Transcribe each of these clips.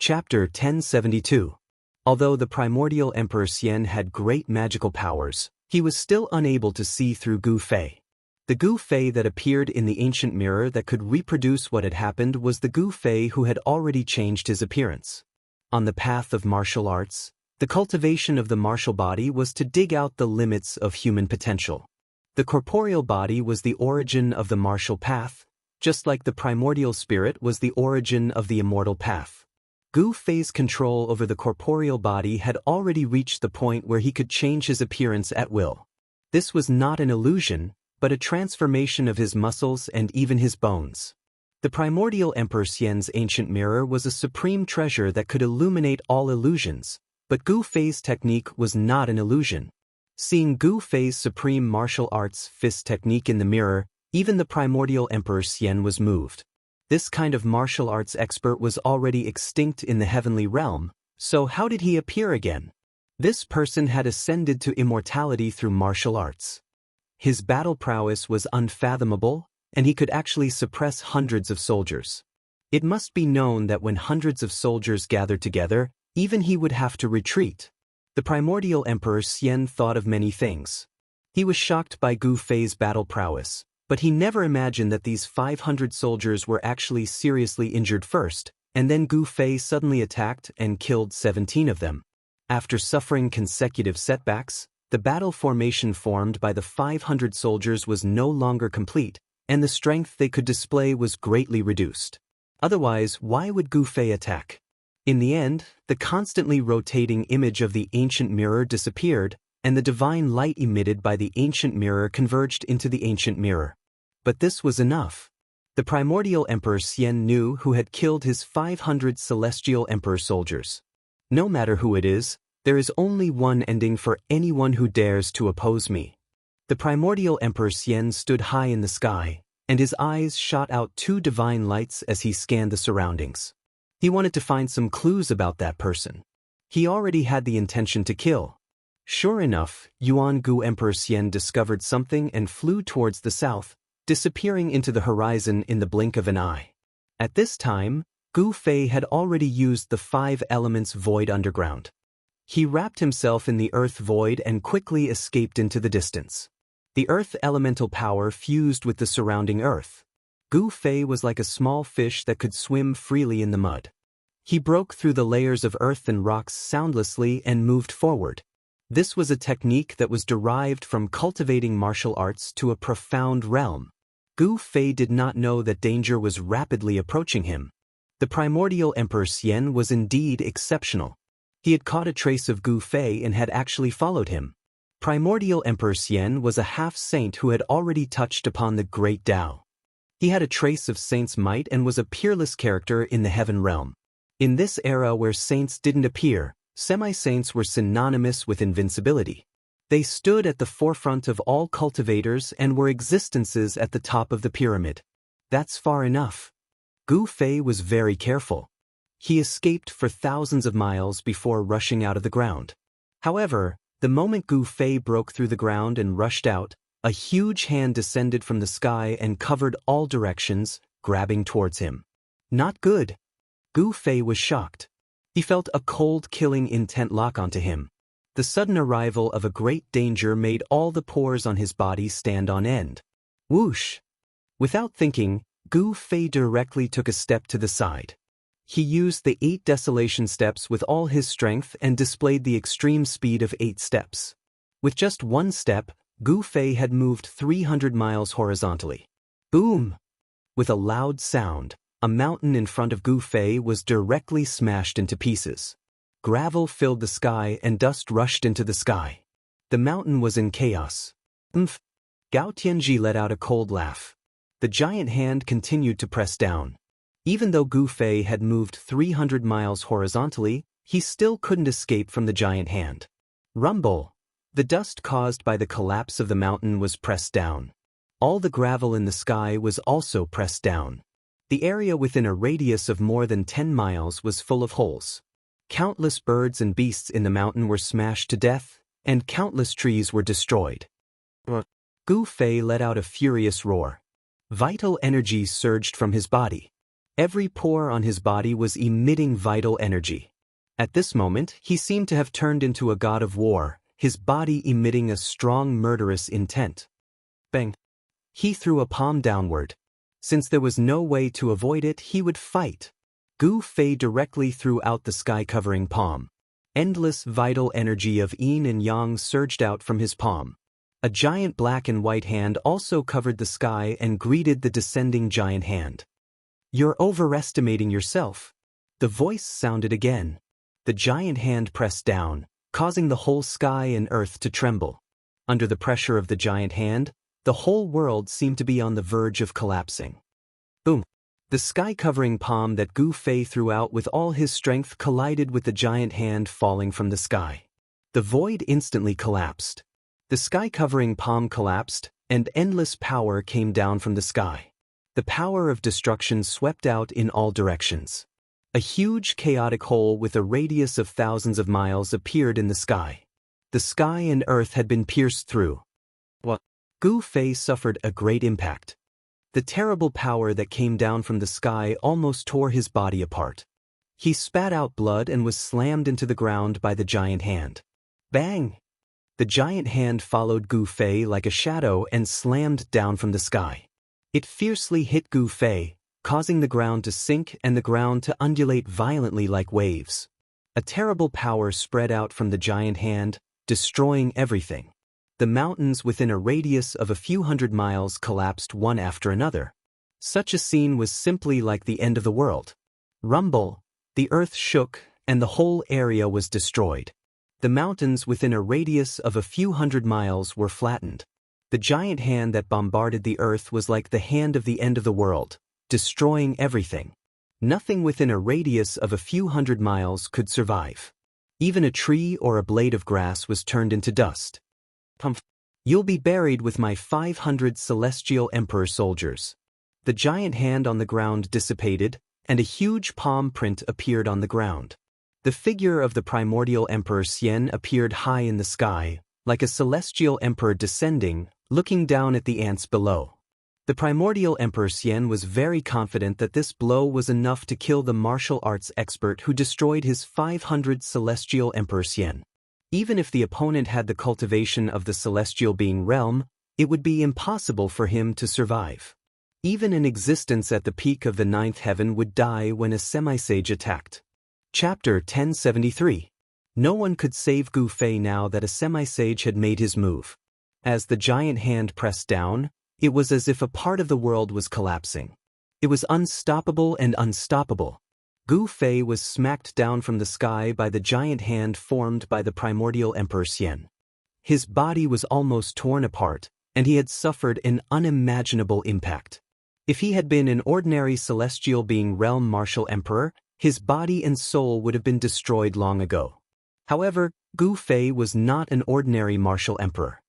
Chapter 1072. Although the primordial Emperor Xian had great magical powers, he was still unable to see through Gu Fei. The Gu Fei that appeared in the ancient mirror that could reproduce what had happened was the Gu Fei who had already changed his appearance. On the path of martial arts, the cultivation of the martial body was to dig out the limits of human potential. The corporeal body was the origin of the martial path, just like the primordial spirit was the origin of the immortal path. Gu Fei's control over the corporeal body had already reached the point where he could change his appearance at will. This was not an illusion, but a transformation of his muscles and even his bones. The primordial Emperor Xian's ancient mirror was a supreme treasure that could illuminate all illusions, but Gu Fei's technique was not an illusion. Seeing Gu Fei's supreme martial arts fist technique in the mirror, even the primordial Emperor Xian was moved. This kind of martial arts expert was already extinct in the heavenly realm, so how did he appear again? This person had ascended to immortality through martial arts. His battle prowess was unfathomable, and he could actually suppress hundreds of soldiers. It must be known that when hundreds of soldiers gathered together, even he would have to retreat. The primordial Emperor Xian thought of many things. He was shocked by Gu Fei's battle prowess, but he never imagined that these 500 soldiers were actually seriously injured first, and then Gu Fei suddenly attacked and killed 17 of them. After suffering consecutive setbacks, the battle formation formed by the 500 soldiers was no longer complete, and the strength they could display was greatly reduced. Otherwise, why would Gu Fei attack? In the end, the constantly rotating image of the ancient mirror disappeared, and the divine light emitted by the ancient mirror converged into the ancient mirror. But this was enough. The primordial Emperor Xian knew who had killed his 500 celestial emperor soldiers. No matter who it is, there is only one ending for anyone who dares to oppose me. The primordial Emperor Xian stood high in the sky, and his eyes shot out two divine lights as he scanned the surroundings. He wanted to find some clues about that person. He already had the intention to kill. Sure enough, Yuan Gu Emperor Xian discovered something and flew towards the south, disappearing into the horizon in the blink of an eye. At this time, Gu Fei had already used the 5 elements void underground. He wrapped himself in the earth void and quickly escaped into the distance. The earth elemental power fused with the surrounding earth. Gu Fei was like a small fish that could swim freely in the mud. He broke through the layers of earth and rocks soundlessly and moved forward. This was a technique that was derived from cultivating martial arts to a profound realm. Gu Fei did not know that danger was rapidly approaching him. The primordial Emperor Xian was indeed exceptional. He had caught a trace of Gu Fei and had actually followed him. Primordial Emperor Xian was a half-saint who had already touched upon the great Tao. He had a trace of saint's might and was a peerless character in the heaven realm. In this era where saints didn't appear, semi-saints were synonymous with invincibility. They stood at the forefront of all cultivators and were existences at the top of the pyramid. That's far enough. Gu Fei was very careful. He escaped for thousands of miles before rushing out of the ground. However, the moment Gu Fei broke through the ground and rushed out, a huge hand descended from the sky and covered all directions, grabbing towards him. Not good. Gu Fei was shocked. He felt a cold, killing intent lock onto him. The sudden arrival of a great danger made all the pores on his body stand on end. Whoosh! Without thinking, Gu Fei directly took a step to the side. He used the 8 desolation steps with all his strength and displayed the extreme speed of 8 steps. With just one step, Gu Fei had moved 300 miles horizontally. Boom! With a loud sound, a mountain in front of Gu Fei was directly smashed into pieces. Gravel filled the sky and dust rushed into the sky. The mountain was in chaos. Umph! Gao Tianji let out a cold laugh. The giant hand continued to press down. Even though Gu Fei had moved 300 miles horizontally, he still couldn't escape from the giant hand. Rumble! The dust caused by the collapse of the mountain was pressed down. All the gravel in the sky was also pressed down. The area within a radius of more than 10 miles was full of holes. Countless birds and beasts in the mountain were smashed to death, and countless trees were destroyed. Gu Fei let out a furious roar. Vital energy surged from his body. Every pore on his body was emitting vital energy. At this moment, he seemed to have turned into a god of war, his body emitting a strong murderous intent. Bang! He threw a palm downward. Since there was no way to avoid it, he would fight. Gu Fei directly threw out the sky-covering palm. Endless vital energy of yin and yang surged out from his palm. A giant black and white hand also covered the sky and greeted the descending giant hand. "You're overestimating yourself." The voice sounded again. The giant hand pressed down, causing the whole sky and earth to tremble. Under the pressure of the giant hand, the whole world seemed to be on the verge of collapsing. Boom! The sky-covering palm that Gu Fei threw out with all his strength collided with the giant hand falling from the sky. The void instantly collapsed. The sky-covering palm collapsed, and endless power came down from the sky. The power of destruction swept out in all directions. A huge chaotic hole with a radius of thousands of miles appeared in the sky. The sky and earth had been pierced through. What? Gu Fei suffered a great impact. The terrible power that came down from the sky almost tore his body apart. He spat out blood and was slammed into the ground by the giant hand. Bang! The giant hand followed Gu Fei like a shadow and slammed down from the sky. It fiercely hit Gu Fei, causing the ground to sink and the ground to undulate violently like waves. A terrible power spread out from the giant hand, destroying everything. The mountains within a radius of a few hundred miles collapsed one after another. Such a scene was simply like the end of the world. Rumble! The earth shook, and the whole area was destroyed. The mountains within a radius of a few hundred miles were flattened. The giant hand that bombarded the earth was like the hand of the end of the world, destroying everything. Nothing within a radius of a few hundred miles could survive. Even a tree or a blade of grass was turned into dust. Pumph! You'll be buried with my 500 celestial emperor soldiers. The giant hand on the ground dissipated, and a huge palm print appeared on the ground. The figure of the primordial emperor Xian appeared high in the sky, like a celestial emperor descending, looking down at the ants below. The primordial emperor Xian was very confident that this blow was enough to kill the martial arts expert who destroyed his 500 celestial emperor Xian. Even if the opponent had the cultivation of the celestial being realm, it would be impossible for him to survive. Even an existence at the peak of the ninth heaven would die when a semi-sage attacked. Chapter 1073. No one could save Gu Fei now that a semi-sage had made his move. As the giant hand pressed down, it was as if a part of the world was collapsing. It was unstoppable and unstoppable. Gu Fei was smacked down from the sky by the giant hand formed by the primordial emperor Xian. His body was almost torn apart, and he had suffered an unimaginable impact. If he had been an ordinary celestial being realm martial emperor, his body and soul would have been destroyed long ago. However, Gu Fei was not an ordinary martial emperor.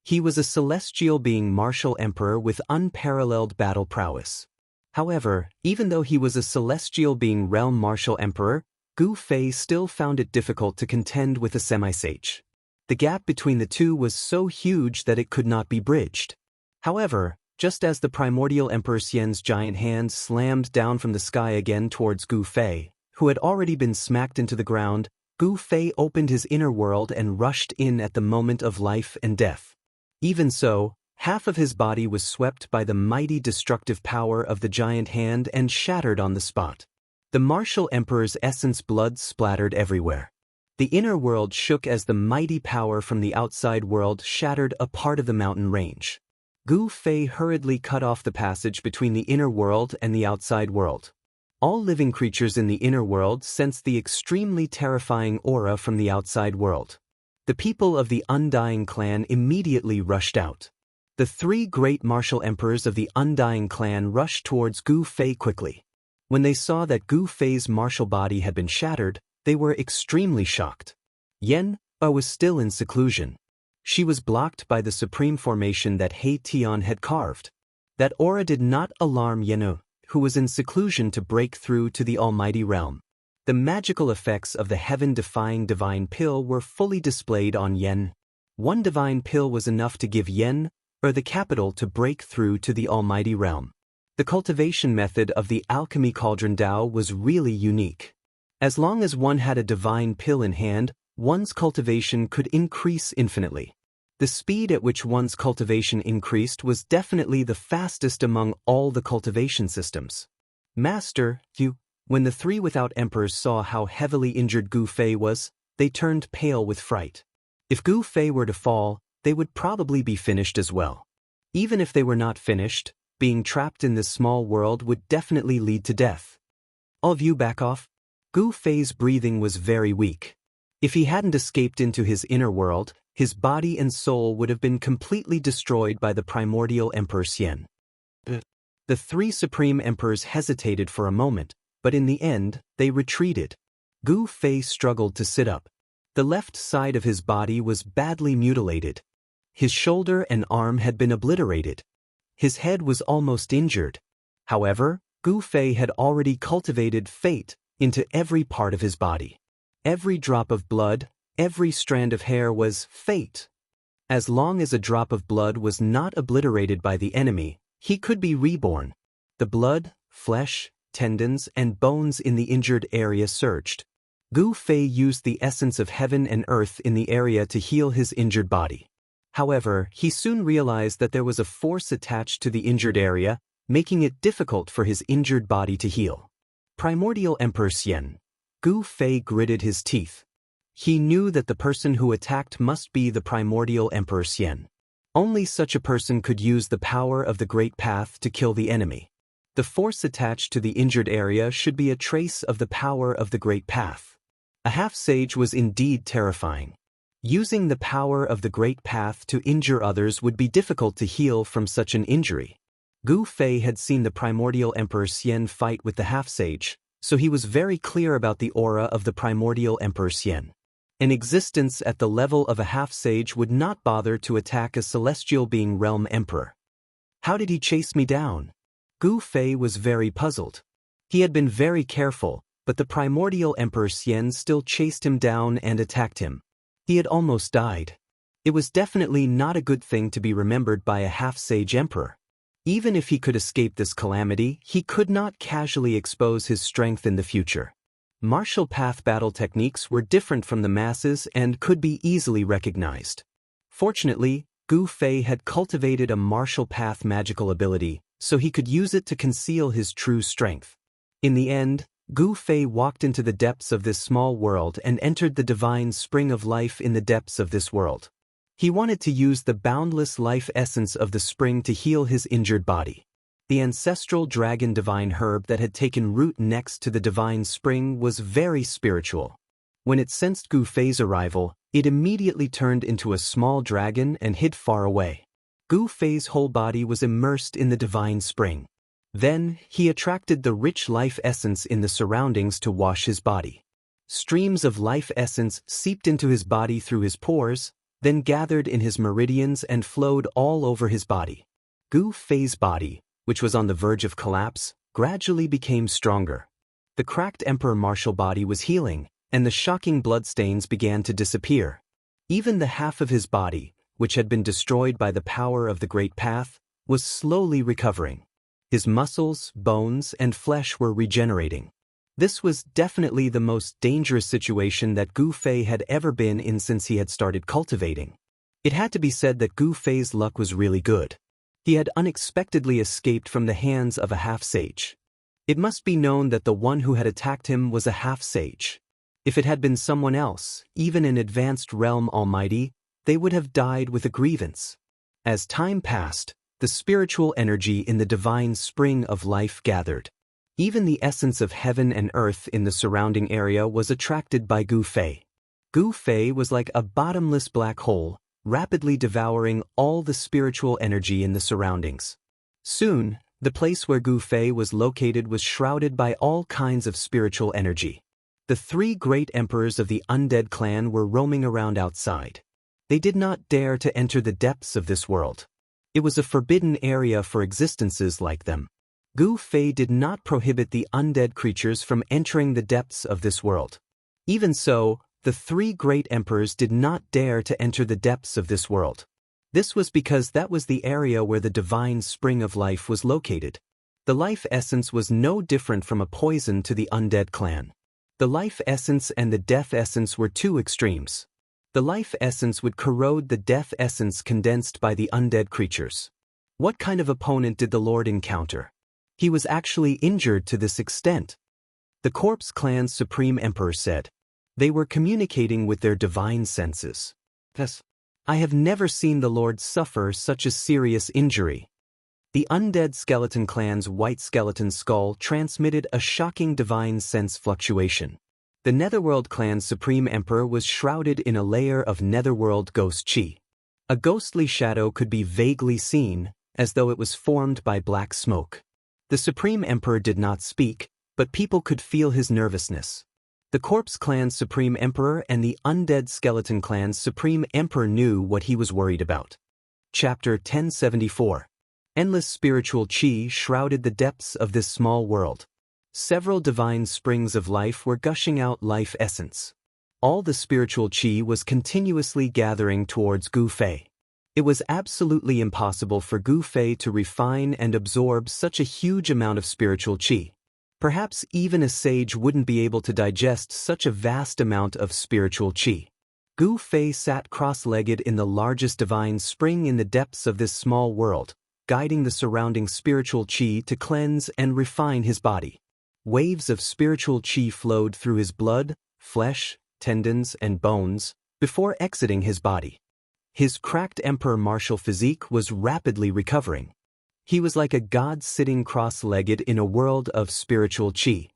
He was a celestial being martial emperor with unparalleled battle prowess. However, even though he was a celestial being realm martial emperor, Gu Fei still found it difficult to contend with a semi-sage. The gap between the two was so huge that it could not be bridged. However, just as the primordial emperor Xian's giant hand slammed down from the sky again towards Gu Fei, who had already been smacked into the ground, Gu Fei opened his inner world and rushed in at the moment of life and death. Even so, half of his body was swept by the mighty destructive power of the giant hand and shattered on the spot. The martial emperor's essence blood splattered everywhere. The inner world shook as the mighty power from the outside world shattered a part of the mountain range. Gu Fei hurriedly cut off the passage between the inner world and the outside world. All living creatures in the inner world sensed the extremely terrifying aura from the outside world. The people of the Undying clan immediately rushed out. The three great martial emperors of the Undying clan rushed towards Gu Fei quickly. When they saw that Gu Fei's martial body had been shattered, they were extremely shocked. Yen was still in seclusion. She was blocked by the supreme formation that He Tian had carved. That aura did not alarm Yen, who was in seclusion, to break through to the almighty realm. The magical effects of the heaven-defying divine pill were fully displayed on Yen. One divine pill was enough to give Yen, the capital, to break through to the almighty realm. The cultivation method of the alchemy cauldron Dao was really unique. As long as one had a divine pill in hand, one's cultivation could increase infinitely. The speed at which one's cultivation increased was definitely the fastest among all the cultivation systems. Master, when the three without emperors saw how heavily injured Gu Fei was, they turned pale with fright. If Gu Fei were to fall, they would probably be finished as well. Even if they were not finished, being trapped in this small world would definitely lead to death. All of you back off. Gu Fei's breathing was very weak. If he hadn't escaped into his inner world, his body and soul would have been completely destroyed by the primordial Emperor Xian. The three supreme emperors hesitated for a moment, but in the end, they retreated. Gu Fei struggled to sit up. The left side of his body was badly mutilated. His shoulder and arm had been obliterated. His head was almost injured. However, Gu Fei had already cultivated fate into every part of his body. Every drop of blood, every strand of hair was fate. As long as a drop of blood was not obliterated by the enemy, he could be reborn. The blood, flesh, tendons, and bones in the injured area surged. Gu Fei used the essence of heaven and earth in the area to heal his injured body. However, he soon realized that there was a force attached to the injured area, making it difficult for his injured body to heal. Primordial Emperor Xian. Gu Fei gritted his teeth. He knew that the person who attacked must be the primordial Emperor Xian. Only such a person could use the power of the Great Path to kill the enemy. The force attached to the injured area should be a trace of the power of the Great Path. A half-sage was indeed terrifying. Using the power of the Great Path to injure others would be difficult to heal from such an injury. Gu Fei had seen the primordial Emperor Xian fight with the half-sage, so he was very clear about the aura of the primordial Emperor Xian. An existence at the level of a half-sage would not bother to attack a celestial being realm emperor. How did he chase me down? Gu Fei was very puzzled. He had been very careful, but the primordial Emperor Xian still chased him down and attacked him. He had almost died. It was definitely not a good thing to be remembered by a half-sage emperor. Even if he could escape this calamity, he could not casually expose his strength in the future. Martial path battle techniques were different from the masses and could be easily recognized. Fortunately, Gu Fei had cultivated a martial path magical ability, so he could use it to conceal his true strength. In the end, Gu Fei walked into the depths of this small world and entered the divine spring of life in the depths of this world. He wanted to use the boundless life essence of the spring to heal his injured body. The ancestral dragon divine herb that had taken root next to the divine spring was very spiritual. When it sensed Gu Fei's arrival, it immediately turned into a small dragon and hid far away. Gu Fei's whole body was immersed in the divine spring. Then, he attracted the rich life essence in the surroundings to wash his body. Streams of life essence seeped into his body through his pores, then gathered in his meridians and flowed all over his body. Gu Fei's body, which was on the verge of collapse, gradually became stronger. The cracked emperor martial body was healing, and the shocking bloodstains began to disappear. Even the half of his body, which had been destroyed by the power of the Great Path, was slowly recovering. His muscles, bones, and flesh were regenerating. This was definitely the most dangerous situation that Gu Fei had ever been in since he had started cultivating. It had to be said that Gu Fei's luck was really good. He had unexpectedly escaped from the hands of a half-sage. It must be known that the one who had attacked him was a half-sage. If it had been someone else, even an advanced realm almighty, they would have died with a grievance. As time passed, the spiritual energy in the divine spring of life gathered. Even the essence of heaven and earth in the surrounding area was attracted by Gu Fei. Gu Fei was like a bottomless black hole, rapidly devouring all the spiritual energy in the surroundings. Soon, the place where Gu Fei was located was shrouded by all kinds of spiritual energy. The three great emperors of the undead clan were roaming around outside. They did not dare to enter the depths of this world. It was a forbidden area for existences like them. Gu Fei did not prohibit the undead creatures from entering the depths of this world. Even so, the three great emperors did not dare to enter the depths of this world. This was because that was the area where the divine spring of life was located. The life essence was no different from a poison to the undead clan. The life essence and the death essence were two extremes. The life essence would corrode the death essence condensed by the undead creatures. What kind of opponent did the Lord encounter? He was actually injured to this extent. The Corpse Clan's Supreme Emperor said. They were communicating with their divine senses. Thus, I have never seen the Lord suffer such a serious injury. The undead skeleton clan's white skeleton skull transmitted a shocking divine sense fluctuation. The Netherworld clan's Supreme Emperor was shrouded in a layer of Netherworld ghost chi. A ghostly shadow could be vaguely seen, as though it was formed by black smoke. The Supreme Emperor did not speak, but people could feel his nervousness. The Corpse Clan's Supreme Emperor and the Undead Skeleton Clan's Supreme Emperor knew what he was worried about. Chapter 1074. Endless spiritual chi shrouded the depths of this small world. Several divine springs of life were gushing out life essence. All the spiritual chi was continuously gathering towards Gu Fei. It was absolutely impossible for Gu Fei to refine and absorb such a huge amount of spiritual chi. Perhaps even a sage wouldn't be able to digest such a vast amount of spiritual chi. Gu Fei sat cross-legged in the largest divine spring in the depths of this small world, guiding the surrounding spiritual chi to cleanse and refine his body. Waves of spiritual chi flowed through his blood, flesh, tendons, and bones, before exiting his body. His cracked emperor martial physique was rapidly recovering. He was like a god sitting cross-legged in a world of spiritual chi.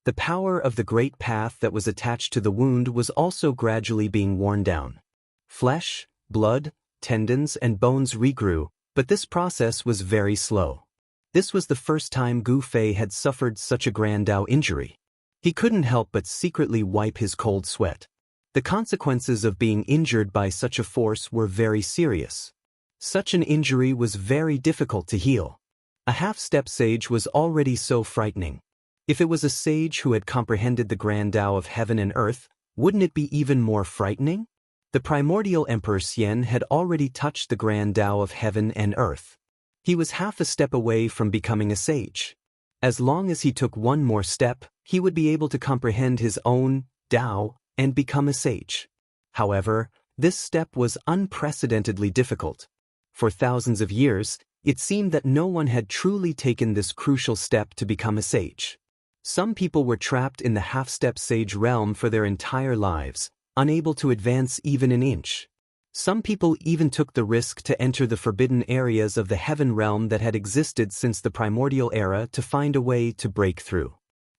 The power of the great path that was attached to the wound was also gradually being worn down. Flesh, blood, tendons, and bones regrew, but this process was very slow. This was the first time Gu Fei had suffered such a grand Dao injury. He couldn't help but secretly wipe his cold sweat. The consequences of being injured by such a force were very serious. Such an injury was very difficult to heal. A half-step sage was already so frightening. If it was a sage who had comprehended the grand Tao of heaven and earth, wouldn't it be even more frightening? The primordial Emperor Xian had already touched the grand Tao of heaven and earth. He was half a step away from becoming a sage. As long as he took one more step, he would be able to comprehend his own Tao and become a sage. However, this step was unprecedentedly difficult. For thousands of years, it seemed that no one had truly taken this crucial step to become a sage. Some people were trapped in the half-step sage realm for their entire lives, unable to advance even an inch. Some people even took the risk to enter the forbidden areas of the heaven realm that had existed since the primordial era to find a way to break through.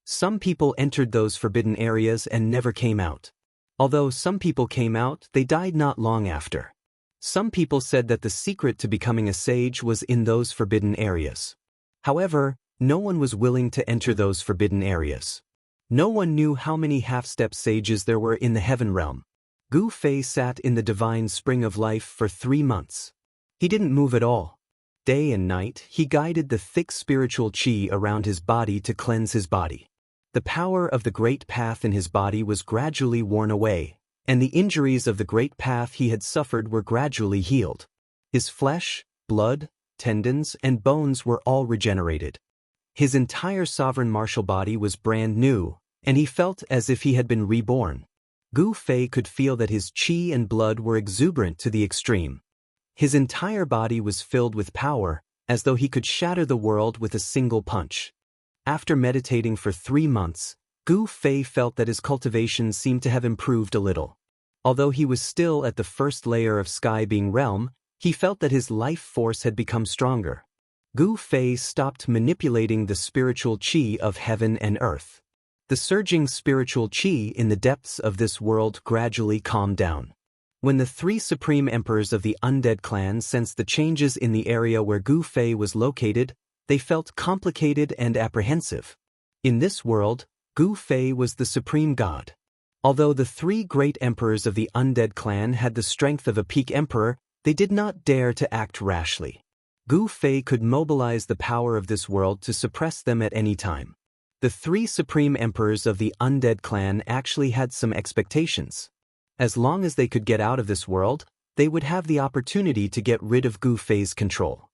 Some people entered those forbidden areas and never came out. Although some people came out, they died not long after. Some people said that the secret to becoming a sage was in those forbidden areas. However, no one was willing to enter those forbidden areas. No one knew how many half-step sages there were in the heaven realm. Gu Fei sat in the divine spring of life for 3 months. He didn't move at all. Day and night, he guided the thick spiritual chi around his body to cleanse his body. The power of the great path in his body was gradually worn away, and the injuries of the great path he had suffered were gradually healed. His flesh, blood, tendons, and bones were all regenerated. His entire sovereign martial body was brand new, and he felt as if he had been reborn. Gu Fei could feel that his chi and blood were exuberant to the extreme. His entire body was filled with power, as though he could shatter the world with a single punch. After meditating for 3 months, Gu Fei felt that his cultivation seemed to have improved a little. Although he was still at the first layer of sky being realm, he felt that his life force had become stronger. Gu Fei stopped manipulating the spiritual chi of heaven and earth. The surging spiritual chi in the depths of this world gradually calmed down. When the 3 supreme emperors of the undead clan sensed the changes in the area where Gu Fei was located, they felt complicated and apprehensive. In this world, Gu Fei was the supreme god. Although the 3 great emperors of the undead clan had the strength of a peak emperor, they did not dare to act rashly. Gu Fei could mobilize the power of this world to suppress them at any time. The 3 supreme emperors of the undead clan actually had some expectations. As long as they could get out of this world, they would have the opportunity to get rid of Gu Fei's control.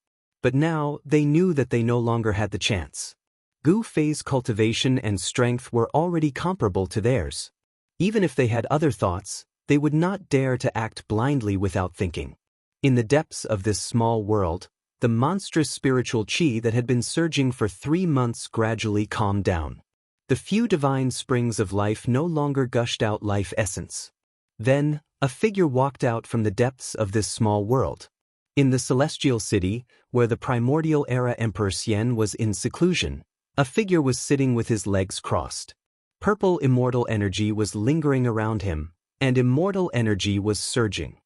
But now, they knew that they no longer had the chance. Gu Fei's cultivation and strength were already comparable to theirs. Even if they had other thoughts, they would not dare to act blindly without thinking. In the depths of this small world, the monstrous spiritual qi that had been surging for 3 months gradually calmed down. The few divine springs of life no longer gushed out life essence. Then, a figure walked out from the depths of this small world. In the celestial city, where the primordial era Emperor Xian was in seclusion, a figure was sitting with his legs crossed. Purple immortal energy was lingering around him, and immortal energy was surging.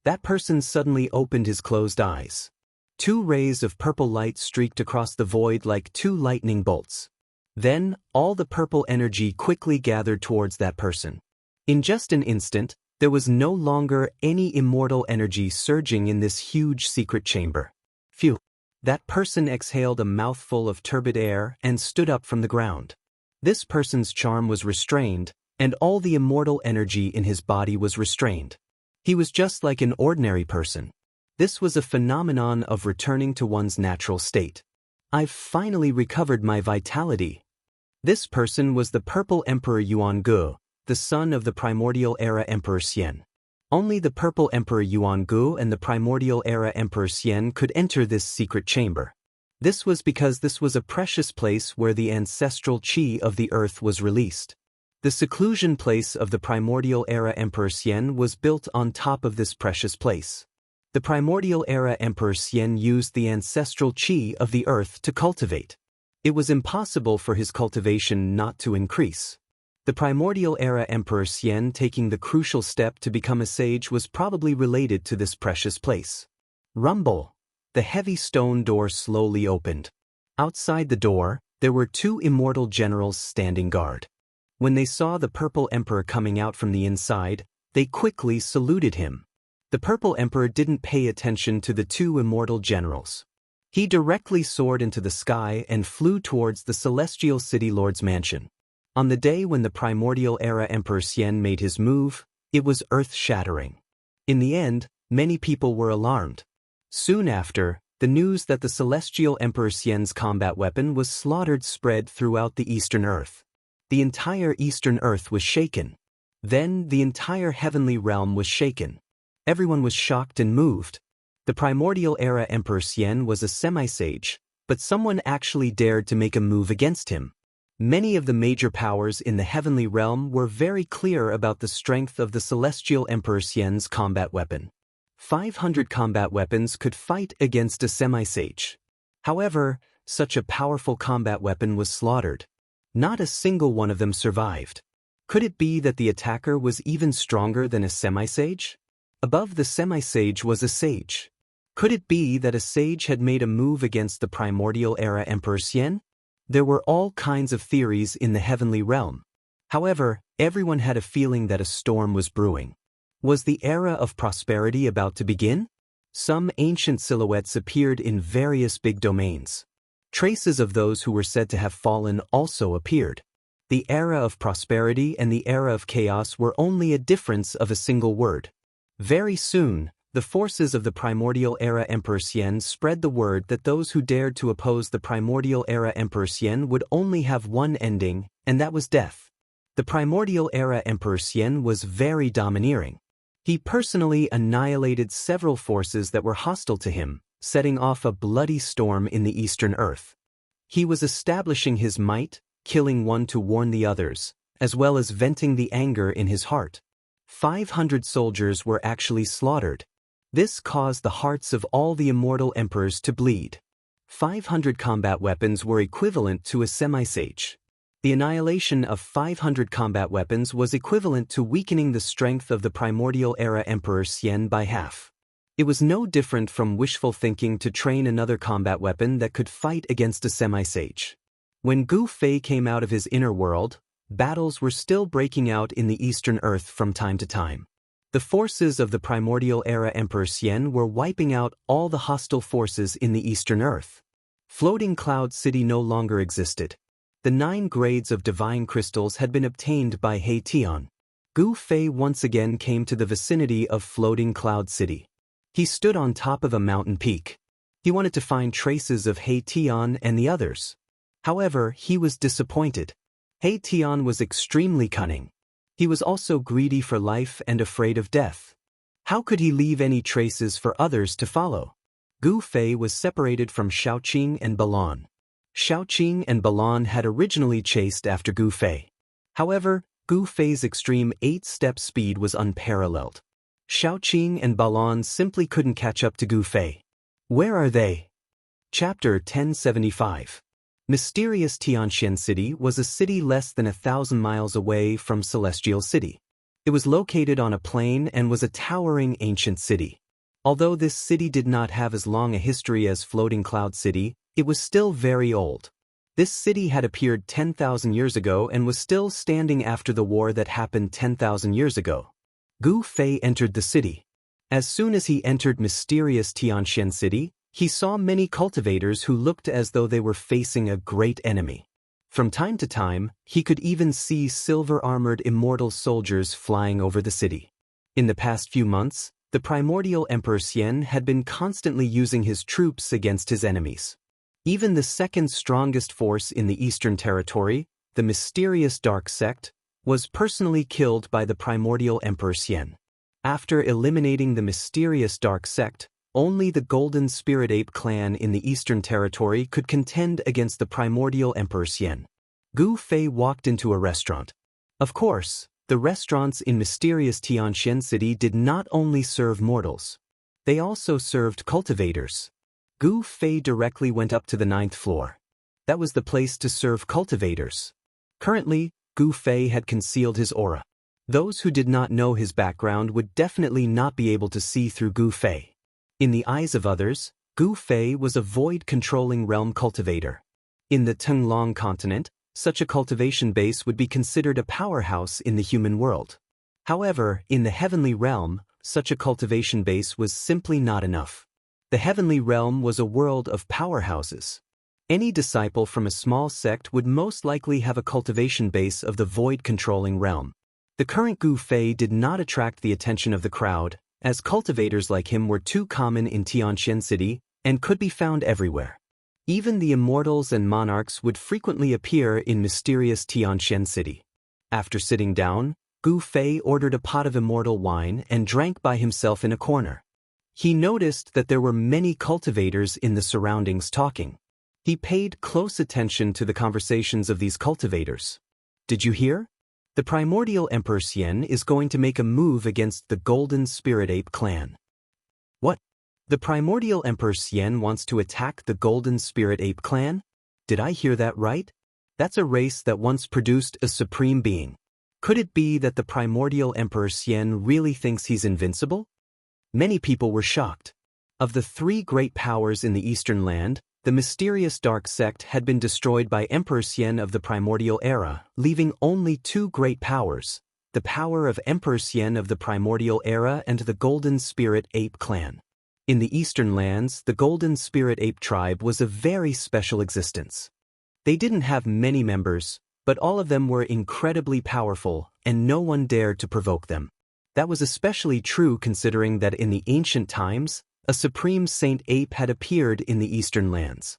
That person suddenly opened his closed eyes. 2 rays of purple light streaked across the void like 2 lightning bolts. Then, all the purple energy quickly gathered towards that person. In just an instant, there was no longer any immortal energy surging in this huge secret chamber. Phew! That person exhaled a mouthful of turbid air and stood up from the ground. This person's charm was restrained, and all the immortal energy in his body was restrained. He was just like an ordinary person. This was a phenomenon of returning to one's natural state. I've finally recovered my vitality. This person was the Purple Emperor Yuan Gu, the son of the Primordial Era Emperor Xian. Only the Purple Emperor Yuan Gu and the Primordial Era Emperor Xian could enter this secret chamber. This was because this was a precious place where the ancestral qi of the earth was released. The seclusion place of the Primordial Era Emperor Xian was built on top of this precious place. The Primordial Era Emperor Xian used the ancestral qi of the earth to cultivate. It was impossible for his cultivation not to increase. The Primordial Era Emperor Xian taking the crucial step to become a sage was probably related to this precious place. Rumble! The heavy stone door slowly opened. Outside the door, there were 2 immortal generals standing guard. When they saw the Purple Emperor coming out from the inside, they quickly saluted him. The Purple Emperor didn't pay attention to the 2 immortal generals. He directly soared into the sky and flew towards the Celestial City Lord's mansion. On the day when the Primordial Era Emperor Xian made his move, it was earth-shattering. In the end, many people were alarmed. Soon after, the news that the Celestial Emperor Xian's combat weapon was slaughtered spread throughout the Eastern Earth. The entire Eastern Earth was shaken. Then the entire heavenly realm was shaken. Everyone was shocked and moved. The Primordial Era Emperor Xian was a semi-sage, but someone actually dared to make a move against him. Many of the major powers in the heavenly realm were very clear about the strength of the Celestial Emperor Xian's combat weapon. 500 combat weapons could fight against a semi-sage. However, such a powerful combat weapon was slaughtered. Not a single one of them survived. Could it be that the attacker was even stronger than a semi-sage? Above the semi-sage was a sage. Could it be that a sage had made a move against the Primordial Era Emperor Xian? There were all kinds of theories in the heavenly realm. However, everyone had a feeling that a storm was brewing. Was the era of prosperity about to begin? Some ancient silhouettes appeared in various big domains. Traces of those who were said to have fallen also appeared. The era of prosperity and the era of chaos were only a difference of a single word. Very soon, the forces of the Primordial Era Emperor Xian spread the word that those who dared to oppose the Primordial Era Emperor Xian would only have one ending, and that was death. The Primordial Era Emperor Xian was very domineering. He personally annihilated several forces that were hostile to him, setting off a bloody storm in the Eastern Earth. He was establishing his might, killing one to warn the others, as well as venting the anger in his heart. 500 soldiers were actually slaughtered. This caused the hearts of all the immortal emperors to bleed. 500 combat weapons were equivalent to a semi-sage. The annihilation of 500 combat weapons was equivalent to weakening the strength of the Primordial Era Emperor Xian by half. It was no different from wishful thinking to train another combat weapon that could fight against a semi-sage. When Gu Fei came out of his inner world, battles were still breaking out in the Eastern Earth from time to time. The forces of the Primordial Era Emperor Xian were wiping out all the hostile forces in the Eastern Earth. Floating Cloud City no longer existed. The 9 grades of divine crystals had been obtained by He Tian. Gu Fei once again came to the vicinity of Floating Cloud City. He stood on top of a mountain peak. He wanted to find traces of He Tian and the others. However, he was disappointed. He Tian was extremely cunning. He was also greedy for life and afraid of death. How could he leave any traces for others to follow? Gu Fei was separated from Shaoqing and Balan. Shaoqing and Balan had originally chased after Gu Fei. However, Gu Fei's extreme 8-step speed was unparalleled. Shaoqing and Balan simply couldn't catch up to Gu Fei. Where are they? Chapter 1075. Mysterious Tianxian City was a city less than 1,000 miles away from Celestial City. It was located on a plain and was a towering ancient city. Although this city did not have as long a history as Floating Cloud City, it was still very old. This city had appeared 10,000 years ago and was still standing after the war that happened 10,000 years ago. Gu Fei entered the city. As soon as he entered mysterious Tianxian City, he saw many cultivators who looked as though they were facing a great enemy. From time to time, he could even see silver-armored immortal soldiers flying over the city. In the past few months, the primordial Emperor Xian had been constantly using his troops against his enemies. Even the second strongest force in the Eastern Territory, the mysterious Dark Sect, was personally killed by the primordial Emperor Xian. After eliminating the mysterious Dark Sect, only the Golden Spirit Ape clan in the Eastern Territory could contend against the primordial Emperor Xian. Gu Fei walked into a restaurant. Of course, the restaurants in mysterious Tianxian City did not only serve mortals. They also served cultivators. Gu Fei directly went up to the 9th floor. That was the place to serve cultivators. Currently, Gu Fei had concealed his aura. Those who did not know his background would definitely not be able to see through Gu Fei. In the eyes of others, Gu Fei was a void-controlling realm cultivator. In the Tenglong continent, such a cultivation base would be considered a powerhouse in the human world. However, in the heavenly realm, such a cultivation base was simply not enough. The heavenly realm was a world of powerhouses. Any disciple from a small sect would most likely have a cultivation base of the void-controlling realm. The current Gu Fei did not attract the attention of the crowd, as cultivators like him were too common in Tianxian City and could be found everywhere. Even the immortals and monarchs would frequently appear in mysterious Tianxian City. After sitting down, Gu Fei ordered a pot of immortal wine and drank by himself in a corner. He noticed that there were many cultivators in the surroundings talking. He paid close attention to the conversations of these cultivators. Did you hear? The primordial Emperor Xian is going to make a move against the Golden Spirit Ape clan. What? The primordial Emperor Xian wants to attack the Golden Spirit Ape clan? Did I hear that right? That's a race that once produced a supreme being. Could it be that the primordial Emperor Xian really thinks he's invincible? Many people were shocked. Of the 3 great powers in the Eastern Land, the mysterious Dark Sect had been destroyed by Emperor Xian of the Primordial Era, leaving only 2 great powers, the power of Emperor Xian of the Primordial Era and the Golden Spirit Ape clan. In the Eastern Lands, the Golden Spirit Ape tribe was a very special existence. They didn't have many members, but all of them were incredibly powerful, and no one dared to provoke them. That was especially true considering that in the ancient times, a supreme Saint Ape had appeared in the Eastern Lands.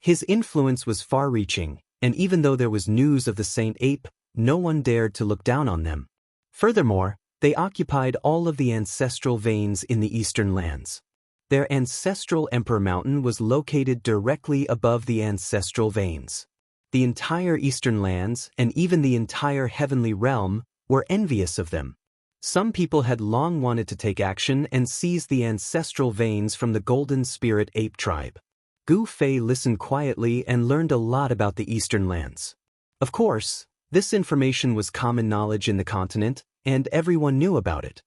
His influence was far-reaching, and even though there was news of the Saint Ape, no one dared to look down on them. Furthermore, they occupied all of the ancestral veins in the Eastern Lands. Their ancestral Emperor Mountain was located directly above the ancestral veins. The entire Eastern Lands, and even the entire heavenly realm, were envious of them. Some people had long wanted to take action and seize the ancestral veins from the Golden Spirit Ape tribe. Gu Fei listened quietly and learned a lot about the Eastern Lands. Of course, this information was common knowledge in the continent, and everyone knew about it.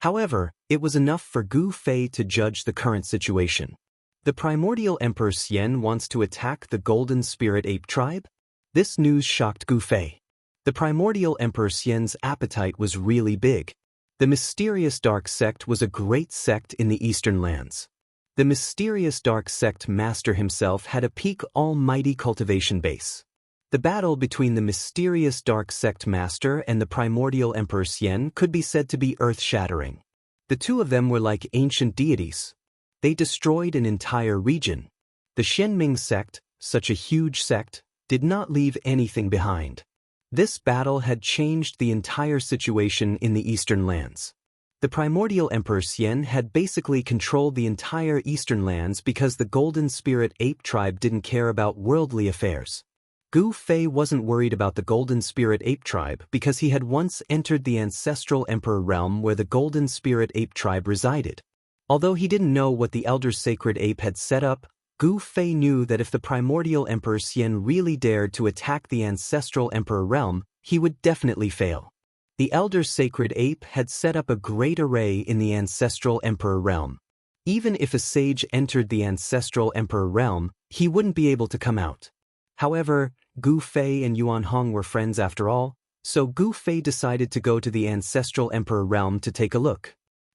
However, it was enough for Gu Fei to judge the current situation. The primordial Emperor Xian wants to attack the Golden Spirit Ape tribe? This news shocked Gu Fei. The primordial Emperor Xian's appetite was really big. The mysterious Dark Sect was a great sect in the Eastern Lands. The mysterious Dark Sect master himself had a peak almighty cultivation base. The battle between the mysterious Dark Sect master and the primordial Emperor Xian could be said to be earth-shattering. The two of them were like ancient deities. They destroyed an entire region. The Xianming sect, such a huge sect, did not leave anything behind. This battle had changed the entire situation in the eastern lands. The primordial Emperor Xian had basically controlled the entire eastern lands because the Golden Spirit Ape tribe didn't care about worldly affairs. Gu Fei wasn't worried about the Golden Spirit Ape tribe because he had once entered the ancestral Emperor realm where the Golden Spirit Ape tribe resided. Although he didn't know what the Elder Sacred Ape had set up, Gu Fei knew that if the primordial Emperor Xian really dared to attack the ancestral Emperor realm, he would definitely fail. The Elder Sacred Ape had set up a great array in the ancestral Emperor realm. Even if a sage entered the ancestral Emperor realm, he wouldn't be able to come out. However, Gu Fei and Yuan Hong were friends after all, so Gu Fei decided to go to the ancestral Emperor realm to take a look.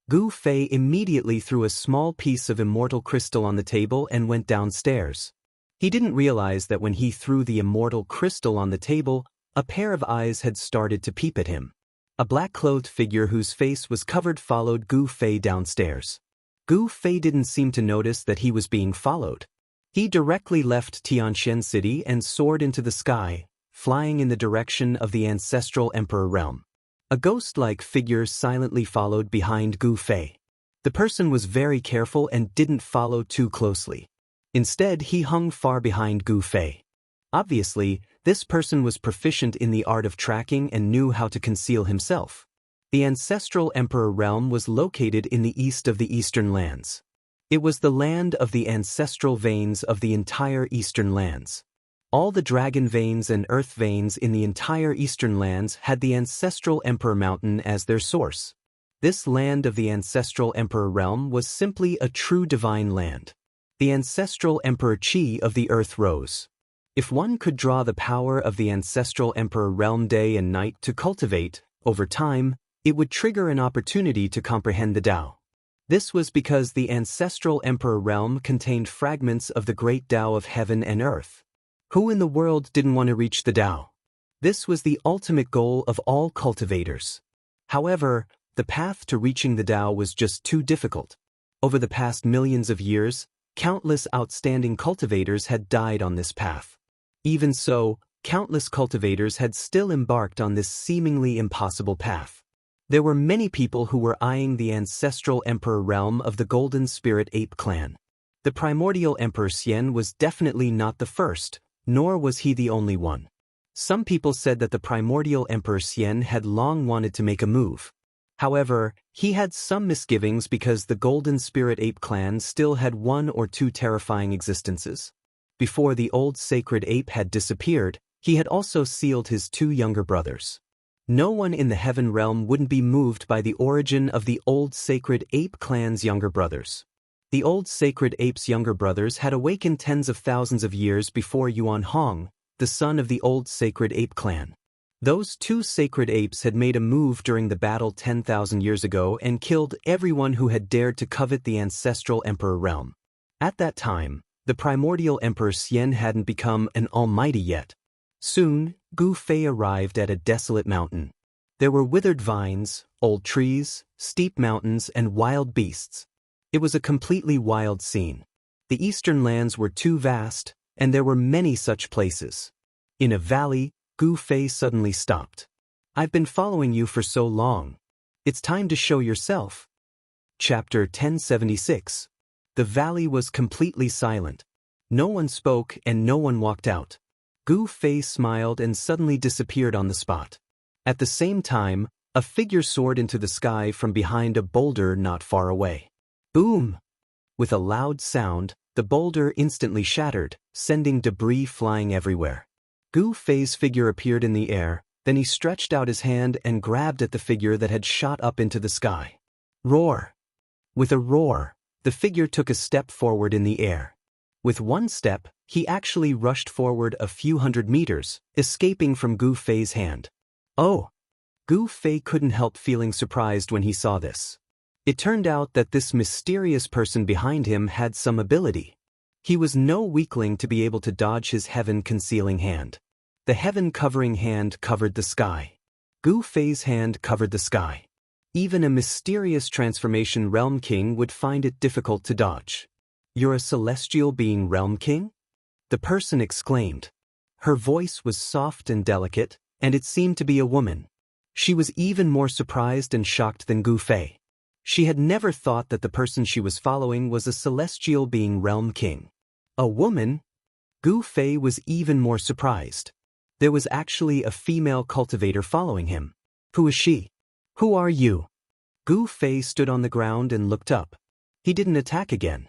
Gu Fei immediately threw a small piece of immortal crystal on the table and went downstairs. He didn't realize that when he threw the immortal crystal on the table, a pair of eyes had started to peep at him. A black-clothed figure whose face was covered followed Gu Fei downstairs. Gu Fei didn't seem to notice that he was being followed. He directly left Tianxian City and soared into the sky, flying in the direction of the ancestral Emperor realm. A ghost-like figure silently followed behind Gu Fei. The person was very careful and didn't follow too closely. Instead, he hung far behind Gu Fei. Obviously, this person was proficient in the art of tracking and knew how to conceal himself. The ancestral Emperor realm was located in the east of the eastern lands. It was the land of the ancestral veins of the entire eastern lands. All the dragon veins and earth veins in the entire eastern lands had the ancestral Emperor Mountain as their source. This land of the ancestral Emperor realm was simply a true divine land. The ancestral Emperor Qi of the earth rose. If one could draw the power of the ancestral Emperor realm day and night to cultivate, over time, it would trigger an opportunity to comprehend the Tao. This was because the ancestral Emperor realm contained fragments of the great Tao of heaven and earth. Who in the world didn't want to reach the Tao? This was the ultimate goal of all cultivators. However, the path to reaching the Tao was just too difficult. Over the past millions of years, countless outstanding cultivators had died on this path. Even so, countless cultivators had still embarked on this seemingly impossible path. There were many people who were eyeing the ancestral Emperor realm of the Golden Spirit Ape clan. The primordial Emperor Xian was definitely not the first, nor was he the only one. Some people said that the primordial Emperor Xian had long wanted to make a move. However, he had some misgivings because the Golden Spirit Ape clan still had one or two terrifying existences. Before the old sacred ape had disappeared, he had also sealed his two younger brothers. No one in the heaven realm wouldn't be moved by the origin of the old sacred ape clan's younger brothers. The old sacred ape's younger brothers had awakened tens of thousands of years before Yuan Hong, the son of the old sacred ape clan. Those two sacred apes had made a move during the battle 10,000 years ago and killed everyone who had dared to covet the ancestral Emperor realm. At that time, the primordial Emperor Xian hadn't become an almighty yet. Soon, Gu Fei arrived at a desolate mountain. There were withered vines, old trees, steep mountains, and wild beasts. It was a completely wild scene. The eastern lands were too vast, and there were many such places. In a valley, Gu Fei suddenly stopped. "I've been following you for so long. It's time to show yourself." Chapter 1076. The valley was completely silent. No one spoke and no one walked out. Gu Fei smiled and suddenly disappeared on the spot. At the same time, a figure soared into the sky from behind a boulder not far away. Boom! With a loud sound, the boulder instantly shattered, sending debris flying everywhere. Gu Fei's figure appeared in the air, then he stretched out his hand and grabbed at the figure that had shot up into the sky. Roar! With a roar, the figure took a step forward in the air. With one step, he actually rushed forward a few hundred meters, escaping from Gu Fei's hand. Oh! Gu Fei couldn't help feeling surprised when he saw this. It turned out that this mysterious person behind him had some ability. He was no weakling to be able to dodge his heaven-concealing hand. The heaven-covering hand covered the sky. Gu Fei's hand covered the sky. Even a mysterious transformation realm king would find it difficult to dodge. You're a celestial being realm king? The person exclaimed. Her voice was soft and delicate, and it seemed to be a woman. She was even more surprised and shocked than Gu Fei. She had never thought that the person she was following was a celestial being realm king. A woman? Gu Fei was even more surprised. There was actually a female cultivator following him. Who is she? Who are you? Gu Fei stood on the ground and looked up. He didn't attack again.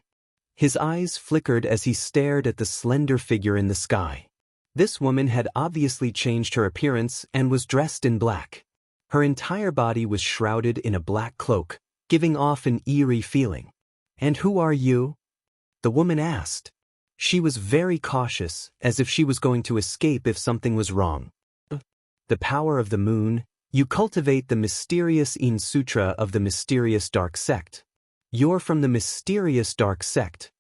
His eyes flickered as he stared at the slender figure in the sky. This woman had obviously changed her appearance and was dressed in black. Her entire body was shrouded in a black cloak, giving off an eerie feeling. And who are you? The woman asked. She was very cautious, as if she was going to escape if something was wrong. The power of the moon. You cultivate the mysterious In Sutra of the mysterious dark sect. You're from the mysterious dark sect.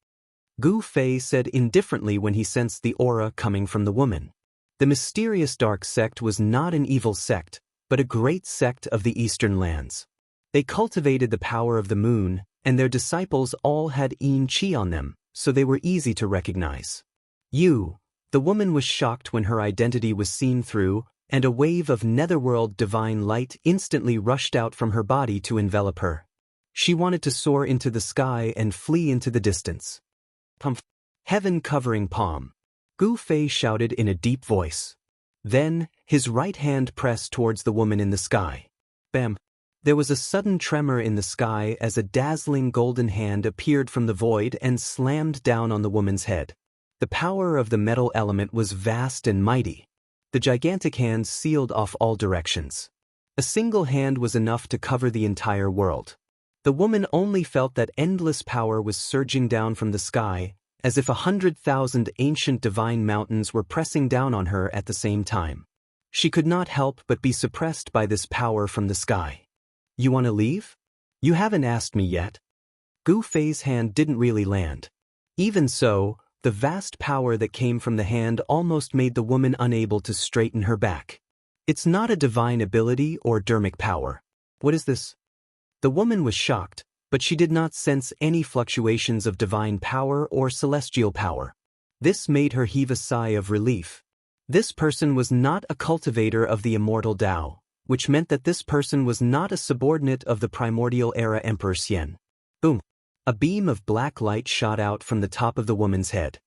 Gu Fei said indifferently when he sensed the aura coming from the woman. The mysterious dark sect was not an evil sect, but a great sect of the eastern lands. They cultivated the power of the moon, and their disciples all had Yin Qi on them, so they were easy to recognize. The woman was shocked when her identity was seen through, and a wave of netherworld divine light instantly rushed out from her body to envelop her. She wanted to soar into the sky and flee into the distance. Heaven-covering palm. Gu Fei shouted in a deep voice. Then, his right hand pressed towards the woman in the sky. Bam! There was a sudden tremor in the sky as a dazzling golden hand appeared from the void and slammed down on the woman's head. The power of the metal element was vast and mighty. The gigantic hand sealed off all directions. A single hand was enough to cover the entire world. The woman only felt that endless power was surging down from the sky, as if 100,000 ancient divine mountains were pressing down on her at the same time. She could not help but be suppressed by this power from the sky. You want to leave? You haven't asked me yet. Gu Fei's hand didn't really land. Even so, the vast power that came from the hand almost made the woman unable to straighten her back. It's not a divine ability or dermic power. What is this? The woman was shocked, but she did not sense any fluctuations of divine power or celestial power. This made her heave a sigh of relief. This person was not a cultivator of the immortal Tao, which meant that this person was not a subordinate of the primordial era Emperor Xian. Boom! A beam of black light shot out from the top of the woman's head.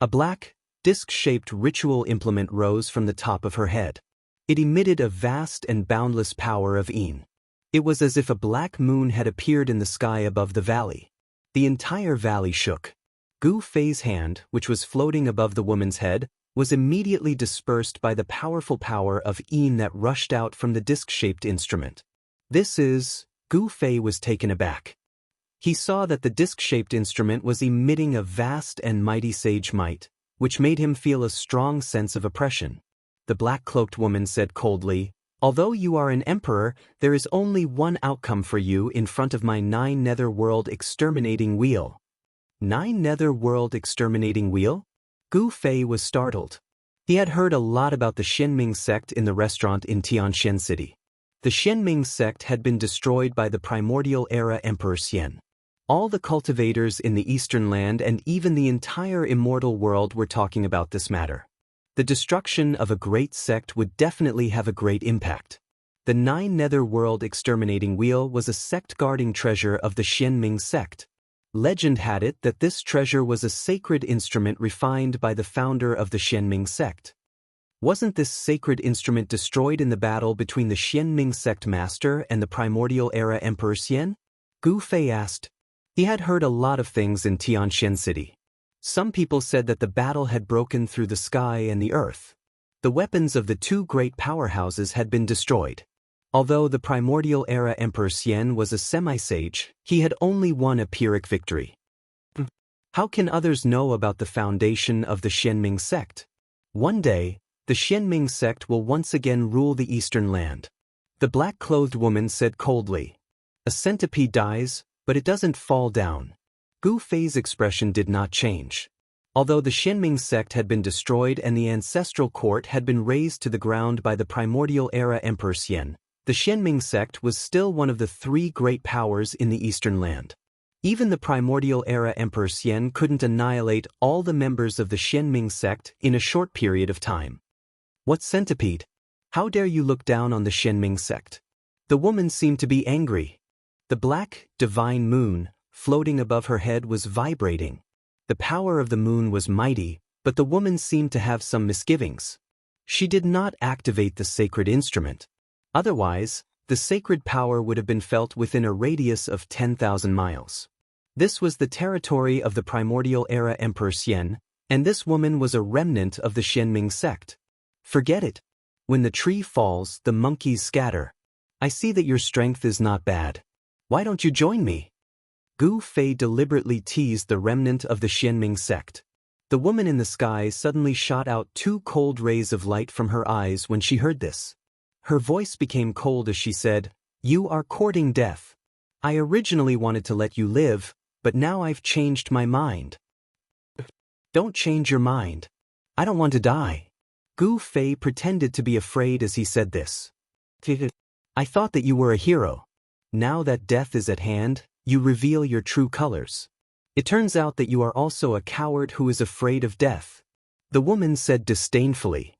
A black, disc-shaped ritual implement rose from the top of her head. It emitted a vast and boundless power of Yin. It was as if a black moon had appeared in the sky above the valley. The entire valley shook. Gu Fei's hand, which was floating above the woman's head, was immediately dispersed by the powerful power of Yin that rushed out from the disc-shaped instrument. Gu Fei was taken aback. He saw that the disc-shaped instrument was emitting a vast and mighty sage might, which made him feel a strong sense of oppression. The black-cloaked woman said coldly, "Although you are an emperor, there is only one outcome for you in front of my 9 nether-world exterminating wheel." 9 nether-world exterminating wheel? Gu Fei was startled. He had heard a lot about the Xianming sect in the restaurant in Tianxian City. The Xianming sect had been destroyed by the primordial era Emperor Xian. All the cultivators in the Eastern Land and even the entire immortal world were talking about this matter. The destruction of a great sect would definitely have a great impact. The 9 nether-world exterminating wheel was a sect-guarding treasure of the Xianming sect. Legend had it that this treasure was a sacred instrument refined by the founder of the Xianming sect. Wasn't this sacred instrument destroyed in the battle between the Xianming sect master and the primordial era Emperor Xian? Gu Fei asked. He had heard a lot of things in Tianxian City. Some people said that the battle had broken through the sky and the earth. The weapons of the 2 great powerhouses had been destroyed. Although the primordial era Emperor Xian was a semi-sage, he had only won a Pyrrhic victory. How can others know about the foundation of the Xianming sect? One day, the Xianming sect will once again rule the Eastern Land. The black-clothed woman said coldly. A centipede dies, but it doesn't fall down. Gu Fei's expression did not change. Although the Xianming sect had been destroyed and the ancestral court had been razed to the ground by the primordial era Emperor Xian, The Xianming sect was still one of the three great powers in the Eastern land. Even the primordial era Emperor Xian couldn't annihilate all the members of the Xianming sect in a short period of time. What centipede? How dare you look down on the Xianming sect? The woman seemed to be angry. The black, divine moon, floating above her head was vibrating. The power of the moon was mighty, but the woman seemed to have some misgivings. She did not activate the sacred instrument. Otherwise, the sacred power would have been felt within a radius of 10,000 miles. This was the territory of the primordial era Emperor Xian, and this woman was a remnant of the Xianming sect. Forget it. When the tree falls, the monkeys scatter. I see that your strength is not bad. Why don't you join me? Gu Fei deliberately teased the remnant of the Xianming sect. The woman in the sky suddenly shot out two cold rays of light from her eyes when she heard this. Her voice became cold as she said, "You are courting death. I originally wanted to let you live, but now I've changed my mind." "Don't change your mind. I don't want to die." Gu Fei pretended to be afraid as he said this. "I thought that you were a hero. Now that death is at hand, you reveal your true colors. It turns out that you are also a coward who is afraid of death." The woman said disdainfully.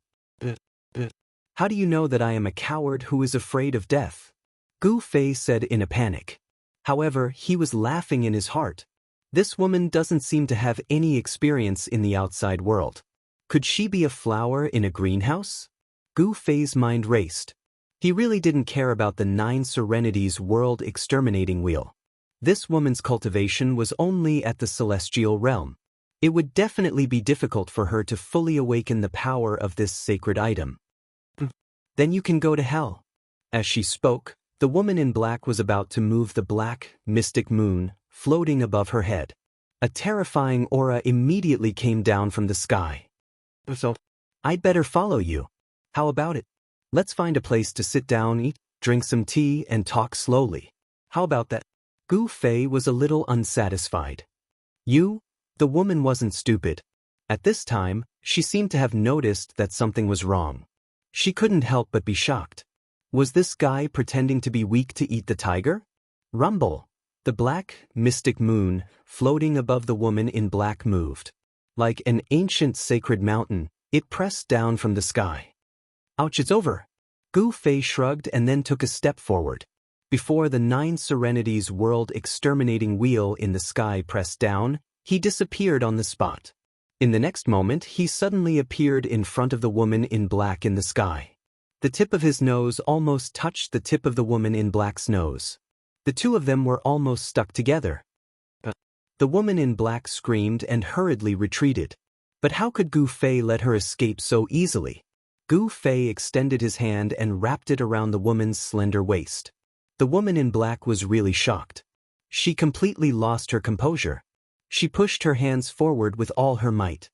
"How do you know that I am a coward who is afraid of death?" Gu Fei said in a panic. However, he was laughing in his heart. This woman doesn't seem to have any experience in the outside world. Could she be a flower in a greenhouse? Gu Fei's mind raced. He really didn't care about the 9 Serenities world exterminating wheel. This woman's cultivation was only at the celestial realm. It would definitely be difficult for her to fully awaken the power of this sacred item. "Then you can go to hell." As she spoke, the woman in black was about to move the black, mystic moon, floating above her head. A terrifying aura immediately came down from the sky. "So, I'd better follow you. How about it? Let's find a place to sit down, eat, drink some tea, and talk slowly. How about that?" Gu Fei was a little unsatisfied. "You?" The woman wasn't stupid. At this time, she seemed to have noticed that something was wrong. She couldn't help but be shocked. Was this guy pretending to be weak to eat the tiger? Rumble. The black, mystic moon, floating above the woman in black moved. Like an ancient sacred mountain, it pressed down from the sky. "Ouch, it's over." Gu Fei shrugged and then took a step forward. Before the 9 Serenities world exterminating wheel in the sky pressed down, he disappeared on the spot. In the next moment, he suddenly appeared in front of the woman in black in the sky. The tip of his nose almost touched the tip of the woman in black's nose. The two of them were almost stuck together. The woman in black screamed and hurriedly retreated. But how could Gu Fei let her escape so easily? Gu Fei extended his hand and wrapped it around the woman's slender waist. The woman in black was really shocked. She completely lost her composure. She pushed her hands forward with all her might.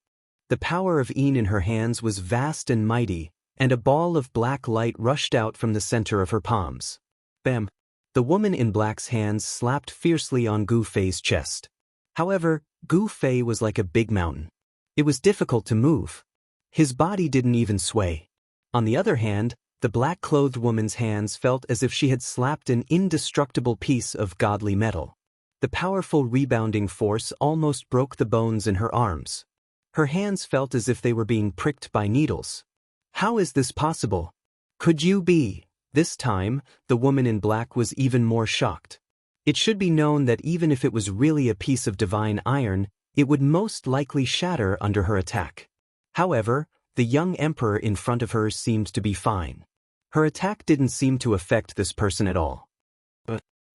The power of Yin in her hands was vast and mighty, and a ball of black light rushed out from the center of her palms. Bam! The woman in black's hands slapped fiercely on Gu Fei's chest. However, Gu Fei was like a big mountain. It was difficult to move. His body didn't even sway. On the other hand, the black-clothed woman's hands felt as if she had slapped an indestructible piece of godly metal. The powerful rebounding force almost broke the bones in her arms. Her hands felt as if they were being pricked by needles. How is this possible? Could you be? This time, the woman in black was even more shocked. It should be known that even if it was really a piece of divine iron, it would most likely shatter under her attack. However, the young emperor in front of her seemed to be fine. Her attack didn't seem to affect this person at all.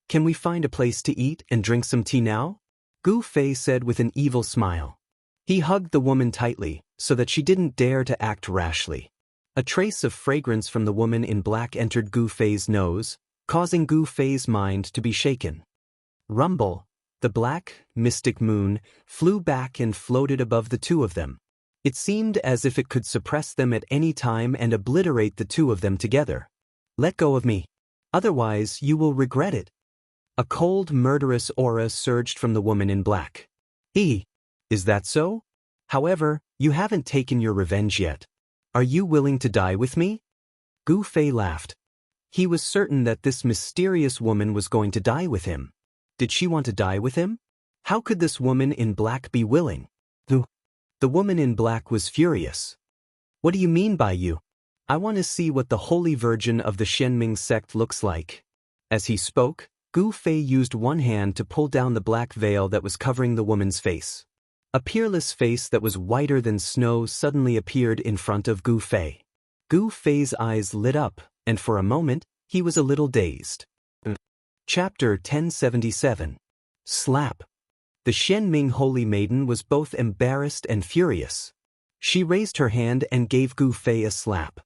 "Can we find a place to eat and drink some tea now?" Gu Fei said with an evil smile. He hugged the woman tightly, so that she didn't dare to act rashly. A trace of fragrance from the woman in black entered Gu Fei's nose, causing Gu Fei's mind to be shaken. Rumble, the black, mystic moon, flew back and floated above the two of them. It seemed as if it could suppress them at any time and obliterate the two of them together. "Let go of me. Otherwise, you will regret it." A cold, murderous aura surged from the woman in black. Is that so? However, you haven't taken your revenge yet. Are you willing to die with me?" Gu Fei laughed. He was certain that this mysterious woman was going to die with him. Did she want to die with him? How could this woman in black be willing? The woman in black was furious. What do you mean by you? I want to see what the Holy Virgin of the Xianming sect looks like. As he spoke, Gu Fei used one hand to pull down the black veil that was covering the woman's face. A peerless face that was whiter than snow suddenly appeared in front of Gu Fei. Gu Fei's eyes lit up, and for a moment, he was a little dazed. Chapter 1077. Slap. The Xianming Holy Maiden was both embarrassed and furious. She raised her hand and gave Gu Fei a slap.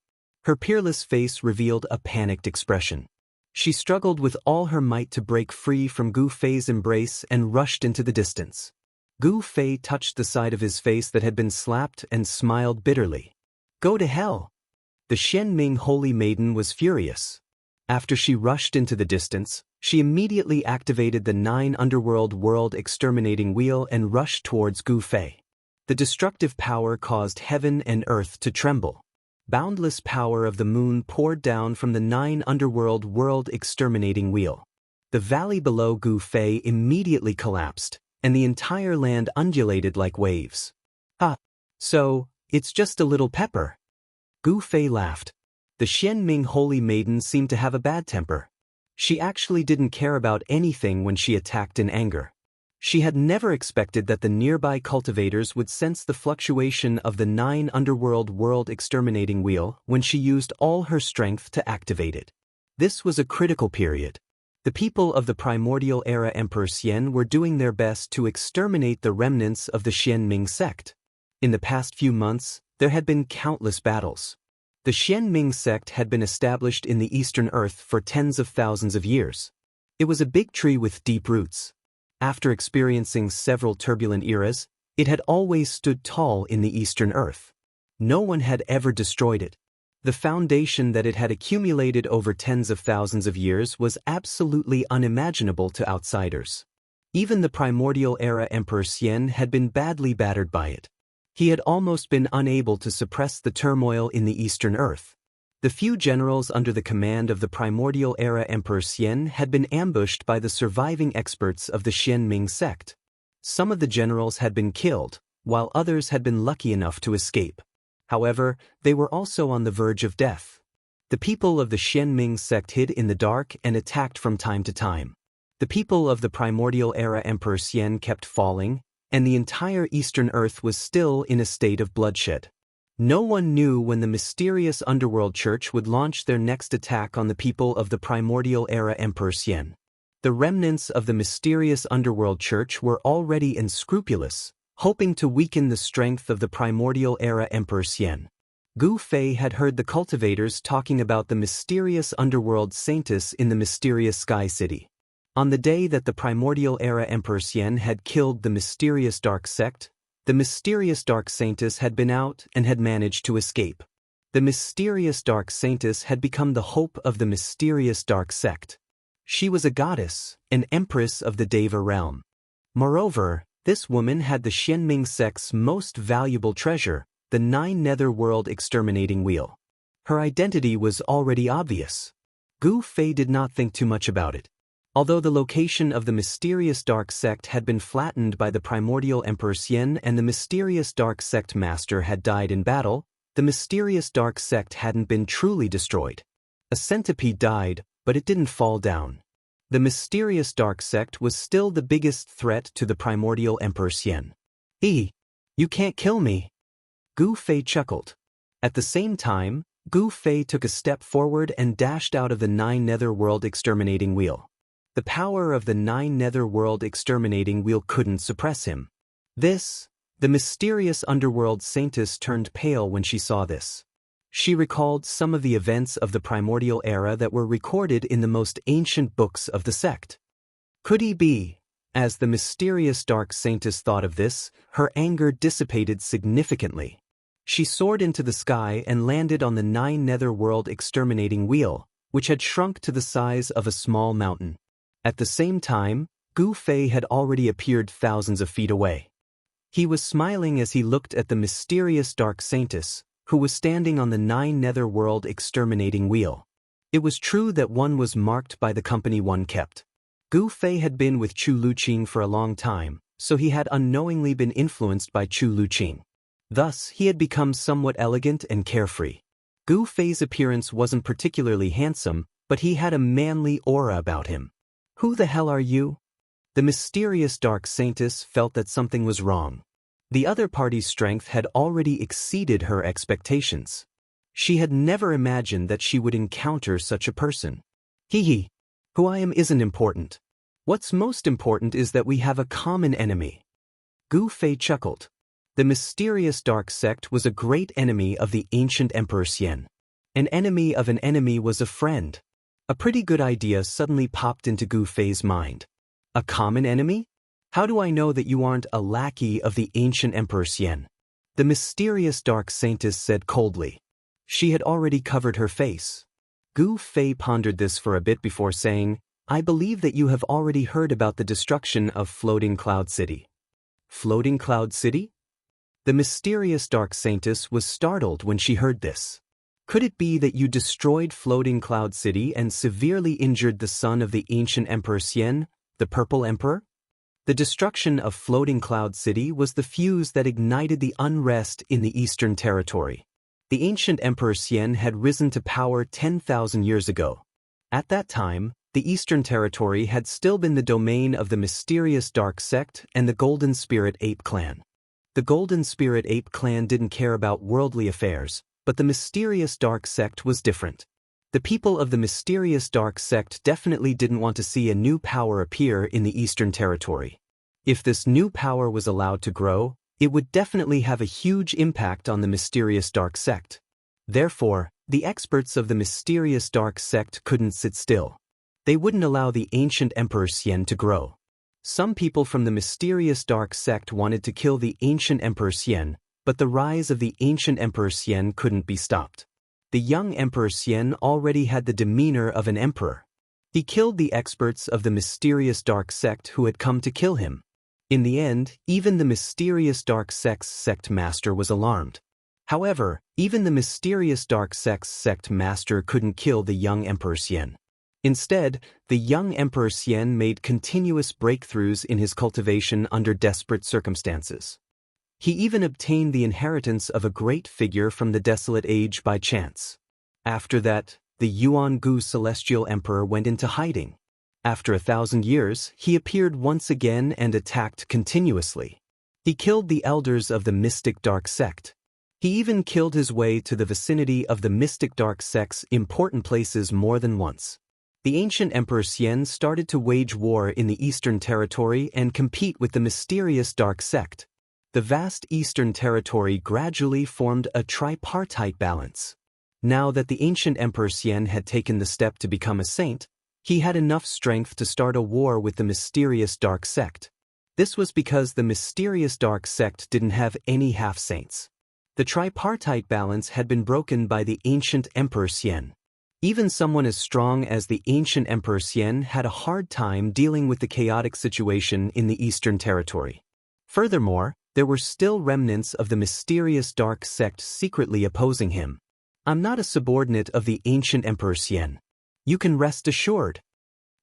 Her peerless face revealed a panicked expression. She struggled with all her might to break free from Gu Fei's embrace and rushed into the distance. Gu Fei touched the side of his face that had been slapped and smiled bitterly. Go to hell! The Xianming Holy Maiden was furious. After she rushed into the distance, she immediately activated the 9 Underworld World Exterminating Wheel and rushed towards Gu Fei. The destructive power caused heaven and earth to tremble. Boundless power of the moon poured down from the 9 Underworld World Exterminating Wheel. The valley below Gu Fei immediately collapsed, and the entire land undulated like waves. So, it's just a little pepper. Gu Fei laughed. The Xianming Holy Maiden seemed to have a bad temper. She actually didn't care about anything when she attacked in anger. She had never expected that the nearby cultivators would sense the fluctuation of the 9 Underworld World Exterminating Wheel when she used all her strength to activate it. This was a critical period. The people of the Primordial Era Emperor Xian were doing their best to exterminate the remnants of the Xianming sect. In the past few months, there had been countless battles. The Xianming sect had been established in the Eastern Earth for tens of thousands of years. It was a big tree with deep roots. After experiencing several turbulent eras, it had always stood tall in the Eastern Earth. No one had ever destroyed it. The foundation that it had accumulated over tens of thousands of years was absolutely unimaginable to outsiders. Even the Primordial Era Emperor Xian had been badly battered by it. He had almost been unable to suppress the turmoil in the Eastern Earth. The few generals under the command of the Primordial Era Emperor Xian had been ambushed by the surviving experts of the Xianming sect. Some of the generals had been killed, while others had been lucky enough to escape. However, they were also on the verge of death. The people of the Xianming sect hid in the dark and attacked from time to time. The people of the Primordial Era Emperor Xian kept falling, and the entire Eastern Earth was still in a state of bloodshed. No one knew when the mysterious Underworld Church would launch their next attack on the people of the Primordial Era Emperor Xian. The remnants of the mysterious Underworld Church were already unscrupulous, hoping to weaken the strength of the Primordial Era Emperor Xian. Gu Fei had heard the cultivators talking about the mysterious Underworld Saintess in the mysterious Sky City. On the day that the Primordial Era Emperor Xian had killed the mysterious Dark Sect, the mysterious Dark Saintess had been out and had managed to escape. The mysterious Dark Saintess had become the hope of the mysterious Dark Sect. She was a goddess, an empress of the Deva realm. Moreover, this woman had the Xianming sect's most valuable treasure, the 9 Netherworld Exterminating Wheel. Her identity was already obvious. Gu Fei did not think too much about it. Although the location of the mysterious Dark Sect had been flattened by the Primordial Emperor Xian and the mysterious Dark Sect Master had died in battle, the mysterious Dark Sect hadn't been truly destroyed. A centipede died, but it didn't fall down. The mysterious Dark Sect was still the biggest threat to the Primordial Emperor Xian. You can't kill me. Gu Fei chuckled. At the same time, Gu Fei took a step forward and dashed out of the 9 Netherworld Exterminating Wheel. The power of the 9 Netherworld Exterminating Wheel couldn't suppress him. The mysterious Underworld Saintess turned pale when she saw this. She recalled some of the events of the Primordial Era that were recorded in the most ancient books of the sect. Could he be? As the mysterious Dark Saintess thought of this, her anger dissipated significantly. She soared into the sky and landed on the 9 Netherworld Exterminating Wheel, which had shrunk to the size of a small mountain. At the same time, Gu Fei had already appeared thousands of feet away. He was smiling as he looked at the mysterious Dark Saintess, who was standing on the 9 Netherworld Exterminating Wheel. It was true that one was marked by the company one kept. Gu Fei had been with Chu Luqing for a long time, so he had unknowingly been influenced by Chu Luqing. Thus, he had become somewhat elegant and carefree. Gu Fei's appearance wasn't particularly handsome, but he had a manly aura about him. Who the hell are you? The mysterious dark saintess felt that something was wrong. The other party's strength had already exceeded her expectations. She had never imagined that she would encounter such a person. Hee. Who I am isn't important. What's most important is that we have a common enemy. Gu Fei chuckled. The mysterious dark sect was a great enemy of the ancient Emperor Xian. An enemy of an enemy was a friend. A pretty good idea suddenly popped into Gu Fei's mind. A common enemy? How do I know that you aren't a lackey of the ancient Emperor Xian? The mysterious dark saintess said coldly. She had already covered her face. Gu Fei pondered this for a bit before saying, I believe that you have already heard about the destruction of Floating Cloud City. Floating Cloud City? The mysterious dark saintess was startled when she heard this. Could it be that you destroyed Floating Cloud City and severely injured the son of the ancient Emperor Xian, the Purple Emperor? The destruction of Floating Cloud City was the fuse that ignited the unrest in the Eastern Territory. The ancient Emperor Xian had risen to power 10,000 years ago. At that time, the Eastern Territory had still been the domain of the mysterious Dark Sect and the Golden Spirit Ape Clan. The Golden Spirit Ape Clan didn't care about worldly affairs, but the mysterious Dark Sect was different. The people of the mysterious Dark Sect definitely didn't want to see a new power appear in the Eastern Territory. If this new power was allowed to grow, it would definitely have a huge impact on the mysterious Dark Sect. Therefore, the experts of the mysterious Dark Sect couldn't sit still. They wouldn't allow the ancient Emperor Xian to grow. Some people from the mysterious Dark Sect wanted to kill the ancient Emperor Xian, but the rise of the ancient Emperor Xian couldn't be stopped. The young Emperor Xian already had the demeanor of an emperor. He killed the experts of the mysterious Dark Sect who had come to kill him. In the end, even the mysterious Dark Sect's sect master was alarmed. However, even the mysterious Dark Sect's sect master couldn't kill the young Emperor Xian. Instead, the young Emperor Xian made continuous breakthroughs in his cultivation under desperate circumstances. He even obtained the inheritance of a great figure from the Desolate Age by chance. After that, the Yuan Gu Celestial Emperor went into hiding. After 1,000 years, he appeared once again and attacked continuously. He killed the elders of the Mystic Dark Sect. He even killed his way to the vicinity of the Mystic Dark Sect's important places more than once. The ancient Emperor Xian started to wage war in the Eastern Territory and compete with the mysterious Dark Sect. The vast Eastern Territory gradually formed a tripartite balance. Now that the ancient Emperor Xian had taken the step to become a saint, he had enough strength to start a war with the mysterious Dark Sect. This was because the mysterious Dark Sect didn't have any half-saints. The tripartite balance had been broken by the ancient Emperor Xian. Even someone as strong as the ancient Emperor Xian had a hard time dealing with the chaotic situation in the Eastern Territory. Furthermore, there were still remnants of the mysterious Dark Sect secretly opposing him. I'm not a subordinate of the ancient Emperor Xian. You can rest assured.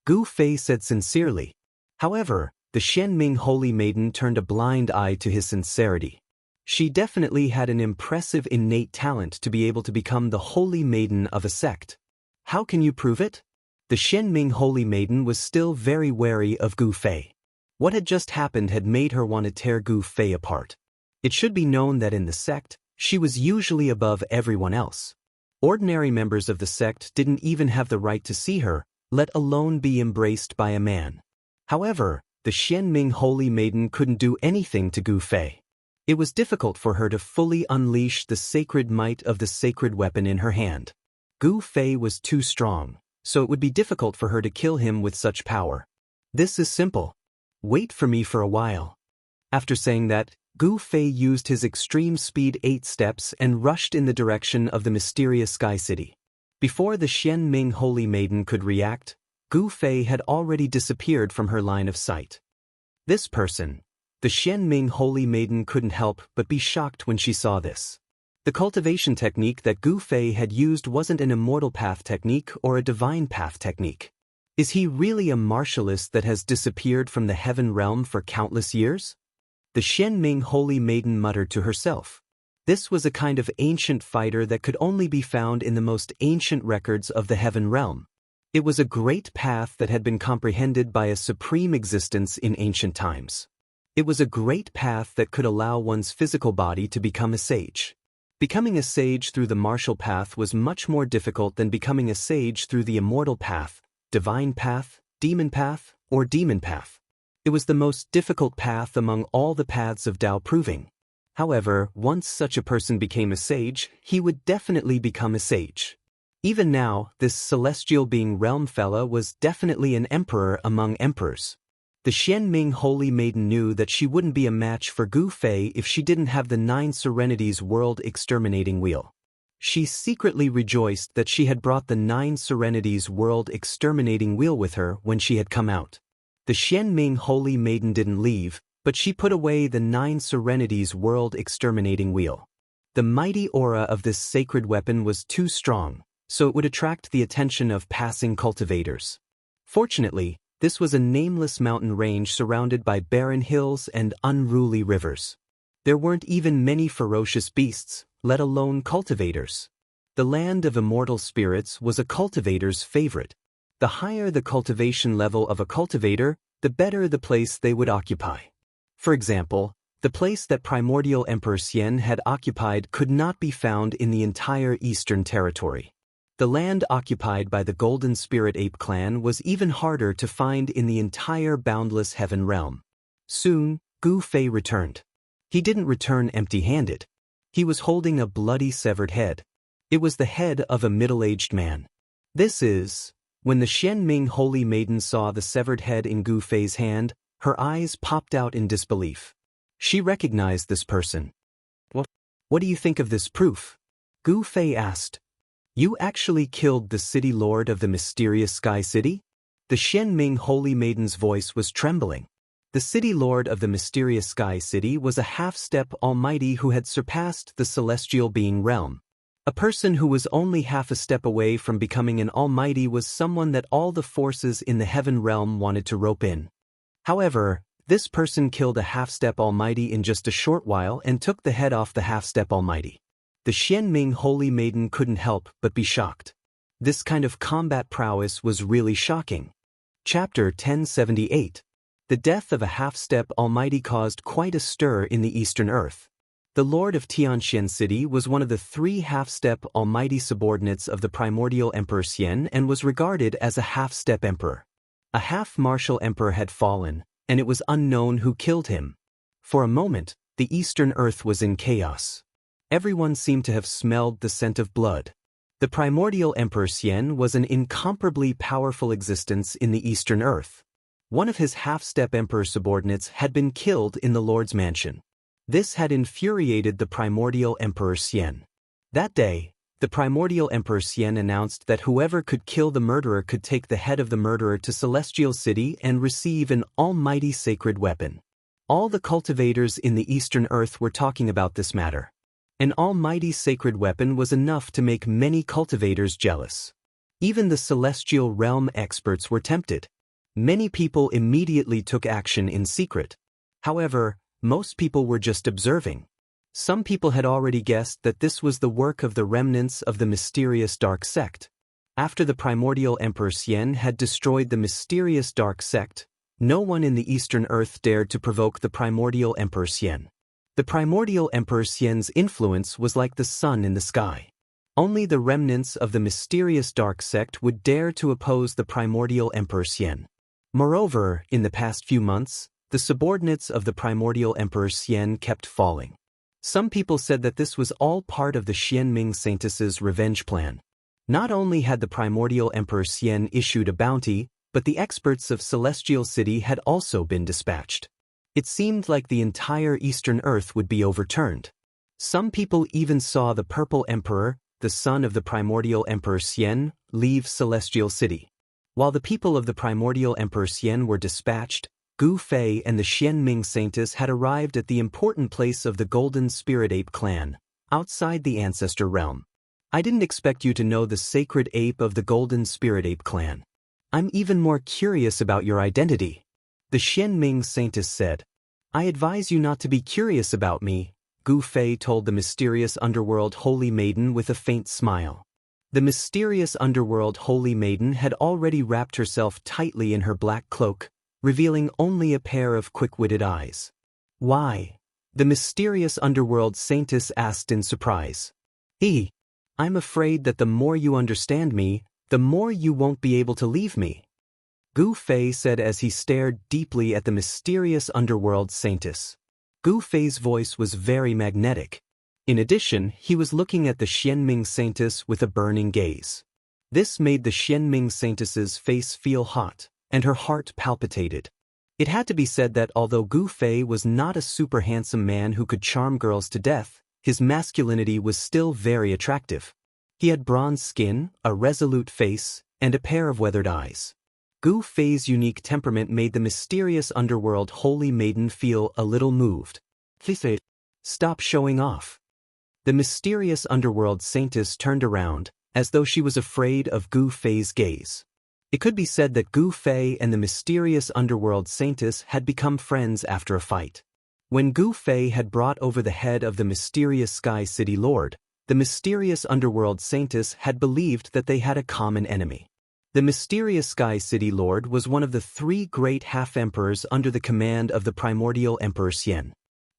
Gu Fei said sincerely. However, the Xianming Holy Maiden turned a blind eye to his sincerity. She definitely had an impressive innate talent to be able to become the Holy Maiden of a sect. How can you prove it? The Xianming Holy Maiden was still very wary of Gu Fei. What had just happened had made her want to tear Gu Fei apart. It should be known that in the sect, she was usually above everyone else. Ordinary members of the sect didn't even have the right to see her, let alone be embraced by a man. However, the Xianming Holy Maiden couldn't do anything to Gu Fei. It was difficult for her to fully unleash the sacred might of the sacred weapon in her hand. Gu Fei was too strong, so it would be difficult for her to kill him with such power. This is simple. Wait for me for a while. After saying that, Gu Fei used his extreme speed 8 steps and rushed in the direction of the mysterious Sky City. Before the Xianming Holy Maiden could react, Gu Fei had already disappeared from her line of sight. This person, the Xianming Holy Maiden couldn't help but be shocked when she saw this. The cultivation technique that Gu Fei had used wasn't an immortal path technique or a divine path technique. Is he really a martialist that has disappeared from the heaven realm for countless years? The Xianming holy maiden muttered to herself. This was a kind of ancient fighter that could only be found in the most ancient records of the heaven realm. It was a great path that had been comprehended by a supreme existence in ancient times. It was a great path that could allow one's physical body to become a sage. Becoming a sage through the martial path was much more difficult than becoming a sage through the immortal path, divine path, demon path, or demon path. It was the most difficult path among all the paths of Tao proving. However, once such a person became a sage, he would definitely become a sage. Even now, this celestial being realm fella was definitely an emperor among emperors. The Xianming holy maiden knew that she wouldn't be a match for Gu Fei if she didn't have the 9 Serenities world exterminating wheel. She secretly rejoiced that she had brought the 9 Serenities world exterminating wheel with her when she had come out. The Xianming holy maiden didn't leave, but she put away the 9 Serenities world exterminating wheel. The mighty aura of this sacred weapon was too strong, so it would attract the attention of passing cultivators. Fortunately, this was a nameless mountain range surrounded by barren hills and unruly rivers. There weren't even many ferocious beasts, let alone cultivators. The land of immortal spirits was a cultivator's favorite. The higher the cultivation level of a cultivator, the better the place they would occupy. For example, the place that primordial Emperor Xian had occupied could not be found in the entire Eastern Territory. The land occupied by the Golden Spirit Ape clan was even harder to find in the entire boundless heaven realm. Soon, Gu Fei returned. He didn't return empty-handed. He was holding a bloody severed head. It was the head of a middle-aged man. When the Xianming holy maiden saw the severed head in Gu Fei's hand, her eyes popped out in disbelief. She recognized this person. What do you think of this proof? Gu Fei asked. You actually killed the city lord of the mysterious Sky City? The Xianming holy maiden's voice was trembling. The city lord of the mysterious Sky City was a half-step almighty who had surpassed the celestial being realm. A person who was only half a step away from becoming an almighty was someone that all the forces in the heaven realm wanted to rope in. However, this person killed a half-step almighty in just a short while and took the head off the half-step almighty. The Xianming holy maiden couldn't help but be shocked. This kind of combat prowess was really shocking. Chapter 1078. The death of a half-step almighty caused quite a stir in the Eastern Earth. The Lord of Tianxian City was one of the 3 half-step almighty subordinates of the primordial Emperor Xian and was regarded as a half-step emperor. A half-martial emperor had fallen, and it was unknown who killed him. For a moment, the Eastern Earth was in chaos. Everyone seemed to have smelled the scent of blood. The primordial Emperor Xian was an incomparably powerful existence in the Eastern Earth. One of his half-step emperor subordinates had been killed in the Lord's mansion. This had infuriated the primordial Emperor Xian. That day, the primordial Emperor Xian announced that whoever could kill the murderer could take the head of the murderer to Celestial City and receive an almighty sacred weapon. All the cultivators in the Eastern Earth were talking about this matter. An almighty sacred weapon was enough to make many cultivators jealous. Even the celestial realm experts were tempted. Many people immediately took action in secret. However, most people were just observing. Some people had already guessed that this was the work of the remnants of the mysterious dark sect. After the primordial Emperor Xian had destroyed the mysterious dark sect, no one in the Eastern Earth dared to provoke the primordial Emperor Xian. The primordial Emperor Xian's influence was like the sun in the sky. Only the remnants of the mysterious dark sect would dare to oppose the primordial Emperor Xian. Moreover, in the past few months, the subordinates of the primordial Emperor Xian kept falling. Some people said that this was all part of the Xianming Saintess's revenge plan. Not only had the primordial Emperor Xian issued a bounty, but the experts of Celestial City had also been dispatched. It seemed like the entire Eastern Earth would be overturned. Some people even saw the Purple Emperor, the son of the primordial Emperor Xian, leave Celestial City. While the people of the primordial Emperor Xian were dispatched, Gu Fei and the Xianming Saintess had arrived at the important place of the Golden Spirit Ape clan, outside the ancestor realm. I didn't expect you to know the sacred ape of the Golden Spirit Ape clan. I'm even more curious about your identity. The Xianming Saintess said. I advise you not to be curious about me, Gu Fei told the mysterious underworld holy maiden with a faint smile. The mysterious underworld holy maiden had already wrapped herself tightly in her black cloak, revealing only a pair of quick-witted eyes. Why? The mysterious underworld saintess asked in surprise. I'm afraid that the more you understand me, the more you won't be able to leave me, Gu Fei said as he stared deeply at the mysterious underworld saintess. Gu Fei's voice was very magnetic. In addition, he was looking at the Xianming Saintess with a burning gaze. This made the Xianming Saintess's face feel hot, and her heart palpitated. It had to be said that although Gu Fei was not a super handsome man who could charm girls to death, his masculinity was still very attractive. He had bronze skin, a resolute face, and a pair of weathered eyes. Gu Fei's unique temperament made the mysterious underworld holy maiden feel a little moved. Please stop showing off. The mysterious underworld saintess turned around, as though she was afraid of Gu Fei's gaze. It could be said that Gu Fei and the mysterious underworld saintess had become friends after a fight. When Gu Fei had brought over the head of the mysterious Sky City Lord, the mysterious underworld saintess had believed that they had a common enemy. The mysterious Sky City Lord was one of the 3 great half-emperors under the command of the primordial Emperor Xian.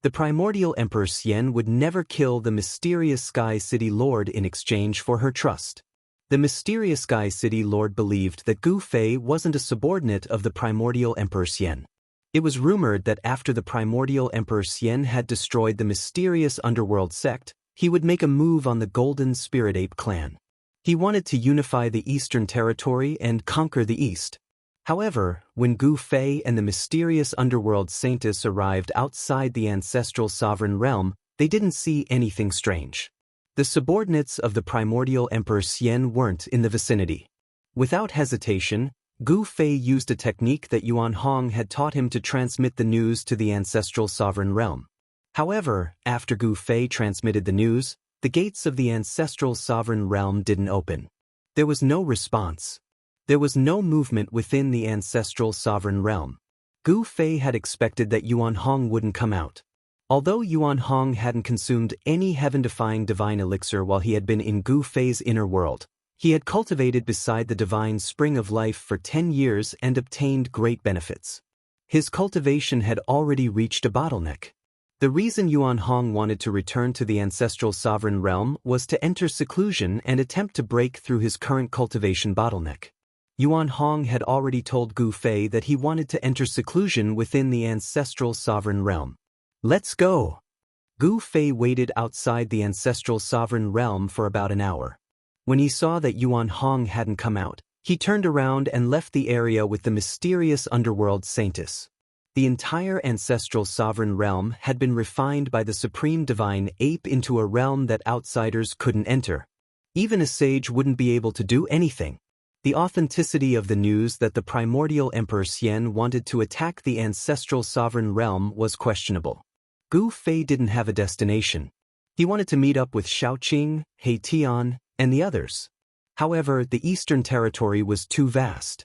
The primordial Emperor Xian would never kill the mysterious Sky City Lord in exchange for her trust. The mysterious Sky City Lord believed that Gu Fei wasn't a subordinate of the primordial Emperor Xian. It was rumored that after the primordial Emperor Xian had destroyed the mysterious underworld sect, he would make a move on the Golden Spirit Ape clan. He wanted to unify the Eastern Territory and conquer the East. However, when Gu Fei and the mysterious underworld saintess arrived outside the ancestral sovereign realm, they didn't see anything strange. The subordinates of the primordial Emperor Xian weren't in the vicinity. Without hesitation, Gu Fei used a technique that Yuan Hong had taught him to transmit the news to the ancestral sovereign realm. However, after Gu Fei transmitted the news, the gates of the ancestral sovereign realm didn't open. There was no response. There was no movement within the ancestral sovereign realm. Gu Fei had expected that Yuan Hong wouldn't come out. Although Yuan Hong hadn't consumed any heaven-defying divine elixir while he had been in Gu Fei's inner world, he had cultivated beside the divine spring of life for 10 years and obtained great benefits. His cultivation had already reached a bottleneck. The reason Yuan Hong wanted to return to the ancestral sovereign realm was to enter seclusion and attempt to break through his current cultivation bottleneck. Yuan Hong had already told Gu Fei that he wanted to enter seclusion within the ancestral sovereign realm. Let's go! Gu Fei waited outside the ancestral sovereign realm for about an hour. When he saw that Yuan Hong hadn't come out, he turned around and left the area with the mysterious underworld saintess. The entire ancestral sovereign realm had been refined by the supreme divine ape into a realm that outsiders couldn't enter. Even a sage wouldn't be able to do anything. The authenticity of the news that the primordial Emperor Xian wanted to attack the ancestral sovereign realm was questionable. Gu Fei didn't have a destination. He wanted to meet up with Shaoqing, He Tian, and the others. However, the Eastern Territory was too vast.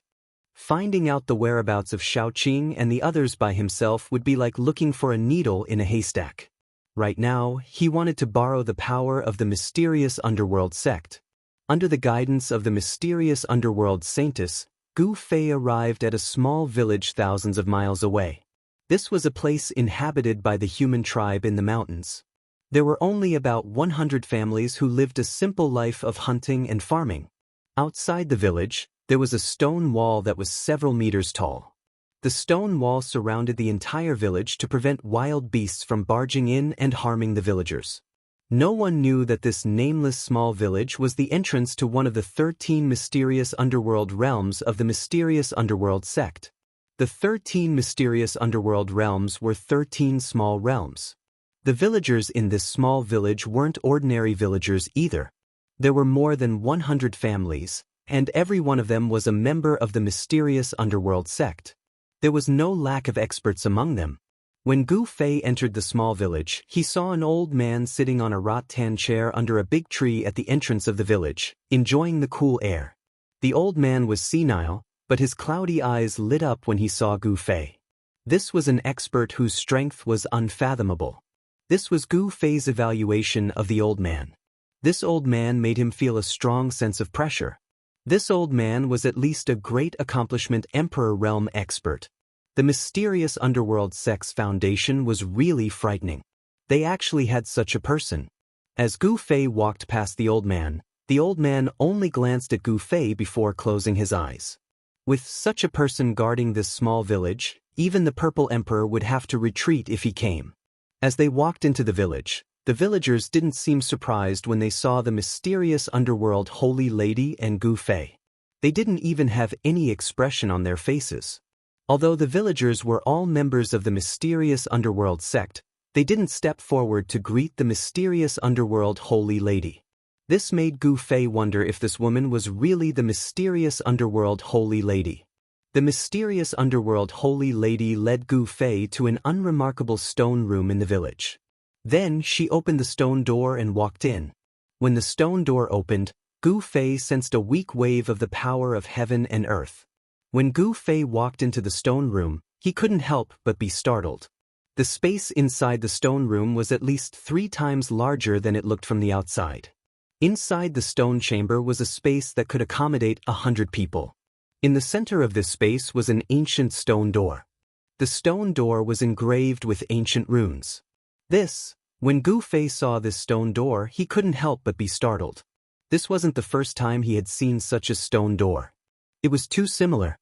Finding out the whereabouts of Shaoqing and the others by himself would be like looking for a needle in a haystack. Right now, he wanted to borrow the power of the mysterious underworld sect. Under the guidance of the mysterious underworld saintess, Gu Fei arrived at a small village thousands of miles away. This was a place inhabited by the human tribe in the mountains. There were only about 100 families who lived a simple life of hunting and farming. Outside the village, there was a stone wall that was several meters tall. The stone wall surrounded the entire village to prevent wild beasts from barging in and harming the villagers. No one knew that this nameless small village was the entrance to one of the 13 mysterious underworld realms of the mysterious underworld sect. The 13 mysterious underworld realms were 13 small realms. The villagers in this small village weren't ordinary villagers either. There were more than 100 families, and every one of them was a member of the mysterious underworld sect. There was no lack of experts among them. When Gu Fei entered the small village, he saw an old man sitting on a rattan chair under a big tree at the entrance of the village, enjoying the cool air. The old man was senile, but his cloudy eyes lit up when he saw Gu Fei. This was an expert whose strength was unfathomable. This was Gu Fei's evaluation of the old man. This old man made him feel a strong sense of pressure. This old man was at least a great accomplishment Emperor Realm expert. The mysterious underworld sex foundation was really frightening. They actually had such a person. As Gu Fei walked past the old man only glanced at Gu Fei before closing his eyes. With such a person guarding this small village, even the Purple Emperor would have to retreat if he came. As they walked into the villagers didn't seem surprised when they saw the mysterious underworld holy lady and Gu Fei. They didn't even have any expression on their faces. Although the villagers were all members of the mysterious underworld sect, they didn't step forward to greet the mysterious underworld holy lady. This made Gu Fei wonder if this woman was really the mysterious underworld holy lady. The mysterious underworld holy lady led Gu Fei to an unremarkable stone room in the village. Then she opened the stone door and walked in. When the stone door opened, Gu Fei sensed a weak wave of the power of heaven and earth. When Gu Fei walked into the stone room, he couldn't help but be startled. The space inside the stone room was at least 3 times larger than it looked from the outside. Inside the stone chamber was a space that could accommodate 100 people. In the center of this space was an ancient stone door. The stone door was engraved with ancient runes. When Gu Fei saw this stone door, he couldn't help but be startled. This wasn't the first time he had seen such a stone door. It was too similar.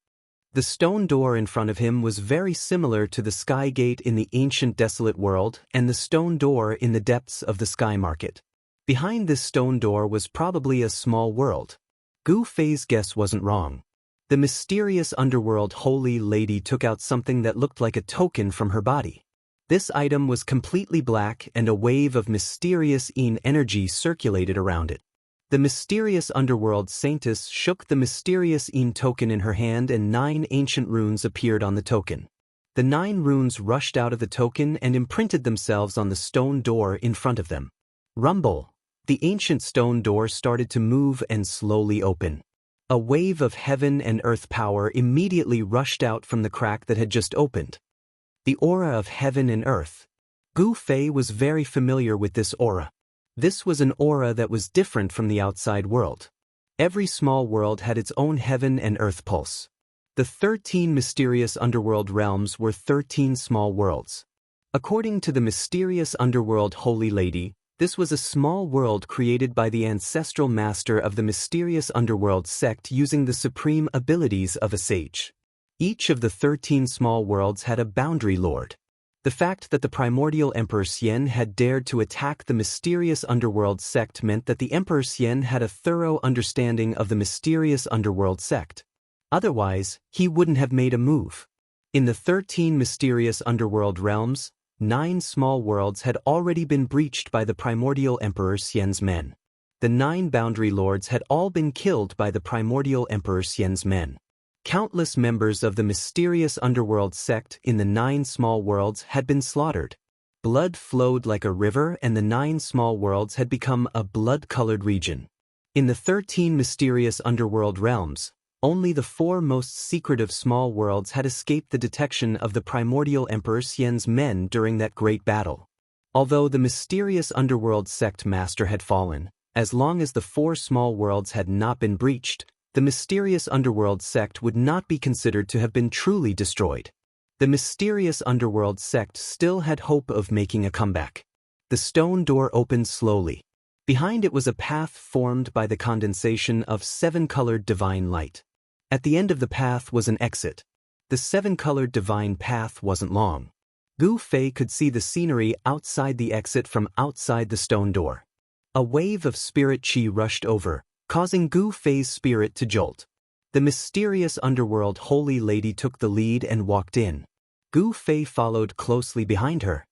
The stone door in front of him was very similar to the sky gate in the ancient desolate world and the stone door in the depths of the sky market. Behind this stone door was probably a small world. Gu Fei's guess wasn't wrong. The mysterious underworld holy lady took out something that looked like a token from her body. This item was completely black and a wave of mysterious energy circulated around it. The mysterious underworld saintess shook the mysterious token in her hand and 9 ancient runes appeared on the token. The 9 runes rushed out of the token and imprinted themselves on the stone door in front of them. Rumble! The ancient stone door started to move and slowly open. A wave of heaven and earth power immediately rushed out from the crack that had just opened. The aura of heaven and earth. Gu Fei was very familiar with this aura. This was an aura that was different from the outside world. Every small world had its own heaven and earth pulse. The 13 mysterious underworld realms were 13 small worlds. According to the mysterious underworld holy lady, this was a small world created by the ancestral master of the mysterious underworld sect using the supreme abilities of a sage. Each of the 13 small worlds had a boundary lord. The fact that the primordial Emperor Xian had dared to attack the mysterious underworld sect meant that the Emperor Xian had a thorough understanding of the mysterious underworld sect. Otherwise, he wouldn't have made a move. In the 13 mysterious underworld realms, 9 small worlds had already been breached by the primordial Emperor Xian's men. The 9 boundary lords had all been killed by the primordial Emperor Xian's men. Countless members of the mysterious underworld sect in the 9 small worlds had been slaughtered. Blood flowed like a river and the 9 small worlds had become a blood-colored region. In the 13 mysterious underworld realms, only the 4 most secretive small worlds had escaped the detection of the primordial Emperor Xian's men during that great battle. Although the mysterious underworld sect master had fallen, as long as the 4 small worlds had not been breached, the mysterious underworld sect would not be considered to have been truly destroyed. The mysterious underworld sect still had hope of making a comeback. The stone door opened slowly. Behind it was a path formed by the condensation of 7-colored divine light. At the end of the path was an exit. The 7-colored divine path wasn't long. Gu Fei could see the scenery outside the exit from outside the stone door. A wave of spirit chi rushed over, causing Gu Fei's spirit to jolt. The mysterious underworld holy lady took the lead and walked in. Gu Fei followed closely behind her.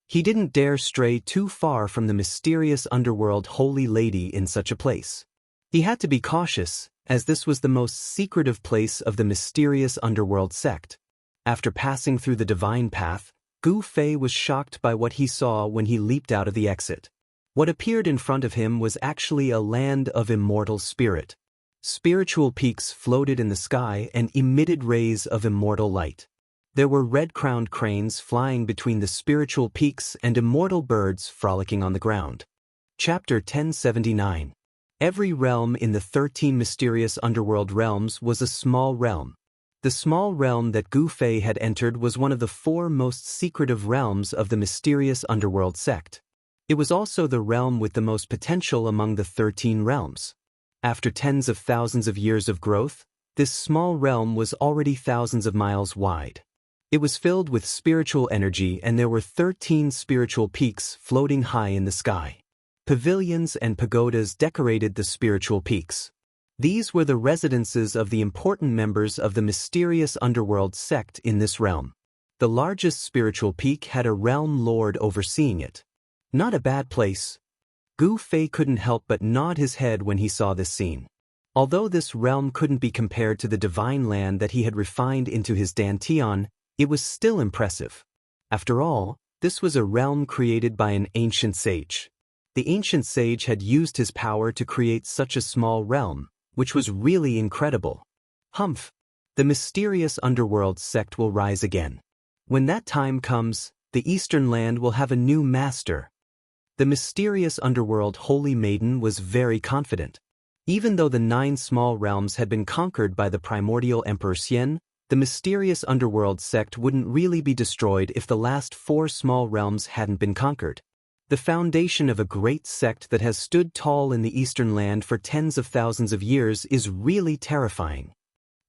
He didn't dare stray too far from the mysterious underworld holy lady in such a place. He had to be cautious, as this was the most secretive place of the mysterious underworld sect. After passing through the divine path, Gu Fei was shocked by what he saw when he leaped out of the exit. What appeared in front of him was actually a land of immortal spirit. Spiritual peaks floated in the sky and emitted rays of immortal light. There were red-crowned cranes flying between the spiritual peaks and immortal birds frolicking on the ground. Chapter 1079. Every realm in the 13 mysterious underworld realms was a small realm. The small realm that Gu Fei had entered was one of the 4 most secretive realms of the mysterious underworld sect. It was also the realm with the most potential among the 13 realms. After tens of thousands of years of growth, this small realm was already thousands of miles wide. It was filled with spiritual energy, and there were 13 spiritual peaks floating high in the sky. Pavilions and pagodas decorated the spiritual peaks. These were the residences of the important members of the mysterious underworld sect in this realm. The largest spiritual peak had a realm lord overseeing it. Not a bad place. Gu Fei couldn't help but nod his head when he saw this scene. Although this realm couldn't be compared to the divine land that he had refined into his dantian, it was still impressive. After all, this was a realm created by an ancient sage. The ancient sage had used his power to create such a small realm, which was really incredible. Humph! The mysterious underworld sect will rise again. When that time comes, the Eastern land will have a new master. The mysterious underworld holy maiden was very confident. Even though the 9 small realms had been conquered by the primordial Emperor Xian, the mysterious underworld sect wouldn't really be destroyed if the last 4 small realms hadn't been conquered. The foundation of a great sect that has stood tall in the Eastern land for tens of thousands of years is really terrifying.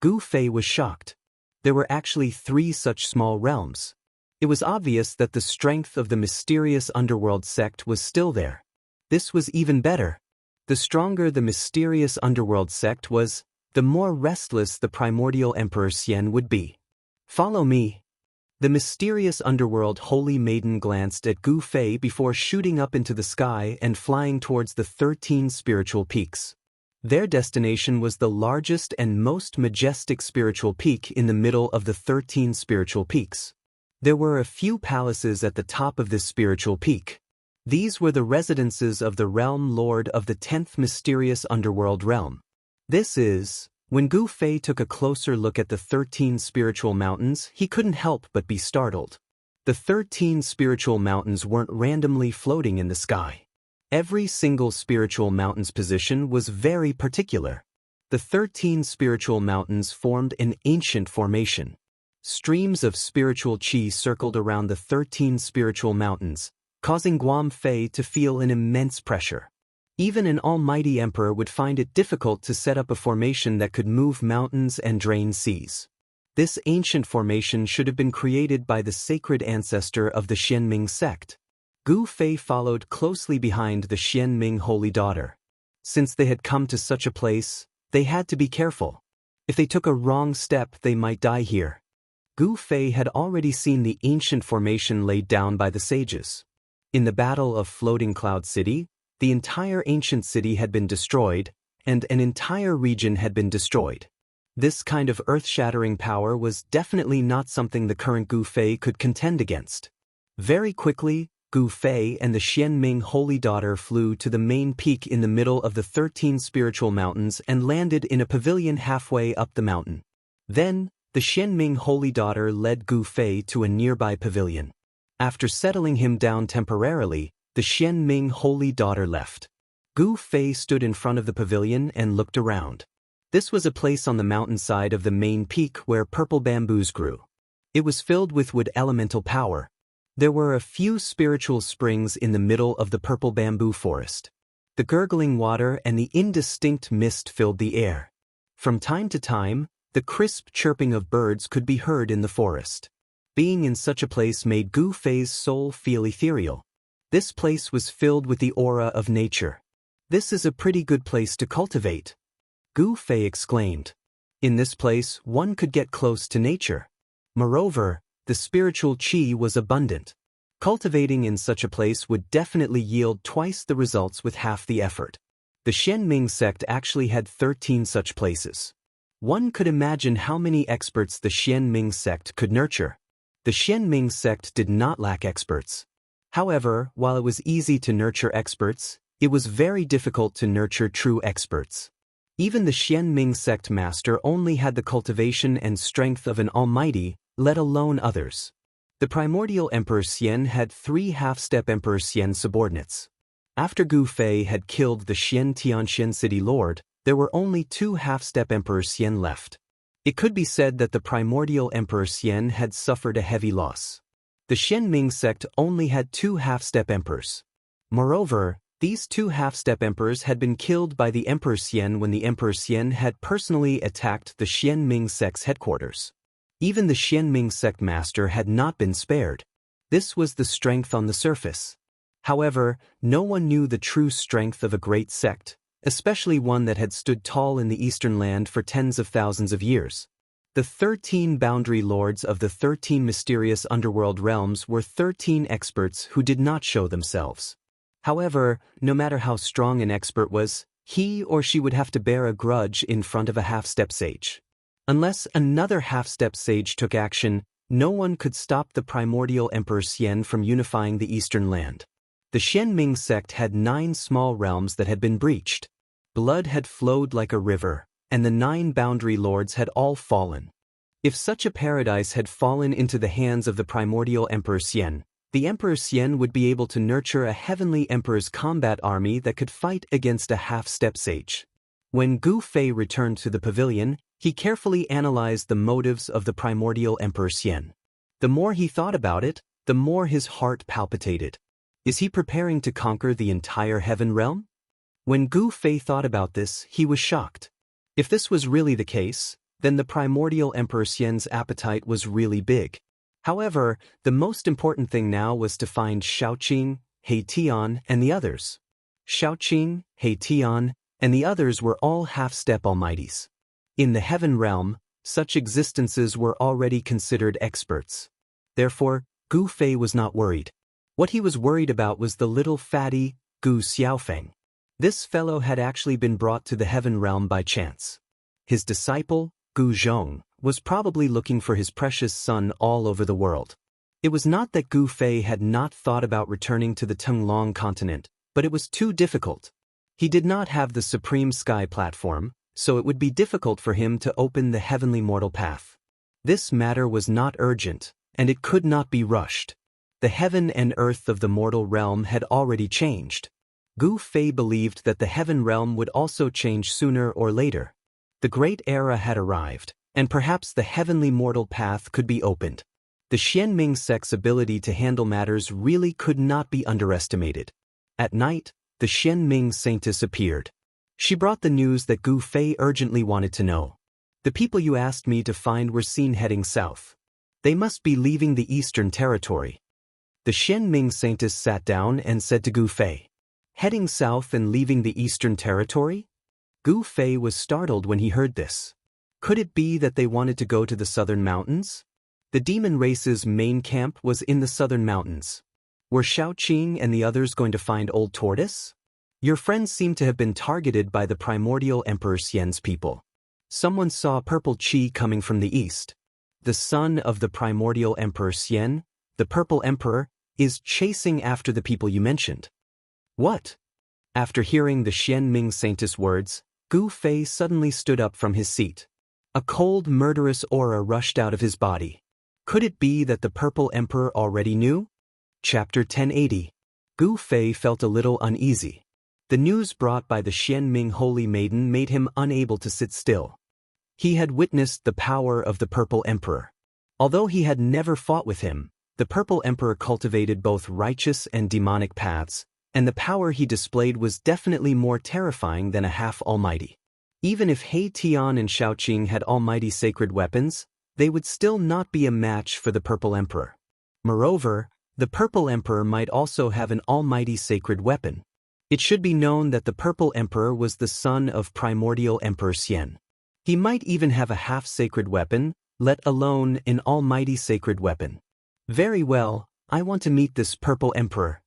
Gu Fei was shocked. There were actually 3 such small realms. It was obvious that the strength of the mysterious underworld sect was still there. This was even better. The stronger the mysterious underworld sect was, the more restless the primordial Emperor Xian would be. Follow me. The mysterious underworld holy maiden glanced at Gu Fei before shooting up into the sky and flying towards the 13 spiritual peaks. Their destination was the largest and most majestic spiritual peak in the middle of the 13 spiritual peaks. There were a few palaces at the top of this spiritual peak. These were the residences of the realm lord of the 10th mysterious underworld realm. When Gu Fei took a closer look at the 13 spiritual mountains, he couldn't help but be startled. The 13 spiritual mountains weren't randomly floating in the sky. Every single spiritual mountain's position was very particular. The 13 spiritual mountains formed an ancient formation. Streams of spiritual qi circled around the 13 spiritual mountains, causing Guam Fei to feel an immense pressure. Even an almighty emperor would find it difficult to set up a formation that could move mountains and drain seas. This ancient formation should have been created by the sacred ancestor of the Xianming sect. Gu Fei followed closely behind the Xianming holy daughter. Since they had come to such a place, they had to be careful. If they took a wrong step, they might die here. Gu Fei had already seen the ancient formation laid down by the sages. In the Battle of Floating Cloud City, the entire ancient city had been destroyed, and an entire region had been destroyed. This kind of earth-shattering power was definitely not something the current Gu Fei could contend against. Very quickly, Gu Fei and the Xianming holy daughter flew to the main peak in the middle of the 13 spiritual mountains and landed in a pavilion halfway up the mountain. Then, the Xianming holy daughter led Gu Fei to a nearby pavilion. After settling him down temporarily, the Xianming holy daughter left. Gu Fei stood in front of the pavilion and looked around. This was a place on the mountainside of the main peak where purple bamboos grew. It was filled with wood elemental power. There were a few spiritual springs in the middle of the purple bamboo forest. The gurgling water and the indistinct mist filled the air. From time to time, the crisp chirping of birds could be heard in the forest. Being in such a place made Gu Fei's soul feel ethereal. This place was filled with the aura of nature. This is a pretty good place to cultivate, Gu Fei exclaimed. In this place, one could get close to nature. Moreover, the spiritual qi was abundant. Cultivating in such a place would definitely yield twice the results with half the effort. The Xianming sect actually had 13 such places. One could imagine how many experts the Xianming sect could nurture. The Xianming sect did not lack experts. However, while it was easy to nurture experts, it was very difficult to nurture true experts. Even the Xianming sect master only had the cultivation and strength of an almighty, let alone others. The primordial Emperor Xian had 3 half-step Emperor Xian subordinates. After Gu Fei had killed the Xian Tianxian city lord, there were only 2 half-step Emperor Xian left. It could be said that the primordial Emperor Xian had suffered a heavy loss. The Xianming sect only had 2 half-step emperors. Moreover, these 2 half-step emperors had been killed by the Emperor Xian when the Emperor Xian had personally attacked the Xianming sect's headquarters. Even the Xianming sect master had not been spared. This was the strength on the surface. However, no one knew the true strength of a great sect, especially one that had stood tall in the eastern land for tens of thousands of years. The 13 boundary lords of the 13 mysterious underworld realms were 13 experts who did not show themselves. However, no matter how strong an expert was, he or she would have to bear a grudge in front of a half-step sage. Unless another half-step sage took action, no one could stop the primordial Emperor Xian from unifying the eastern land. The Xianming sect had 9 small realms that had been breached. Blood had flowed like a river, and the 9 boundary lords had all fallen. If such a paradise had fallen into the hands of the primordial Emperor Xian, the Emperor Xian would be able to nurture a heavenly emperor's combat army that could fight against a half-step sage. When Gu Fei returned to the pavilion, he carefully analyzed the motives of the primordial Emperor Xian. The more he thought about it, the more his heart palpitated. Is he preparing to conquer the entire heaven realm? When Gu Fei thought about this, he was shocked. If this was really the case, then the primordial Emperor Xian's appetite was really big. However, the most important thing now was to find Shaoqing, He Tian, and the others. Shaoqing, He Tian, and the others were all half-step almighties. In the heaven realm, such existences were already considered experts. Therefore, Gu Fei was not worried. What he was worried about was the little fatty, Gu Xiaofeng. This fellow had actually been brought to the heaven realm by chance. His disciple, Gu Zhong, was probably looking for his precious son all over the world. It was not that Gu Fei had not thought about returning to the Tenglong continent, but it was too difficult. He did not have the supreme sky platform, so it would be difficult for him to open the heavenly mortal path. This matter was not urgent, and it could not be rushed. The heaven and earth of the mortal realm had already changed. Gu Fei believed that the heaven realm would also change sooner or later. The great era had arrived, and perhaps the heavenly mortal path could be opened. The Xianming sect's ability to handle matters really could not be underestimated. At night, the Xianming saintess appeared. She brought the news that Gu Fei urgently wanted to know. The people you asked me to find were seen heading south. They must be leaving the eastern territory. The Xianming saintess sat down and said to Gu Fei, "Heading south and leaving the eastern territory?" Gu Fei was startled when he heard this. Could it be that they wanted to go to the southern mountains? The demon race's main camp was in the southern mountains. Were Shaoqing and the others going to find Old Tortoise? Your friends seem to have been targeted by the primordial Emperor Xian's people. Someone saw purple qi coming from the east. The son of the primordial Emperor Xian, the Purple Emperor, is chasing after the people you mentioned. What? After hearing the Xianming saintess words, Gu Fei suddenly stood up from his seat. A cold, murderous aura rushed out of his body. Could it be that the Purple Emperor already knew? Chapter 1080. Gu Fei felt a little uneasy. The news brought by the Xianming Holy Maiden made him unable to sit still. He had witnessed the power of the Purple Emperor. Although he had never fought with him, the Purple Emperor cultivated both righteous and demonic paths, and the power he displayed was definitely more terrifying than a half-almighty. Even if He Tian and Shaoqing had almighty sacred weapons, they would still not be a match for the Purple Emperor. Moreover, the Purple Emperor might also have an almighty sacred weapon. It should be known that the Purple Emperor was the son of primordial Emperor Xian. He might even have a half-sacred weapon, let alone an almighty sacred weapon. Very well, I want to meet this Purple Emperor.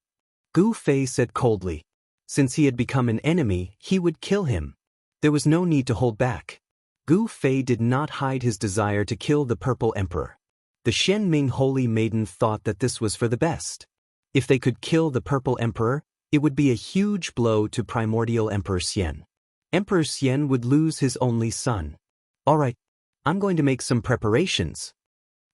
Gu Fei said coldly. Since he had become an enemy, he would kill him. There was no need to hold back. Gu Fei did not hide his desire to kill the Purple Emperor. The Xianming Holy Maiden thought that this was for the best. If they could kill the Purple Emperor, it would be a huge blow to primordial Emperor Xian. Emperor Xian would lose his only son. Alright, I'm going to make some preparations.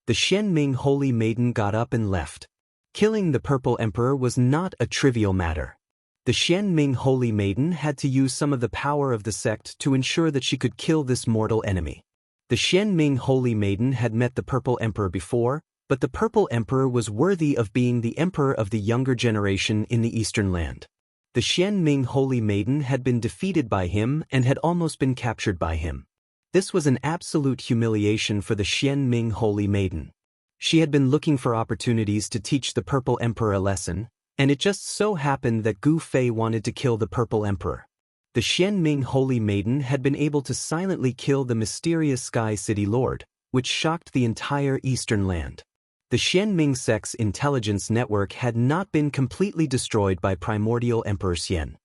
The Xianming Holy Maiden got up and left. Killing the Purple Emperor was not a trivial matter. The Xianming Holy Maiden had to use some of the power of the sect to ensure that she could kill this mortal enemy. The Xianming Holy Maiden had met the Purple Emperor before, but the Purple Emperor was worthy of being the emperor of the younger generation in the Eastern Land. The Xianming Holy Maiden had been defeated by him and had almost been captured by him. This was an absolute humiliation for the Xianming Holy Maiden. She had been looking for opportunities to teach the Purple Emperor a lesson, and it just so happened that Gu Fei wanted to kill the Purple Emperor. The Xianming Holy Maiden had been able to silently kill the mysterious Sky City Lord, which shocked the entire Eastern Land. The Xianming sect's intelligence network had not been completely destroyed by primordial Emperor Xian.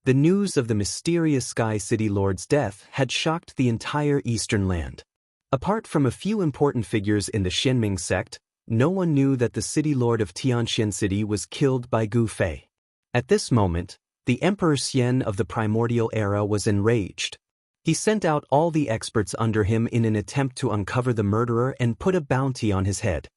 The news of the mysterious Sky City Lord's death had shocked the entire Eastern Land. Apart from a few important figures in the Xianming sect, no one knew that the City Lord of Tianxian City was killed by Gu Fei. At this moment, the Emperor Xian of the primordial era was enraged. He sent out all the experts under him in an attempt to uncover the murderer and put a bounty on his head.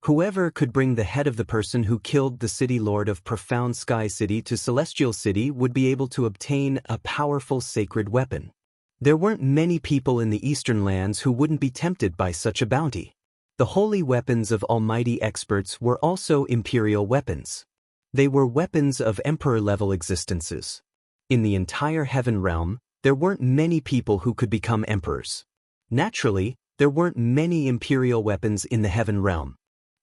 Whoever could bring the head of the person who killed the City Lord of Profound Sky City to Celestial City would be able to obtain a powerful sacred weapon. There weren't many people in the Eastern Lands who wouldn't be tempted by such a bounty. The holy weapons of almighty experts were also imperial weapons. They were weapons of emperor-level existences. In the entire heaven realm, there weren't many people who could become emperors. Naturally, there weren't many imperial weapons in the heaven realm.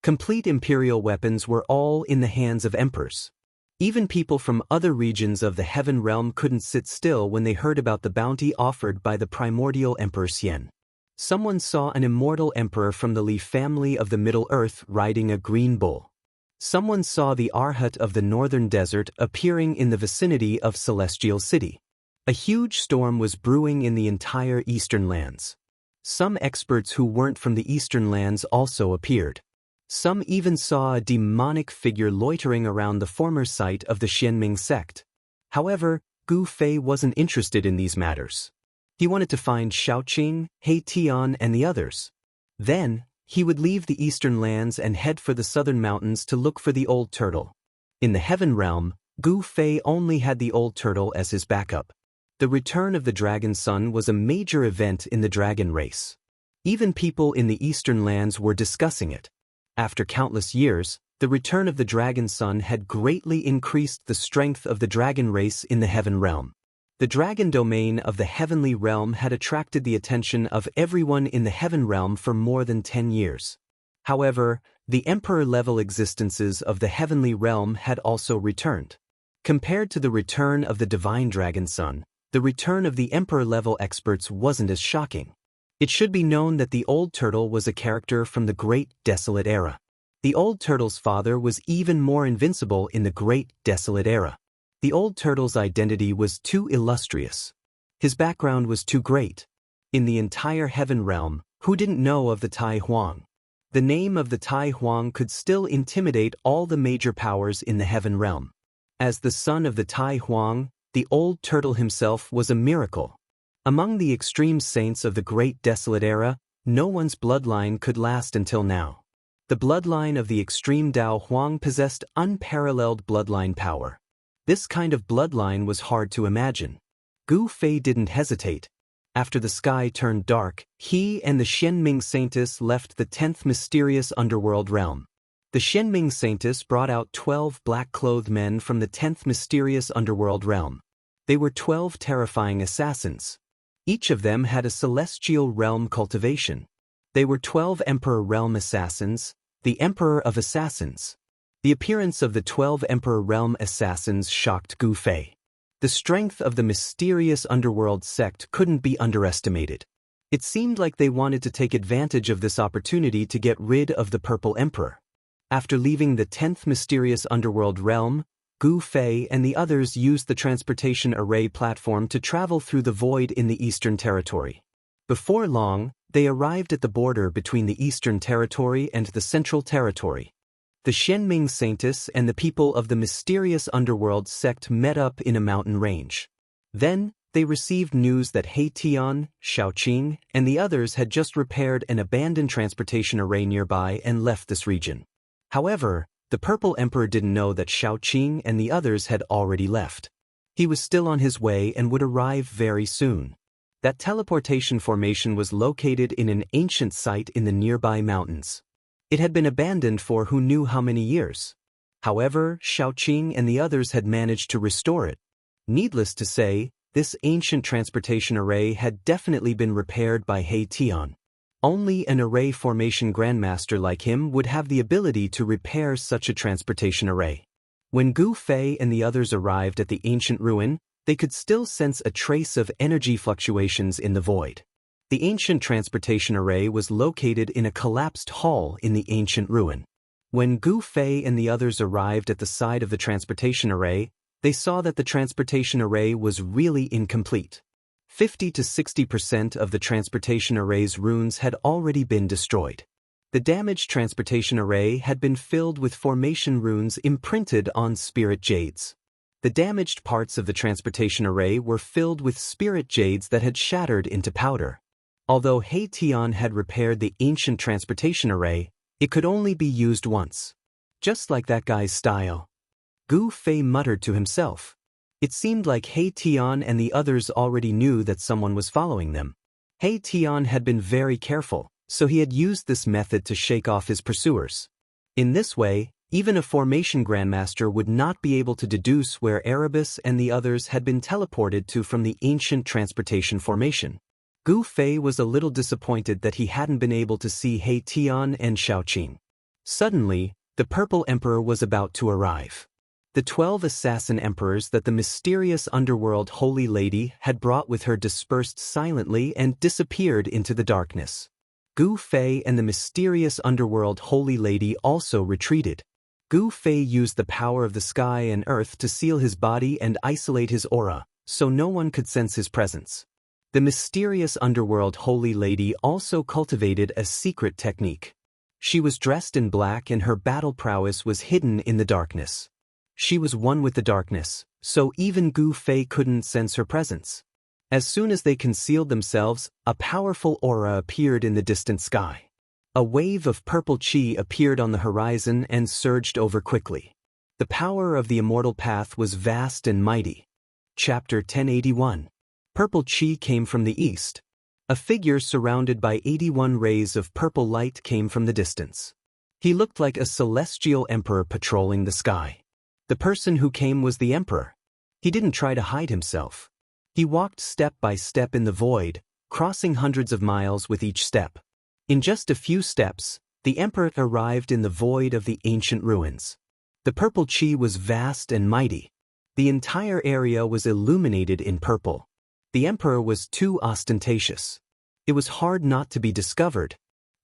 Complete imperial weapons were all in the hands of emperors. Even people from other regions of the heaven realm couldn't sit still when they heard about the bounty offered by the primordial Emperor Xian. Someone saw an immortal emperor from the Li family of the Middle Earth riding a green bull. Someone saw the Arhat of the northern desert appearing in the vicinity of Celestial City. A huge storm was brewing in the entire Eastern Lands. Some experts who weren't from the Eastern Lands also appeared. Some even saw a demonic figure loitering around the former site of the Xianming sect. However, Gu Fei wasn't interested in these matters. He wanted to find Shaoqing, He Tian, and the others. Then, he would leave the Eastern Lands and head for the southern mountains to look for the Old Turtle. In the Heaven Realm, Gu Fei only had the Old Turtle as his backup. The return of the Dragon Son was a major event in the dragon race. Even people in the Eastern Lands were discussing it. After countless years, the return of the Dragon Son had greatly increased the strength of the dragon race in the Heaven Realm. The dragon domain of the Heavenly Realm had attracted the attention of everyone in the Heaven Realm for more than 10 years. However, the Emperor-level existences of the Heavenly Realm had also returned. Compared to the return of the Divine Dragon Son, the return of the Emperor-level experts wasn't as shocking. It should be known that the Old Turtle was a character from the Great Desolate Era. The Old Turtle's father was even more invincible in the Great Desolate Era. The Old Turtle's identity was too illustrious. His background was too great. In the entire Heaven Realm, who didn't know of the Tai Huang? The name of the Tai Huang could still intimidate all the major powers in the Heaven Realm. As the son of the Tai Huang, the Old Turtle himself was a miracle. Among the extreme saints of the Great Desolate Era, no one's bloodline could last until now. The bloodline of the extreme Dao Huang possessed unparalleled bloodline power. This kind of bloodline was hard to imagine. Gu Fei didn't hesitate. After the sky turned dark, he and the Xianming Saintess left the 10th mysterious underworld realm. The Xianming Saintess brought out 12 black-clothed men from the 10th mysterious underworld realm. They were 12 terrifying assassins. Each of them had a celestial realm cultivation. They were 12 Emperor Realm assassins, the Emperor of Assassins. The appearance of the 12 Emperor Realm assassins shocked Gu Fei. The strength of the mysterious underworld sect couldn't be underestimated. It seemed like they wanted to take advantage of this opportunity to get rid of the Purple Emperor. After leaving the 10th mysterious underworld realm, Gu Fei and the others used the transportation array platform to travel through the void in the Eastern Territory. Before long, They arrived at the border between the Eastern Territory and the Central Territory. The Xianming Saintess and the people of the mysterious underworld sect met up in a mountain range. Then, they received news that He Tian, Shaoqing, and the others had just repaired an abandoned transportation array nearby and left this region. However, the Purple Emperor didn't know that Shaoqing and the others had already left. He was still on his way and would arrive very soon. That teleportation formation was located in an ancient site in the nearby mountains. It had been abandoned for who knew how many years. However, Shaoqing and the others had managed to restore it. Needless to say, this ancient transportation array had definitely been repaired by He Tian. Only an array formation grandmaster like him would have the ability to repair such a transportation array. When Gu Fei and the others arrived at the ancient ruin, they could still sense a trace of energy fluctuations in the void. The ancient transportation array was located in a collapsed hall in the ancient ruin. When Gu Fei and the others arrived at the side of the transportation array, they saw that the transportation array was really incomplete. 50 to 60% of the transportation array's runes had already been destroyed. The damaged transportation array had been filled with formation runes imprinted on spirit jades. The damaged parts of the transportation array were filled with spirit jades that had shattered into powder. Although He Tian had repaired the ancient transportation array, it could only be used once. Just like that guy's style. Gu Fei muttered to himself. It seemed like He Tian and the others already knew that someone was following them. He Tian had been very careful, so he had used this method to shake off his pursuers. In this way, even a formation grandmaster would not be able to deduce where Erebus and the others had been teleported to from the ancient transportation formation. Gu Fei was a little disappointed that he hadn't been able to see He Tian and Shaoqing. Suddenly, the Purple Emperor was about to arrive. The 12 assassin emperors that the mysterious underworld Holy Lady had brought with her dispersed silently and disappeared into the darkness. Gu Fei and the mysterious underworld Holy Lady also retreated. Gu Fei used the power of the sky and earth to seal his body and isolate his aura, so no one could sense his presence. The mysterious underworld Holy Lady also cultivated a secret technique. She was dressed in black and her battle prowess was hidden in the darkness. She was one with the darkness, so even Gu Fei couldn't sense her presence. As soon as they concealed themselves, a powerful aura appeared in the distant sky. A wave of purple chi appeared on the horizon and surged over quickly. The power of the immortal path was vast and mighty. Chapter 1081. Purple chi came from the east. A figure surrounded by 81 rays of purple light came from the distance. He looked like a celestial emperor patrolling the sky. The person who came was the emperor. He didn't try to hide himself. He walked step by step in the void, crossing hundreds of miles with each step. In just a few steps, the emperor arrived in the void of the ancient ruins. The purple chi was vast and mighty. The entire area was illuminated in purple. The emperor was too ostentatious. It was hard not to be discovered.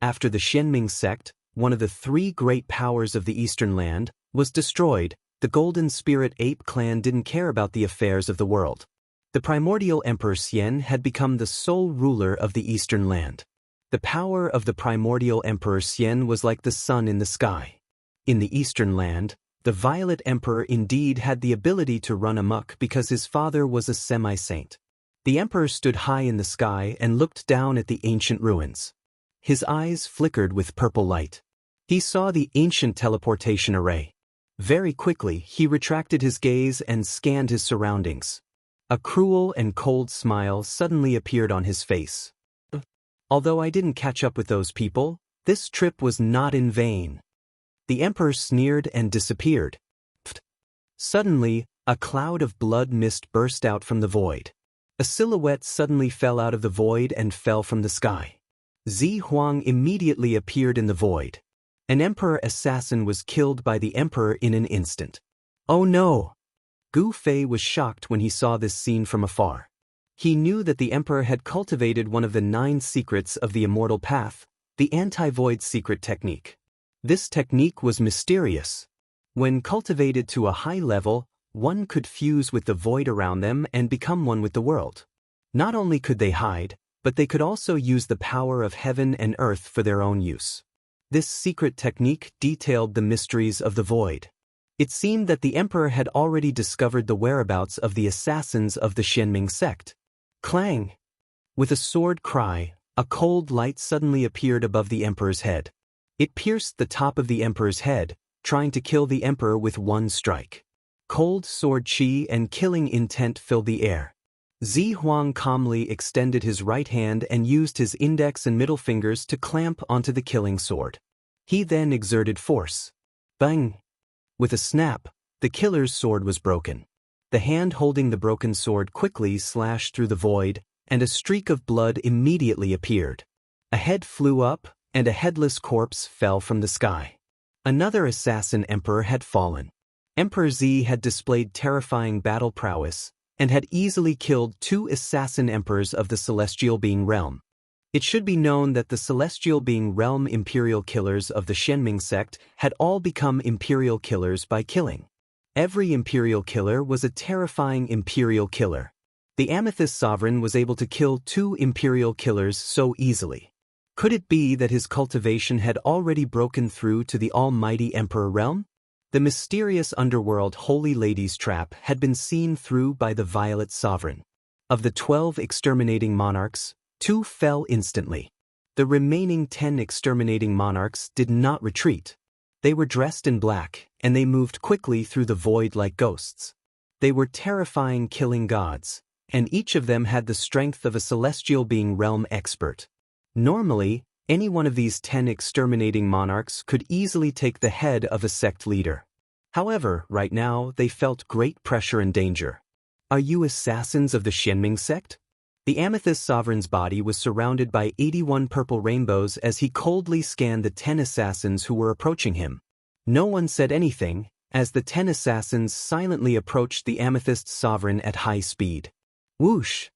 After the Xianming sect, one of the three great powers of the Eastern land, was destroyed, the Golden Spirit Ape clan didn't care about the affairs of the world. The primordial Emperor Xian had become the sole ruler of the Eastern land. The power of the primordial Emperor Xian was like the sun in the sky. In the Eastern land, the Violet Emperor indeed had the ability to run amok because his father was a semi-saint. The emperor stood high in the sky and looked down at the ancient ruins. His eyes flickered with purple light. He saw the ancient teleportation array. Very quickly, he retracted his gaze and scanned his surroundings. A cruel and cold smile suddenly appeared on his face. Although I didn't catch up with those people, this trip was not in vain. The emperor sneered and disappeared. Suddenly, a cloud of blood mist burst out from the void. A silhouette suddenly fell out of the void and fell from the sky. Zi Huang immediately appeared in the void. An emperor assassin was killed by the emperor in an instant. Oh no! Gu Fei was shocked when he saw this scene from afar. He knew that the emperor had cultivated one of the 9 secrets of the immortal path, the anti-void secret technique. This technique was mysterious. When cultivated to a high level, one could fuse with the void around them and become one with the world. Not only could they hide, but they could also use the power of heaven and earth for their own use. This secret technique detailed the mysteries of the void. It seemed that the emperor had already discovered the whereabouts of the assassins of the Xianming sect. Clang! With a sword cry, a cold light suddenly appeared above the emperor's head. It pierced the top of the emperor's head, trying to kill the emperor with one strike. Cold sword chi and killing intent filled the air. Zi Huang calmly extended his right hand and used his index and middle fingers to clamp onto the killing sword. He then exerted force. Bang! With a snap, the killer's sword was broken. The hand holding the broken sword quickly slashed through the void, and a streak of blood immediately appeared. A head flew up, and a headless corpse fell from the sky. Another assassin emperor had fallen. Emperor Zi had displayed terrifying battle prowess, and had easily killed 2 assassin emperors of the Celestial Being Realm. It should be known that the Celestial Being Realm imperial killers of the Xianming sect had all become imperial killers by killing. Every imperial killer was a terrifying imperial killer. The Amethyst Sovereign was able to kill 2 imperial killers so easily. Could it be that his cultivation had already broken through to the almighty Emperor realm? The mysterious underworld Holy Lady's trap had been seen through by the Violet Sovereign. Of the 12 exterminating monarchs, 2 fell instantly. The remaining 10 exterminating monarchs did not retreat. They were dressed in black, and they moved quickly through the void like ghosts. They were terrifying killing gods, and each of them had the strength of a Celestial Being Realm expert. Normally, any one of these 10 exterminating monarchs could easily take the head of a sect leader. However, right now, they felt great pressure and danger. Are you assassins of the Xianming sect? The Amethyst Sovereign's body was surrounded by 81 purple rainbows as he coldly scanned the 10 assassins who were approaching him. No one said anything, as the 10 assassins silently approached the Amethyst Sovereign at high speed. Whoosh!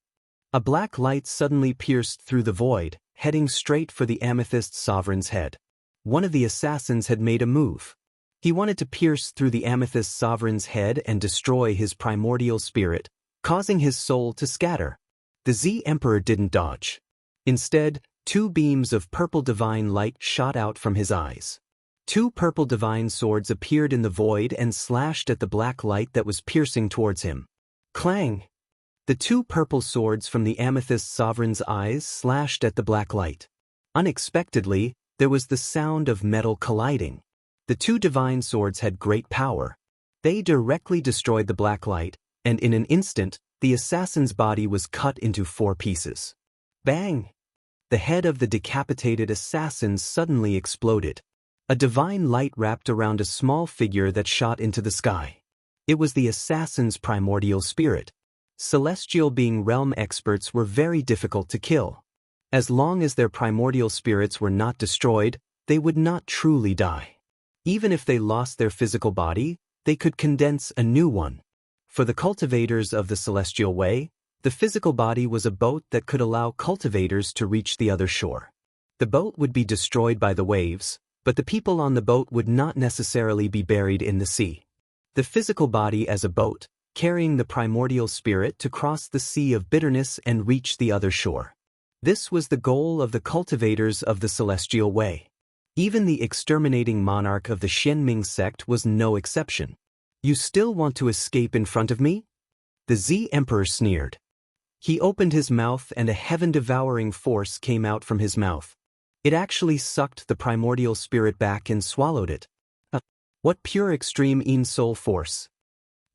A black light suddenly pierced through the void, heading straight for the Amethyst Sovereign's head. One of the assassins had made a move. He wanted to pierce through the Amethyst Sovereign's head and destroy his primordial spirit, causing his soul to scatter. The Z Emperor didn't dodge. Instead, 2 beams of purple divine light shot out from his eyes. 2 purple divine swords appeared in the void and slashed at the black light that was piercing towards him. Clang! The 2 purple swords from the Amethyst Sovereign's eyes slashed at the black light. Unexpectedly, there was the sound of metal colliding. The 2 divine swords had great power. They directly destroyed the black light, and in an instant, the assassin's body was cut into 4 pieces. Bang! The head of the decapitated assassin suddenly exploded. A divine light wrapped around a small figure that shot into the sky. It was the assassin's primordial spirit. Celestial Being Realm experts were very difficult to kill. As long as their primordial spirits were not destroyed, they would not truly die. Even if they lost their physical body, they could condense a new one. For the cultivators of the Celestial Way, the physical body was a boat that could allow cultivators to reach the other shore. The boat would be destroyed by the waves, but the people on the boat would not necessarily be buried in the sea. The physical body as a boat, carrying the primordial spirit to cross the sea of bitterness and reach the other shore. This was the goal of the cultivators of the Celestial Way. Even the exterminating monarch of the Xianming sect was no exception. You still want to escape in front of me? The Z Emperor sneered. He opened his mouth and a heaven-devouring force came out from his mouth. It actually sucked the primordial spirit back and swallowed it. What pure extreme in-soul force!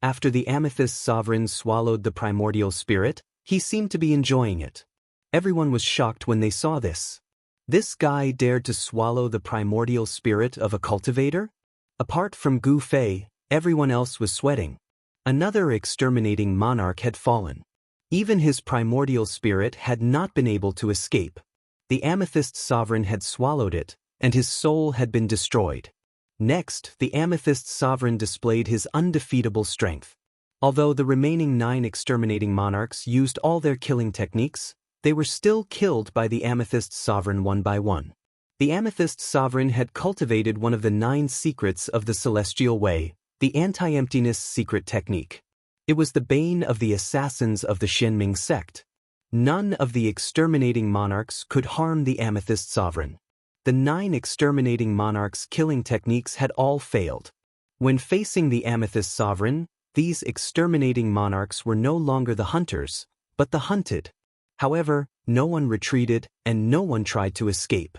After the Amethyst Sovereign swallowed the primordial spirit, he seemed to be enjoying it. Everyone was shocked when they saw this. This guy dared to swallow the primordial spirit of a cultivator? Apart from Gu Fei, everyone else was sweating. Another exterminating monarch had fallen. Even his primordial spirit had not been able to escape. The Amethyst Sovereign had swallowed it, and his soul had been destroyed. Next, the Amethyst Sovereign displayed his undefeatable strength. Although the remaining 9 exterminating monarchs used all their killing techniques, they were still killed by the Amethyst Sovereign one by one. The Amethyst Sovereign had cultivated one of the 9 secrets of the Celestial Way, the anti-emptiness secret technique. It was the bane of the assassins of the Xianming sect. None of the exterminating monarchs could harm the Amethyst Sovereign. The 9 exterminating monarchs' killing techniques had all failed. When facing the Amethyst Sovereign, these exterminating monarchs were no longer the hunters, but the hunted. However, no one retreated and no one tried to escape.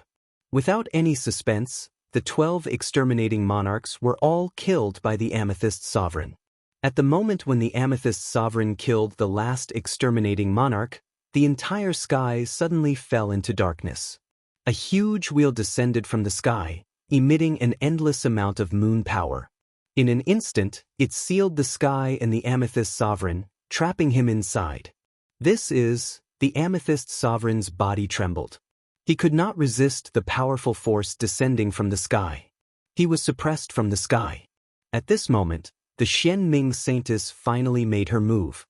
Without any suspense, the 12 exterminating monarchs were all killed by the Amethyst Sovereign. At the moment when the Amethyst Sovereign killed the last exterminating monarch, the entire sky suddenly fell into darkness. A huge wheel descended from the sky, emitting an endless amount of moon power. In an instant, it sealed the sky and the Amethyst Sovereign, trapping him inside. The Amethyst Sovereign's body trembled. He could not resist the powerful force descending from the sky. He was suppressed from the sky. At this moment, the Xianming Saintess finally made her move.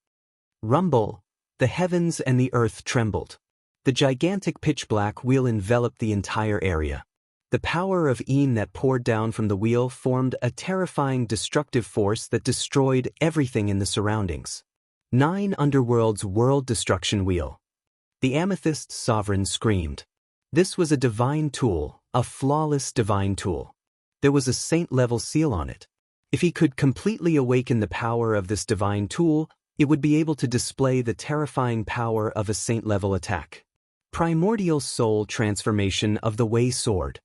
Rumble! The heavens and the earth trembled. The gigantic pitch-black wheel enveloped the entire area. The power of Yin that poured down from the wheel formed a terrifying destructive force that destroyed everything in the surroundings. 9 Underworld's World Destruction Wheel. The Amethyst Sovereign screamed. This was a divine tool, a flawless divine tool. There was a saint-level seal on it. If he could completely awaken the power of this divine tool, it would be able to display the terrifying power of a saint-level attack. Primordial Soul Transformation of the Wei Sword.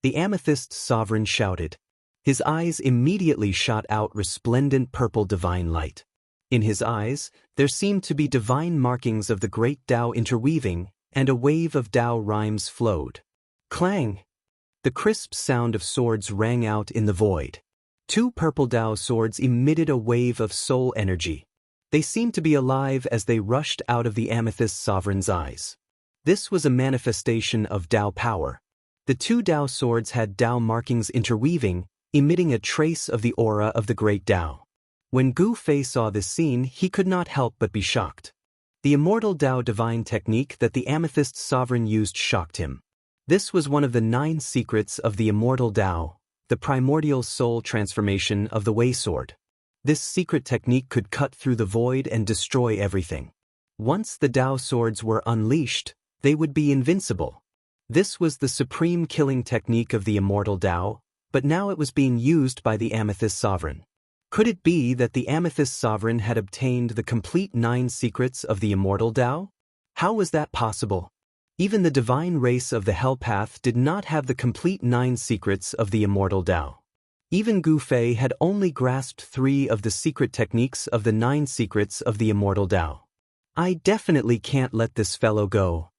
The Amethyst Sovereign shouted. His eyes immediately shot out resplendent purple divine light. In his eyes, there seemed to be divine markings of the great Tao interweaving, and a wave of Tao rhymes flowed. Clang! The crisp sound of swords rang out in the void. 2 purple Tao swords emitted a wave of soul energy. They seemed to be alive as they rushed out of the Amethyst Sovereign's eyes. This was a manifestation of Tao power. The 2 Tao swords had Tao markings interweaving, emitting a trace of the aura of the great Tao. When Gu Fei saw this scene, he could not help but be shocked. The immortal Tao divine technique that the Amethyst Sovereign used shocked him. This was one of the 9 secrets of the immortal Tao, the primordial soul transformation of the Wei Sword. This secret technique could cut through the void and destroy everything. Once the Tao swords were unleashed, they would be invincible. This was the supreme killing technique of the immortal Tao, but now it was being used by the Amethyst Sovereign. Could it be that the Amethyst Sovereign had obtained the complete 9 secrets of the immortal Tao? How was that possible? Even the divine race of the Hell Path did not have the complete 9 secrets of the immortal Tao. Even Gu Fei had only grasped 3 of the secret techniques of the 9 secrets of the immortal Tao. I definitely can't let this fellow go.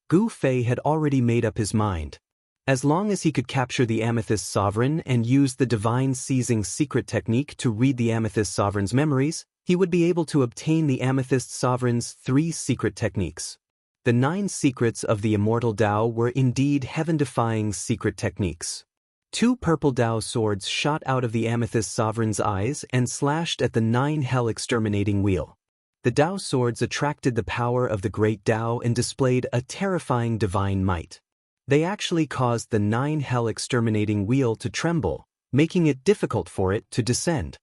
Gu Fei had already made up his mind. As long as he could capture the Amethyst Sovereign and use the divine seizing secret technique to read the Amethyst Sovereign's memories, he would be able to obtain the Amethyst Sovereign's 3 secret techniques. The 9 secrets of the immortal Tao were indeed heaven-defying secret techniques. 2 purple Tao swords shot out of the Amethyst Sovereign's eyes and slashed at the 9 hell exterminating wheel. The Tao swords attracted the power of the great Tao and displayed a terrifying divine might. They actually caused the 9 hell exterminating wheel to tremble, making it difficult for it to descend.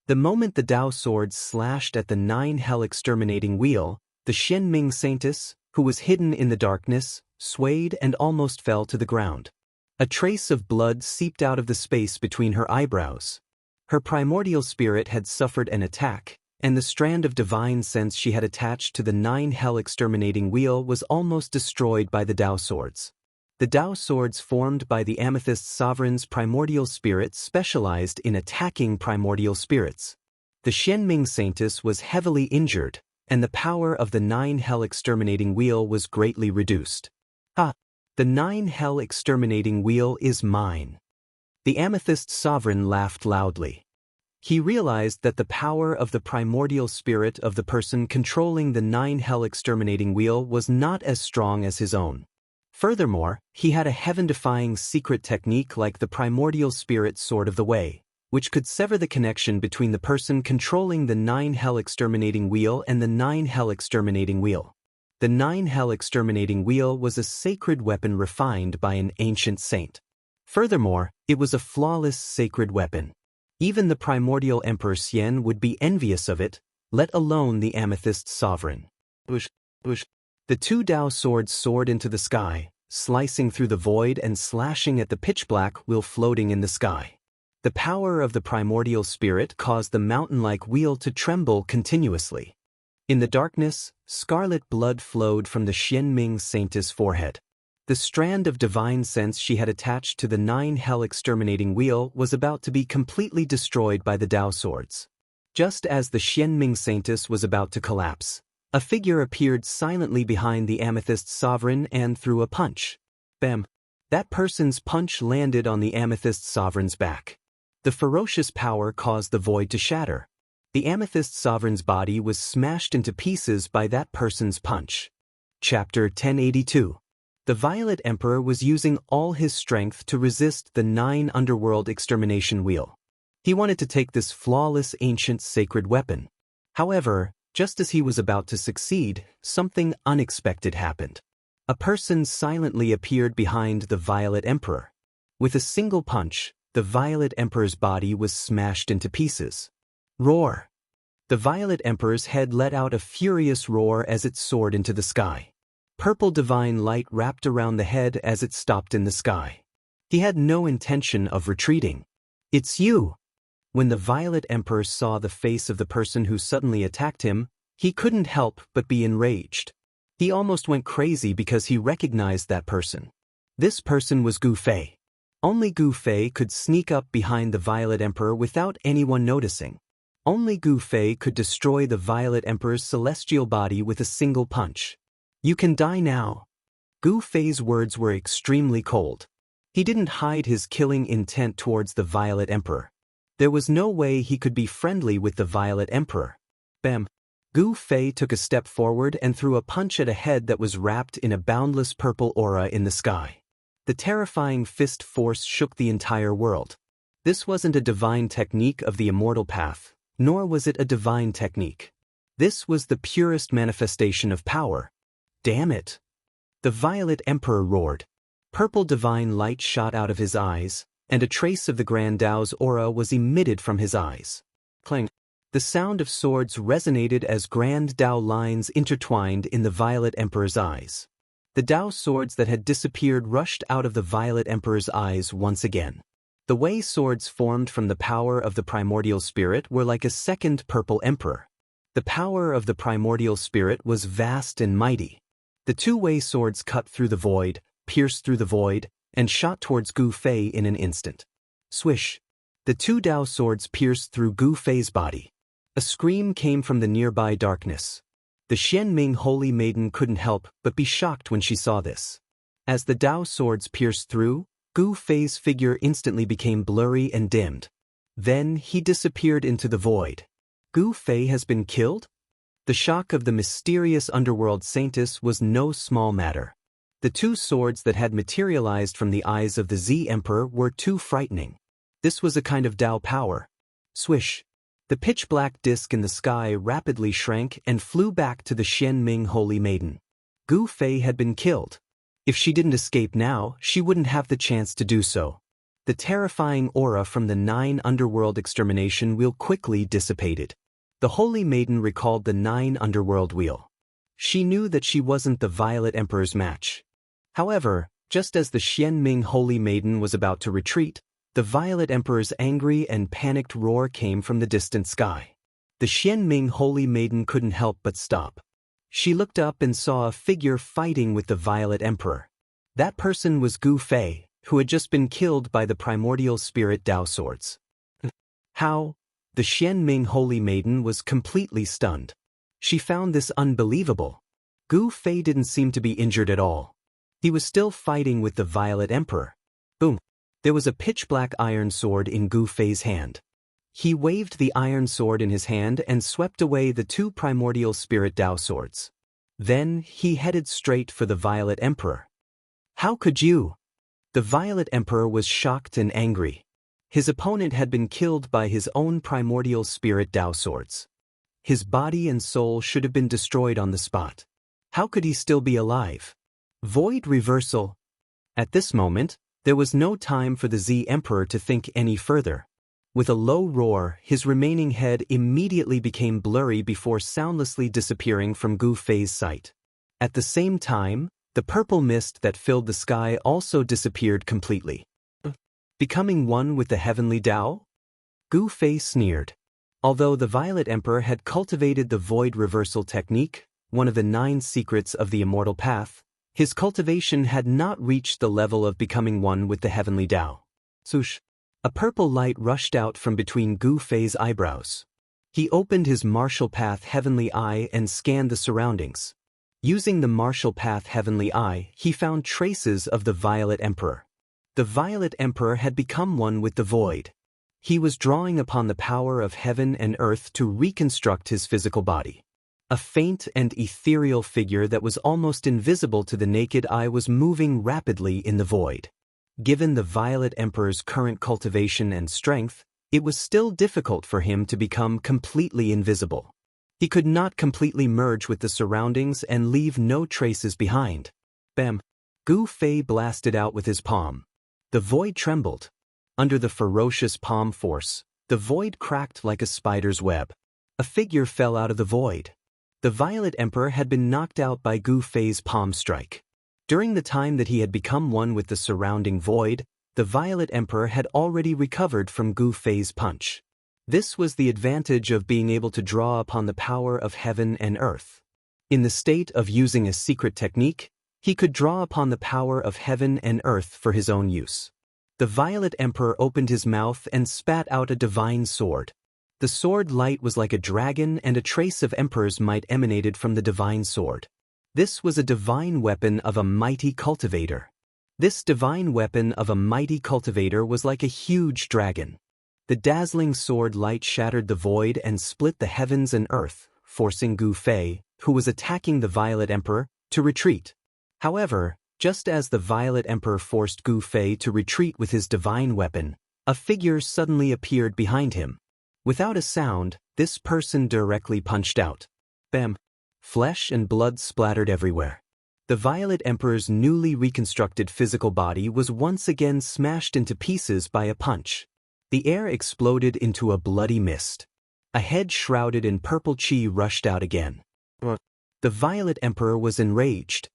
The moment the Tao swords slashed at the 9 hell exterminating wheel, the Xianming Saintess, who was hidden in the darkness, swayed and almost fell to the ground. A trace of blood seeped out of the space between her eyebrows. Her primordial spirit had suffered an attack, and the strand of divine sense she had attached to the 9 hell exterminating wheel was almost destroyed by the Tao swords. The Tao swords formed by the Amethyst Sovereign's primordial spirit specialized in attacking primordial spirits. The Xianming Saintess was heavily injured, and the power of the 9 hell exterminating wheel was greatly reduced. The 9 hell exterminating wheel is mine. The Amethyst Sovereign laughed loudly. He realized that the power of the primordial spirit of the person controlling the 9 hell exterminating wheel was not as strong as his own. Furthermore, he had a heaven-defying secret technique like the primordial spirit sword of the Wei, which could sever the connection between the person controlling the 9 hell exterminating wheel and the 9 hell exterminating wheel. The 9 hell exterminating wheel was a sacred weapon refined by an ancient saint. Furthermore, it was a flawless sacred weapon. Even the primordial Emperor Xian would be envious of it, let alone the Amethyst Sovereign. The two Dao swords soared into the sky, slicing through the void and slashing at the pitch-black wheel floating in the sky. The power of the primordial spirit caused the mountain-like wheel to tremble continuously. In the darkness, scarlet blood flowed from the Xianming saintess' forehead. The strand of divine sense she had attached to the 9 hell-exterminating wheel was about to be completely destroyed by the Dao swords. Just as the Xianming saintess was about to collapse, a figure appeared silently behind the amethyst sovereign and threw a punch. Bam! That person's punch landed on the amethyst sovereign's back. The ferocious power caused the void to shatter. The amethyst sovereign's body was smashed into pieces by that person's punch. Chapter 1082. The Violet Emperor was using all his strength to resist the 9 underworld extermination wheel. He wanted to take this flawless ancient sacred weapon. However, just as he was about to succeed, something unexpected happened. A person silently appeared behind the Violet Emperor. With a single punch, the Violet Emperor's body was smashed into pieces. Roar! The Violet Emperor's head let out a furious roar as it soared into the sky. Purple divine light wrapped around the head as it stopped in the sky. He had no intention of retreating. "It's you!" When the Violet Emperor saw the face of the person who suddenly attacked him, he couldn't help but be enraged. He almost went crazy because he recognized that person. This person was Gu Fei. Only Gu Fei could sneak up behind the Violet Emperor without anyone noticing. Only Gu Fei could destroy the Violet Emperor's celestial body with a single punch. "You can die now." Gu Fei's words were extremely cold. He didn't hide his killing intent towards the Violet Emperor. There was no way he could be friendly with the Violet Emperor. Bam! Gu Fei took a step forward and threw a punch at a head that was wrapped in a boundless purple aura in the sky. The terrifying fist force shook the entire world. This wasn't a divine technique of the immortal path, nor was it a divine technique. This was the purest manifestation of power. Damn it! The Violet Emperor roared. Purple divine light shot out of his eyes, and a trace of the Grand Dao's aura was emitted from his eyes. Clang! The sound of swords resonated as Grand Dao lines intertwined in the Violet Emperor's eyes. The Dao swords that had disappeared rushed out of the Violet Emperor's eyes once again. The Wei swords formed from the power of the primordial spirit were like a second Purple Emperor. The power of the primordial spirit was vast and mighty. The two Wei swords cut through the void, pierced through the void, and shot towards Gu Fei in an instant. Swish! The two Dao swords pierced through Gu Fei's body. A scream came from the nearby darkness. The Xianming holy maiden couldn't help but be shocked when she saw this. As the Dao swords pierced through, Gu Fei's figure instantly became blurry and dimmed. Then he disappeared into the void. Gu Fei has been killed? The shock of the mysterious underworld saintess was no small matter. The two swords that had materialized from the eyes of the Z Emperor were too frightening. This was a kind of Dao power. Swish! The pitch-black disk in the sky rapidly shrank and flew back to the Xianming holy maiden. Gu Fei had been killed. If she didn't escape now, she wouldn't have the chance to do so. The terrifying aura from the 9 underworld extermination wheel quickly dissipated. The holy maiden recalled the 9 underworld wheel. She knew that she wasn't the Violet Emperor's match. However, just as the Xianming holy maiden was about to retreat, the Violet Emperor's angry and panicked roar came from the distant sky. The Xianming holy maiden couldn't help but stop. She looked up and saw a figure fighting with the Violet Emperor. That person was Gu Fei, who had just been killed by the primordial spirit Dao swords. How? The Xianming holy maiden was completely stunned. She found this unbelievable. Gu Fei didn't seem to be injured at all. He was still fighting with the Violet Emperor. Boom! There was a pitch-black iron sword in Gu Fei's hand. He waved the iron sword in his hand and swept away the 2 primordial spirit Dao swords. Then he headed straight for the Violet Emperor. How could you? The Violet Emperor was shocked and angry. His opponent had been killed by his own primordial spirit Dao swords. His body and soul should have been destroyed on the spot. How could he still be alive? Void reversal. At this moment, there was no time for the Z Emperor to think any further. With a low roar, his remaining head immediately became blurry before soundlessly disappearing from Gu Fei's sight. At the same time, the purple mist that filled the sky also disappeared completely. Becoming one with the heavenly Tao? Gu Fei sneered. Although the Violet Emperor had cultivated the void reversal technique, one of the 9 secrets of the immortal path, his cultivation had not reached the level of becoming one with the heavenly Tao. Swoosh! A purple light rushed out from between Gu Fei's eyebrows. He opened his martial path heavenly eye and scanned the surroundings. Using the martial path heavenly eye, he found traces of the Violet Emperor. The Violet Emperor had become one with the void. He was drawing upon the power of heaven and earth to reconstruct his physical body. A faint and ethereal figure that was almost invisible to the naked eye was moving rapidly in the void. Given the Violet Emperor's current cultivation and strength, it was still difficult for him to become completely invisible. He could not completely merge with the surroundings and leave no traces behind. Bam! Gu Fei blasted out with his palm. The void trembled. Under the ferocious palm force, the void cracked like a spider's web. A figure fell out of the void. The Violet Emperor had been knocked out by Gu Fei's palm strike. During the time that he had become one with the surrounding void, the Violet Emperor had already recovered from Gu Fei's punch. This was the advantage of being able to draw upon the power of heaven and earth. In the state of using a secret technique, he could draw upon the power of heaven and earth for his own use. The Violet Emperor opened his mouth and spat out a divine sword. The sword light was like a dragon, and a trace of Emperor's might emanated from the divine sword. This was a divine weapon of a mighty cultivator. This divine weapon of a mighty cultivator was like a huge dragon. The dazzling sword light shattered the void and split the heavens and earth, forcing Gu Fei, who was attacking the Violet Emperor, to retreat. However, just as the Violet Emperor forced Gu Fei to retreat with his divine weapon, a figure suddenly appeared behind him. Without a sound, this person directly punched out. Bam! Flesh and blood splattered everywhere. The Violet Emperor's newly reconstructed physical body was once again smashed into pieces by a punch. The air exploded into a bloody mist. A head shrouded in purple chi rushed out again. The Violet Emperor was enraged.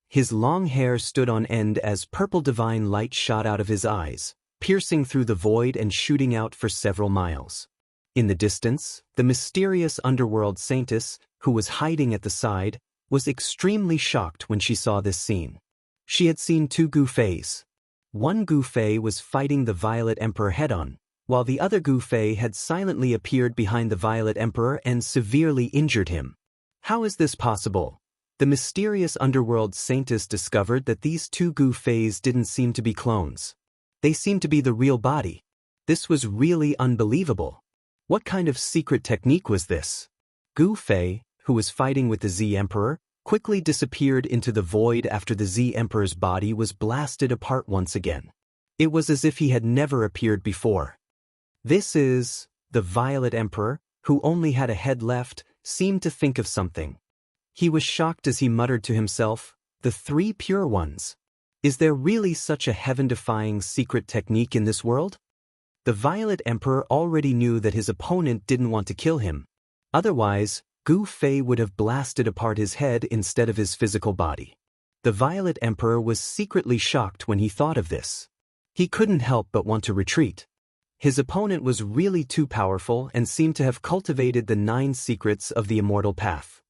His long hair stood on end as purple divine light shot out of his eyes, piercing through the void and shooting out for several miles. In the distance, the mysterious underworld saintess, who was hiding at the side, was extremely shocked when she saw this scene. She had seen 2 Gu Feis. One Gu Fei was fighting the Violet Emperor head-on, while the other Gu Fei had silently appeared behind the Violet Emperor and severely injured him. How is this possible? The mysterious underworld saintess discovered that these 2 Gu Feis didn't seem to be clones. They seemed to be the real body. This was really unbelievable. What kind of secret technique was this? Gu Fei, who was fighting with the Z Emperor, quickly disappeared into the void after the Z Emperor's body was blasted apart once again. It was as if he had never appeared before. This is... The Violet Emperor, who only had a head left, seemed to think of something. He was shocked as he muttered to himself, "The 3 pure ones. Is there really such a heaven-defying secret technique in this world?" The Violet Emperor already knew that his opponent didn't want to kill him. Otherwise, Gu Fei would have blasted apart his head instead of his physical body. The Violet Emperor was secretly shocked when he thought of this. He couldn't help but want to retreat. His opponent was really too powerful and seemed to have cultivated the 9 secrets of the immortal path.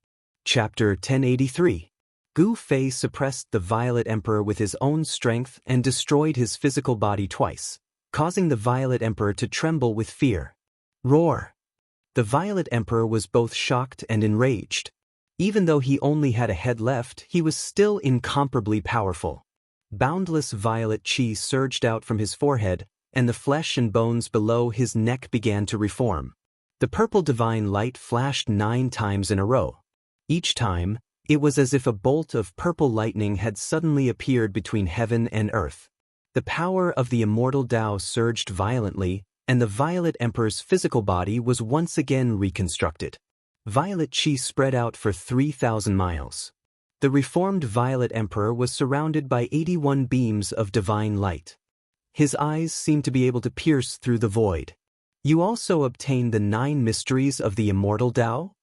Chapter 1083. Gu Fei suppressed the Violet Emperor with his own strength and destroyed his physical body twice, causing the Violet Emperor to tremble with fear. Roar! The Violet Emperor was both shocked and enraged. Even though he only had a head left, he was still incomparably powerful. Boundless violet chi surged out from his forehead, and the flesh and bones below his neck began to reform. The purple divine light flashed 9 times in a row. Each time, it was as if a bolt of purple lightning had suddenly appeared between heaven and earth. The power of the immortal Tao surged violently, and the Violet Emperor's physical body was once again reconstructed. Violet chi spread out for 3,000 miles. The reformed Violet Emperor was surrounded by 81 beams of divine light. His eyes seemed to be able to pierce through the void. You also obtained the 9 mysteries of the immortal Tao?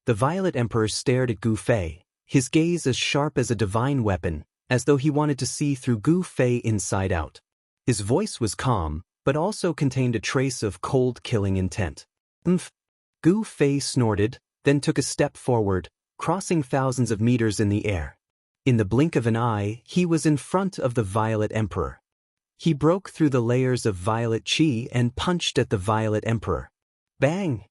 The Violet Emperor stared at Gu Fei, his gaze as sharp as a divine weapon, as though he wanted to see through Gu Fei inside out. His voice was calm, but also contained a trace of cold killing intent. "Umph." Gu Fei snorted, then took a step forward, crossing thousands of meters in the air. In the blink of an eye, he was in front of the Violet Emperor. He broke through the layers of violet chi and punched at the Violet Emperor. Bang!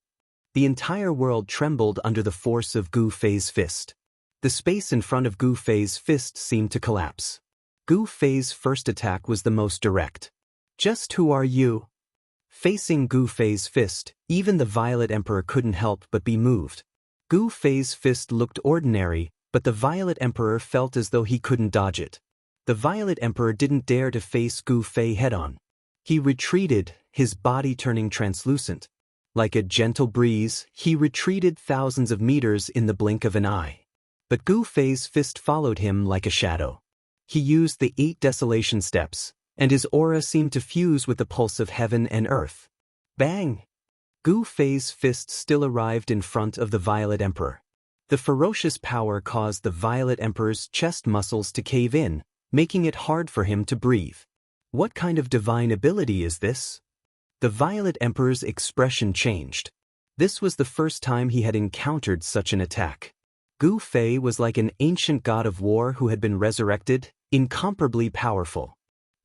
The entire world trembled under the force of Gu Fei's fist. The space in front of Gu Fei's fist seemed to collapse. Gu Fei's first attack was the most direct. "Just who are you?" Facing Gu Fei's fist, even the Violet Emperor couldn't help but be moved. Gu Fei's fist looked ordinary, but the Violet Emperor felt as though he couldn't dodge it. The Violet Emperor didn't dare to face Gu Fei head-on. He retreated, his body turning translucent. Like a gentle breeze, he retreated thousands of meters in the blink of an eye. But Gu Fei's fist followed him like a shadow. He used the 8 desolation steps, and his aura seemed to fuse with the pulse of heaven and earth. Bang! Gu Fei's fist still arrived in front of the Violet Emperor. The ferocious power caused the Violet Emperor's chest muscles to cave in, making it hard for him to breathe. What kind of divine ability is this? The Violet Emperor's expression changed. This was the first time he had encountered such an attack. Gu Fei was like an ancient god of war who had been resurrected, incomparably powerful.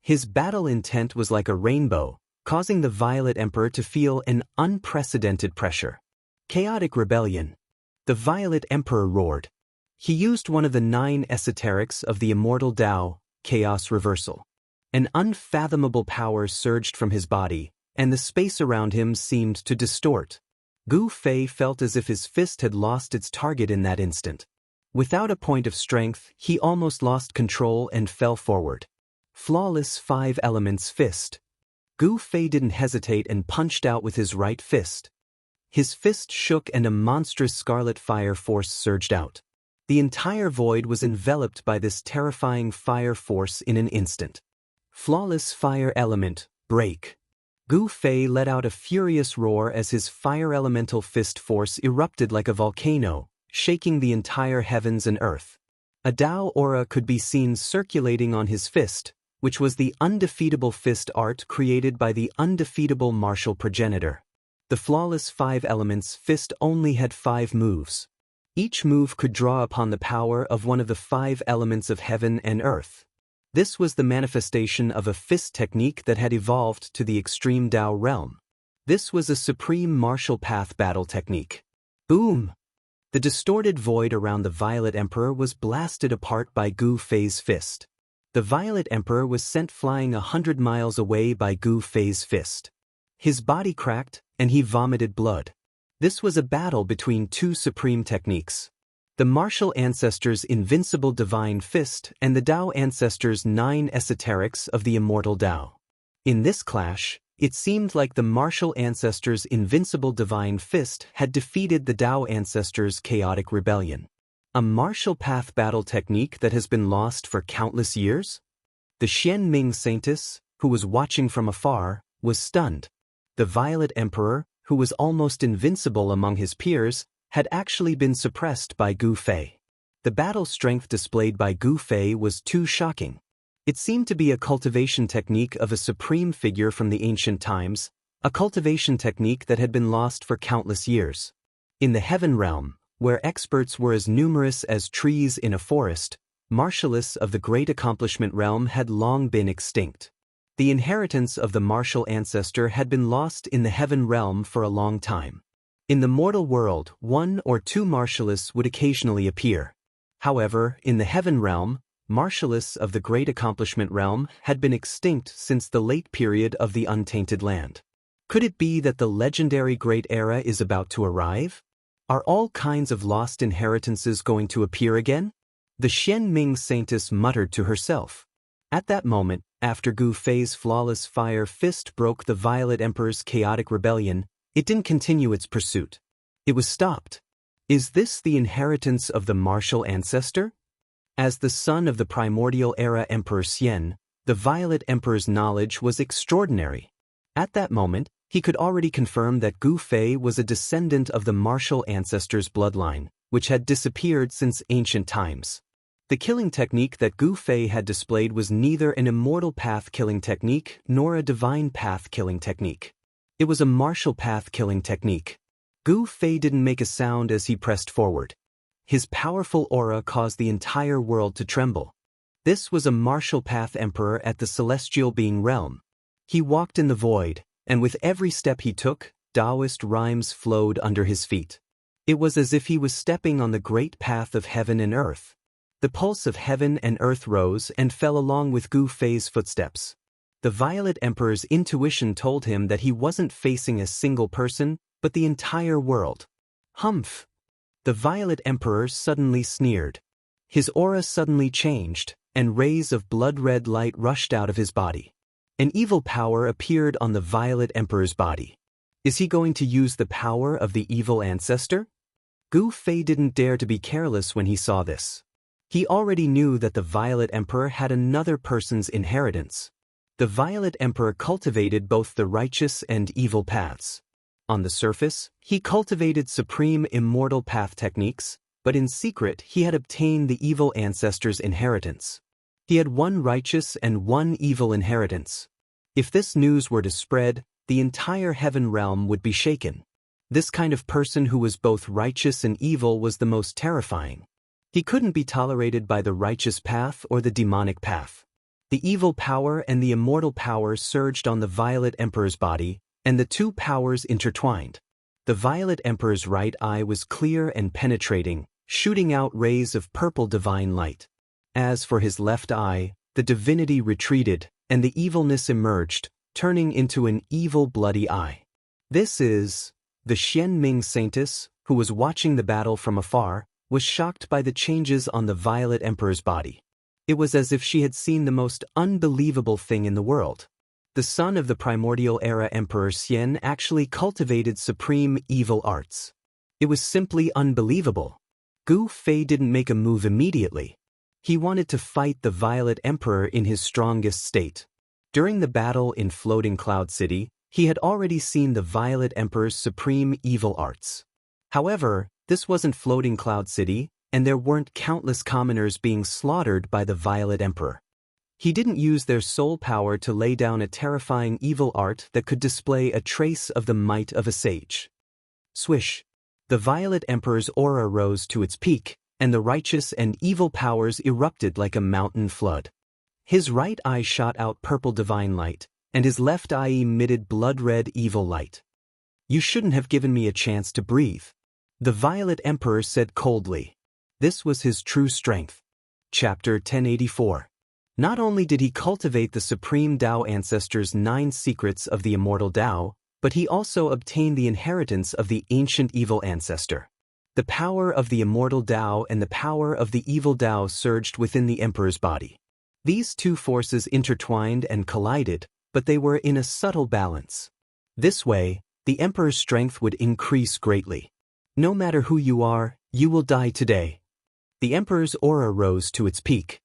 His battle intent was like a rainbow, causing the Violet Emperor to feel an unprecedented pressure. Chaotic rebellion. The Violet Emperor roared. He used one of the 9 esoterics of the immortal Tao, chaos reversal. An unfathomable power surged from his body, and the space around him seemed to distort. Gu Fei felt as if his fist had lost its target in that instant. Without a point of strength, he almost lost control and fell forward. Flawless 5 elements fist. Gu Fei didn't hesitate and punched out with his right fist. His fist shook and a monstrous scarlet fire force surged out. The entire void was enveloped by this terrifying fire force in an instant. Flawless fire element, break. Gu Fei let out a furious roar as his fire elemental fist force erupted like a volcano, shaking the entire heavens and earth. A Tao aura could be seen circulating on his fist, which was the undefeatable fist art created by the undefeatable martial progenitor. The flawless 5 elements fist only had 5 moves. Each move could draw upon the power of one of the 5 elements of heaven and earth. This was the manifestation of a fist technique that had evolved to the extreme Tao realm. This was a supreme martial path battle technique. Boom! The distorted void around the Violet Emperor was blasted apart by Gu Fei's fist. The Violet Emperor was sent flying 100 miles away by Gu Fei's fist. His body cracked, and he vomited blood. This was a battle between 2 supreme techniques. The martial ancestor's invincible divine fist and the Tao ancestor's 9 esoterics of the immortal Tao. In this clash, it seemed like the martial ancestor's invincible divine fist had defeated the Tao ancestor's chaotic rebellion. A martial path battle technique that has been lost for countless years? The Xian Ming Saintess, who was watching from afar, was stunned. The Violet Emperor, who was almost invincible among his peers, had actually been suppressed by Gu Fei. The battle strength displayed by Gu Fei was too shocking. It seemed to be a cultivation technique of a supreme figure from the ancient times, a cultivation technique that had been lost for countless years. In the heaven realm, where experts were as numerous as trees in a forest, martialists of the great accomplishment realm had long been extinct. The inheritance of the martial ancestor had been lost in the heaven realm for a long time. In the mortal world, 1 or 2 martialists would occasionally appear. However, in the heaven realm, martialists of the great accomplishment realm had been extinct since the late period of the untainted land. Could it be that the legendary great era is about to arrive? Are all kinds of lost inheritances going to appear again? The Xian Ming Saintess muttered to herself. At that moment, after Gu Fei's flawless fire fist broke the Violet Emperor's chaotic rebellion, it didn't continue its pursuit. It was stopped. Is this the inheritance of the martial ancestor? As the son of the primordial era Emperor Xian, the Violet Emperor's knowledge was extraordinary. At that moment, He could already confirm that Gu Fei was a descendant of the martial ancestors' bloodline, which had disappeared since ancient times. The killing technique that Gu Fei had displayed was neither an immortal path killing technique nor a divine path killing technique. It was a martial path killing technique. Gu Fei didn't make a sound as he pressed forward. His powerful aura caused the entire world to tremble. This was a martial path emperor at the celestial being realm. He walked in the void, and with every step he took, Taoist rhymes flowed under his feet. It was as if he was stepping on the great path of heaven and earth. The pulse of heaven and earth rose and fell along with Gu Fei's footsteps. The Violet Emperor's intuition told him that he wasn't facing a single person, but the entire world. Humph! The Violet Emperor suddenly sneered. His aura suddenly changed, and rays of blood-red light rushed out of his body. An evil power appeared on the Violet Emperor's body. Is he going to use the power of the evil ancestor? Gu Fei didn't dare to be careless when he saw this. He already knew that the Violet Emperor had another person's inheritance. The Violet Emperor cultivated both the righteous and evil paths. On the surface, he cultivated supreme immortal path techniques, but in secret he had obtained the evil ancestor's inheritance. He had one righteous and one evil inheritance. If this news were to spread, the entire heaven realm would be shaken. This kind of person who was both righteous and evil was the most terrifying. He couldn't be tolerated by the righteous path or the demonic path. The evil power and the immortal power surged on the Violet Emperor's body, and the two powers intertwined. The Violet Emperor's right eye was clear and penetrating, shooting out rays of purple divine light. As for his left eye, the divinity retreated, and the evilness emerged, turning into an evil bloody eye. This is... The Xianming Saintess, who was watching the battle from afar, was shocked by the changes on the Violet Emperor's body. It was as if she had seen the most unbelievable thing in the world. The son of the primordial era Emperor Xian actually cultivated supreme evil arts. It was simply unbelievable. Gu Fei didn't make a move immediately. He wanted to fight the Violet Emperor in his strongest state. During the battle in Floating Cloud City, he had already seen the Violet Emperor's supreme evil arts. However, this wasn't Floating Cloud City, and there weren't countless commoners being slaughtered by the Violet Emperor. He didn't use their soul power to lay down a terrifying evil art that could display a trace of the might of a sage. Swish! The Violet Emperor's aura rose to its peak, and the righteous and evil powers erupted like a mountain flood. His right eye shot out purple divine light, and his left eye emitted blood-red evil light. "You shouldn't have given me a chance to breathe," the Violet Emperor said coldly. This was his true strength. Chapter 1084. Not only did he cultivate the Supreme Tao Ancestor's 9 secrets of the Immortal Tao, but he also obtained the inheritance of the ancient evil ancestor. The power of the Immortal Tao and the power of the Evil Tao surged within the Emperor's body. These two forces intertwined and collided, but they were in a subtle balance. This way, the Emperor's strength would increase greatly. No matter who you are, you will die today. The Emperor's aura rose to its peak.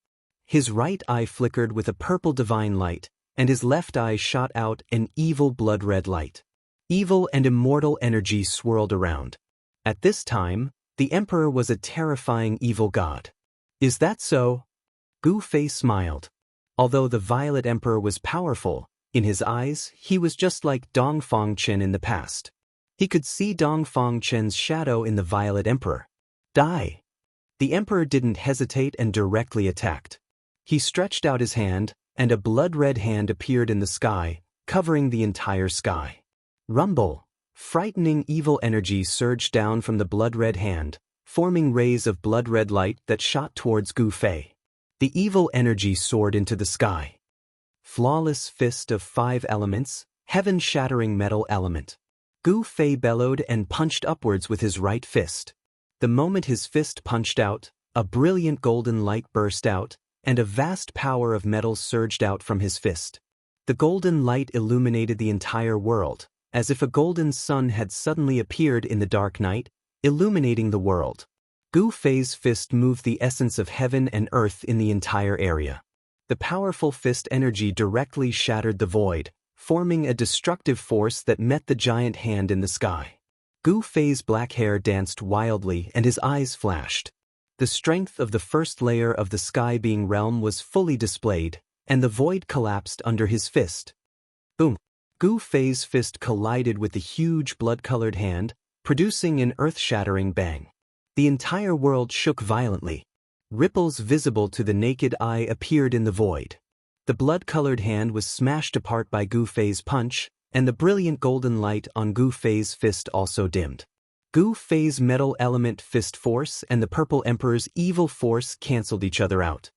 His right eye flickered with a purple divine light, and his left eye shot out an evil blood-red light. Evil and immortal energy swirled around. At this time, the Emperor was a terrifying evil god. Is that so? Gu Fei smiled. Although the Violet Emperor was powerful, in his eyes, he was just like Dongfang Chen in the past. He could see Dongfang Chen's shadow in the Violet Emperor. Die! The Emperor didn't hesitate and directly attacked. He stretched out his hand, and a blood-red hand appeared in the sky, covering the entire sky. Rumble! Frightening evil energy surged down from the blood-red hand, forming rays of blood-red light that shot towards Gu Fei. The evil energy soared into the sky. Flawless fist of 5 elements, heaven-shattering metal element. Gu Fei bellowed and punched upwards with his right fist. The moment his fist punched out, a brilliant golden light burst out, and a vast power of metal surged out from his fist. The golden light illuminated the entire world, as if a golden sun had suddenly appeared in the dark night, illuminating the world. Gu Fei's fist moved the essence of heaven and earth in the entire area. The powerful fist energy directly shattered the void, forming a destructive force that met the giant hand in the sky. Gu Fei's black hair danced wildly and his eyes flashed. The strength of the first layer of the sky being realm was fully displayed, and the void collapsed under his fist. Boom! Gu Fei's fist collided with the huge blood-colored hand, producing an earth-shattering bang. The entire world shook violently. Ripples visible to the naked eye appeared in the void. The blood-colored hand was smashed apart by Gu Fei's punch, and the brilliant golden light on Gu Fei's fist also dimmed. Gu Fei's metal element fist force and the Purple Emperor's evil force cancelled each other out.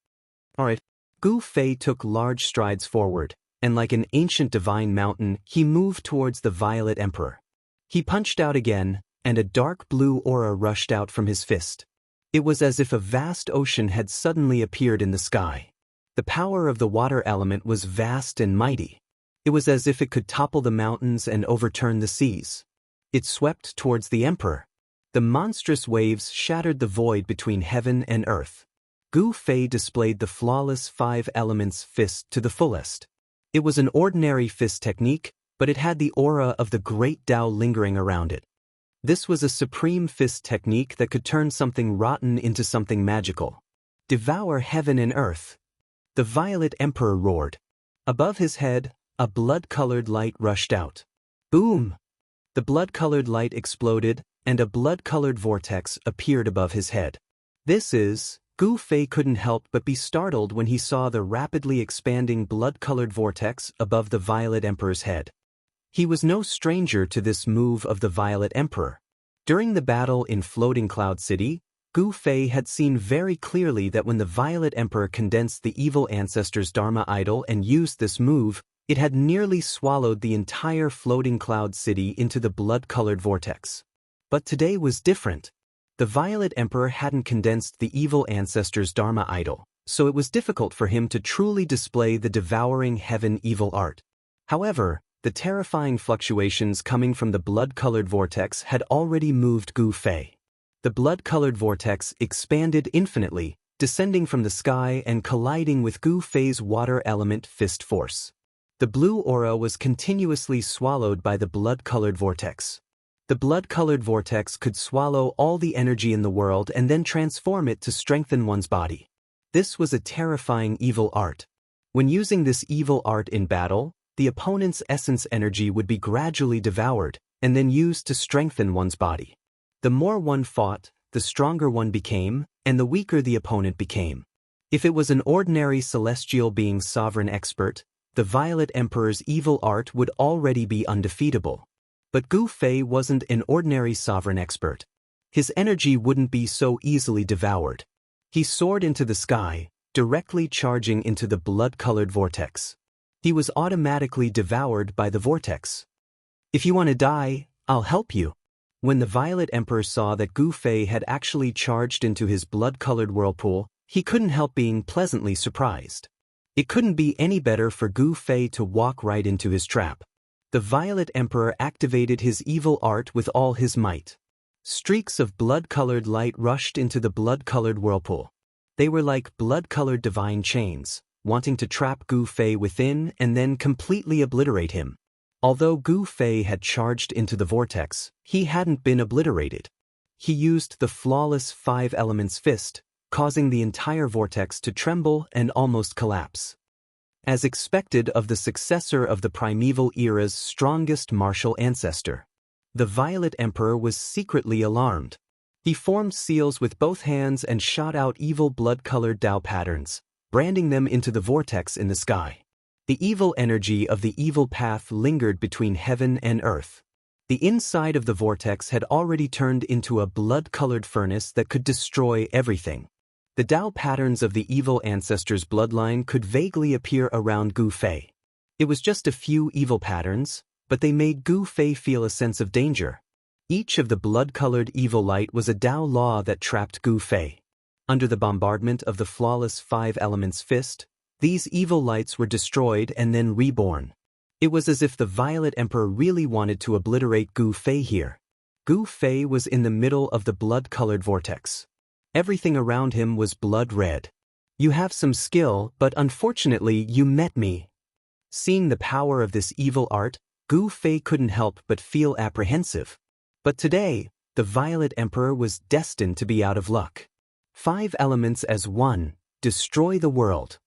Alright. Gu Fei took large strides forward, and like an ancient divine mountain, he moved towards the Violet Emperor. He punched out again, and a dark blue aura rushed out from his fist. It was as if a vast ocean had suddenly appeared in the sky. The power of the water element was vast and mighty. It was as if it could topple the mountains and overturn the seas. It swept towards the Emperor. The monstrous waves shattered the void between heaven and earth. Gu Fei displayed the flawless 5 elements fist to the fullest. It was an ordinary fist technique, but it had the aura of the great Tao lingering around it. This was a supreme fist technique that could turn something rotten into something magical. Devour heaven and earth. The Violet Emperor roared. Above his head, a blood-colored light rushed out. Boom! The blood-colored light exploded, and a blood-colored vortex appeared above his head. Gu Fei couldn't help but be startled when he saw the rapidly expanding blood-colored vortex above the Violet Emperor's head. He was no stranger to this move of the Violet Emperor. During the battle in Floating Cloud City, Gu Fei had seen very clearly that when the Violet Emperor condensed the evil ancestor's Dharma idol and used this move, it had nearly swallowed the entire Floating Cloud City into the blood-colored vortex. But today was different. The Violet Emperor hadn't condensed the evil ancestor's Dharma idol, so it was difficult for him to truly display the devouring heaven evil art. However, the terrifying fluctuations coming from the blood-colored vortex had already moved Gu Fei. The blood-colored vortex expanded infinitely, descending from the sky and colliding with Gu Fei's water element fist force. The blue aura was continuously swallowed by the blood-colored vortex. The blood-colored vortex could swallow all the energy in the world and then transform it to strengthen one's body. This was a terrifying evil art. When using this evil art in battle, the opponent's essence energy would be gradually devoured and then used to strengthen one's body. The more one fought, the stronger one became, and the weaker the opponent became. If it was an ordinary celestial being's sovereign expert, the Violet Emperor's evil art would already be undefeatable. But Gu Fei wasn't an ordinary sovereign expert. His energy wouldn't be so easily devoured. He soared into the sky, directly charging into the blood-colored vortex. He was automatically devoured by the vortex. If you want to die, I'll help you. When the Violet Emperor saw that Gu Fei had actually charged into his blood-colored whirlpool, he couldn't help being pleasantly surprised. It couldn't be any better for Gu Fei to walk right into his trap. The Violet Emperor activated his evil art with all his might. Streaks of blood-colored light rushed into the blood-colored whirlpool. They were like blood-colored divine chains, wanting to trap Gu Fei within and then completely obliterate him. Although Gu Fei had charged into the vortex, he hadn't been obliterated. He used the flawless 5 elements fist, causing the entire vortex to tremble and almost collapse. As expected of the successor of the primeval era's strongest martial ancestor, the Violet Emperor was secretly alarmed. He formed seals with both hands and shot out evil blood-colored Tao patterns, branding them into the vortex in the sky. The evil energy of the evil path lingered between heaven and earth. The inside of the vortex had already turned into a blood-colored furnace that could destroy everything. The Tao patterns of the evil ancestor's bloodline could vaguely appear around Gu Fei. It was just a few evil patterns, but they made Gu Fei feel a sense of danger. Each of the blood-colored evil light was a Tao law that trapped Gu Fei. Under the bombardment of the flawless 5 elements fist, these evil lights were destroyed and then reborn. It was as if the Violet Emperor really wanted to obliterate Gu Fei here. Gu Fei was in the middle of the blood-colored vortex. Everything around him was blood red. "You have some skill, but unfortunately you met me," Seeing the power of this evil art, Gu Fei couldn't help but feel apprehensive. But today, the Violet Emperor was destined to be out of luck. 5 elements as one, destroy the world.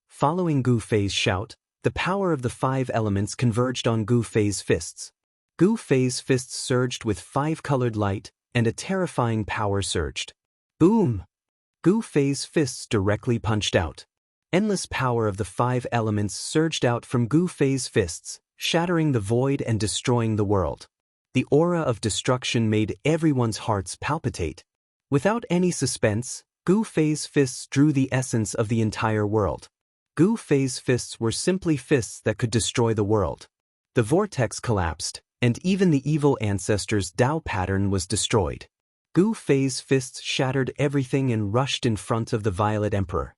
Following Gu Fei's shout, the power of the 5 elements converged on Gu Fei's fists. Gu Fei's fists surged with 5-colored light, and a terrifying power surged. Boom! Gu Fei's fists directly punched out. Endless power of the 5 elements surged out from Gu Fei's fists, shattering the void and destroying the world. The aura of destruction made everyone's hearts palpitate. Without any suspense, Gu Fei's fists drew the essence of the entire world. Gu Fei's fists were simply fists that could destroy the world. The vortex collapsed, and even the evil ancestor's Tao pattern was destroyed. Gu Fei's fists shattered everything and rushed in front of the Violet Emperor.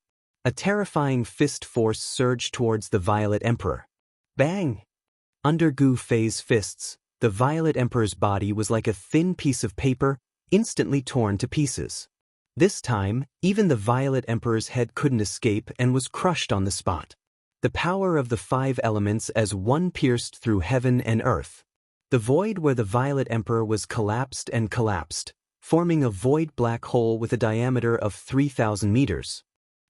A terrifying fist force surged towards the Violet Emperor. Bang! Under Gu Fei's fists, the Violet Emperor's body was like a thin piece of paper, instantly torn to pieces. This time, even the Violet Emperor's head couldn't escape and was crushed on the spot. The power of the 5 elements as one pierced through heaven and earth. The void where the Violet Emperor was collapsed and collapsed, forming a void black hole with a diameter of 3,000 meters.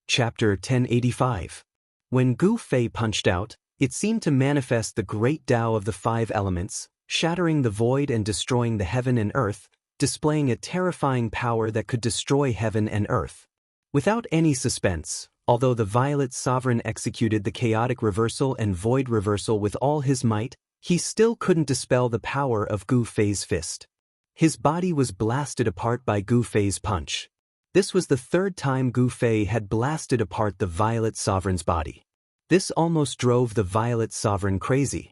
Chapter 1085. When Gu Fei punched out, it seemed to manifest the great Tao of the 5 elements, shattering the void and destroying the heaven and earth, displaying a terrifying power that could destroy heaven and earth. Without any suspense, although the Violet Sovereign executed the chaotic reversal and void reversal with all his might, he still couldn't dispel the power of Gu Fei's fist. His body was blasted apart by Gu Fei's punch. This was the 3rd time Gu Fei had blasted apart the Violet Sovereign's body. This almost drove the Violet Sovereign crazy.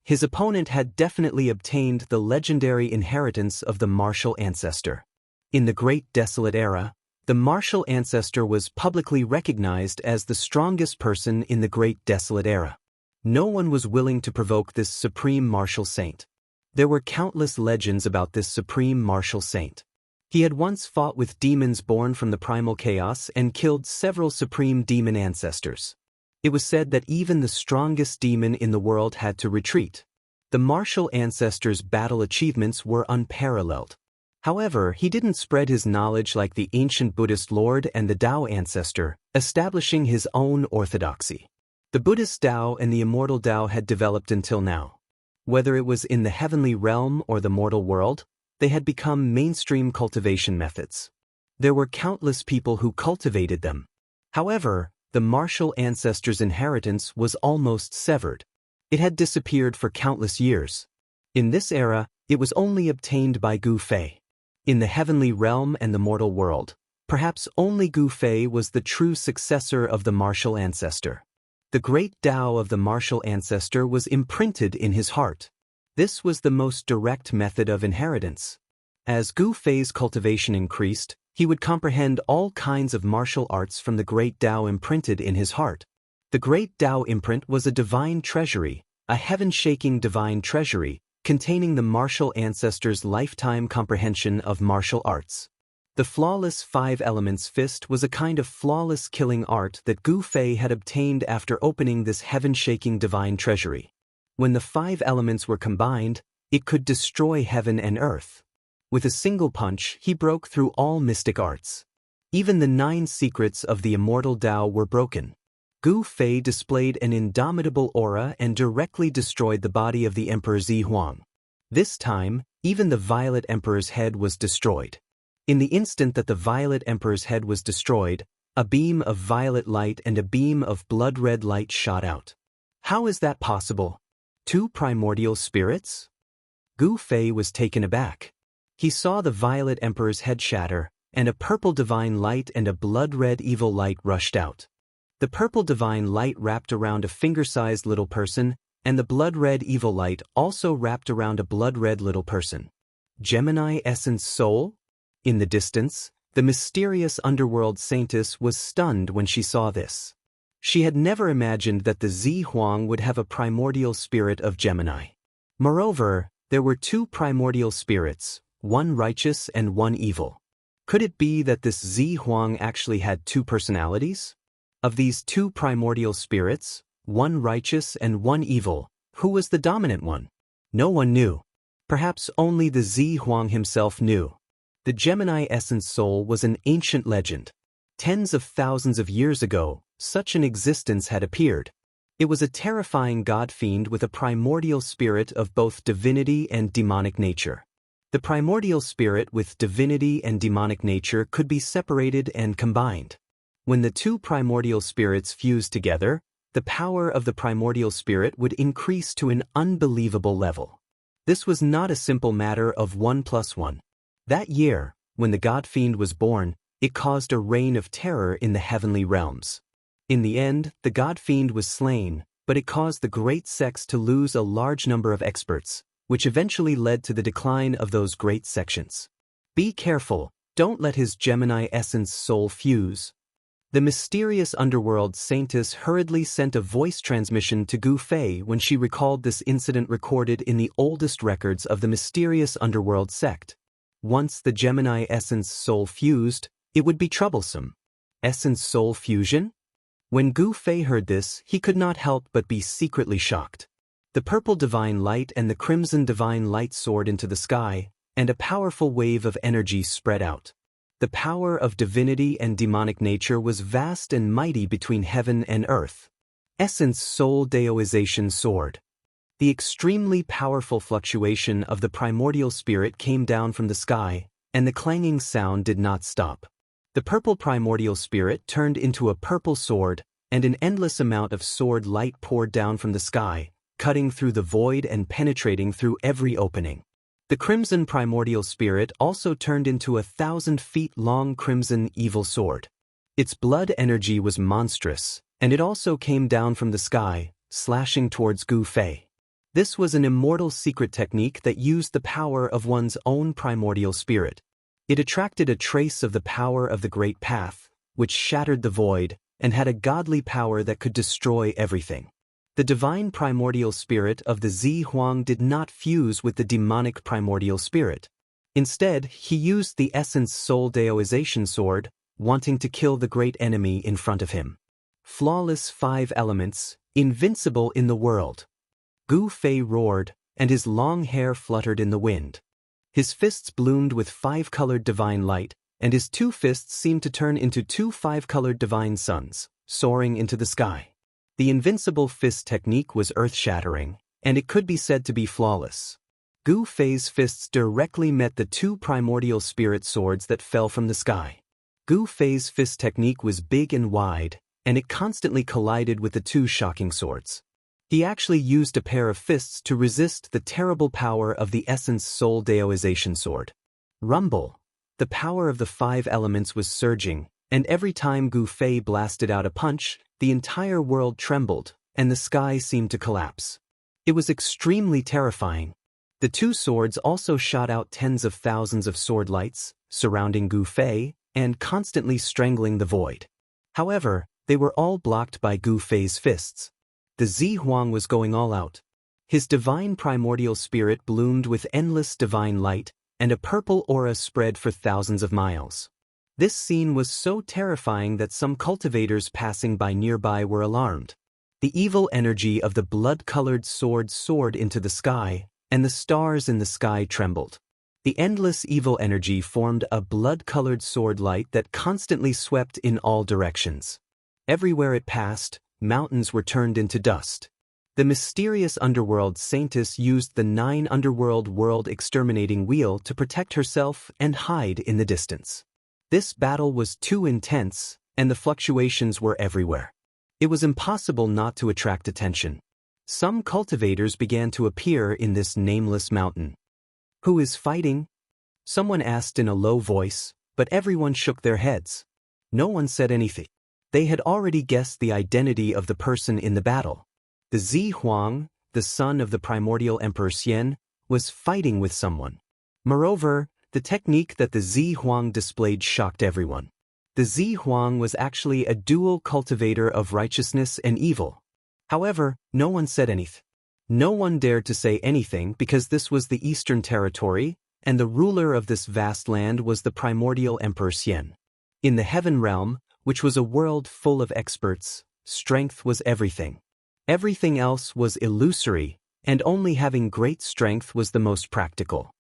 His opponent had definitely obtained the legendary inheritance of the martial ancestor. In the Great Desolate Era, the martial ancestor was publicly recognized as the strongest person in the Great Desolate Era. No one was willing to provoke this supreme martial saint. There were countless legends about this supreme martial saint. He had once fought with demons born from the primal chaos and killed several supreme demon ancestors. It was said that even the strongest demon in the world had to retreat. The martial ancestor's battle achievements were unparalleled. However, he didn't spread his knowledge like the ancient Buddhist Lord and the Tao ancestor, establishing his own orthodoxy. The Buddhist Tao and the immortal Tao had developed until now. Whether it was in the heavenly realm or the mortal world, they had become mainstream cultivation methods. There were countless people who cultivated them. However, the martial ancestor's inheritance was almost severed. It had disappeared for countless years. In this era, it was only obtained by Gu Fei. In the heavenly realm and the mortal world, perhaps only Gu Fei was the true successor of the martial ancestor. The great Tao of the martial ancestor was imprinted in his heart. This was the most direct method of inheritance. As Gu Fei's cultivation increased, he would comprehend all kinds of martial arts from the great Tao imprinted in his heart. The great Tao imprint was a divine treasury, a heaven-shaking divine treasury, containing the martial ancestor's lifetime comprehension of martial arts. The flawless 5 elements fist was a kind of flawless killing art that Gu Fei had obtained after opening this heaven-shaking divine treasury. When the 5 elements were combined, it could destroy heaven and earth. With a single punch, he broke through all mystic arts. Even the 9 secrets of the immortal Tao were broken. Gu Fei displayed an indomitable aura and directly destroyed the body of the Emperor Zi Huang. This time, even the Violet Emperor's head was destroyed. In the instant that the Violet Emperor's head was destroyed, a beam of violet light and a beam of blood-red light shot out. How is that possible? 2 primordial spirits? Gu Fei was taken aback. He saw the Violet Emperor's head shatter, and a purple divine light and a blood-red evil light rushed out. The purple divine light wrapped around a finger-sized little person, and the blood-red evil light also wrapped around a blood-red little person. Gemini Essence Soul? In the distance, the mysterious underworld saintess was stunned when she saw this. She had never imagined that the Zi Huang would have a primordial spirit of Gemini. Moreover, there were 2 primordial spirits, one righteous and one evil. Could it be that this Zi Huang actually had 2 personalities? Of these 2 primordial spirits, One righteous and one evil. Who was the dominant one? No one knew. Perhaps only the Zi Huang himself knew. The Gemini essence soul was an ancient legend. Tens of thousands of years ago, such an existence had appeared. It was a terrifying god-fiend with a primordial spirit of both divinity and demonic nature. The primordial spirit with divinity and demonic nature could be separated and combined. When the two primordial spirits fused together, the power of the primordial spirit would increase to an unbelievable level. This was not a simple matter of 1 + 1. That year, when the god-fiend was born, it caused a reign of terror in the heavenly realms. In the end, the god-fiend was slain, but it caused the great sects to lose a large number of experts, which eventually led to the decline of those great sections. Be careful, don't let his Gemini essence soul fuse. The mysterious underworld saintess hurriedly sent a voice transmission to Gu Fei when she recalled this incident recorded in the oldest records of the mysterious underworld sect. Once the Gemini essence soul fused, it would be troublesome. Essence soul fusion? When Gu Fei heard this, he could not help but be secretly shocked. The purple divine light and the crimson divine light soared into the sky, and a powerful wave of energy spread out. The power of divinity and demonic nature was vast and mighty between heaven and earth. Essence soul daoization soared. The extremely powerful fluctuation of the primordial spirit came down from the sky, and the clanging sound did not stop. The purple primordial spirit turned into a purple sword, and an endless amount of sword light poured down from the sky, cutting through the void and penetrating through every opening. The crimson primordial spirit also turned into 1,000 feet long crimson evil sword. Its blood energy was monstrous, and it also came down from the sky, slashing towards Gu Fei. This was an immortal secret technique that used the power of one's own primordial spirit. It attracted a trace of the power of the Great Path, which shattered the void, and had a godly power that could destroy everything. The divine primordial spirit of the Zi Huang did not fuse with the demonic primordial spirit. Instead, he used the essence soul daoization sword, wanting to kill the great enemy in front of him. Flawless 5 elements, invincible in the world. Gu Fei roared, and his long hair fluttered in the wind. His fists bloomed with 5-colored divine light, and his 2 fists seemed to turn into 2 5-colored divine suns, soaring into the sky. The invincible fist technique was earth-shattering, and it could be said to be flawless. Gu Fei's fists directly met the 2 primordial spirit swords that fell from the sky. Gu Fei's fist technique was big and wide, and it constantly collided with the 2 shocking swords. He actually used a pair of fists to resist the terrible power of the essence soul daoization sword. Rumble. The power of the 5 elements was surging, and every time Gu Fei blasted out a punch, the entire world trembled, and the sky seemed to collapse. It was extremely terrifying. The 2 swords also shot out tens of thousands of sword lights, surrounding Gu Fei, and constantly strangling the void. However, they were all blocked by Gu Fei's fists. The Zi Huang was going all out. His divine primordial spirit bloomed with endless divine light, and a purple aura spread for thousands of miles. This scene was so terrifying that some cultivators passing by nearby were alarmed. The evil energy of the blood-colored sword soared into the sky, and the stars in the sky trembled. The endless evil energy formed a blood-colored sword light that constantly swept in all directions. Everywhere it passed, mountains were turned into dust. The mysterious underworld saintess used the 9 underworld world exterminating wheel to protect herself and hide in the distance. This battle was too intense, and the fluctuations were everywhere. It was impossible not to attract attention. Some cultivators began to appear in this nameless mountain. Who is fighting? Someone asked in a low voice, but everyone shook their heads. No one said anything. They had already guessed the identity of the person in the battle. The Zi Huang, the son of the primordial Emperor Xian, was fighting with someone. Moreover, the technique that the Zi Huang displayed shocked everyone. The Zi Huang was actually a dual cultivator of righteousness and evil. However, no one said anything. No one dared to say anything because this was the Eastern Territory, and the ruler of this vast land was the primordial Emperor Xian. In the heaven realm, which was a world full of experts, strength was everything. Everything else was illusory, and only having great strength was the most practical.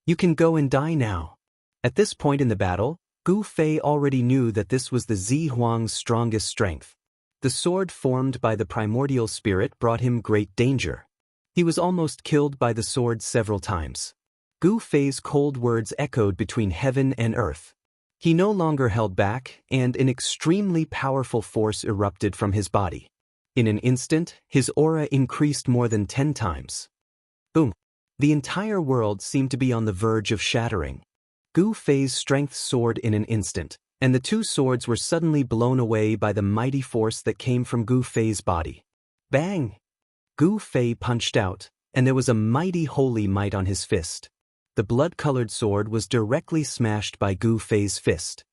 You can go and die now. At this point in the battle, Gu Fei already knew that this was the Zi Huang's strongest strength. The sword formed by the primordial spirit brought him great danger. He was almost killed by the sword several times. Gu Fei's cold words echoed between heaven and earth. He no longer held back, and an extremely powerful force erupted from his body. In an instant, his aura increased more than 10 times. Boom! The entire world seemed to be on the verge of shattering. Gu Fei's strength soared in an instant, and the two swords were suddenly blown away by the mighty force that came from Gu Fei's body. Bang! Gu Fei punched out, and there was a mighty holy might on his fist. The blood-colored sword was directly smashed by Gu Fei's fist.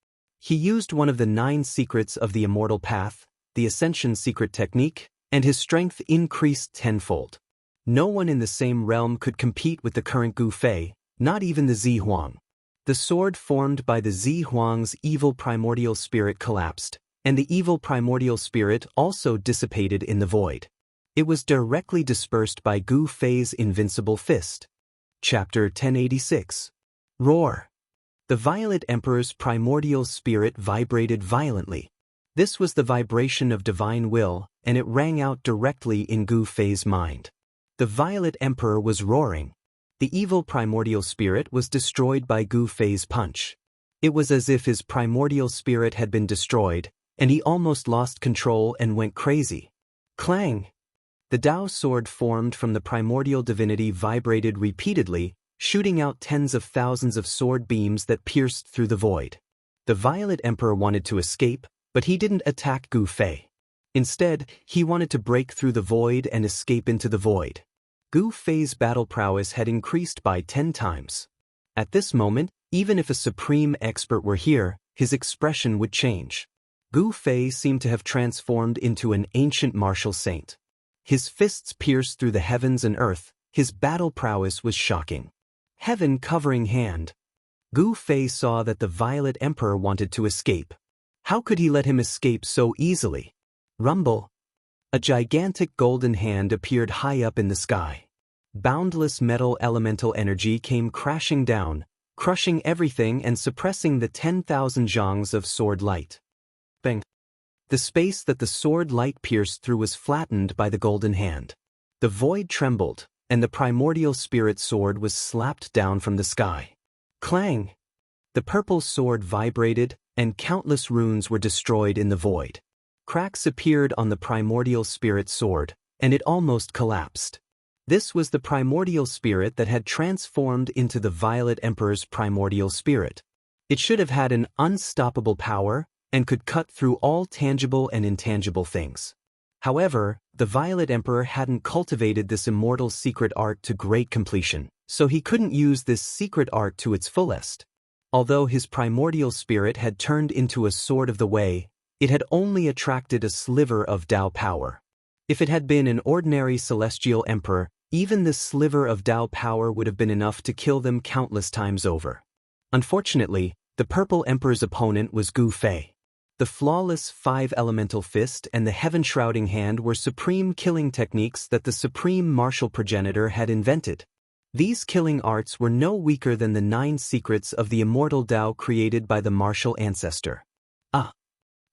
He used one of the 9 secrets of the immortal path, the Ascension secret technique, and his strength increased tenfold. No one in the same realm could compete with the current Gu Fei, not even the Zi Huang. The sword formed by the Zi Huang's evil primordial spirit collapsed, and the evil primordial spirit also dissipated in the void. It was directly dispersed by Gu Fei's invincible fist. Chapter 1086. Roar. The Violet Emperor's primordial spirit vibrated violently. This was the vibration of divine will, and it rang out directly in Gu Fei's mind. The Violet Emperor was roaring. The evil primordial spirit was destroyed by Gu Fei's punch. It was as if his primordial spirit had been destroyed, and he almost lost control and went crazy. Clang! The Dao sword formed from the primordial divinity vibrated repeatedly, shooting out tens of thousands of sword beams that pierced through the void. The Violet Emperor wanted to escape, but he didn't attack Gu Fei. Instead, he wanted to break through the void and escape into the void. Gu Fei's battle prowess had increased by 10 times. At this moment, even if a supreme expert were here, his expression would change. Gu Fei seemed to have transformed into an ancient martial saint. His fists pierced through the heavens and earth, his battle prowess was shocking. Heaven covering hand. Gu Fei saw that the Violet Emperor wanted to escape. How could he let him escape so easily? Rumble. A gigantic golden hand appeared high up in the sky. Boundless metal elemental energy came crashing down, crushing everything and suppressing the 10,000 zhangs of sword light. Bang! The space that the sword light pierced through was flattened by the golden hand. The void trembled, and the primordial spirit sword was slapped down from the sky. Clang! The purple sword vibrated, and countless runes were destroyed in the void. Cracks appeared on the primordial spirit sword, and it almost collapsed. This was the primordial spirit that had transformed into the Violet Emperor's primordial spirit. It should have had an unstoppable power, and could cut through all tangible and intangible things. However, the Violet Emperor hadn't cultivated this immortal secret art to great completion, so he couldn't use this secret art to its fullest. Although his primordial spirit had turned into a sword of the way, it had only attracted a sliver of Dao power. If it had been an ordinary celestial emperor, even this sliver of Dao power would have been enough to kill them countless times over. Unfortunately, the Purple Emperor's opponent was Gu Fei. The flawless 5-elemental fist and the heaven-shrouding hand were supreme killing techniques that the supreme martial progenitor had invented. These killing arts were no weaker than the 9 secrets of the immortal Dao created by the martial ancestor.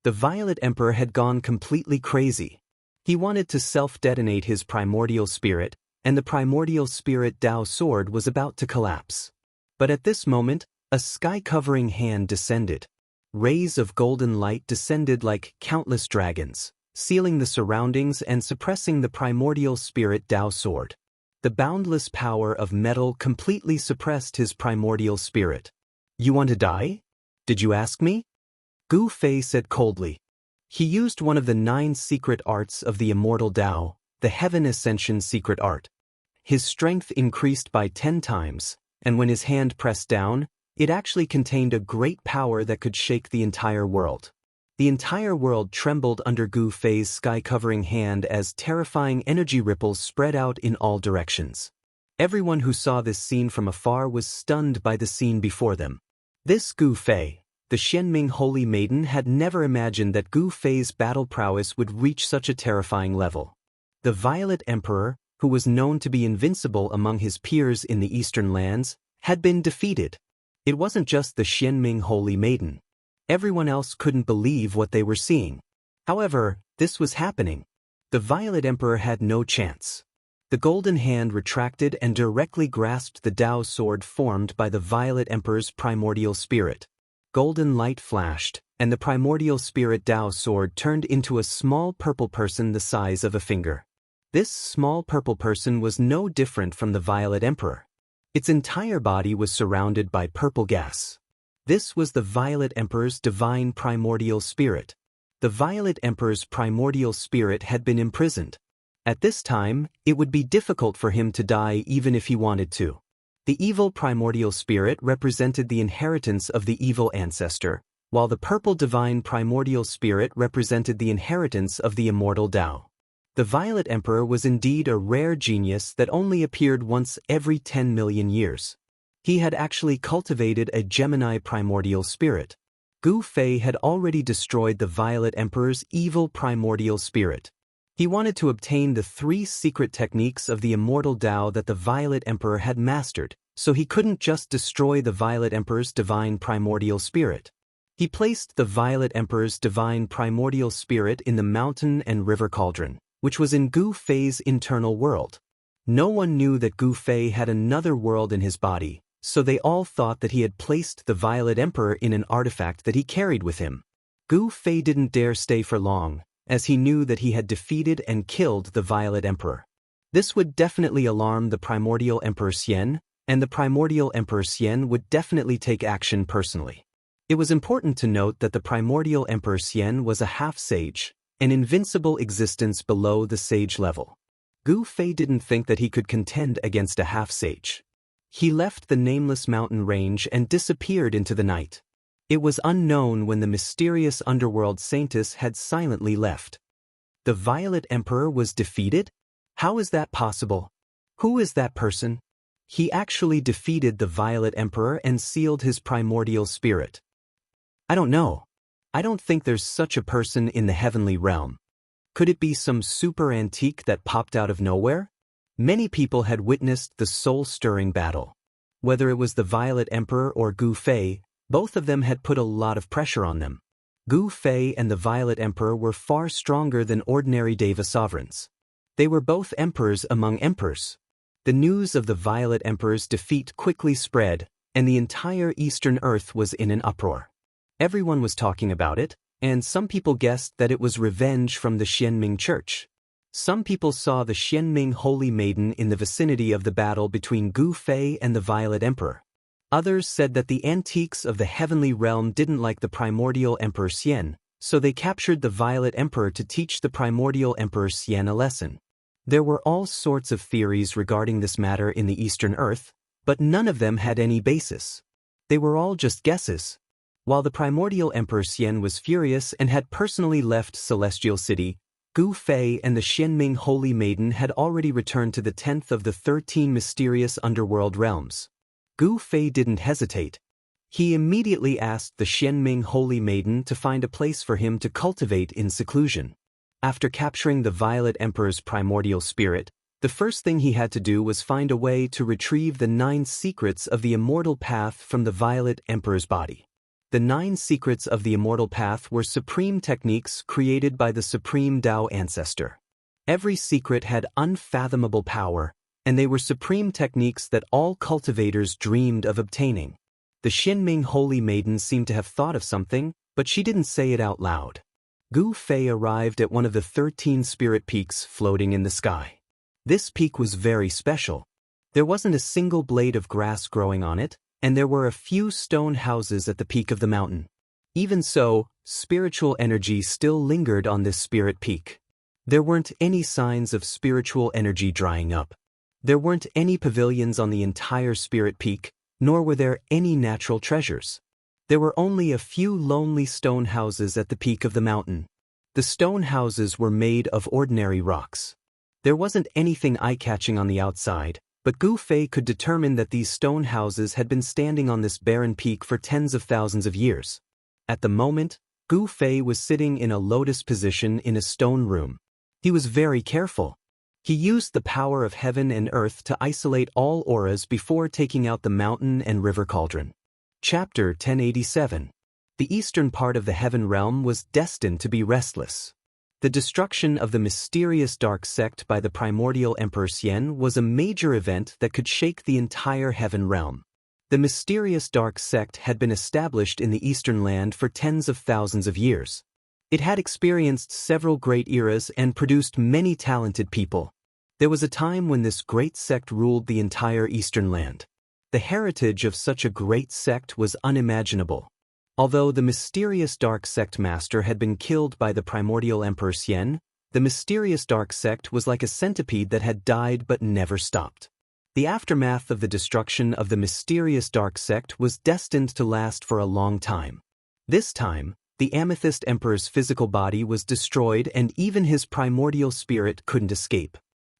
The Violet Emperor had gone completely crazy. He wanted to self-detonate his primordial spirit, and the primordial spirit Dao sword was about to collapse. But at this moment, a sky-covering hand descended. Rays of golden light descended like countless dragons, sealing the surroundings and suppressing the primordial spirit Dao sword. The boundless power of metal completely suppressed his primordial spirit. "You want to die? Did you ask me?" Gu Fei said coldly. He used one of the 9 secret arts of the immortal Dao, the Heaven Ascension secret art. His strength increased by 10 times, and when his hand pressed down, it actually contained a great power that could shake the entire world. The entire world trembled under Gu Fei's sky-covering hand as terrifying energy ripples spread out in all directions. Everyone who saw this scene from afar was stunned by the scene before them. This Gu Fei, the Xianming Holy Maiden, had never imagined that Gu Fei's battle prowess would reach such a terrifying level. The Violet Emperor, who was known to be invincible among his peers in the eastern lands, had been defeated. It wasn't just the Xianming Holy Maiden. Everyone else couldn't believe what they were seeing. However, this was happening. The Violet Emperor had no chance. The golden hand retracted and directly grasped the Dao sword formed by the Violet Emperor's primordial spirit. Golden light flashed, and the primordial spirit Dao sword turned into a small purple person the size of a finger. This small purple person was no different from the Violet Emperor. Its entire body was surrounded by purple gas. This was the Violet Emperor's divine primordial spirit. The Violet Emperor's primordial spirit had been imprisoned. At this time, it would be difficult for him to die even if he wanted to. The evil primordial spirit represented the inheritance of the evil ancestor, while the purple divine primordial spirit represented the inheritance of the immortal Tao. The Violet Emperor was indeed a rare genius that only appeared once every 10 million years. He had actually cultivated a Gemini primordial spirit. Gu Fei had already destroyed the Violet Emperor's evil primordial spirit. He wanted to obtain the 3 secret techniques of the immortal Tao that the Violet Emperor had mastered, so he couldn't just destroy the Violet Emperor's divine primordial spirit. He placed the Violet Emperor's divine primordial spirit in the mountain and river cauldron, which was in Gu Fei's internal world. No one knew that Gu Fei had another world in his body, so they all thought that he had placed the Violet Emperor in an artifact that he carried with him. Gu Fei didn't dare stay for long, as he knew that he had defeated and killed the Violet Emperor. This would definitely alarm the Primordial Emperor Xian, and the Primordial Emperor Xian would definitely take action personally. It was important to note that the Primordial Emperor Xian was a half-sage, an invincible existence below the sage level. Gu Fei didn't think that he could contend against a half-sage. He left the nameless mountain range and disappeared into the night. It was unknown when the mysterious underworld saintess had silently left. The Violet Emperor was defeated? How is that possible? Who is that person? He actually defeated the Violet Emperor and sealed his primordial spirit. I don't know. I don't think there's such a person in the heavenly realm. Could it be some super antique that popped out of nowhere? Many people had witnessed the soul-stirring battle. Whether it was the Violet Emperor or Gu Fei, both of them had put a lot of pressure on them. Gu Fei and the Violet Emperor were far stronger than ordinary Deva sovereigns. They were both emperors among emperors. The news of the Violet Emperor's defeat quickly spread, and the entire Eastern Earth was in an uproar. Everyone was talking about it, and some people guessed that it was revenge from the Xianming Church. Some people saw the Xianming Holy Maiden in the vicinity of the battle between Gu Fei and the Violet Emperor. Others said that the antiques of the heavenly realm didn't like the Primordial Emperor Xian, so they captured the Violet Emperor to teach the Primordial Emperor Xian a lesson. There were all sorts of theories regarding this matter in the Eastern Earth, but none of them had any basis. They were all just guesses. While the Primordial Emperor Xian was furious and had personally left Celestial City, Gu Fei and the Xianming Holy Maiden had already returned to the 10th of the 13 mysterious underworld realms. Gu Fei didn't hesitate. He immediately asked the Xianming Holy Maiden to find a place for him to cultivate in seclusion. After capturing the Violet Emperor's primordial spirit, the first thing he had to do was find a way to retrieve the 9 secrets of the immortal path from the Violet Emperor's body. The 9 secrets of the immortal path were supreme techniques created by the supreme Tao ancestor. Every secret had unfathomable power, and they were supreme techniques that all cultivators dreamed of obtaining. The Xianming Holy Maiden seemed to have thought of something, but she didn't say it out loud. Gu Fei arrived at one of the 13 spirit peaks floating in the sky. This peak was very special. There wasn't a single blade of grass growing on it, and there were a few stone houses at the peak of the mountain. Even so, spiritual energy still lingered on this spirit peak. There weren't any signs of spiritual energy drying up. There weren't any pavilions on the entire spirit peak, nor were there any natural treasures. There were only a few lonely stone houses at the peak of the mountain. The stone houses were made of ordinary rocks. There wasn't anything eye-catching on the outside, but Gu Fei could determine that these stone houses had been standing on this barren peak for tens of thousands of years. At the moment, Gu Fei was sitting in a lotus position in a stone room. He was very careful. He used the power of heaven and earth to isolate all auras before taking out the mountain and river cauldron. Chapter 1087. The eastern part of the heaven realm was destined to be restless. The destruction of the mysterious dark sect by the primordial Emperor Xian was a major event that could shake the entire heaven realm. The mysterious dark sect had been established in the eastern land for tens of thousands of years. It had experienced several great eras and produced many talented people. There was a time when this great sect ruled the entire eastern land. The heritage of such a great sect was unimaginable. Although the mysterious dark sect master had been killed by the primordial Emperor Xian, the mysterious dark sect was like a centipede that had died but never stopped. The aftermath of the destruction of the mysterious dark sect was destined to last for a long time. This time, the Amethyst Emperor's physical body was destroyed and even his primordial spirit couldn't escape.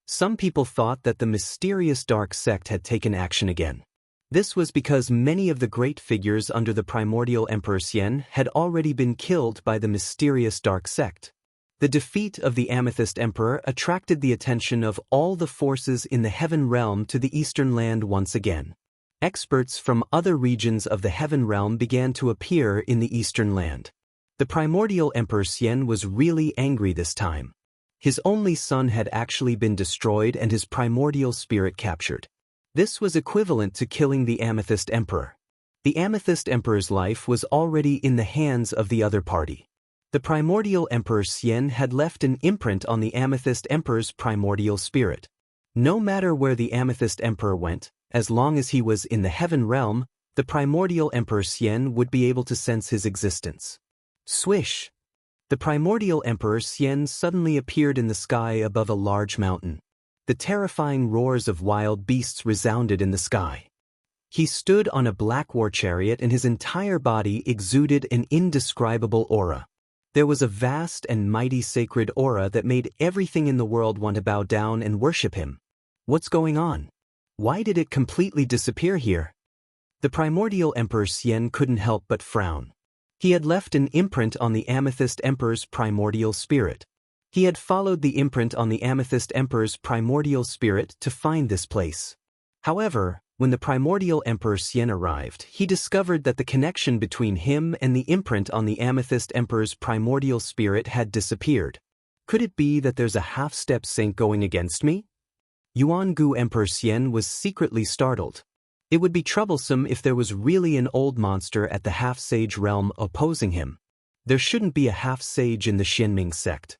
Some people thought that the mysterious dark sect had taken action again. This was because many of the great figures under the primordial Emperor Xian had already been killed by the mysterious dark sect. The defeat of the Amethyst Emperor attracted the attention of all the forces in the heaven realm to the eastern land once again. Experts from other regions of the heaven realm began to appear in the eastern land. The primordial Emperor Xian was really angry this time. His only son had actually been destroyed and his primordial spirit captured. This was equivalent to killing the Amethyst Emperor. The Amethyst Emperor's life was already in the hands of the other party. The primordial Emperor Xian had left an imprint on the Amethyst Emperor's primordial spirit. No matter where the Amethyst Emperor went, as long as he was in the heaven realm, the primordial Emperor Xian would be able to sense his existence. Swish! The primordial Emperor Xian suddenly appeared in the sky above a large mountain. The terrifying roars of wild beasts resounded in the sky. He stood on a black war chariot and his entire body exuded an indescribable aura. There was a vast and mighty sacred aura that made everything in the world want to bow down and worship him. What's going on? Why did it completely disappear here? The primordial Emperor Xian couldn't help but frown. He had left an imprint on the Amethyst Emperor's primordial spirit. He had followed the imprint on the Amethyst Emperor's primordial spirit to find this place. However, when the primordial Emperor Xian arrived, he discovered that the connection between him and the imprint on the Amethyst Emperor's primordial spirit had disappeared. Could it be that there's a half-step saint going against me? Yuan-Gu Emperor Xian was secretly startled. It would be troublesome if there was really an old monster at the half-sage realm opposing him. There shouldn't be a half-sage in the Xianming sect.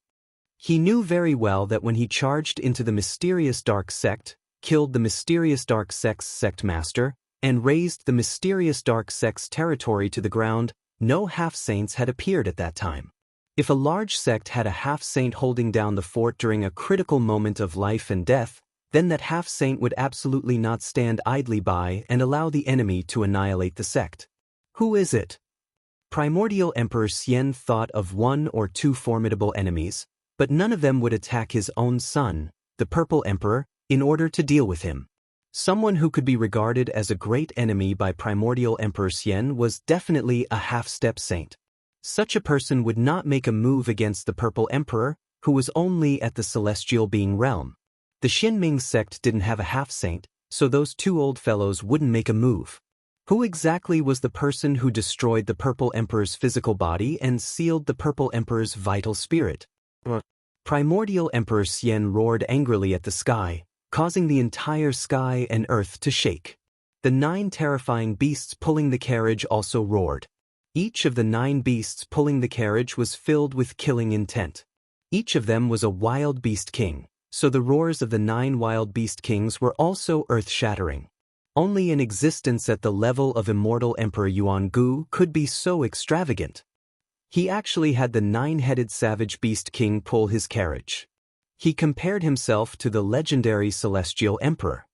He knew very well that when he charged into the mysterious dark sect, killed the mysterious dark sect's sect master, and razed the mysterious dark sect's territory to the ground, no half-saints had appeared at that time. If a large sect had a half-saint holding down the fort during a critical moment of life and death, then that half-saint would absolutely not stand idly by and allow the enemy to annihilate the sect. Who is it? Primordial Emperor Xian thought of one or two formidable enemies, but none of them would attack his own son, the Purple Emperor, in order to deal with him. Someone who could be regarded as a great enemy by primordial Emperor Xian was definitely a half-step saint. Such a person would not make a move against the Purple Emperor, who was only at the celestial being realm. The Xianming sect didn't have a half-saint, so those two old fellows wouldn't make a move. Who exactly was the person who destroyed the Purple Emperor's physical body and sealed the Purple Emperor's vital spirit? Primordial Emperor Xian roared angrily at the sky, causing the entire sky and earth to shake. The 9 terrifying beasts pulling the carriage also roared. Each of the 9 beasts pulling the carriage was filled with killing intent. Each of them was a wild beast king, so the roars of the 9 wild beast kings were also earth-shattering. Only an existence at the level of immortal Emperor Yuan-Gu could be so extravagant. He actually had the 9-headed savage beast king pull his carriage. He compared himself to the legendary celestial emperor.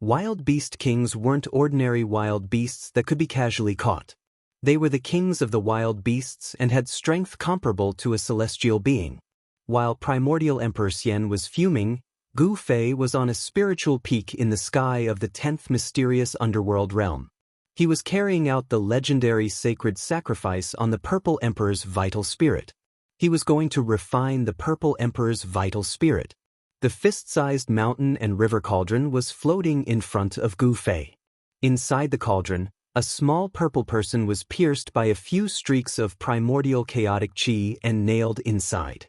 Wild beast kings weren't ordinary wild beasts that could be casually caught. They were the kings of the wild beasts and had strength comparable to a celestial being. While primordial Emperor Xian was fuming, Gu Fei was on a spiritual peak in the sky of the 10th mysterious underworld realm. He was carrying out the legendary sacred sacrifice on the Purple Emperor's vital spirit. He was going to refine the Purple Emperor's vital spirit. The fist-sized mountain and river cauldron was floating in front of Gu Fei. Inside the cauldron, a small purple person was pierced by a few streaks of primordial chaotic chi and nailed inside.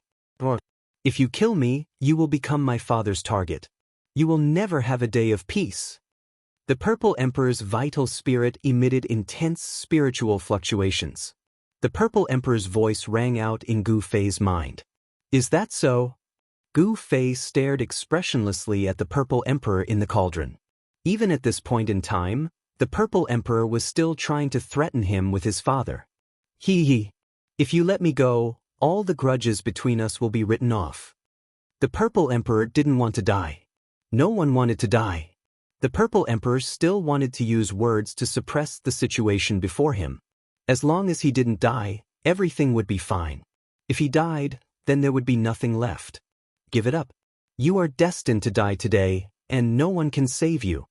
If you kill me, you will become my father's target. You will never have a day of peace. The Purple Emperor's vital spirit emitted intense spiritual fluctuations. The Purple Emperor's voice rang out in Gu Fei's mind. Is that so? Gu Fei stared expressionlessly at the Purple Emperor in the cauldron. Even at this point in time, the Purple Emperor was still trying to threaten him with his father. If you let me go, all the grudges between us will be written off. The Purple Emperor didn't want to die. No one wanted to die. The Purple Emperor still wanted to use words to suppress the situation before him. As long as he didn't die, everything would be fine. If he died, then there would be nothing left. Give it up. You are destined to die today, and no one can save you.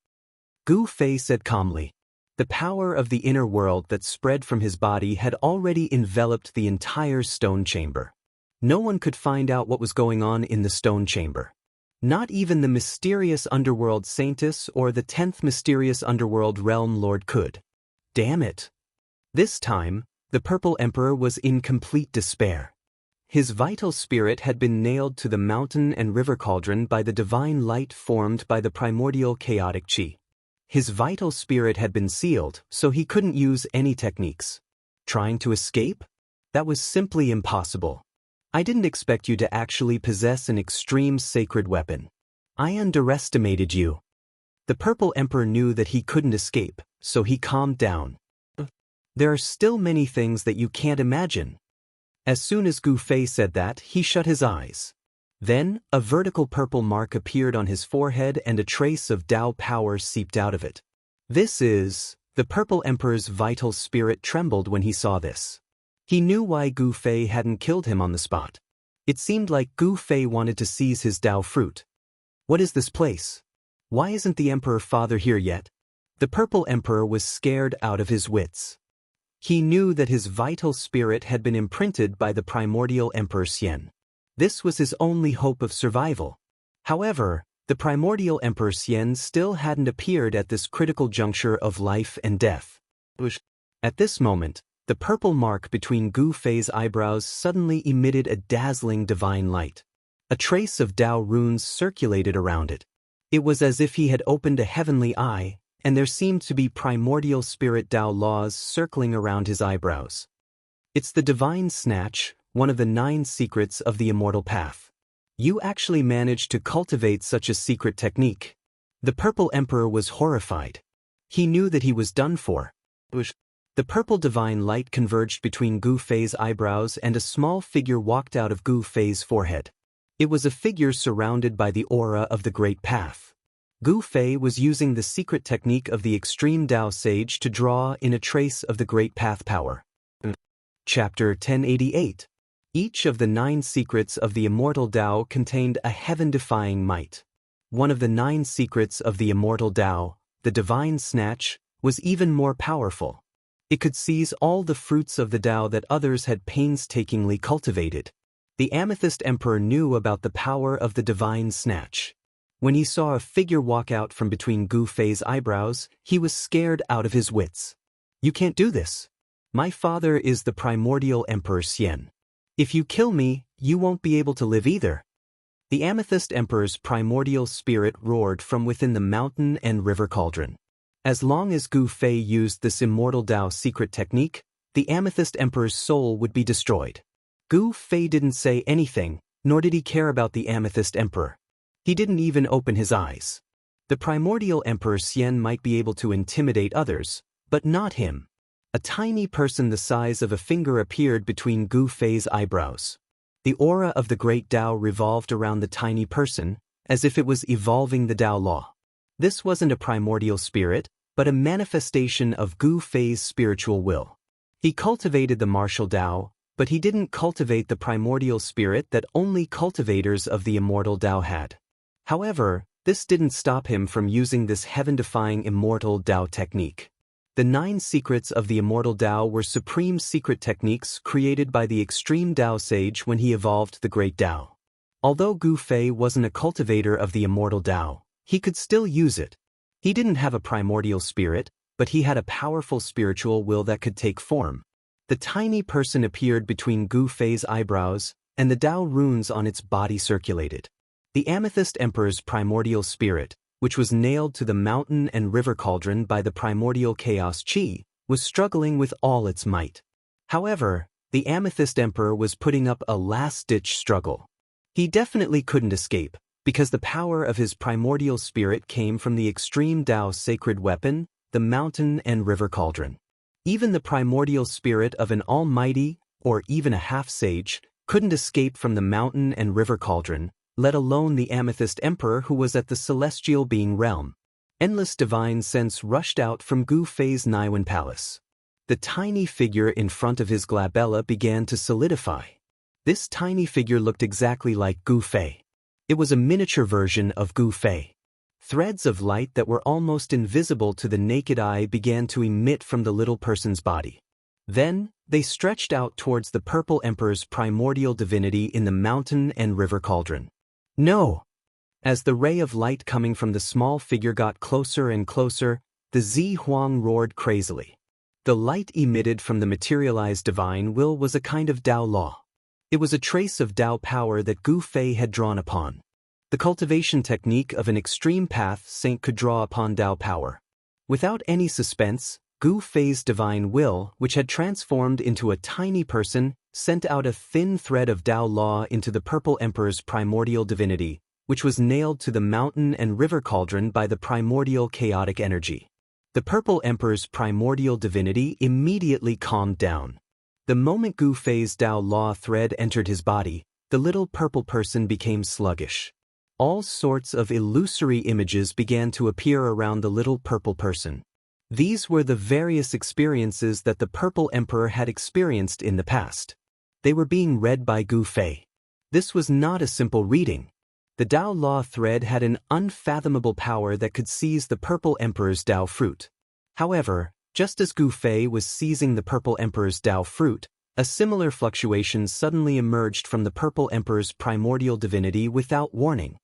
Gu Fei said calmly. The power of the inner world that spread from his body had already enveloped the entire stone chamber. No one could find out what was going on in the stone chamber. Not even the mysterious underworld Saintess or the 10th mysterious underworld realm lord could. Damn it. This time, the Purple Emperor was in complete despair. His vital spirit had been nailed to the mountain and river cauldron by the divine light formed by the primordial chaotic chi. His vital spirit had been sealed, so he couldn't use any techniques. Trying to escape? That was simply impossible. I didn't expect you to actually possess an extreme sacred weapon. I underestimated you. The Purple Emperor knew that he couldn't escape, so he calmed down. There are still many things that you can't imagine. As soon as Gu Fei said that, he shut his eyes. Then, a vertical purple mark appeared on his forehead and a trace of Tao power seeped out of it. The Purple Emperor's vital spirit trembled when he saw this. He knew why Gu Fei hadn't killed him on the spot. It seemed like Gu Fei wanted to seize his Tao fruit. What is this place? Why isn't the Emperor Father here yet? The Purple Emperor was scared out of his wits. He knew that his vital spirit had been imprinted by the primordial Emperor Xian. This was his only hope of survival. However, the primordial Emperor Xian still hadn't appeared at this critical juncture of life and death. At this moment, the purple mark between Gu Fei's eyebrows suddenly emitted a dazzling divine light. A trace of Tao runes circulated around it. It was as if he had opened a heavenly eye, and there seemed to be primordial spirit Tao laws circling around his eyebrows. It's the divine snatch, one of the 9 secrets of the immortal path. You actually managed to cultivate such a secret technique. The Purple Emperor was horrified. He knew that he was done for. The purple divine light converged between Gu Fei's eyebrows and a small figure walked out of Gu Fei's forehead. It was a figure surrounded by the aura of the Great Path. Gu Fei was using the secret technique of the extreme Tao Sage to draw in a trace of the Great Path power. Chapter 1088. Each of the 9 secrets of the immortal Tao contained a heaven-defying might. One of the 9 secrets of the immortal Tao, the divine snatch, was even more powerful. It could seize all the fruits of the Tao that others had painstakingly cultivated. The Amethyst Emperor knew about the power of the divine snatch. When he saw a figure walk out from between Gu Fei's eyebrows, he was scared out of his wits. You can't do this. My father is the primordial Emperor Xian. If you kill me, you won't be able to live either. The Amethyst Emperor's primordial spirit roared from within the mountain and river cauldron. As long as Gu Fei used this immortal Tao secret technique, the Amethyst Emperor's soul would be destroyed. Gu Fei didn't say anything, nor did he care about the Amethyst Emperor. He didn't even open his eyes. The primordial Emperor Xian might be able to intimidate others, but not him. A tiny person the size of a finger appeared between Gu Fei's eyebrows. The aura of the great Tao revolved around the tiny person, as if it was evolving the Tao law. This wasn't a primordial spirit, but a manifestation of Gu Fei's spiritual will. He cultivated the martial Tao, but he didn't cultivate the primordial spirit that only cultivators of the immortal Tao had. However, this didn't stop him from using this heaven-defying immortal Tao technique. The 9 secrets of the immortal Tao were supreme secret techniques created by the extreme Tao Sage when he evolved the great Tao. Although Gu Fei wasn't a cultivator of the immortal Tao, he could still use it. He didn't have a primordial spirit, but he had a powerful spiritual will that could take form. The tiny person appeared between Gu Fei's eyebrows, and the Tao runes on its body circulated. The Amethyst Emperor's primordial spirit, which was nailed to the mountain and river cauldron by the primordial chaos chi, was struggling with all its might. However, the Amethyst Emperor was putting up a last-ditch struggle. He definitely couldn't escape, because the power of his primordial spirit came from the extreme Tao sacred weapon, the mountain and river cauldron. Even the primordial spirit of an almighty, or even a half-sage, couldn't escape from the mountain and river cauldron, let alone the Amethyst Emperor who was at the celestial being realm. Endless divine sense rushed out from Gu Fei's Niwen Palace. The tiny figure in front of his glabella began to solidify. This tiny figure looked exactly like Gu Fei. It was a miniature version of Gu Fei. Threads of light that were almost invisible to the naked eye began to emit from the little person's body. Then, they stretched out towards the Purple Emperor's primordial divinity in the mountain and river cauldron. No! As the ray of light coming from the small figure got closer and closer, the Zi Huang roared crazily. The light emitted from the materialized divine will was a kind of Tao law. It was a trace of Tao power that Gu Fei had drawn upon. The cultivation technique of an extreme path saint could draw upon Tao power. Without any suspense, Gu Fei's divine will, which had transformed into a tiny person, sent out a thin thread of Tao law into the Purple Emperor's primordial divinity, which was nailed to the mountain and river cauldron by the primordial chaotic energy. The Purple Emperor's primordial divinity immediately calmed down. The moment Gu Fei's Tao law thread entered his body, the little purple person became sluggish. All sorts of illusory images began to appear around the little purple person. These were the various experiences that the Purple Emperor had experienced in the past. They were being read by Gu Fei. This was not a simple reading. The Tao law thread had an unfathomable power that could seize the Purple Emperor's Tao fruit. However, just as Gu Fei was seizing the Purple Emperor's Tao fruit, a similar fluctuation suddenly emerged from the Purple Emperor's primordial divinity without warning.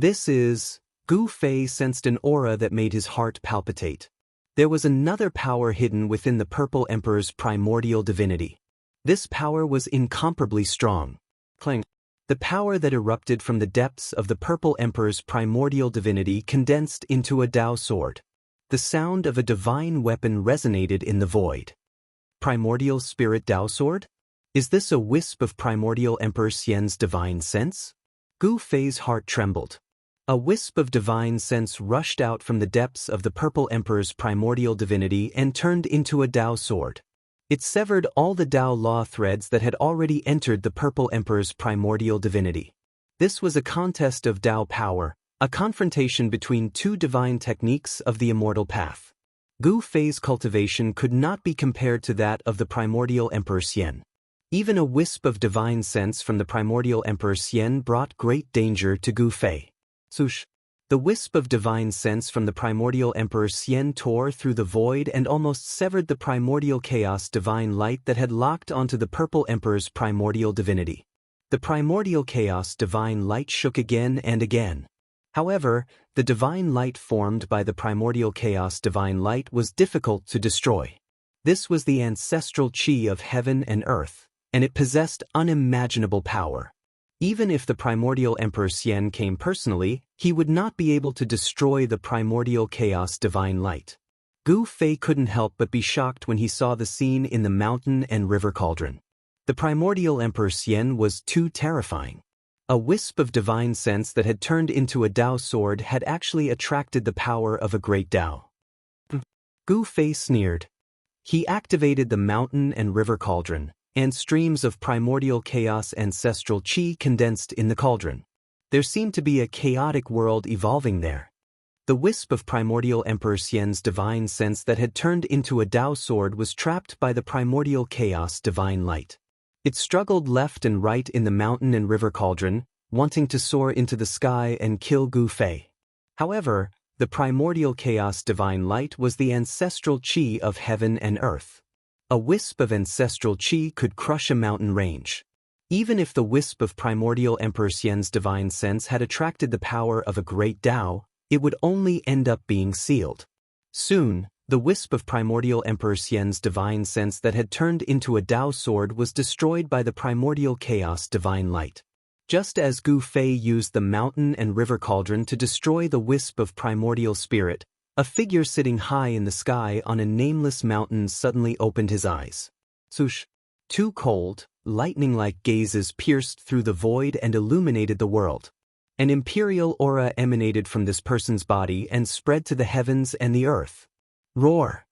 Gu Fei sensed an aura that made his heart palpitate. There was another power hidden within the Purple Emperor's primordial divinity. This power was incomparably strong. Clang. The power that erupted from the depths of the Purple Emperor's primordial divinity condensed into a Tao sword. The sound of a divine weapon resonated in the void. Primordial Spirit Tao Sword? Is this a wisp of Primordial Emperor Xian's divine sense? Gu Fei's heart trembled. A wisp of divine sense rushed out from the depths of the Purple Emperor's primordial divinity and turned into a Tao sword. It severed all the Tao law threads that had already entered the Purple Emperor's primordial divinity. This was a contest of Tao power, a confrontation between two divine techniques of the immortal path. Gu Fei's cultivation could not be compared to that of the primordial Emperor Xian. Even a wisp of divine sense from the primordial Emperor Xian brought great danger to Gu Fei. Sush. The wisp of divine sense from the primordial Emperor Xian tore through the void and almost severed the primordial chaos divine light that had locked onto the Purple Emperor's primordial divinity. The primordial chaos divine light shook again and again. However, the divine light formed by the primordial chaos divine light was difficult to destroy. This was the ancestral chi of heaven and earth, and it possessed unimaginable power. Even if the primordial Emperor Xian came personally, he would not be able to destroy the primordial chaos divine light. Gu Fei couldn't help but be shocked when he saw the scene in the mountain and river cauldron. The primordial Emperor Xian was too terrifying. A wisp of divine sense that had turned into a Tao sword had actually attracted the power of a great Tao. Gu Fei sneered. He activated the mountain and river cauldron, and streams of primordial chaos ancestral chi condensed in the cauldron. There seemed to be a chaotic world evolving there. The wisp of primordial Emperor Xian's divine sense that had turned into a Tao sword was trapped by the primordial chaos divine light. It struggled left and right in the mountain and river cauldron, wanting to soar into the sky and kill Gu Fei. However, the primordial chaos divine light was the ancestral chi of heaven and earth. A wisp of ancestral chi could crush a mountain range. Even if the wisp of primordial Emperor Xian's divine sense had attracted the power of a great Tao, it would only end up being sealed. Soon, the wisp of primordial Emperor Xian's divine sense that had turned into a Tao sword was destroyed by the primordial chaos divine light. Just as Gu Fei used the mountain and river cauldron to destroy the wisp of primordial spirit, a figure sitting high in the sky on a nameless mountain suddenly opened his eyes. Swoosh! Two cold, lightning-like gazes pierced through the void and illuminated the world. An imperial aura emanated from this person's body and spread to the heavens and the earth. Roar!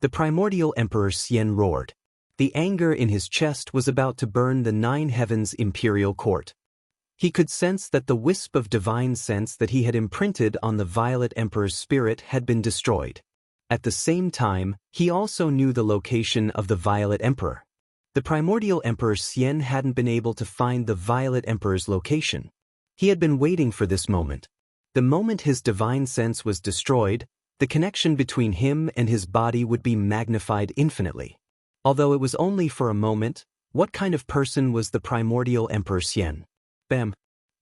The primordial Emperor Xian roared. The anger in his chest was about to burn the 9 heavens' imperial court. He could sense that the wisp of divine sense that he had imprinted on the Violet Emperor's spirit had been destroyed. At the same time, he also knew the location of the Violet Emperor. The primordial Emperor Xian hadn't been able to find the Violet Emperor's location. He had been waiting for this moment. The moment his divine sense was destroyed, the connection between him and his body would be magnified infinitely. Although it was only for a moment, what kind of person was the primordial Emperor Xian? Bam!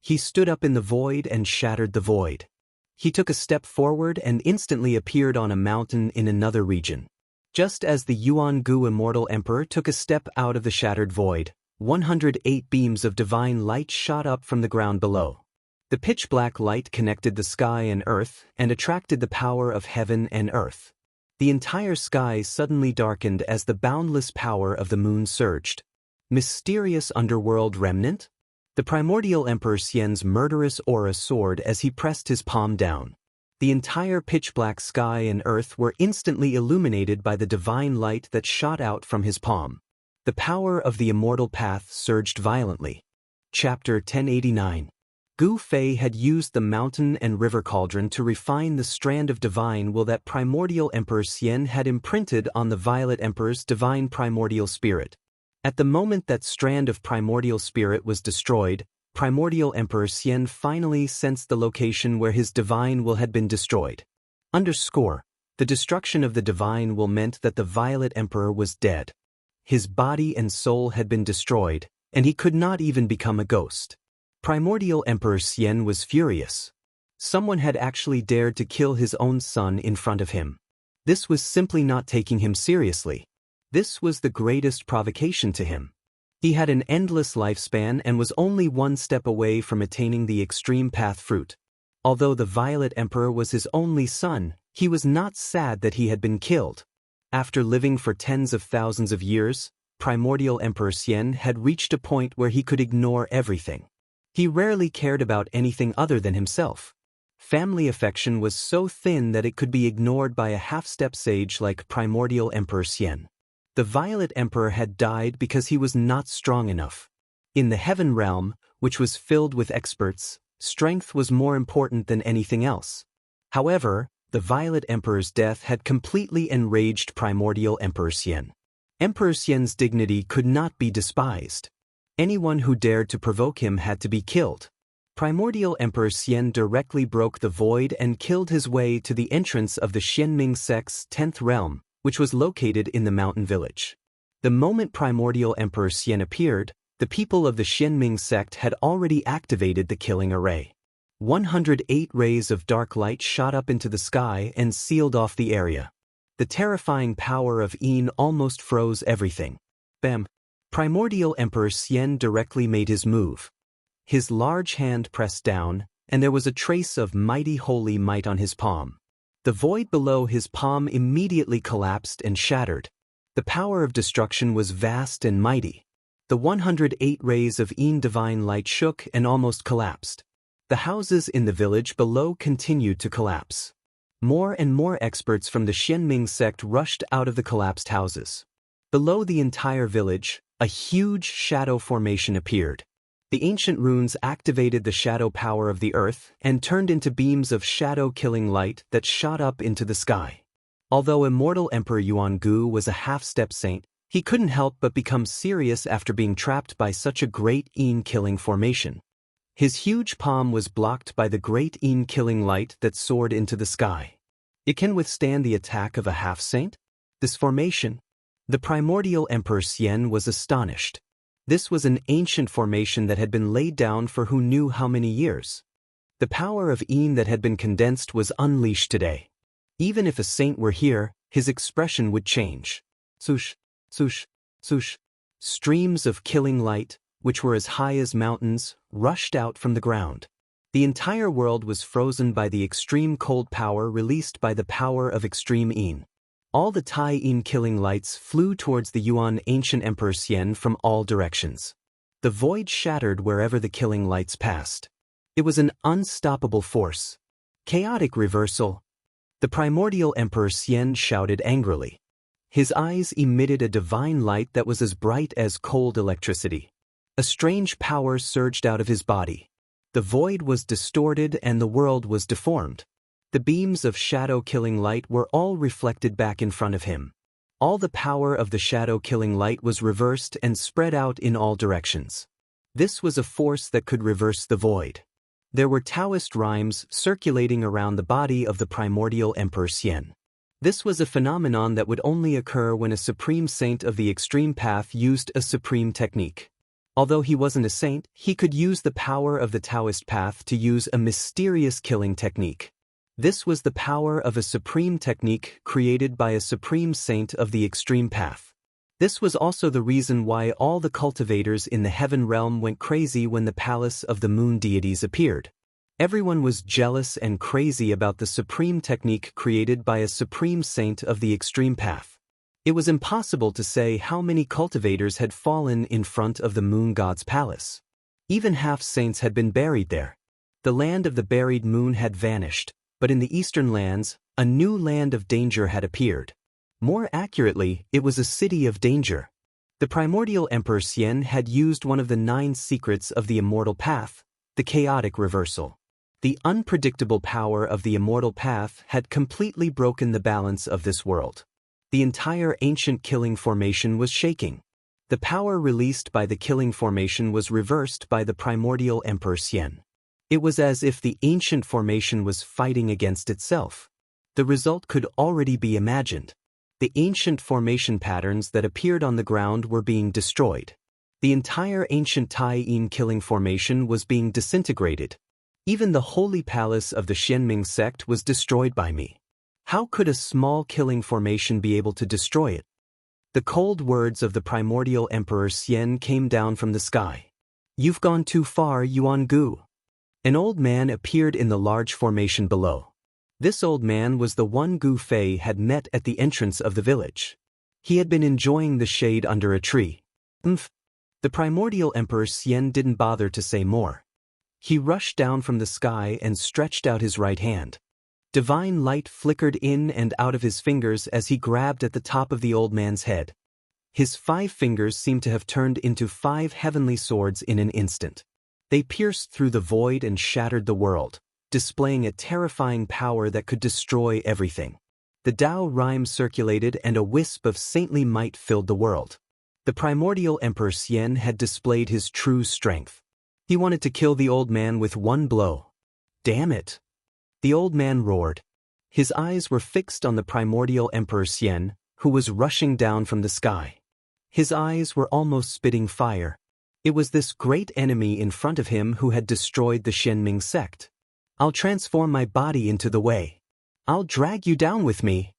He stood up in the void and shattered the void. He took a step forward and instantly appeared on a mountain in another region. Just as the Yuan Gu Immortal Emperor took a step out of the shattered void, 108 beams of divine light shot up from the ground below. The pitch-black light connected the sky and earth and attracted the power of heaven and earth. The entire sky suddenly darkened as the boundless power of the moon surged. Mysterious underworld remnant? The primordial Emperor Xian's murderous aura soared as he pressed his palm down. The entire pitch-black sky and earth were instantly illuminated by the divine light that shot out from his palm. The power of the immortal path surged violently. Chapter 1089. Gu Fei had used the mountain and river cauldron to refine the strand of divine will that primordial Emperor Xian had imprinted on the Violet Emperor's divine primordial spirit. At the moment that strand of primordial spirit was destroyed, primordial Emperor Xian finally sensed the location where his divine will had been destroyed. The destruction of the divine will meant that the Violet Emperor was dead. His body and soul had been destroyed, and he could not even become a ghost. Primordial Emperor Xian was furious. Someone had actually dared to kill his own son in front of him. This was simply not taking him seriously. This was the greatest provocation to him. He had an endless lifespan and was only one step away from attaining the extreme path fruit. Although the Violet Emperor was his only son, he was not sad that he had been killed. After living for tens of thousands of years, primordial Emperor Xian had reached a point where he could ignore everything. He rarely cared about anything other than himself. Family affection was so thin that it could be ignored by a half-step sage like primordial Emperor Xian. The Violet Emperor had died because he was not strong enough. In the Heaven Realm, which was filled with experts, strength was more important than anything else. However, the Violet Emperor's death had completely enraged primordial Emperor Xian. Emperor Xian's dignity could not be despised. Anyone who dared to provoke him had to be killed. Primordial Emperor Xian directly broke the void and killed his way to the entrance of the Xianming sect's 10th realm, which was located in the mountain village. The moment primordial Emperor Xian appeared, the people of the Xianming sect had already activated the killing array. 108 rays of dark light shot up into the sky and sealed off the area. The terrifying power of Yin almost froze everything. Bam! Primordial Emperor Xian directly made his move. His large hand pressed down, and there was a trace of mighty holy might on his palm. The void below his palm immediately collapsed and shattered. The power of destruction was vast and mighty. The 108 rays of Yin divine light shook and almost collapsed. The houses in the village below continued to collapse. More and more experts from the Xianming sect rushed out of the collapsed houses. Below the entire village, a huge shadow formation appeared. The ancient runes activated the shadow power of the earth and turned into beams of shadow-killing light that shot up into the sky. Although immortal Emperor Yuan Gu was a half-step saint, he couldn't help but become serious after being trapped by such a great Yin-killing formation. His huge palm was blocked by the great Yin-killing light that soared into the sky. It can withstand the attack of a half-saint? This formation? The primordial Emperor Xian was astonished. This was an ancient formation that had been laid down for who knew how many years. The power of Een that had been condensed was unleashed today. Even if a saint were here, his expression would change. Swoosh, swoosh, swoosh. Streams of killing light, which were as high as mountains, rushed out from the ground. The entire world was frozen by the extreme cold power released by the power of extreme Een. All the Tai Een killing lights flew towards the Yuan ancient Emperor Xian from all directions. The void shattered wherever the killing lights passed. It was an unstoppable force. Chaotic reversal. The primordial Emperor Xian shouted angrily. His eyes emitted a divine light that was as bright as cold electricity. A strange power surged out of his body. The void was distorted and the world was deformed. The beams of shadow-killing light were all reflected back in front of him. All the power of the shadow-killing light was reversed and spread out in all directions. This was a force that could reverse the void. There were Taoist rhymes circulating around the body of the primordial Emperor Xian. This was a phenomenon that would only occur when a supreme saint of the extreme path used a supreme technique. Although he wasn't a saint, he could use the power of the Taoist path to use a mysterious killing technique. This was the power of a supreme technique created by a supreme saint of the extreme path. This was also the reason why all the cultivators in the heaven realm went crazy when the palace of the moon deities appeared. Everyone was jealous and crazy about the supreme technique created by a supreme saint of the extreme path. It was impossible to say how many cultivators had fallen in front of the moon god's palace. Even half-saints had been buried there. The land of the buried moon had vanished, but in the eastern lands, a new land of danger had appeared. More accurately, it was a city of danger. The primordial Emperor Xian had used one of the 9 secrets of the immortal path, the chaotic reversal. The unpredictable power of the immortal path had completely broken the balance of this world. The entire ancient killing formation was shaking. The power released by the killing formation was reversed by the primordial Emperor Xian. It was as if the ancient formation was fighting against itself. The result could already be imagined. The ancient formation patterns that appeared on the ground were being destroyed. The entire ancient Tai Een killing formation was being disintegrated. Even the holy palace of the Xianming sect was destroyed by me. How could a small killing formation be able to destroy it? The cold words of the primordial Emperor Xian came down from the sky. You've gone too far, Yuan Gu. An old man appeared in the large formation below. This old man was the one Gu Fei had met at the entrance of the village. He had been enjoying the shade under a tree. The primordial Emperor Xian didn't bother to say more. He rushed down from the sky and stretched out his right hand. Divine light flickered in and out of his fingers as he grabbed at the top of the old man's head. His 5 fingers seemed to have turned into 5 heavenly swords in an instant. They pierced through the void and shattered the world, displaying a terrifying power that could destroy everything. The Tao rhyme circulated and a wisp of saintly might filled the world. The primordial Emperor Xian had displayed his true strength. He wanted to kill the old man with one blow. Damn it! The old man roared. His eyes were fixed on the primordial Emperor Xian, who was rushing down from the sky. His eyes were almost spitting fire. It was this great enemy in front of him who had destroyed the Xianming sect. I'll transform my body into the way. I'll drag you down with me.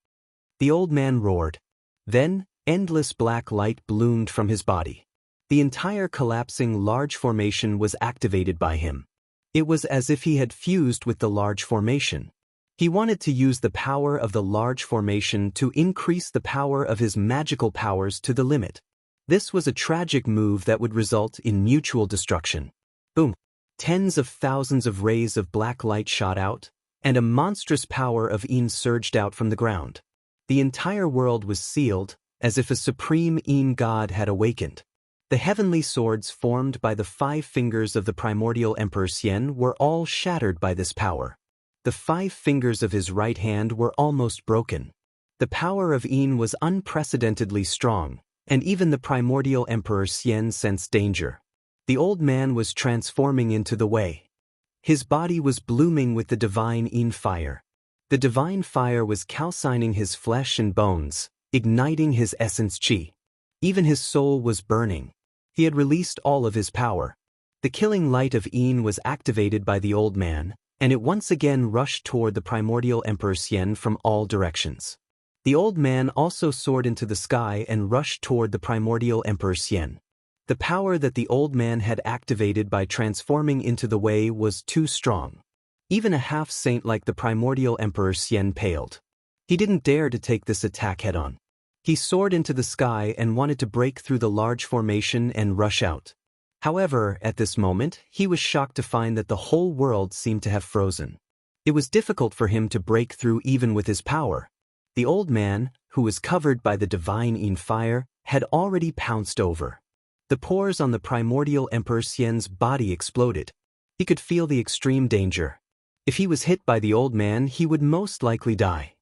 The old man roared. Then, endless black light bloomed from his body. The entire collapsing large formation was activated by him. It was as if he had fused with the large formation. He wanted to use the power of the large formation to increase the power of his magical powers to the limit. This was a tragic move that would result in mutual destruction. Boom! Tens of thousands of rays of black light shot out, and a monstrous power of Een surged out from the ground. The entire world was sealed, as if a supreme Een god had awakened. The heavenly swords formed by the 5 fingers of the primordial Emperor Xian were all shattered by this power. The 5 fingers of his right hand were almost broken. The power of Een was unprecedentedly strong, and even the primordial Emperor Xian sensed danger. The old man was transforming into the way. His body was blooming with the divine Een fire. The divine fire was calcining his flesh and bones, igniting his essence qi. Even his soul was burning. He had released all of his power. The killing light of Yin was activated by the old man, and it once again rushed toward the primordial Emperor Xian from all directions. The old man also soared into the sky and rushed toward the primordial Emperor Xian. The power that the old man had activated by transforming into the Wei was too strong. Even a half-saint like the primordial Emperor Xian paled. He didn't dare to take this attack head-on. He soared into the sky and wanted to break through the large formation and rush out. However, at this moment, he was shocked to find that the whole world seemed to have frozen. It was difficult for him to break through even with his power. The old man, who was covered by the divine Yin fire, had already pounced over. The pores on the primordial Emperor Xian's body exploded. He could feel the extreme danger. If he was hit by the old man, he would most likely die.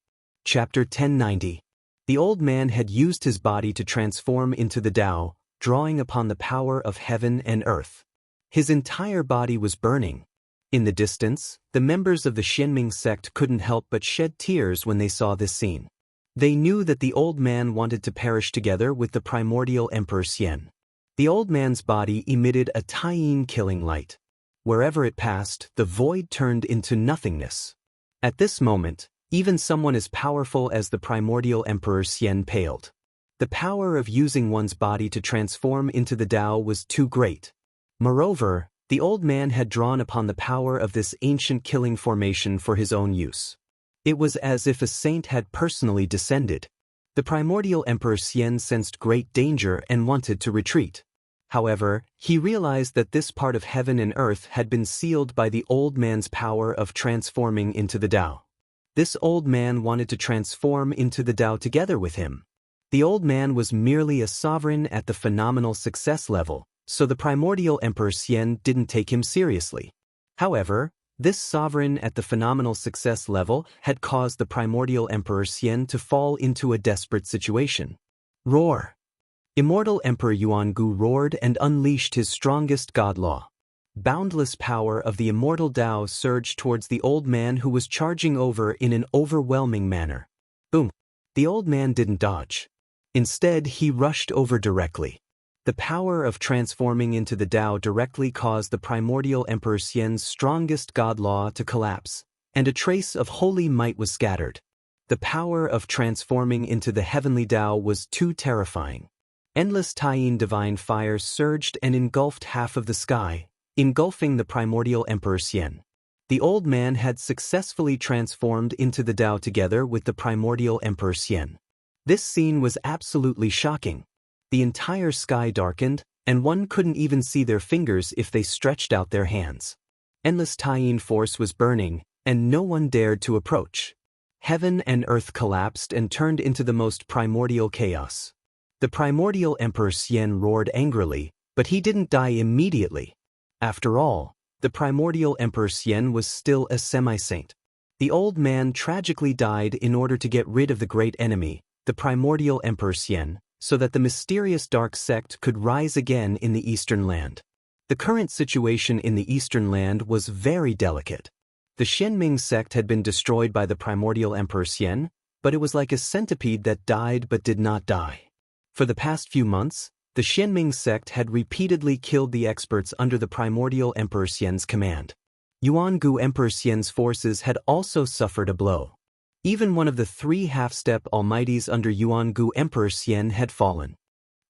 Chapter 1090. The old man had used his body to transform into the Tao, drawing upon the power of heaven and earth. His entire body was burning. In the distance, the members of the Xianming sect couldn't help but shed tears when they saw this scene. They knew that the old man wanted to perish together with the primordial Emperor Xian. The old man's body emitted a Taiyin killing light. Wherever it passed, the void turned into nothingness. At this moment, even someone as powerful as the primordial Emperor Xian paled. The power of using one's body to transform into the Tao was too great. Moreover, the old man had drawn upon the power of this ancient killing formation for his own use. It was as if a saint had personally descended. The primordial Emperor Xian sensed great danger and wanted to retreat. However, he realized that this part of heaven and earth had been sealed by the old man's power of transforming into the Tao. This old man wanted to transform into the Tao together with him. The old man was merely a sovereign at the phenomenal success level, so the primordial Emperor Xian didn't take him seriously. However, this sovereign at the phenomenal success level had caused the primordial Emperor Xian to fall into a desperate situation. Roar! Immortal Emperor Yuangu roared and unleashed his strongest god law. Boundless power of the immortal Tao surged towards the old man who was charging over in an overwhelming manner. Boom! The old man didn't dodge. Instead, he rushed over directly. The power of transforming into the Tao directly caused the primordial Emperor Xian's strongest god law to collapse, and a trace of holy might was scattered. The power of transforming into the heavenly Tao was too terrifying. Endless Taiyin divine fire surged and engulfed half of the sky, engulfing the primordial Emperor Xian. The old man had successfully transformed into the Tao together with the primordial Emperor Xian. This scene was absolutely shocking. The entire sky darkened, and one couldn't even see their fingers if they stretched out their hands. Endless Taiyin force was burning, and no one dared to approach. Heaven and earth collapsed and turned into the most primordial chaos. The primordial Emperor Xian roared angrily, but he didn't die immediately. After all, the primordial Emperor Xian was still a semi-saint. The old man tragically died in order to get rid of the great enemy, the primordial Emperor Xian, so that the mysterious dark sect could rise again in the Eastern Land. The current situation in the Eastern Land was very delicate. The Xianming sect had been destroyed by the primordial Emperor Xian, but it was like a centipede that died but did not die. For the past few months, the Xianming sect had repeatedly killed the experts under the primordial Emperor Xian's command. Yuangu Emperor Xian's forces had also suffered a blow. Even one of the 3 half-step almighties under Yuangu Emperor Xian had fallen.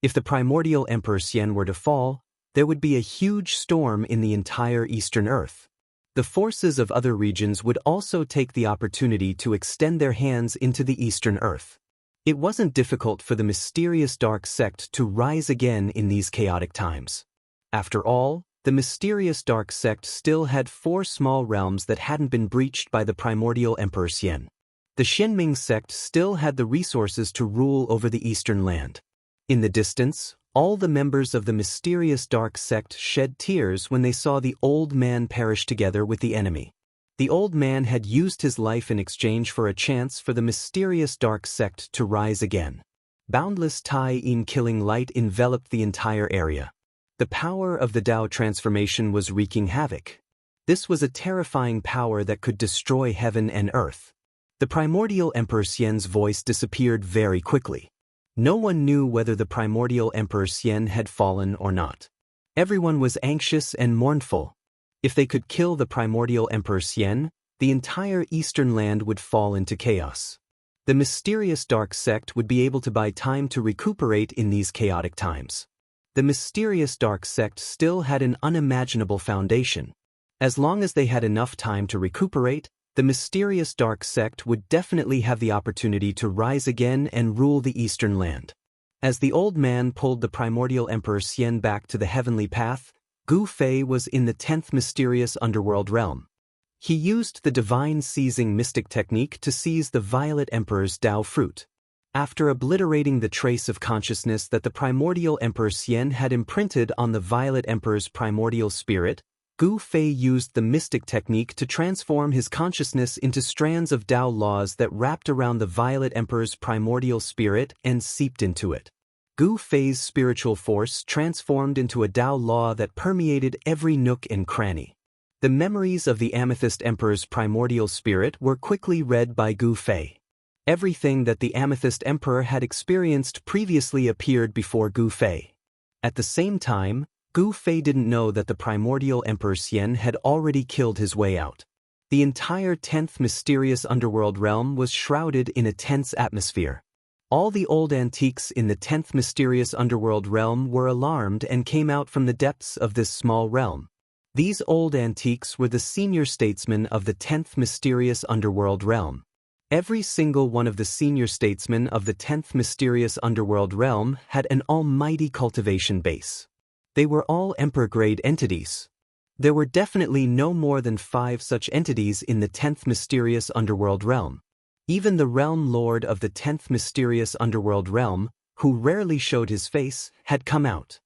If the primordial Emperor Xian were to fall, there would be a huge storm in the entire Eastern Earth. The forces of other regions would also take the opportunity to extend their hands into the Eastern Earth. It wasn't difficult for the mysterious dark sect to rise again in these chaotic times. After all, the mysterious dark sect still had 4 small realms that hadn't been breached by the primordial Emperor Xian. The Xianming sect still had the resources to rule over the Eastern Land. In the distance, all the members of the mysterious dark sect shed tears when they saw the old man perish together with the enemy. The old man had used his life in exchange for a chance for the mysterious dark sect to rise again. Boundless Tai-in killing light enveloped the entire area. The power of the Tao transformation was wreaking havoc. This was a terrifying power that could destroy heaven and earth. The primordial Emperor Xian's voice disappeared very quickly. No one knew whether the primordial Emperor Xian had fallen or not. Everyone was anxious and mournful. If they could kill the primordial Emperor Xian, the entire eastern land would fall into chaos. The mysterious dark sect would be able to buy time to recuperate in these chaotic times. The mysterious dark sect still had an unimaginable foundation. As long as they had enough time to recuperate, the mysterious dark sect would definitely have the opportunity to rise again and rule the eastern land. As the old man pulled the primordial Emperor Xian back to the heavenly path, Gu Fei was in the 10th mysterious underworld realm. He used the divine seizing mystic technique to seize the violet emperor's Dao fruit. After obliterating the trace of consciousness that the primordial Emperor Xian had imprinted on the violet emperor's primordial spirit, Gu Fei used the mystic technique to transform his consciousness into strands of Dao laws that wrapped around the violet emperor's primordial spirit and seeped into it. Gu Fei's spiritual force transformed into a Dao law that permeated every nook and cranny. The memories of the Amethyst Emperor's primordial spirit were quickly read by Gu Fei. Everything that the Amethyst Emperor had experienced previously appeared before Gu Fei. At the same time, Gu Fei didn't know that the primordial Emperor Xian had already killed his way out. The entire 10th mysterious underworld realm was shrouded in a tense atmosphere. All the old antiques in the 10th mysterious underworld realm were alarmed and came out from the depths of this small realm. These old antiques were the senior statesmen of the 10th mysterious underworld realm. Every single one of the senior statesmen of the 10th mysterious underworld realm had an almighty cultivation base. They were all emperor-grade entities. There were definitely no more than 5 such entities in the 10th mysterious underworld realm. Even the realm lord of the 10th mysterious underworld realm, who rarely showed his face, had come out.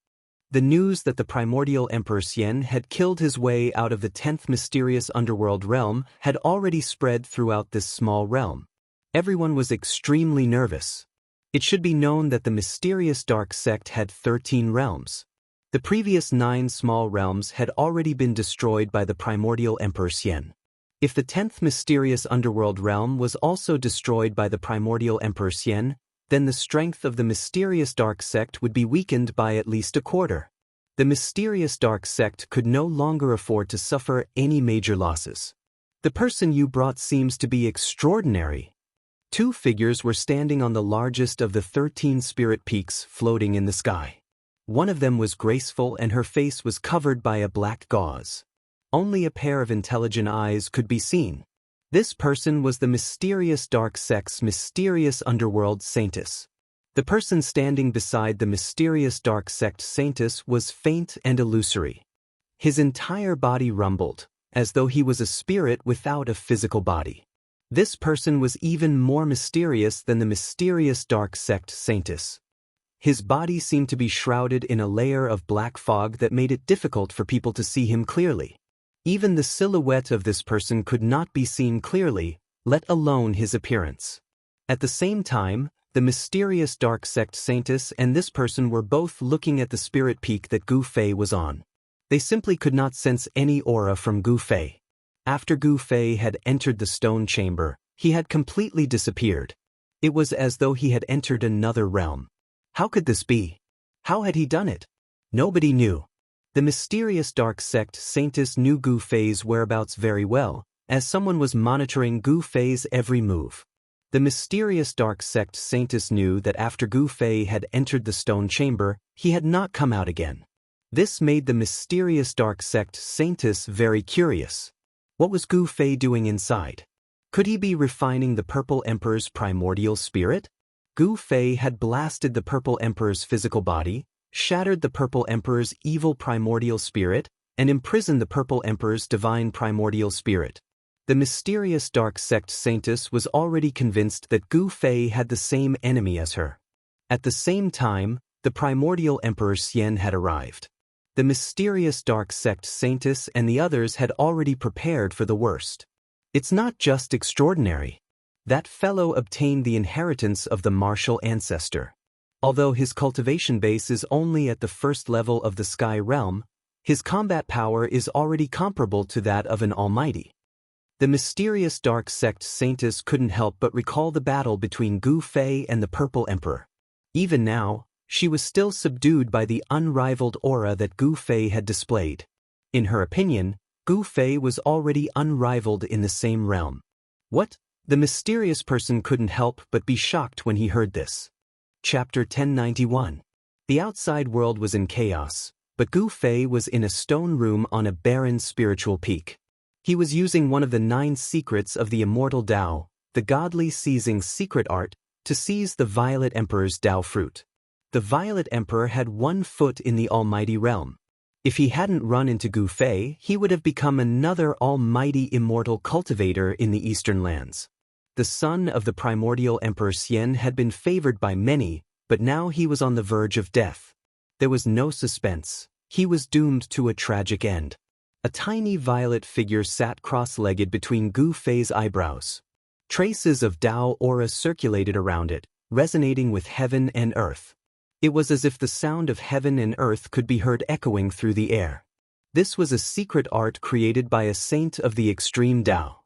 The news that the primordial Emperor Xian had killed his way out of the 10th mysterious underworld realm had already spread throughout this small realm. Everyone was extremely nervous. It should be known that the mysterious dark sect had 13 realms. The previous 9 small realms had already been destroyed by the primordial Emperor Xian. If the 10th mysterious underworld realm was also destroyed by the primordial Emperor Xian, then the strength of the mysterious dark sect would be weakened by at least a quarter. The mysterious dark sect could no longer afford to suffer any major losses. The person you brought seems to be extraordinary. 2 figures were standing on the largest of the 13 spirit peaks floating in the sky. One of them was graceful and her face was covered by a black gauze. Only a pair of intelligent eyes could be seen. This person was the mysterious dark sect's mysterious underworld saintess. The person standing beside the mysterious dark sect saintess was faint and illusory. His entire body rumbled, as though he was a spirit without a physical body. This person was even more mysterious than the mysterious dark sect saintess. His body seemed to be shrouded in a layer of black fog that made it difficult for people to see him clearly. Even the silhouette of this person could not be seen clearly, let alone his appearance. At the same time, the mysterious dark sect saintess and this person were both looking at the spirit peak that Gu Fei was on. They simply could not sense any aura from Gu Fei. After Gu Fei had entered the stone chamber, he had completely disappeared. It was as though he had entered another realm. How could this be? How had he done it? Nobody knew. The mysterious dark sect saintess knew Gu Fei's whereabouts very well, as someone was monitoring Gu Fei's every move. The mysterious dark sect saintess knew that after Gu Fei had entered the stone chamber, he had not come out again. This made the mysterious dark sect saintess very curious. What was Gu Fei doing inside? Could he be refining the Purple Emperor's primordial spirit? Gu Fei had blasted the Purple Emperor's physical body, shattered the Purple Emperor's evil primordial spirit, and imprisoned the Purple Emperor's divine primordial spirit. The mysterious dark sect saintess was already convinced that Gu Fei had the same enemy as her. At the same time, the primordial Emperor Xian had arrived. The mysterious dark sect saintess and the others had already prepared for the worst. It's not just extraordinary. That fellow obtained the inheritance of the martial ancestor. Although his cultivation base is only at the first level of the sky realm, his combat power is already comparable to that of an almighty. The mysterious dark sect saintess couldn't help but recall the battle between Gu Fei and the Purple Emperor. Even now, she was still subdued by the unrivaled aura that Gu Fei had displayed. In her opinion, Gu Fei was already unrivaled in the same realm. What? The mysterious person couldn't help but be shocked when he heard this. Chapter 1091. The outside world was in chaos, but Gu Fei was in a stone room on a barren spiritual peak. He was using one of the 9 secrets of the immortal Tao, the godly seizing secret art, to seize the Violet Emperor's Tao fruit. The Violet Emperor had 1 foot in the almighty realm. If he hadn't run into Gu Fei, he would have become another almighty immortal cultivator in the eastern lands. The son of the primordial Emperor Xian had been favored by many, but now he was on the verge of death. There was no suspense. He was doomed to a tragic end. A tiny violet figure sat cross-legged between Gu Fei's eyebrows. Traces of Tao aura circulated around it, resonating with heaven and earth. It was as if the sound of heaven and earth could be heard echoing through the air. This was a secret art created by a saint of the extreme Tao.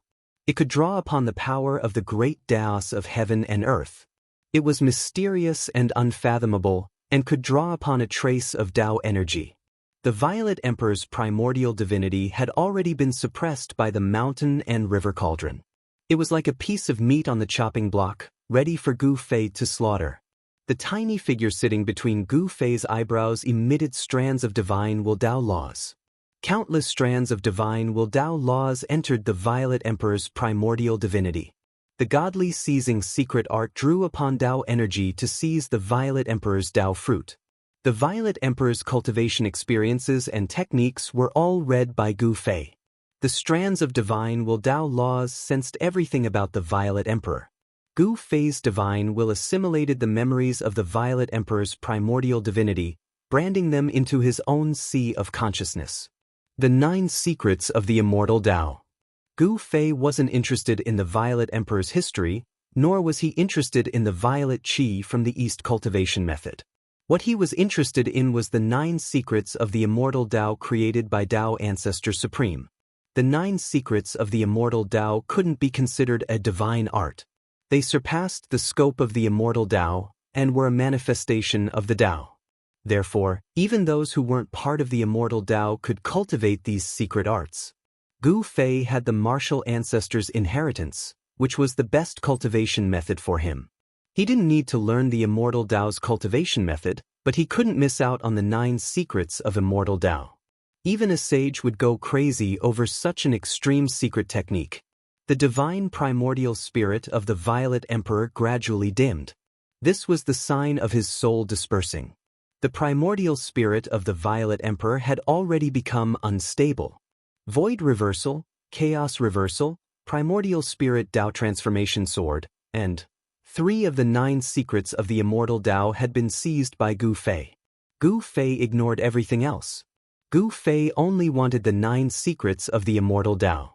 It could draw upon the power of the great Taos of heaven and earth. It was mysterious and unfathomable, and could draw upon a trace of Tao energy. The Violet Emperor's primordial divinity had already been suppressed by the mountain and river cauldron. It was like a piece of meat on the chopping block, ready for Gu Fei to slaughter. The tiny figure sitting between Gu Fei's eyebrows emitted strands of divine will Tao laws. Countless strands of divine will Tao laws entered the Violet Emperor's primordial divinity. The godly seizing secret art drew upon Tao energy to seize the Violet Emperor's Tao fruit. The Violet Emperor's cultivation experiences and techniques were all read by Gu Fei. The strands of divine will Tao laws sensed everything about the Violet Emperor. Gu Fei's divine will assimilated the memories of the Violet Emperor's primordial divinity, branding them into his own sea of consciousness. The 9 secrets of the immortal Tao. Gu Fei wasn't interested in the Violet Emperor's history, nor was he interested in the violet qi from the East cultivation method. What he was interested in was the 9 secrets of the immortal Tao created by Tao Ancestor Supreme. The 9 secrets of the immortal Tao couldn't be considered a divine art. They surpassed the scope of the immortal Tao, and were a manifestation of the Tao. Therefore, even those who weren't part of the immortal Tao could cultivate these secret arts. Gu Fei had the martial ancestor's inheritance, which was the best cultivation method for him. He didn't need to learn the immortal Tao's cultivation method, but he couldn't miss out on the 9 secrets of immortal Tao. Even a sage would go crazy over such an extreme secret technique. The divine primordial spirit of the Violet Emperor gradually dimmed. This was the sign of his soul dispersing. The primordial spirit of the Violet Emperor had already become unstable. Void reversal, chaos reversal, primordial spirit Tao transformation sword, and 3 of the 9 secrets of the immortal Tao had been seized by Gu Fei. Gu Fei ignored everything else. Gu Fei only wanted the 9 secrets of the immortal Tao.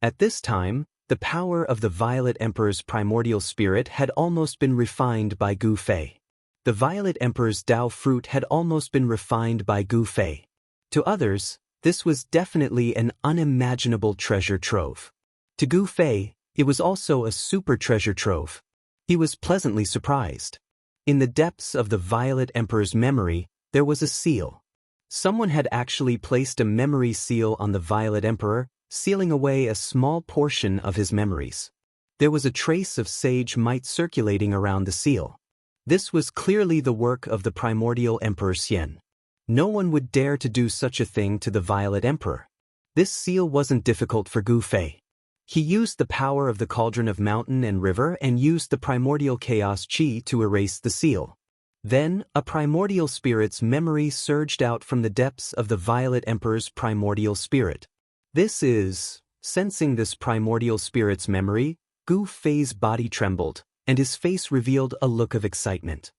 At this time, the power of the Violet Emperor's primordial spirit had almost been refined by Gu Fei. The Violet Emperor's Tao fruit had almost been refined by Gu Fei. To others, this was definitely an unimaginable treasure trove. To Gu Fei, it was also a super treasure trove. He was pleasantly surprised. In the depths of the Violet Emperor's memory, there was a seal. Someone had actually placed a memory seal on the Violet Emperor, sealing away a small portion of his memories. There was a trace of sage might circulating around the seal. This was clearly the work of the primordial Emperor Xian. No one would dare to do such a thing to the Violet Emperor. This seal wasn't difficult for Gu Fei. He used the power of the cauldron of mountain and river and used the primordial chaos qi to erase the seal. Then, a primordial spirit's memory surged out from the depths of the Violet Emperor's primordial spirit. Sensing this primordial spirit's memory, Gu Fei's body trembled, and his face revealed a look of excitement.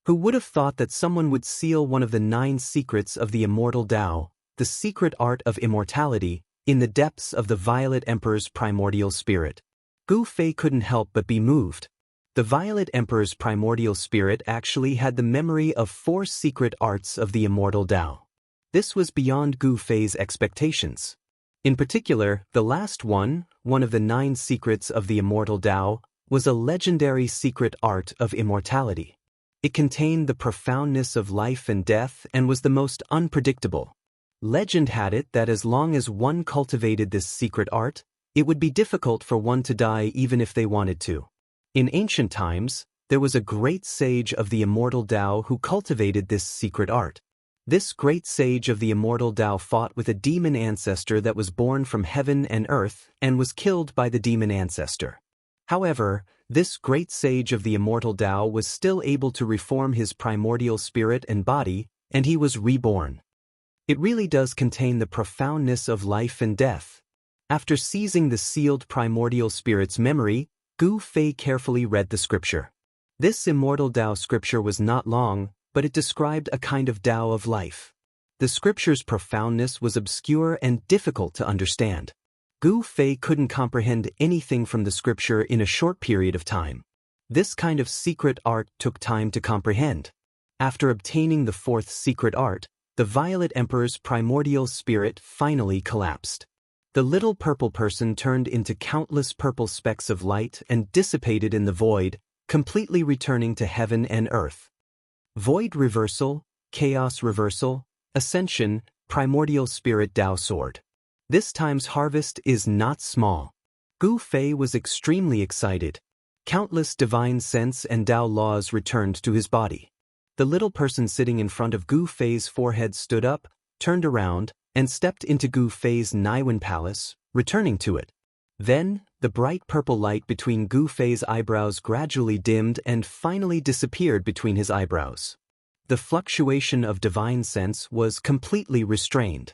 Who would have thought that someone would seal one of the 9 secrets of the immortal Tao, the secret art of immortality, in the depths of the Violet Emperor's primordial spirit? Gu Fei couldn't help but be moved. The Violet Emperor's primordial spirit actually had the memory of 4 secret arts of the immortal Tao. This was beyond Gu Fei's expectations. In particular, the last one of the 9 secrets of the immortal Tao, was a legendary secret art of immortality. It contained the profoundness of life and death and was the most unpredictable. Legend had it that as long as one cultivated this secret art, it would be difficult for one to die even if they wanted to. In ancient times, there was a great sage of the immortal Tao who cultivated this secret art. This great sage of the immortal Tao fought with a demon ancestor that was born from heaven and earth and was killed by the demon ancestor. However, this great sage of the immortal Tao was still able to reform his primordial spirit and body, and he was reborn. It really does contain the profoundness of life and death. After seizing the sealed primordial spirit's memory, Gu Fei carefully read the scripture. This immortal Tao scripture was not long, but it described a kind of Tao of life. The scripture's profoundness was obscure and difficult to understand. Gu Fei couldn't comprehend anything from the scripture in a short period of time. This kind of secret art took time to comprehend. After obtaining the fourth secret art, the Violet Emperor's primordial spirit finally collapsed. The little purple person turned into countless purple specks of light and dissipated in the void, completely returning to heaven and earth. Void reversal, chaos reversal, ascension, primordial spirit Tao sword. This time's harvest is not small. Gu Fei was extremely excited. Countless divine sense and Tao laws returned to his body. The little person sitting in front of Gu Fei's forehead stood up, turned around, and stepped into Gu Fei's Niwen palace, returning to it. Then, the bright purple light between Gu Fei's eyebrows gradually dimmed and finally disappeared between his eyebrows. The fluctuation of divine sense was completely restrained.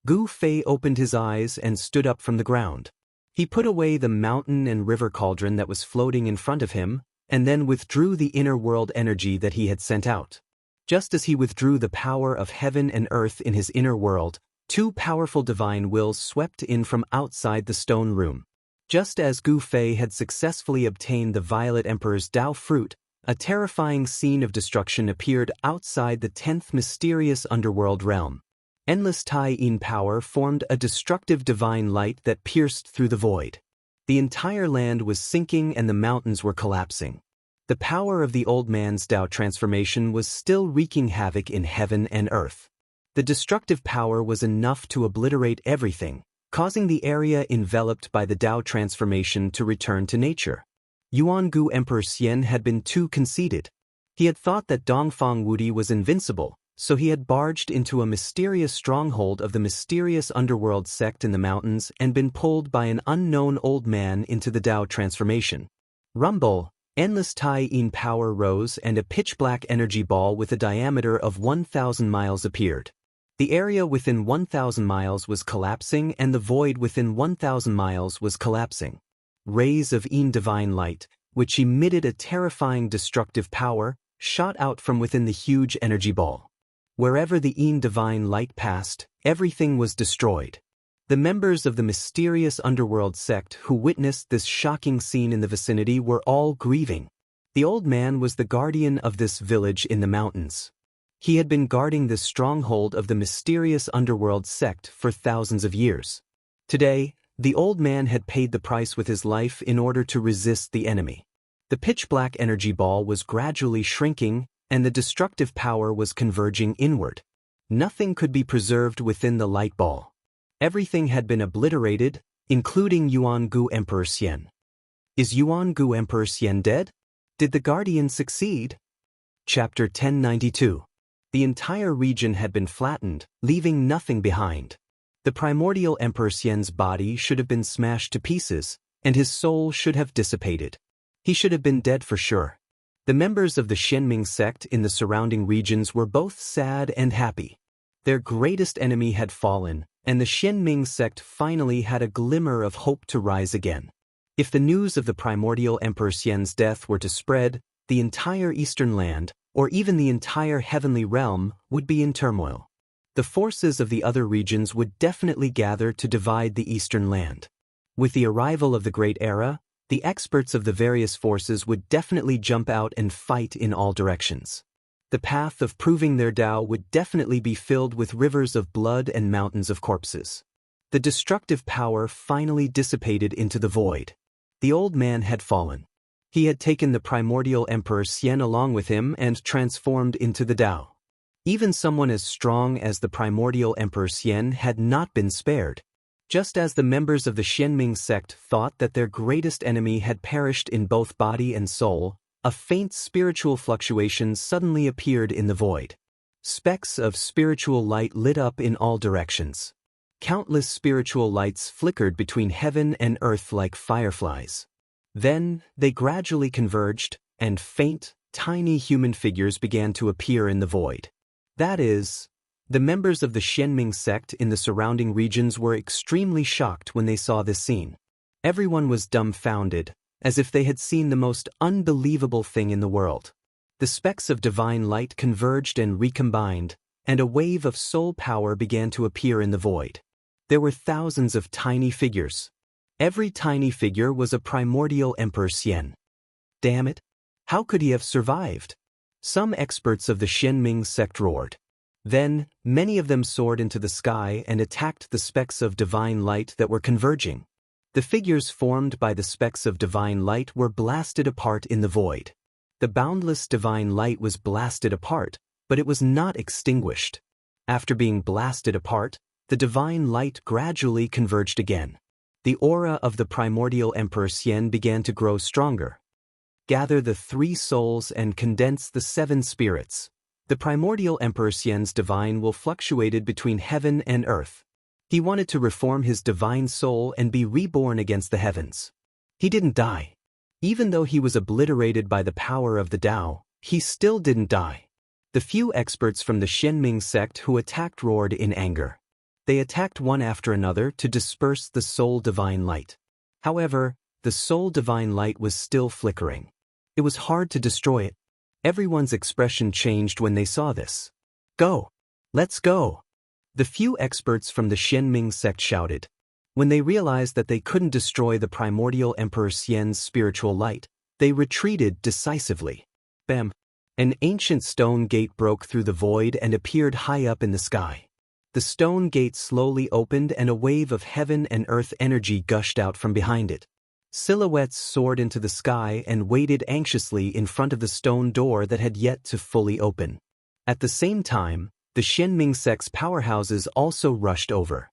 Gu Fei opened his eyes and stood up from the ground. He put away the mountain and river cauldron that was floating in front of him, and then withdrew the inner world energy that he had sent out. Just as he withdrew the power of heaven and earth in his inner world, two powerful divine wills swept in from outside the stone room. Just as Gu Fei had successfully obtained the Violet Emperor's Tao fruit, a terrifying scene of destruction appeared outside the 10th mysterious underworld realm. Endless Tai Yin power formed a destructive divine light that pierced through the void. The entire land was sinking and the mountains were collapsing. The power of the old man's Tao transformation was still wreaking havoc in heaven and earth. The destructive power was enough to obliterate everything, causing the area enveloped by the Tao transformation to return to nature. Yuangu Emperor Xian had been too conceited. He had thought that Dongfang Wudi was invincible, so he had barged into a mysterious stronghold of the mysterious underworld sect in the mountains and been pulled by an unknown old man into the Tao transformation. Rumble, endless Tai Yin power rose and a pitch-black energy ball with a diameter of 1,000 miles appeared. The area within 1,000 miles was collapsing and the void within 1,000 miles was collapsing. Rays of Yin divine light, which emitted a terrifying destructive power, shot out from within the huge energy ball. Wherever the Yin divine light passed, everything was destroyed. The members of the mysterious underworld sect who witnessed this shocking scene in the vicinity were all grieving. The old man was the guardian of this village in the mountains. He had been guarding this stronghold of the mysterious underworld sect for thousands of years. Today, the old man had paid the price with his life in order to resist the enemy. The pitch-black energy ball was gradually shrinking, and the destructive power was converging inward. Nothing could be preserved within the light ball. Everything had been obliterated, including Yuangu Emperor Xian. Is Yuangu Emperor Xian dead? Did the Guardian succeed? Chapter 1092. The entire region had been flattened, leaving nothing behind. The primordial Emperor Xian's body should have been smashed to pieces, and his soul should have dissipated. He should have been dead for sure. The members of the Xianming sect in the surrounding regions were both sad and happy. Their greatest enemy had fallen, and the Xianming sect finally had a glimmer of hope to rise again. If the news of the primordial Emperor Xian's death were to spread, the entire eastern land, or even the entire heavenly realm, would be in turmoil. The forces of the other regions would definitely gather to divide the eastern land. With the arrival of the Great Era, the experts of the various forces would definitely jump out and fight in all directions. The path of proving their Tao would definitely be filled with rivers of blood and mountains of corpses. The destructive power finally dissipated into the void. The old man had fallen. He had taken the primordial Emperor Xian along with him and transformed into the Tao. Even someone as strong as the primordial Emperor Xian had not been spared. Just as the members of the Xianming sect thought that their greatest enemy had perished in both body and soul, a faint spiritual fluctuation suddenly appeared in the void. Specks of spiritual light lit up in all directions. Countless spiritual lights flickered between heaven and earth like fireflies. Then, they gradually converged, and faint, tiny human figures began to appear in the void. That is, the members of the Xianming sect in the surrounding regions were extremely shocked when they saw this scene. Everyone was dumbfounded, as if they had seen the most unbelievable thing in the world. The specks of divine light converged and recombined, and a wave of soul power began to appear in the void. There were thousands of tiny figures. Every tiny figure was a primordial Emperor Xian. Damn it! How could he have survived? Some experts of the Xianming sect roared. Then, many of them soared into the sky and attacked the specks of divine light that were converging. The figures formed by the specks of divine light were blasted apart in the void. The boundless divine light was blasted apart, but it was not extinguished. After being blasted apart, the divine light gradually converged again. The aura of the primordial Emperor Xian began to grow stronger. Gather the 3 souls and condense the 7 spirits. The primordial Emperor Xian's divine will fluctuated between heaven and earth. He wanted to reform his divine soul and be reborn against the heavens. He didn't die. Even though he was obliterated by the power of the Tao, he still didn't die. The few experts from the Xianming sect who attacked roared in anger. They attacked one after another to disperse the soul divine light. However, the soul divine light was still flickering. It was hard to destroy it. Everyone's expression changed when they saw this. Go! Let's go! The few experts from the Xianming sect shouted. When they realized that they couldn't destroy the primordial Emperor Xian's spiritual light, they retreated decisively. Bam! An ancient stone gate broke through the void and appeared high up in the sky. The stone gate slowly opened and a wave of heaven and earth energy gushed out from behind it. Silhouettes soared into the sky and waited anxiously in front of the stone door that had yet to fully open. At the same time, the Xianming sect's powerhouses also rushed over.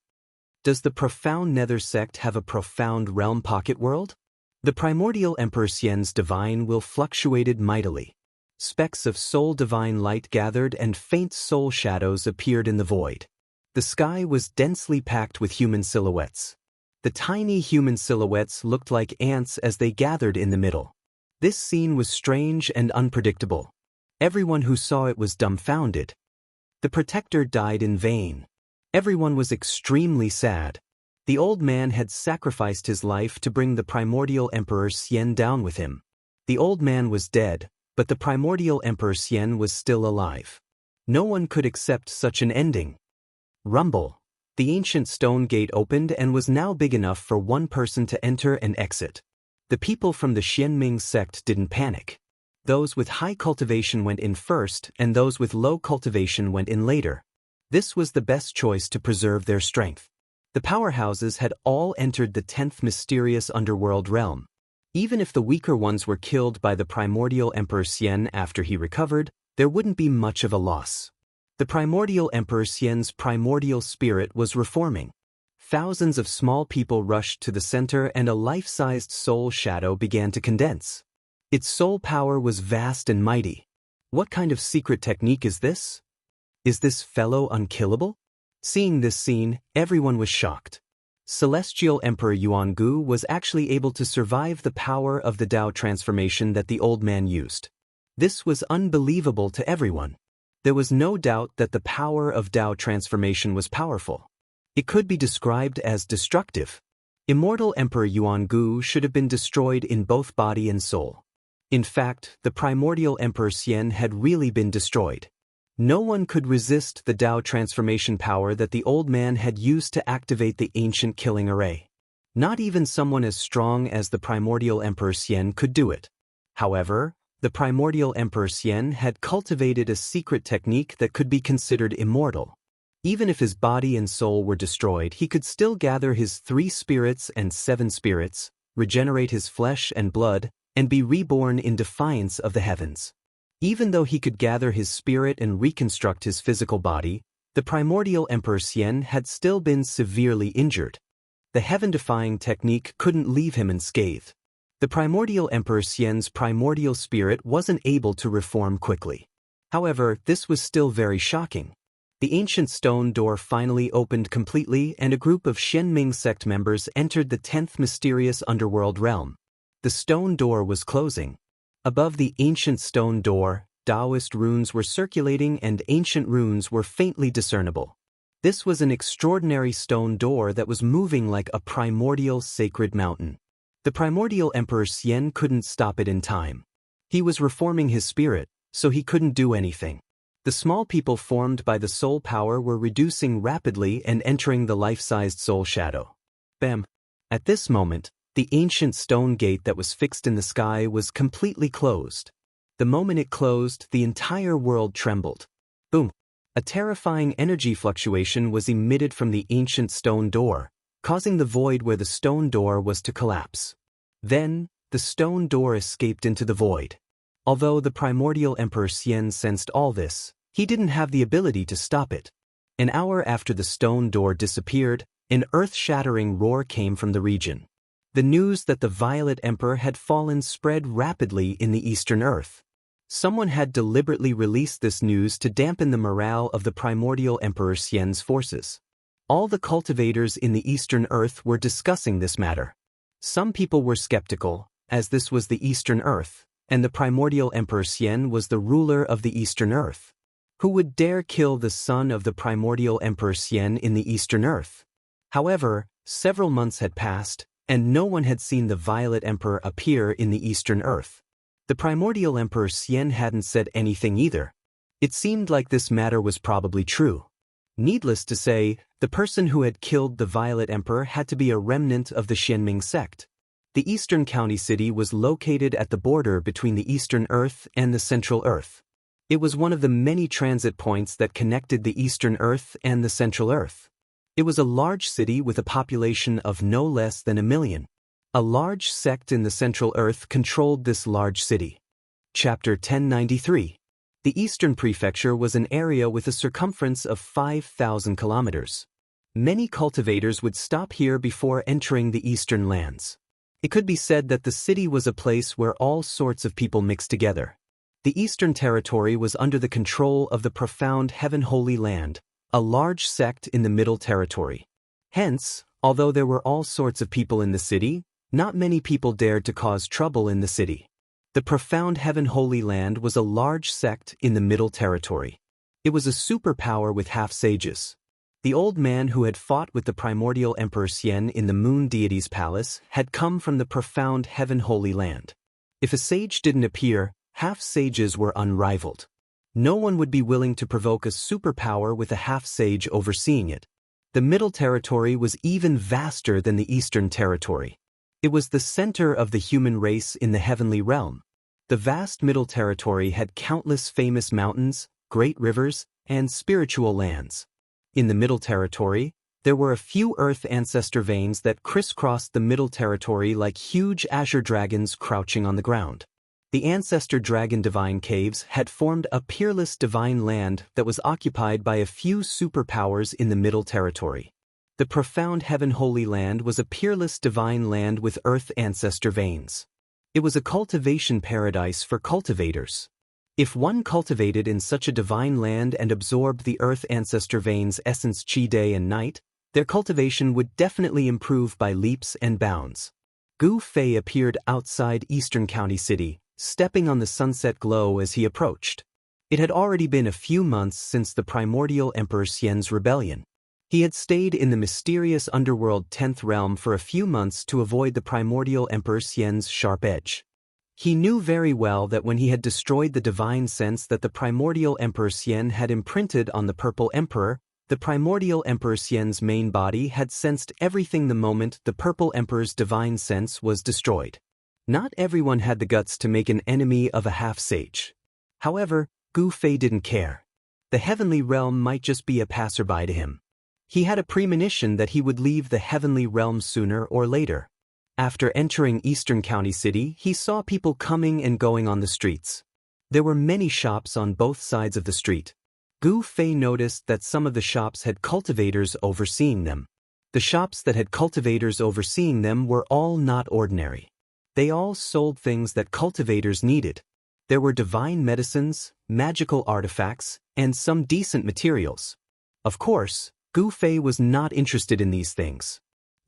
Does the profound Nether sect have a profound realm pocket world? The primordial Emperor Xian's divine will fluctuated mightily. Specks of soul divine light gathered and faint soul shadows appeared in the void. The sky was densely packed with human silhouettes. The tiny human silhouettes looked like ants as they gathered in the middle. This scene was strange and unpredictable. Everyone who saw it was dumbfounded. The protector died in vain. Everyone was extremely sad. The old man had sacrificed his life to bring the primordial Emperor Xian down with him. The old man was dead, but the primordial Emperor Xian was still alive. No one could accept such an ending. Rumble. The ancient stone gate opened and was now big enough for one person to enter and exit. The people from the Xianming sect didn't panic. Those with high cultivation went in first and those with low cultivation went in later. This was the best choice to preserve their strength. The powerhouses had all entered the 10th mysterious underworld realm. Even if the weaker ones were killed by the primordial Emperor Xian after he recovered, there wouldn't be much of a loss. The primordial Emperor Xian's primordial spirit was reforming. Thousands of small people rushed to the center and a life-sized soul shadow began to condense. Its soul power was vast and mighty. What kind of secret technique is this? Is this fellow unkillable? Seeing this scene, everyone was shocked. Celestial Emperor Yuangu was actually able to survive the power of the Tao transformation that the old man used. This was unbelievable to everyone. There was no doubt that the power of Tao transformation was powerful. It could be described as destructive. Immortal Emperor Yuangu should have been destroyed in both body and soul. In fact, the primordial Emperor Xian had really been destroyed. No one could resist the Tao transformation power that the old man had used to activate the ancient killing array. Not even someone as strong as the primordial Emperor Xian could do it. However, the primordial Emperor Xian had cultivated a secret technique that could be considered immortal. Even if his body and soul were destroyed, he could still gather his 3 spirits and 7 spirits, regenerate his flesh and blood, and be reborn in defiance of the heavens. Even though he could gather his spirit and reconstruct his physical body, the primordial Emperor Xian had still been severely injured. The heaven-defying technique couldn't leave him unscathed. The primordial Emperor Xian's primordial spirit wasn't able to reform quickly. However, this was still very shocking. The ancient stone door finally opened completely and a group of Xianming sect members entered the 10th mysterious underworld realm. The stone door was closing. Above the ancient stone door, Taoist runes were circulating and ancient runes were faintly discernible. This was an extraordinary stone door that was moving like a primordial sacred mountain. The primordial Emperor Xian couldn't stop it in time. He was reforming his spirit, so he couldn't do anything. The small people formed by the soul power were reducing rapidly and entering the life-sized soul shadow. Bam! At this moment, the ancient stone gate that was fixed in the sky was completely closed. The moment it closed, the entire world trembled. Boom! A terrifying energy fluctuation was emitted from the ancient stone door, causing the void where the stone door was to collapse. Then, the stone door escaped into the void. Although the primordial Emperor Xian sensed all this, he didn't have the ability to stop it. An hour after the stone door disappeared, an earth-shattering roar came from the region. The news that the Violet Emperor had fallen spread rapidly in the Eastern Earth. Someone had deliberately released this news to dampen the morale of the primordial Emperor Xian's forces. All the cultivators in the Eastern Earth were discussing this matter. Some people were skeptical, as this was the Eastern Earth, and the primordial Emperor Xian was the ruler of the Eastern Earth. Who would dare kill the son of the primordial Emperor Xian in the Eastern Earth? However, several months had passed, and no one had seen the Violet Emperor appear in the Eastern Earth. The primordial Emperor Xian hadn't said anything either. It seemed like this matter was probably true. Needless to say, the person who had killed the Violet Emperor had to be a remnant of the Xianming sect. The Eastern County City was located at the border between the Eastern Earth and the Central Earth. It was one of the many transit points that connected the Eastern Earth and the Central Earth. It was a large city with a population of no less than 1 million. A large sect in the Central Earth controlled this large city. Chapter 1093. The Eastern Prefecture was an area with a circumference of 5,000 kilometers. Many cultivators would stop here before entering the Eastern lands. It could be said that the city was a place where all sorts of people mixed together. The Eastern Territory was under the control of the profound Heaven Holy Land, a large sect in the Middle Territory. Hence, although there were all sorts of people in the city, not many people dared to cause trouble in the city. The profound Heaven Holy Land was a large sect in the Middle Territory. It was a superpower with half-sages. The old man who had fought with the primordial Emperor Xian in the Moon Deity's palace had come from the profound Heaven Holy Land. If a sage didn't appear, half-sages were unrivaled. No one would be willing to provoke a superpower with a half-sage overseeing it. The Middle Territory was even vaster than the Eastern Territory. It was the center of the human race in the heavenly realm. The vast Middle Territory had countless famous mountains, great rivers, and spiritual lands. In the Middle Territory, there were a few Earth ancestor veins that crisscrossed the Middle Territory like huge azure dragons crouching on the ground. The ancestor dragon divine caves had formed a peerless divine land that was occupied by a few superpowers in the Middle Territory. The profound Heaven Holy Land was a peerless divine land with Earth ancestor veins. It was a cultivation paradise for cultivators. If one cultivated in such a divine land and absorbed the Earth ancestor veins' essence chi day and night, their cultivation would definitely improve by leaps and bounds. Gu Fei appeared outside Eastern County City, stepping on the sunset glow as he approached. It had already been a few months since the primordial Emperor Xian's rebellion. He had stayed in the mysterious underworld 10th realm for a few months to avoid the primordial Emperor Xian's sharp edge. He knew very well that when he had destroyed the divine sense that the primordial Emperor Xian had imprinted on the Purple Emperor, the primordial Emperor Xian's main body had sensed everything the moment the Purple Emperor's divine sense was destroyed. Not everyone had the guts to make an enemy of a half-sage. However, Gu Fei didn't care. The heavenly realm might just be a passerby to him. He had a premonition that he would leave the heavenly realm sooner or later. After entering Eastern County City, he saw people coming and going on the streets. There were many shops on both sides of the street. Gu Fei noticed that some of the shops had cultivators overseeing them. The shops that had cultivators overseeing them were all not ordinary. They all sold things that cultivators needed. There were divine medicines, magical artifacts, and some decent materials. Of course, Gu Fei was not interested in these things.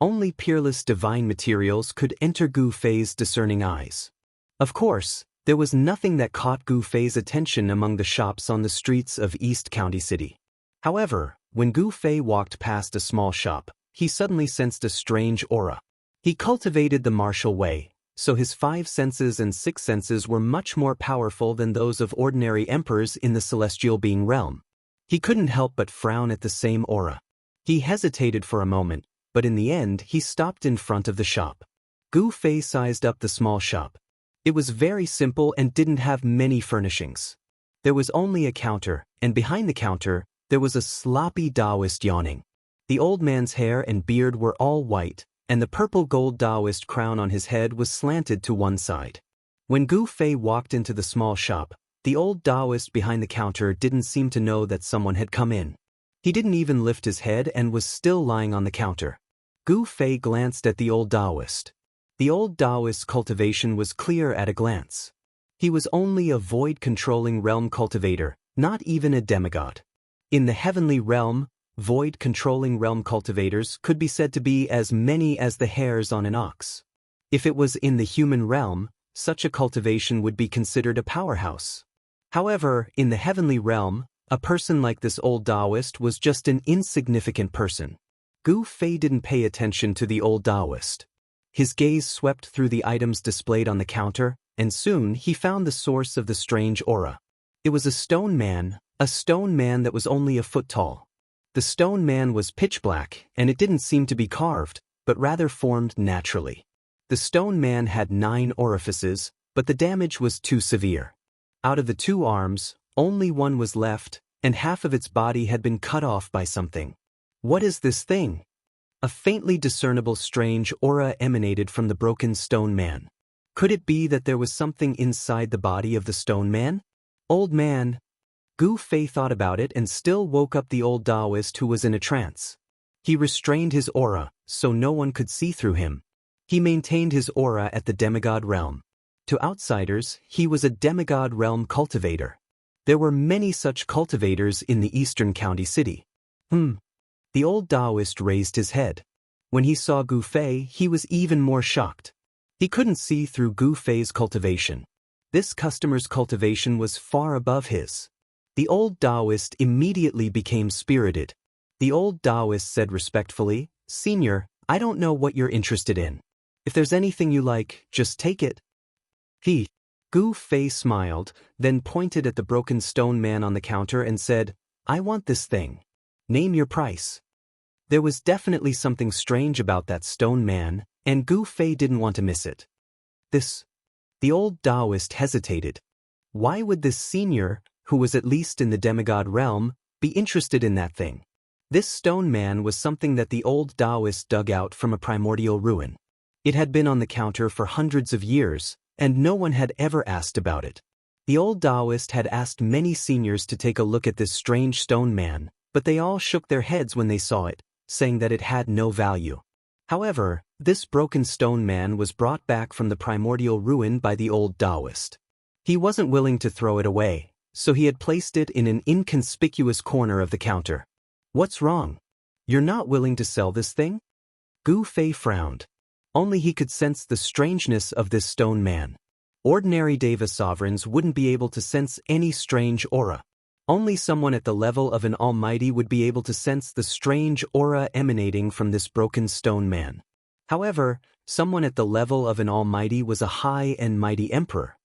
Only peerless divine materials could enter Gu Fei's discerning eyes. Of course, there was nothing that caught Gu Fei's attention among the shops on the streets of East County City. However, when Gu Fei walked past a small shop, he suddenly sensed a strange aura. He cultivated the martial way, so his 5 senses and 6 senses were much more powerful than those of ordinary emperors in the celestial being realm. He couldn't help but frown at the same aura. He hesitated for a moment, but in the end he stopped in front of the shop. Gu Fei sized up the small shop. It was very simple and didn't have many furnishings. There was only a counter, and behind the counter, there was a sloppy Taoist yawning. The old man's hair and beard were all white, and the purple gold Taoist crown on his head was slanted to one side. When Gu Fei walked into the small shop, the old Taoist behind the counter didn't seem to know that someone had come in. He didn't even lift his head and was still lying on the counter. Gu Fei glanced at the old Taoist. The old Taoist's cultivation was clear at a glance. He was only a void-controlling realm cultivator, not even a demigod. In the heavenly realm, void-controlling realm cultivators could be said to be as many as the hairs on an ox. If it was in the human realm, such a cultivation would be considered a powerhouse. However, in the heavenly realm, a person like this old Taoist was just an insignificant person. Gu Fei didn't pay attention to the old Taoist. His gaze swept through the items displayed on the counter, and soon he found the source of the strange aura. It was a stone man that was only a foot tall. The stone man was pitch black, and it didn't seem to be carved, but rather formed naturally. The stone man had 9 orifices, but the damage was too severe. Out of the 2 arms, only one was left, and half of its body had been cut off by something. What is this thing? A faintly discernible strange aura emanated from the broken stone man. Could it be that there was something inside the body of the stone man? Old man. Gu Fei thought about it and still woke up the old Taoist who was in a trance. He restrained his aura, so no one could see through him. He maintained his aura at the demigod realm. To outsiders, he was a demigod realm cultivator. There were many such cultivators in the Eastern County City. The old Taoist raised his head. When he saw Gu Fei, he was even more shocked. He couldn't see through Gu Fei's cultivation. This customer's cultivation was far above his. The old Taoist immediately became spirited. The old Taoist said respectfully, "Senior, I don't know what you're interested in. If there's anything you like, just take it." Gu Fei smiled, then pointed at the broken stone man on the counter and said, "I want this thing. Name your price." There was definitely something strange about that stone man, and Gu Fei didn't want to miss it. The old Taoist hesitated. Why would this senior, who was at least in the demigod realm, be interested in that thing? This stone man was something that the old Taoist dug out from a primordial ruin. It had been on the counter for hundreds of years, and no one had ever asked about it. The old Taoist had asked many seniors to take a look at this strange stone man, but they all shook their heads when they saw it, saying that it had no value. However, this broken stone man was brought back from the primordial ruin by the old Taoist. He wasn't willing to throw it away, so he had placed it in an inconspicuous corner of the counter. "What's wrong? You're not willing to sell this thing?" Gu Fei frowned. Only he could sense the strangeness of this stone man. Ordinary Deva sovereigns wouldn't be able to sense any strange aura. Only someone at the level of an almighty would be able to sense the strange aura emanating from this broken stone man. However, someone at the level of an almighty was a high and mighty emperor.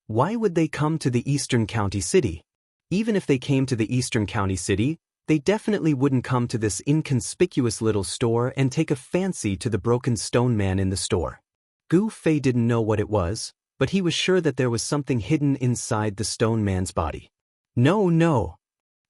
Why would they come to the Eastern County City? Even if they came to the Eastern County City, they definitely wouldn't come to this inconspicuous little store and take a fancy to the broken stone man in the store. Gu Fei didn't know what it was, but he was sure that there was something hidden inside the stone man's body. No,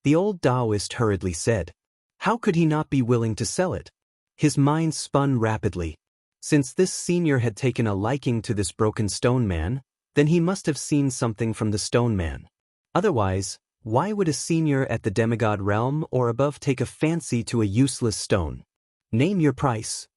the old Taoist hurriedly said. How could he not be willing to sell it? His mind spun rapidly. Since this senior had taken a liking to this broken stone man, then he must have seen something from the stone man. Otherwise, why would a senior at the demigod realm or above take a fancy to a useless stone? Name your price.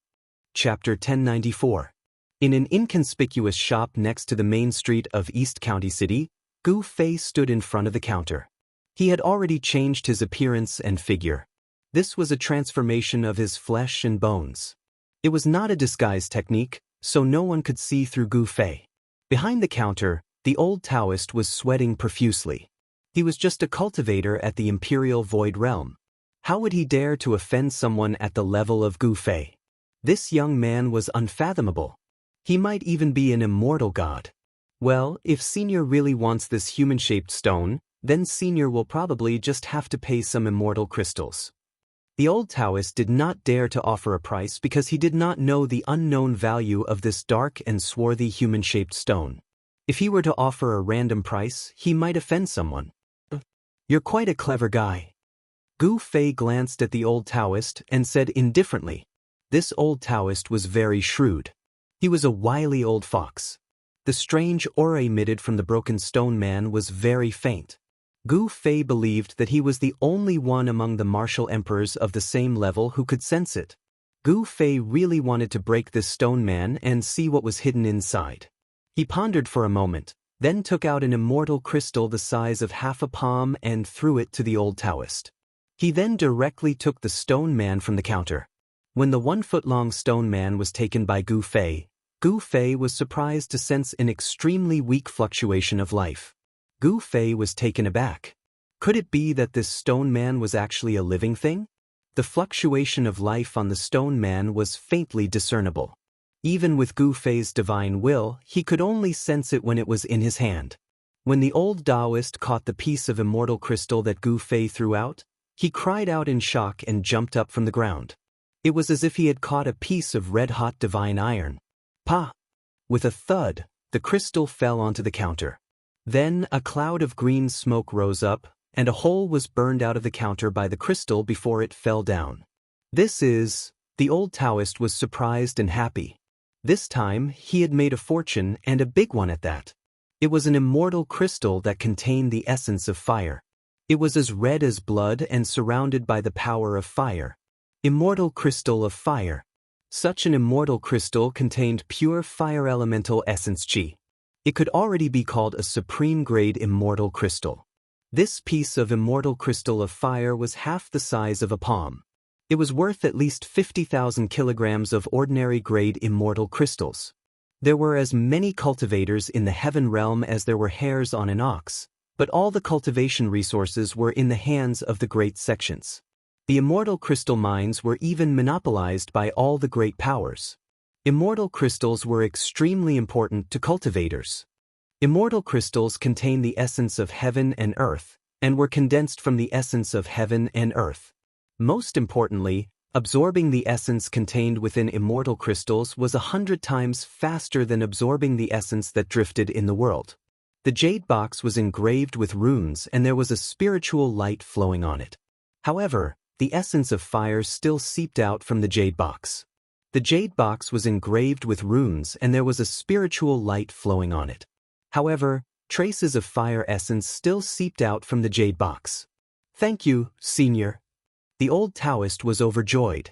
Chapter 1094. In an inconspicuous shop next to the main street of East County City, Gu Fei stood in front of the counter. He had already changed his appearance and figure. This was a transformation of his flesh and bones. It was not a disguise technique, so no one could see through Gu Fei. Behind the counter, the old Taoist was sweating profusely. He was just a cultivator at the Imperial Void Realm. How would he dare to offend someone at the level of Gu Fei? This young man was unfathomable. He might even be an immortal god. Well, if Senior really wants this human-shaped stone, then Senior will probably just have to pay some immortal crystals. The old Taoist did not dare to offer a price because he did not know the unknown value of this dark and swarthy human-shaped stone. If he were to offer a random price, he might offend someone. You're quite a clever guy. Gu Fei glanced at the old Taoist and said indifferently. This old Taoist was very shrewd. He was a wily old fox. The strange aura emitted from the broken stone man was very faint. Gu Fei believed that he was the only one among the martial emperors of the same level who could sense it. Gu Fei really wanted to break this stone man and see what was hidden inside. He pondered for a moment, then took out an immortal crystal the size of half a palm and threw it to the old Taoist. He then directly took the stone man from the counter. When the 1-foot-long stone man was taken by Gu Fei was surprised to sense an extremely weak fluctuation of life. Gu Fei was taken aback. Could it be that this stone man was actually a living thing? The fluctuation of life on the stone man was faintly discernible. Even with Gu Fei's divine will, he could only sense it when it was in his hand. When the old Taoist caught the piece of immortal crystal that Gu Fei threw out, he cried out in shock and jumped up from the ground. It was as if he had caught a piece of red-hot divine iron. Pa! With a thud, the crystal fell onto the counter. Then a cloud of green smoke rose up, and a hole was burned out of the counter by the crystal before it fell down. The old Taoist was surprised and happy. This time, he had made a fortune, and a big one at that. It was an immortal crystal that contained the essence of fire. It was as red as blood and surrounded by the power of fire. Immortal crystal of fire. Such an immortal crystal contained pure fire elemental essence chi. It could already be called a supreme-grade immortal crystal. This piece of immortal crystal of fire was half the size of a palm. It was worth at least 50,000 kilograms of ordinary-grade immortal crystals. There were as many cultivators in the heaven realm as there were hairs on an ox, but all the cultivation resources were in the hands of the great sections. The immortal crystal mines were even monopolized by all the great powers. Immortal crystals were extremely important to cultivators. Immortal crystals contain the essence of heaven and earth, and were condensed from the essence of heaven and earth. Most importantly, absorbing the essence contained within immortal crystals was 100 times faster than absorbing the essence that drifted in the world. The jade box was engraved with runes and there was a spiritual light flowing on it. However, the essence of fire still seeped out from the jade box. The jade box was engraved with runes and there was a spiritual light flowing on it. However, traces of fire essence still seeped out from the jade box. Thank you, Senior. The old Taoist was overjoyed.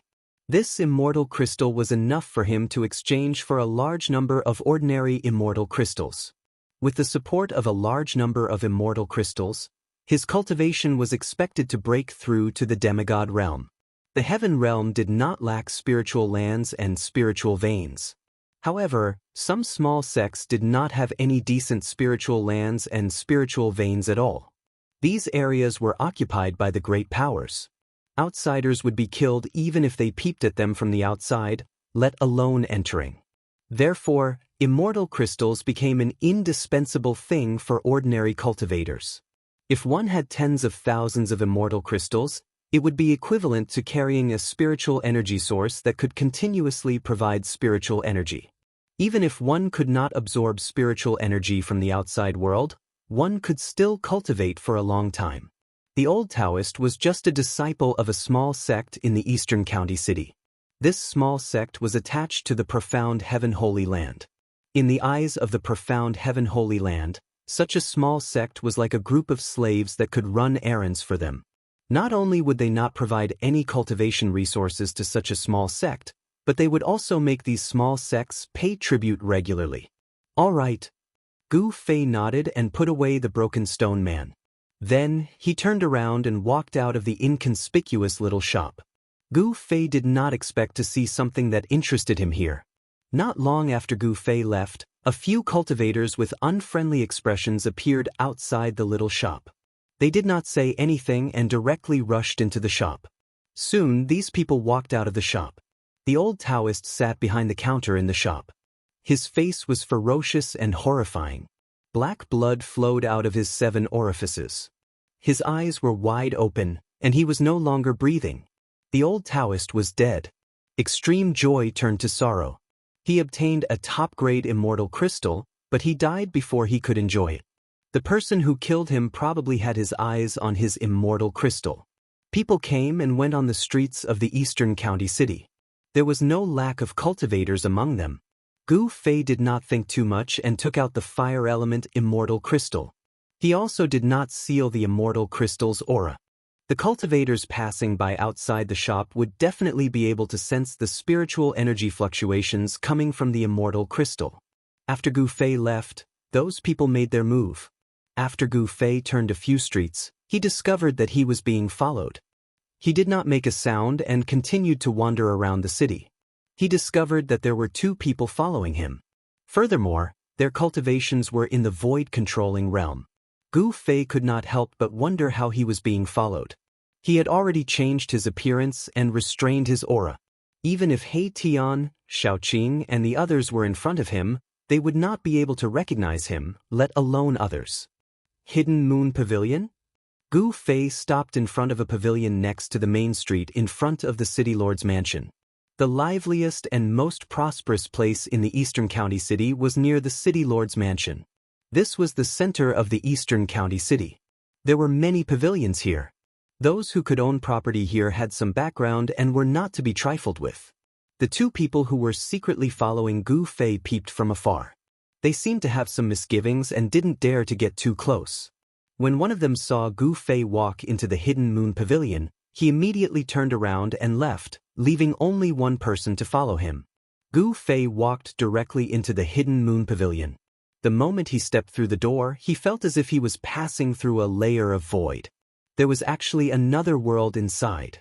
This immortal crystal was enough for him to exchange for a large number of ordinary immortal crystals. With the support of a large number of immortal crystals, his cultivation was expected to break through to the demigod realm. The heaven realm did not lack spiritual lands and spiritual veins. However, some small sects did not have any decent spiritual lands and spiritual veins at all. These areas were occupied by the great powers. Outsiders would be killed even if they peeped at them from the outside, let alone entering. Therefore, immortal crystals became an indispensable thing for ordinary cultivators. If one had tens of thousands of immortal crystals, it would be equivalent to carrying a spiritual energy source that could continuously provide spiritual energy. Even if one could not absorb spiritual energy from the outside world, one could still cultivate for a long time. The old Taoist was just a disciple of a small sect in the Eastern County City. This small sect was attached to the profound Heaven Holy Land. In the eyes of the profound Heaven Holy Land, such a small sect was like a group of slaves that could run errands for them. Not only would they not provide any cultivation resources to such a small sect, but they would also make these small sects pay tribute regularly. All right. Gu Fei nodded and put away the broken stone man. Then, he turned around and walked out of the inconspicuous little shop. Gu Fei did not expect to see something that interested him here. Not long after Gu Fei left, a few cultivators with unfriendly expressions appeared outside the little shop. They did not say anything and directly rushed into the shop. Soon, these people walked out of the shop. The old Taoist sat behind the counter in the shop. His face was ferocious and horrifying. Black blood flowed out of his 7 orifices. His eyes were wide open, and he was no longer breathing. The old Taoist was dead. Extreme joy turned to sorrow. He obtained a top-grade immortal crystal, but he died before he could enjoy it. The person who killed him probably had his eyes on his immortal crystal. People came and went on the streets of the eastern county city. There was no lack of cultivators among them. Gu Fei did not think too much and took out the fire element immortal crystal. He also did not seal the immortal crystal's aura. The cultivators passing by outside the shop would definitely be able to sense the spiritual energy fluctuations coming from the immortal crystal. After Gu Fei left, those people made their move. After Gu Fei turned a few streets, he discovered that he was being followed. He did not make a sound and continued to wander around the city. He discovered that there were 2 people following him. Furthermore, their cultivations were in the void-controlling realm. Gu Fei could not help but wonder how he was being followed. He had already changed his appearance and restrained his aura. Even if He Tian, Shaoqing, and the others were in front of him, they would not be able to recognize him, let alone others. Hidden Moon Pavilion? Gu Fei stopped in front of a pavilion next to the main street in front of the city lord's mansion. The liveliest and most prosperous place in the eastern county city was near the city lord's mansion. This was the center of the eastern county city. There were many pavilions here. Those who could own property here had some background and were not to be trifled with. The 2 people who were secretly following Gu Fei peeped from afar. They seemed to have some misgivings and didn't dare to get too close. When one of them saw Gu Fei walk into the Hidden Moon Pavilion, he immediately turned around and left, leaving only one person to follow him. Gu Fei walked directly into the Hidden Moon Pavilion. The moment he stepped through the door, he felt as if he was passing through a layer of void. There was actually another world inside.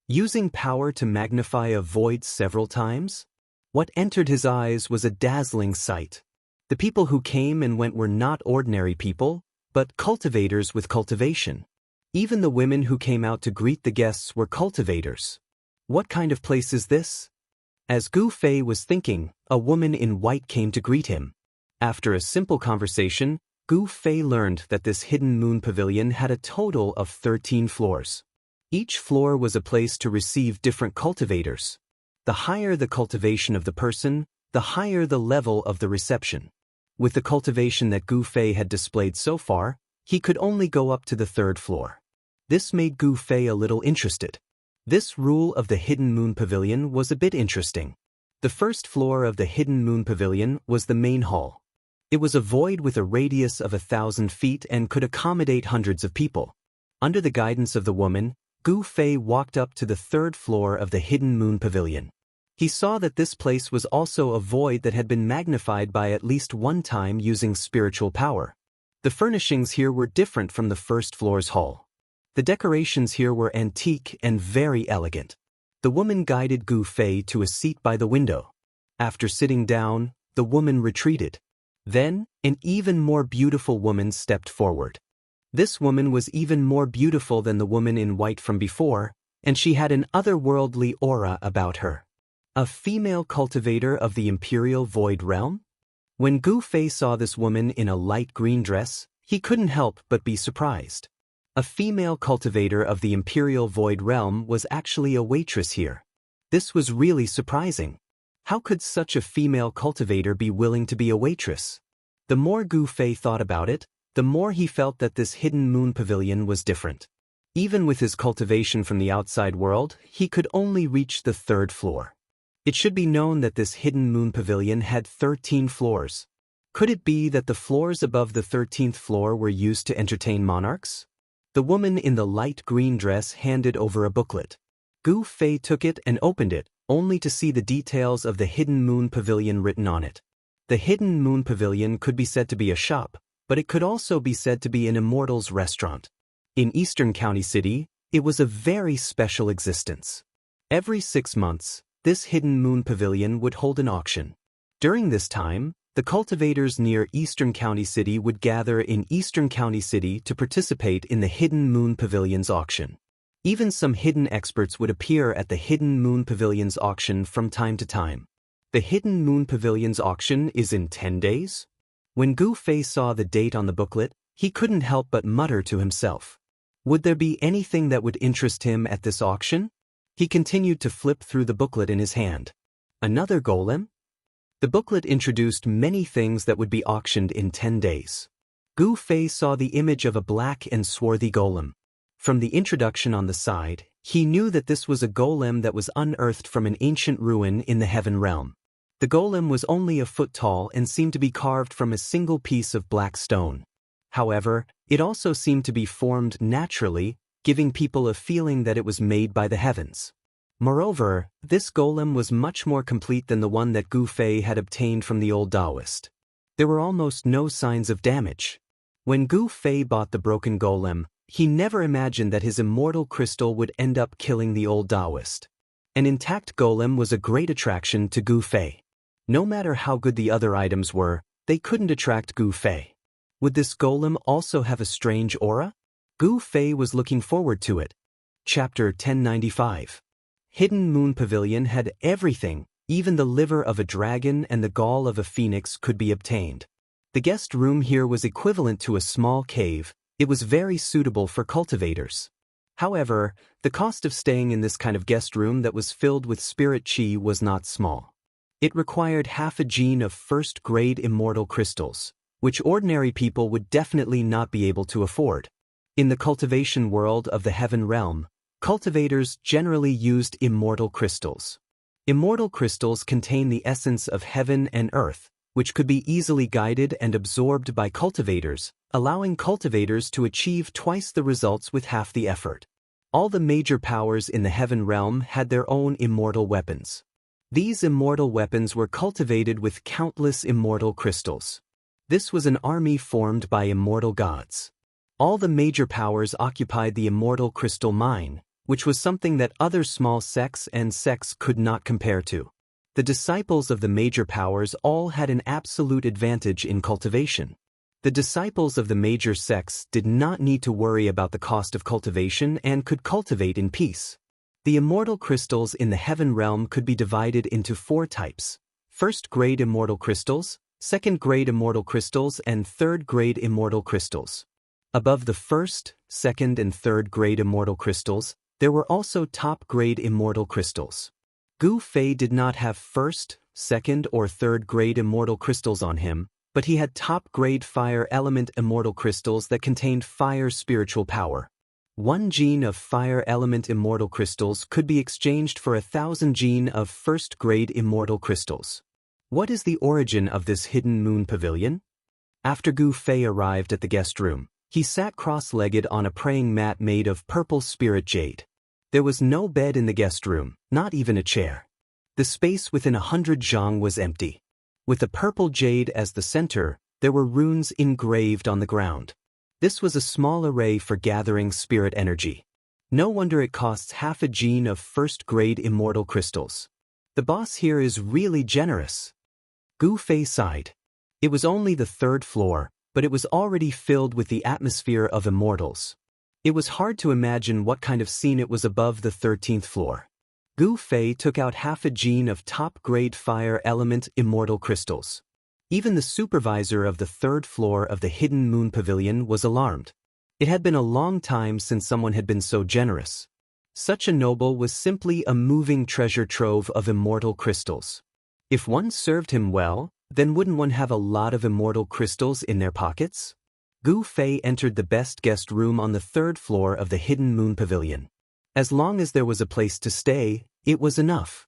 Using power to magnify a void several times? What entered his eyes was a dazzling sight. The people who came and went were not ordinary people, but cultivators with cultivation. Even the women who came out to greet the guests were cultivators. What kind of place is this? As Gu Fei was thinking, a woman in white came to greet him. After a simple conversation, Gu Fei learned that this Hidden Moon Pavilion had a total of 13 floors. Each floor was a place to receive different cultivators. The higher the cultivation of the person, the higher the level of the reception. With the cultivation that Gu Fei had displayed so far, he could only go up to the 3rd floor. This made Gu Fei a little interested. This rule of the Hidden Moon Pavilion was a bit interesting. The 1st floor of the Hidden Moon Pavilion was the main hall. It was a void with a radius of 1,000 feet and could accommodate hundreds of people. Under the guidance of the woman, Gu Fei walked up to the 3rd floor of the Hidden Moon Pavilion. He saw that this place was also a void that had been magnified by at least one time using spiritual power. The furnishings here were different from the 1st floor's hall. The decorations here were antique and very elegant. The woman guided Gu Fei to a seat by the window. After sitting down, the woman retreated. Then, an even more beautiful woman stepped forward. This woman was even more beautiful than the woman in white from before, and she had an otherworldly aura about her. A female cultivator of the Imperial Void Realm? When Gu Fei saw this woman in a light green dress, he couldn't help but be surprised. A female cultivator of the Imperial Void Realm was actually a waitress here. This was really surprising. How could such a female cultivator be willing to be a waitress? The more Gu Fei thought about it, the more he felt that this Hidden Moon Pavilion was different. Even with his cultivation from the outside world, he could only reach the 3rd floor. It should be known that this hidden moon pavilion had 13 floors. Could it be that the floors above the 13th floor were used to entertain monarchs? The woman in the light green dress handed over a booklet. Gu Fei took it and opened it, only to see the details of the hidden moon pavilion written on it. The hidden moon pavilion could be said to be a shop, but it could also be said to be an immortal's restaurant. In Eastern County City, it was a very special existence. Every 6 months, this hidden moon pavilion would hold an auction. During this time, the cultivators near Eastern County City would gather in Eastern County City to participate in the Hidden Moon Pavilion's auction. Even some hidden experts would appear at the Hidden Moon Pavilion's auction from time to time. The Hidden Moon Pavilion's auction is in 10 days? When Gu Fei saw the date on the booklet, he couldn't help but mutter to himself. Would there be anything that would interest him at this auction? He continued to flip through the booklet in his hand. Another golem? The booklet introduced many things that would be auctioned in 10 days. Gu Fei saw the image of a black and swarthy golem. From the introduction on the side, he knew that this was a golem that was unearthed from an ancient ruin in the Heaven Realm. The golem was only a foot tall and seemed to be carved from a single piece of black stone. However, it also seemed to be formed naturally, giving people a feeling that it was made by the heavens. Moreover, this golem was much more complete than the one that Gu Fei had obtained from the old Taoist. There were almost no signs of damage. When Gu Fei bought the broken golem, he never imagined that his immortal crystal would end up killing the old Taoist. An intact golem was a great attraction to Gu Fei. No matter how good the other items were, they couldn't attract Gu Fei. Would this golem also have a strange aura? Gu Fei was looking forward to it. Chapter 1095. Hidden Moon Pavilion had everything, even the liver of a dragon and the gall of a phoenix could be obtained. The guest room here was equivalent to a small cave. It was very suitable for cultivators. However, the cost of staying in this kind of guest room that was filled with spirit chi was not small. It required half a gene of first-grade immortal crystals, which ordinary people would definitely not be able to afford. In the cultivation world of the Heaven Realm, cultivators generally used immortal crystals. Immortal crystals contain the essence of heaven and earth, which could be easily guided and absorbed by cultivators, allowing cultivators to achieve twice the results with half the effort. All the major powers in the Heaven Realm had their own immortal weapons. These immortal weapons were cultivated with countless immortal crystals. This was an army formed by immortal gods. All the major powers occupied the immortal crystal mine, which was something that other small sects could not compare to. The disciples of the major powers all had an absolute advantage in cultivation. The disciples of the major sects did not need to worry about the cost of cultivation and could cultivate in peace. The immortal crystals in the Heaven Realm could be divided into 4 types: first-grade immortal crystals, second-grade immortal crystals, and third-grade immortal crystals. Above the first, second, and third-grade immortal crystals, there were also top-grade immortal crystals. Gu Fei did not have first, second, or third-grade immortal crystals on him, but he had top-grade fire element immortal crystals that contained fire spiritual power. 1 gene of fire element immortal crystals could be exchanged for 1,000 gene of first-grade immortal crystals. What is the origin of this Hidden Moon Pavilion? After Gu Fei arrived at the guest room, he sat cross-legged on a praying mat made of purple spirit jade. There was no bed in the guest room, not even a chair. The space within 100 zhang was empty. With the purple jade as the center, there were runes engraved on the ground. This was a small array for gathering spirit energy. No wonder it costs half a gene of first-grade immortal crystals. The boss here is really generous. Gu Fei sighed. It was only the 3rd floor, but it was already filled with the atmosphere of immortals. It was hard to imagine what kind of scene it was above the 13th floor. Gu Fei took out half a gene of top-grade fire element immortal crystals. Even the supervisor of the 3rd floor of the Hidden Moon Pavilion was alarmed. It had been a long time since someone had been so generous. Such a noble was simply a moving treasure trove of immortal crystals. If one served him well, then wouldn't one have a lot of immortal crystals in their pockets? Gu Fei entered the best guest room on the 3rd floor of the Hidden Moon Pavilion. As long as there was a place to stay, it was enough.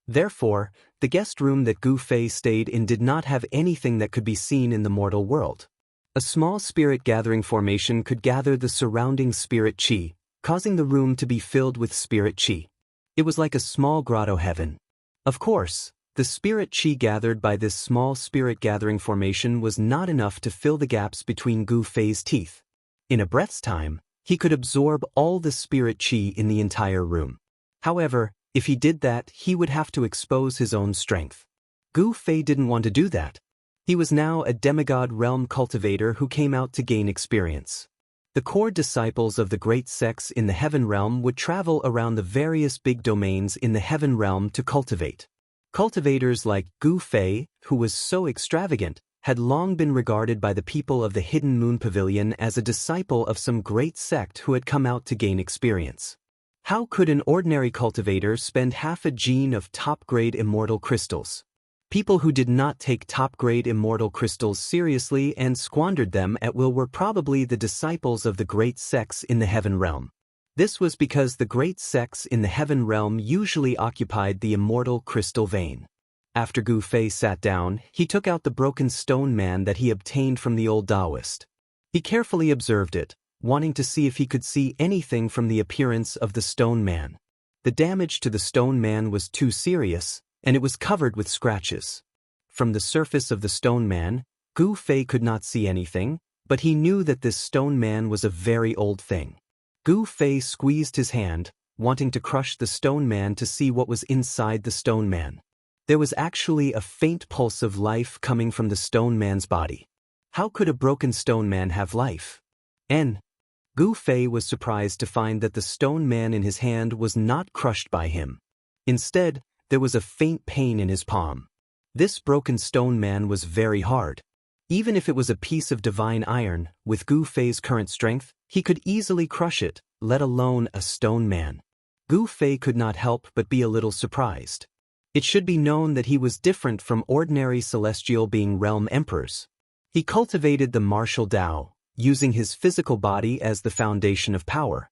Therefore, the guest room that Gu Fei stayed in did not have anything that could be seen in the mortal world. A small spirit gathering formation could gather the surrounding spirit qi, causing the room to be filled with spirit qi. It was like a small grotto heaven. Of course, the spirit qi gathered by this small spirit gathering formation was not enough to fill the gaps between Gu Fei's teeth. In a breath's time, he could absorb all the spirit qi in the entire room. However, if he did that, he would have to expose his own strength. Gu Fei didn't want to do that. He was now a demigod realm cultivator who came out to gain experience. The core disciples of the great sects in the heaven realm would travel around the various big domains in the heaven realm to cultivate. Cultivators like Gu Fei, who was so extravagant, had long been regarded by the people of the Hidden Moon Pavilion as a disciple of some great sect who had come out to gain experience. How could an ordinary cultivator spend half a gene of top-grade immortal crystals? People who did not take top-grade immortal crystals seriously and squandered them at will were probably the disciples of the great sects in the heaven realm. This was because the great sects in the heaven realm usually occupied the immortal crystal vein. After Gu Fei sat down, he took out the broken stone man that he obtained from the old Taoist. He carefully observed it, wanting to see if he could see anything from the appearance of the stone man. The damage to the stone man was too serious, and it was covered with scratches. From the surface of the stone man, Gu Fei could not see anything, but he knew that this stone man was a very old thing. Gu Fei squeezed his hand, wanting to crush the stone man to see what was inside the stone man. There was actually a faint pulse of life coming from the stone man's body. How could a broken stone man have life? Gu Fei was surprised to find that the stone man in his hand was not crushed by him. Instead, there was a faint pain in his palm. This broken stone man was very hard. Even if it was a piece of divine iron, with Gu Fei's current strength, he could easily crush it, let alone a stone man. Gu Fei could not help but be a little surprised. It should be known that he was different from ordinary celestial being realm emperors. He cultivated the martial Tao, using his physical body as the foundation of power.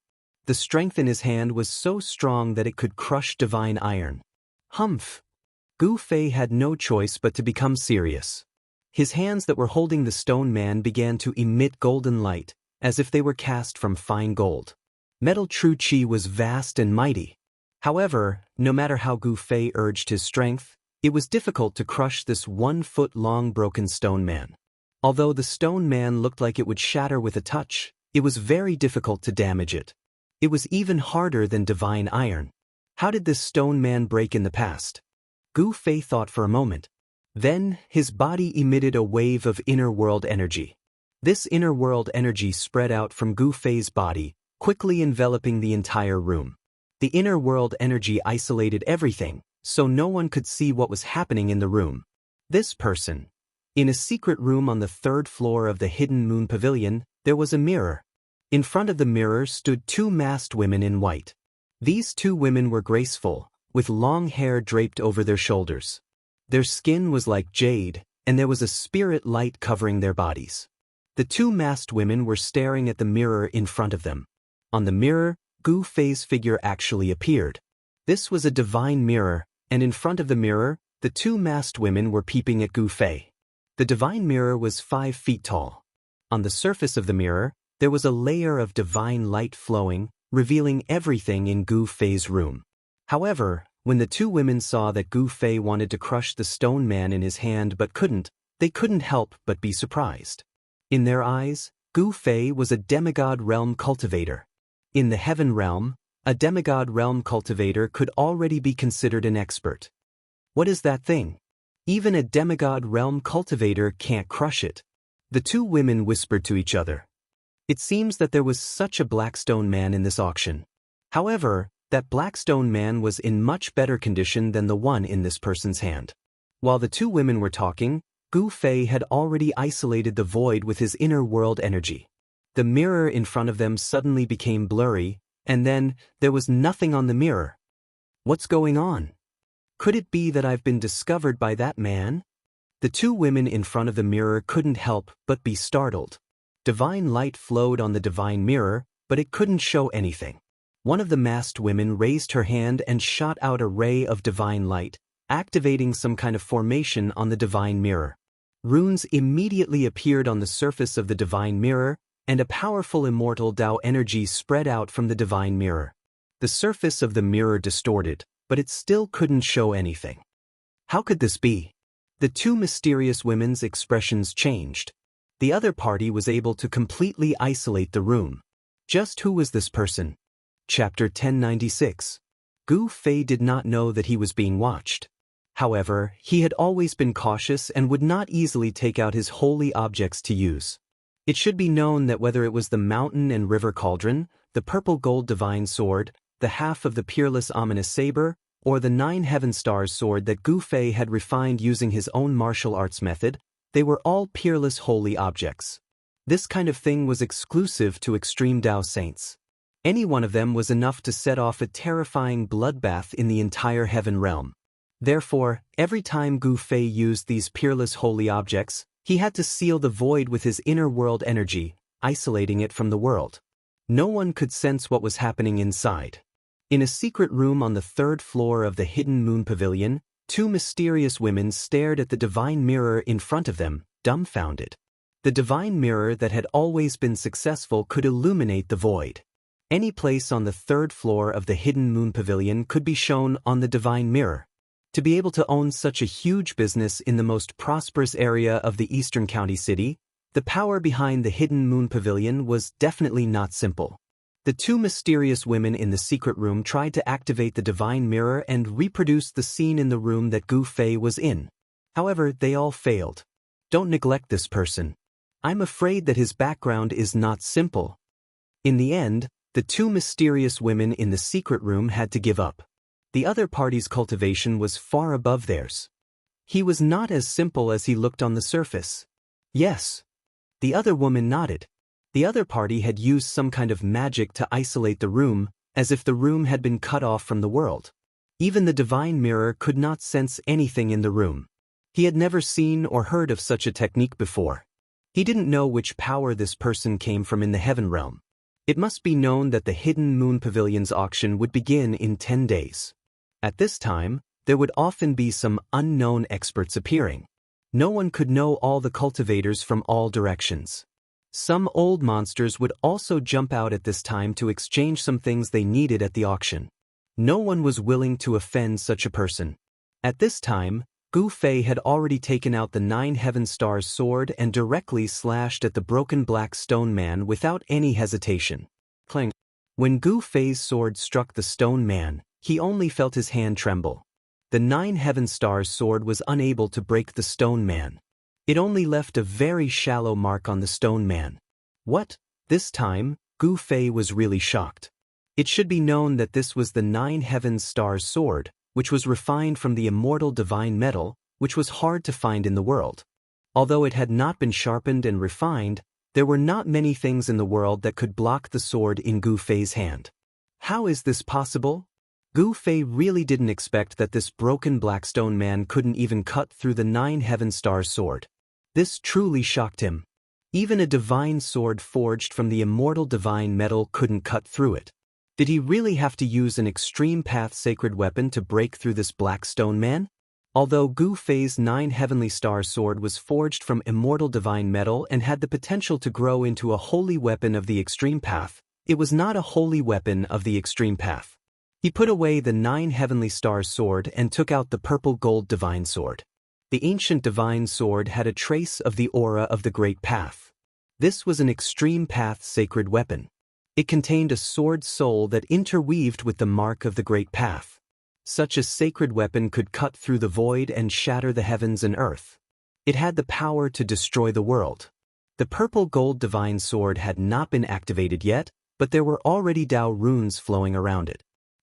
The strength in his hand was so strong that it could crush divine iron. Humph! Gu Fei had no choice but to become serious. His hands that were holding the stone man began to emit golden light, as if they were cast from fine gold. Metal true qi was vast and mighty. However, no matter how Gu Fei urged his strength, it was difficult to crush this 1-foot-long broken stone man. Although the stone man looked like it would shatter with a touch, it was very difficult to damage it. It was even harder than divine iron. How did this stone man break in the past? Gu Fei thought for a moment. Then, his body emitted a wave of inner world energy. This inner world energy spread out from Gu Fei's body, quickly enveloping the entire room. The inner world energy isolated everything, so no one could see what was happening in the room. This person. In a secret room on the 3rd floor of the Hidden Moon Pavilion, there was a mirror. In front of the mirror stood 2 masked women in white. These 2 women were graceful, with long hair draped over their shoulders. Their skin was like jade, and there was a spirit light covering their bodies. The 2 masked women were staring at the mirror in front of them. On the mirror, Gu Fei's figure actually appeared. This was a divine mirror, and in front of the mirror, the 2 masked women were peeping at Gu Fei. The divine mirror was 5 feet tall. On the surface of the mirror, there was a layer of divine light flowing, revealing everything in Gu Fei's room. However, when the 2 women saw that Gu Fei wanted to crush the stone man in his hand but couldn't, they couldn't help but be surprised. In their eyes, Gu Fei was a demigod realm cultivator. In the heaven realm, a demigod realm cultivator could already be considered an expert. What is that thing? Even a demigod realm cultivator can't crush it. The 2 women whispered to each other. It seems that there was such a black stone man in this auction. However, that black stone man was in much better condition than the one in this person's hand. While the 2 women were talking, Gu Fei had already isolated the void with his inner world energy. The mirror in front of them suddenly became blurry, and then, there was nothing on the mirror. What's going on? Could it be that I've been discovered by that man? The 2 women in front of the mirror couldn't help but be startled. Divine light flowed on the divine mirror, but it couldn't show anything. One of the masked women raised her hand and shot out a ray of divine light, activating some kind of formation on the divine mirror. Runes immediately appeared on the surface of the divine mirror, and a powerful immortal Tao energy spread out from the divine mirror. The surface of the mirror distorted, but it still couldn't show anything. How could this be? The two mysterious women's expressions changed. The other party was able to completely isolate the room. Just who was this person? Chapter 1096. Gu Fei did not know that he was being watched. However, he had always been cautious and would not easily take out his holy objects to use. It should be known that whether it was the mountain and river cauldron, the purple gold divine sword, the half of the peerless ominous saber, or the 9 heaven stars sword that Gu Fei had refined using his own martial arts method, they were all peerless holy objects. This kind of thing was exclusive to extreme Tao saints. Any one of them was enough to set off a terrifying bloodbath in the entire heaven realm. Therefore, every time Gu Fei used these peerless holy objects, he had to seal the void with his inner world energy, isolating it from the world. No one could sense what was happening inside. In a secret room on the 3rd floor of the Hidden Moon Pavilion, two mysterious women stared at the divine mirror in front of them, dumbfounded. The divine mirror that had always been successful could illuminate the void. Any place on the 3rd floor of the Hidden Moon Pavilion could be shown on the divine mirror. To be able to own such a huge business in the most prosperous area of the Eastern County City, the power behind the Hidden Moon Pavilion was definitely not simple. The two mysterious women in the secret room tried to activate the divine mirror and reproduce the scene in the room that Gu Fei was in. However, they all failed. Don't neglect this person. I'm afraid that his background is not simple. In the end, the two mysterious women in the secret room had to give up. The other party's cultivation was far above theirs. He was not as simple as he looked on the surface. Yes. The other woman nodded. The other party had used some kind of magic to isolate the room, as if the room had been cut off from the world. Even the divine mirror could not sense anything in the room. He had never seen or heard of such a technique before. He didn't know which power this person came from in the heaven realm. It must be known that the Hidden Moon Pavilion's auction would begin in 10 days. At this time, there would often be some unknown experts appearing. No one could know all the cultivators from all directions. Some old monsters would also jump out at this time to exchange some things they needed at the auction. No one was willing to offend such a person. At this time, Gu Fei had already taken out the 9 heaven stars sword and directly slashed at the broken black stone man without any hesitation. Clang. When Gu Fei's sword struck the stone man, he only felt his hand tremble. The 9 heaven stars sword was unable to break the stone man. It only left a very shallow mark on the stone man. What? This time, Gu Fei was really shocked. It should be known that this was the 9 heaven stars sword, which was refined from the immortal divine metal, which was hard to find in the world. Although it had not been sharpened and refined, there were not many things in the world that could block the sword in Gu Fei's hand. How is this possible? Gu Fei really didn't expect that this broken black stone man couldn't even cut through the 9 heaven stars sword. This truly shocked him. Even a divine sword forged from the immortal divine metal couldn't cut through it. Did he really have to use an extreme path sacred weapon to break through this black stone man? Although Gu Fei's 9 heavenly star sword was forged from immortal divine metal and had the potential to grow into a holy weapon of the extreme path, it was not a holy weapon of the extreme path. He put away the 9 heavenly star sword and took out the purple gold divine sword. The ancient divine sword had a trace of the aura of the great path. This was an extreme path sacred weapon. It contained a sword soul that interweaved with the mark of the great path. Such a sacred weapon could cut through the void and shatter the heavens and earth. It had the power to destroy the world. The purple gold divine sword had not been activated yet, but there were already Tao runes flowing around it.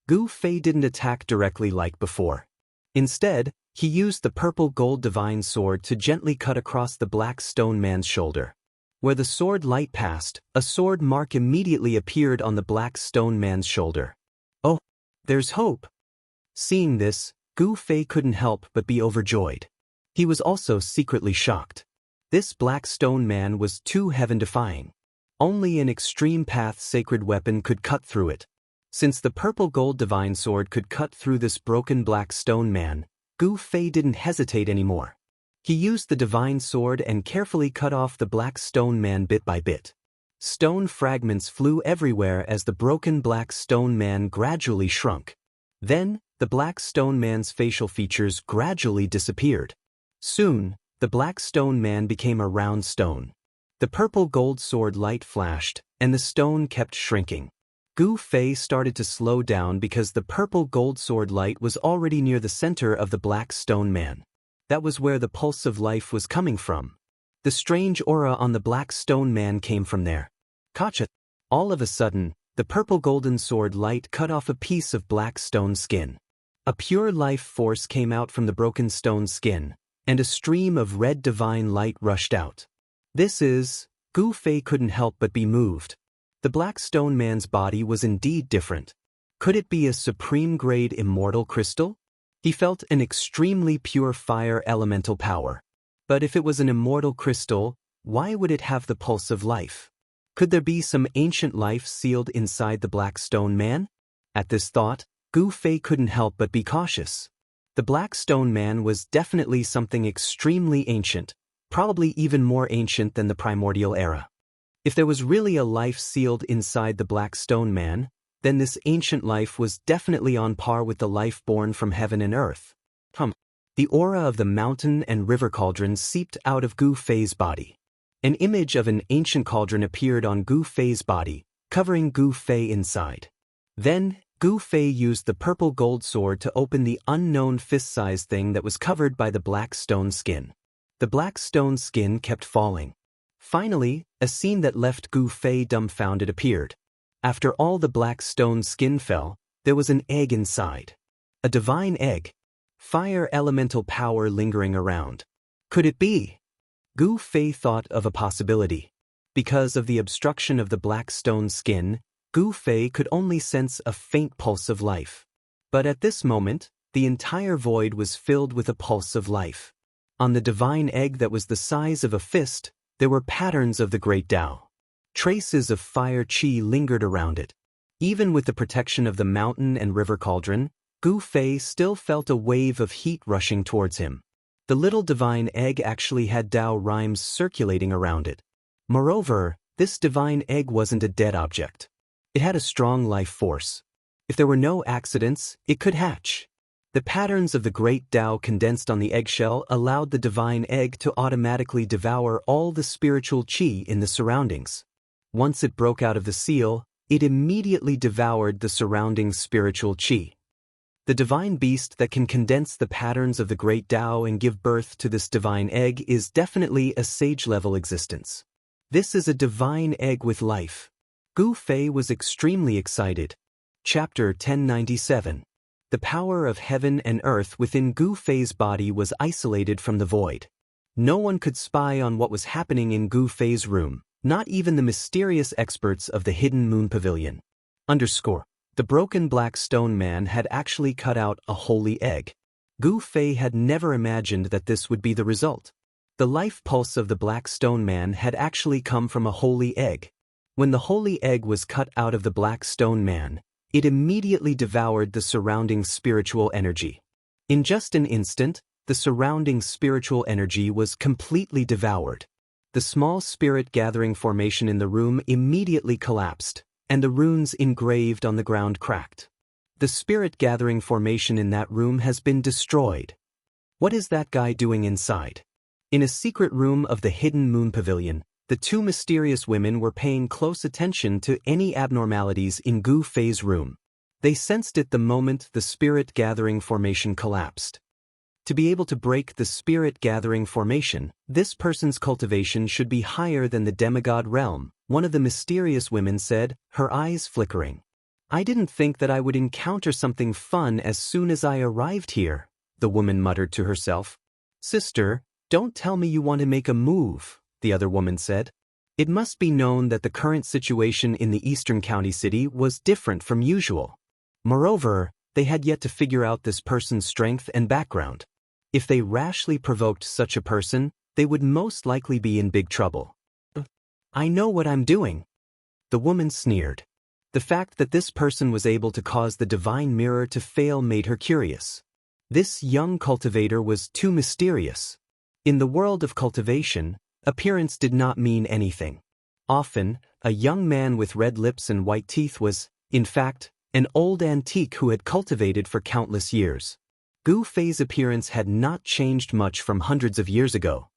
Gu Fei didn't attack directly like before. Instead, he used the purple gold divine sword to gently cut across the black stone man's shoulder. Where the sword light passed, a sword mark immediately appeared on the black stone man's shoulder. Oh, there's hope. Seeing this, Gu Fei couldn't help but be overjoyed. He was also secretly shocked. This black stone man was too heaven-defying. Only an extreme path sacred weapon could cut through it. Since the purple gold divine sword could cut through this broken black stone man, Gu Fei didn't hesitate anymore. He used the divine sword and carefully cut off the black stone man bit by bit. Stone fragments flew everywhere as the broken black stone man gradually shrunk. Then, the black stone man's facial features gradually disappeared. Soon, the black stone man became a round stone. The purple gold sword light flashed, and the stone kept shrinking. Gu Fei started to slow down because the purple gold sword light was already near the center of the black stone man. That was where the pulse of life was coming from. The strange aura on the black stone man came from there. Gotcha! All of a sudden, the purple golden sword light cut off a piece of black stone skin. A pure life force came out from the broken stone skin, and a stream of red divine light rushed out. Gu Fei couldn't help but be moved. The black stone man's body was indeed different. Could it be a supreme-grade immortal crystal? He felt an extremely pure fire elemental power. But if it was an immortal crystal, why would it have the pulse of life? Could there be some ancient life sealed inside the black stone man? At this thought, Gu Fei couldn't help but be cautious. The black stone man was definitely something extremely ancient, probably even more ancient than the primordial era. If there was really a life sealed inside the black stone man, then this ancient life was definitely on par with the life born from heaven and earth. The aura of the mountain and river cauldron seeped out of Gu Fei's body. An image of an ancient cauldron appeared on Gu Fei's body, covering Gu Fei inside. Then, Gu Fei used the purple gold sword to open the unknown fist-sized thing that was covered by the black stone skin. The black stone skin kept falling. Finally, a scene that left Gu Fei dumbfounded appeared. After all the black stone skin fell, there was an egg inside. A divine egg. Fire elemental power lingering around. Could it be? Gu Fei thought of a possibility. Because of the obstruction of the black stone skin, Gu Fei could only sense a faint pulse of life. But at this moment, the entire void was filled with a pulse of life. On the divine egg that was the size of a fist, there were patterns of the great Tao. Traces of fire qi lingered around it. Even with the protection of the mountain and river cauldron, Gu Fei still felt a wave of heat rushing towards him. The little divine egg actually had Tao rhymes circulating around it. Moreover, this divine egg wasn't a dead object. It had a strong life force. If there were no accidents, it could hatch. The patterns of the great Tao condensed on the eggshell allowed the divine egg to automatically devour all the spiritual qi in the surroundings. Once it broke out of the seal, it immediately devoured the surrounding spiritual qi. The divine beast that can condense the patterns of the great Tao and give birth to this divine egg is definitely a sage-level existence. This is a divine egg with life. Gu Fei was extremely excited. Chapter 1097. The power of heaven and earth within Gu Fei's body was isolated from the void. No one could spy on what was happening in Gu Fei's room, not even the mysterious experts of the Hidden Moon Pavilion. The broken black stone man had actually cut out a holy egg. Gu Fei had never imagined that this would be the result. The life pulse of the black stone man had actually come from a holy egg. When the holy egg was cut out of the black stone man, it immediately devoured the surrounding spiritual energy. In just an instant, the surrounding spiritual energy was completely devoured. The small spirit gathering formation in the room immediately collapsed, and the runes engraved on the ground cracked. The spirit gathering formation in that room has been destroyed. What is that guy doing inside? In a secret room of the Hidden Moon Pavilion, the two mysterious women were paying close attention to any abnormalities in Gu Fei's room. They sensed it the moment the spirit gathering formation collapsed. To be able to break the spirit gathering formation, this person's cultivation should be higher than the demigod realm, one of the mysterious women said, her eyes flickering. I didn't think that I would encounter something fun as soon as I arrived here, the woman muttered to herself. Sister, don't tell me you want to make a move, the other woman said. It must be known that the current situation in the eastern county city was different from usual. Moreover, they had yet to figure out this person's strength and background. If they rashly provoked such a person, they would most likely be in big trouble. I know what I'm doing. The woman sneered. The fact that this person was able to cause the divine mirror to fail made her curious. This young cultivator was too mysterious. In the world of cultivation, appearance did not mean anything. Often, a young man with red lips and white teeth was, in fact, an old antique who had cultivated for countless years. Gu Fei's appearance had not changed much from hundreds of years ago.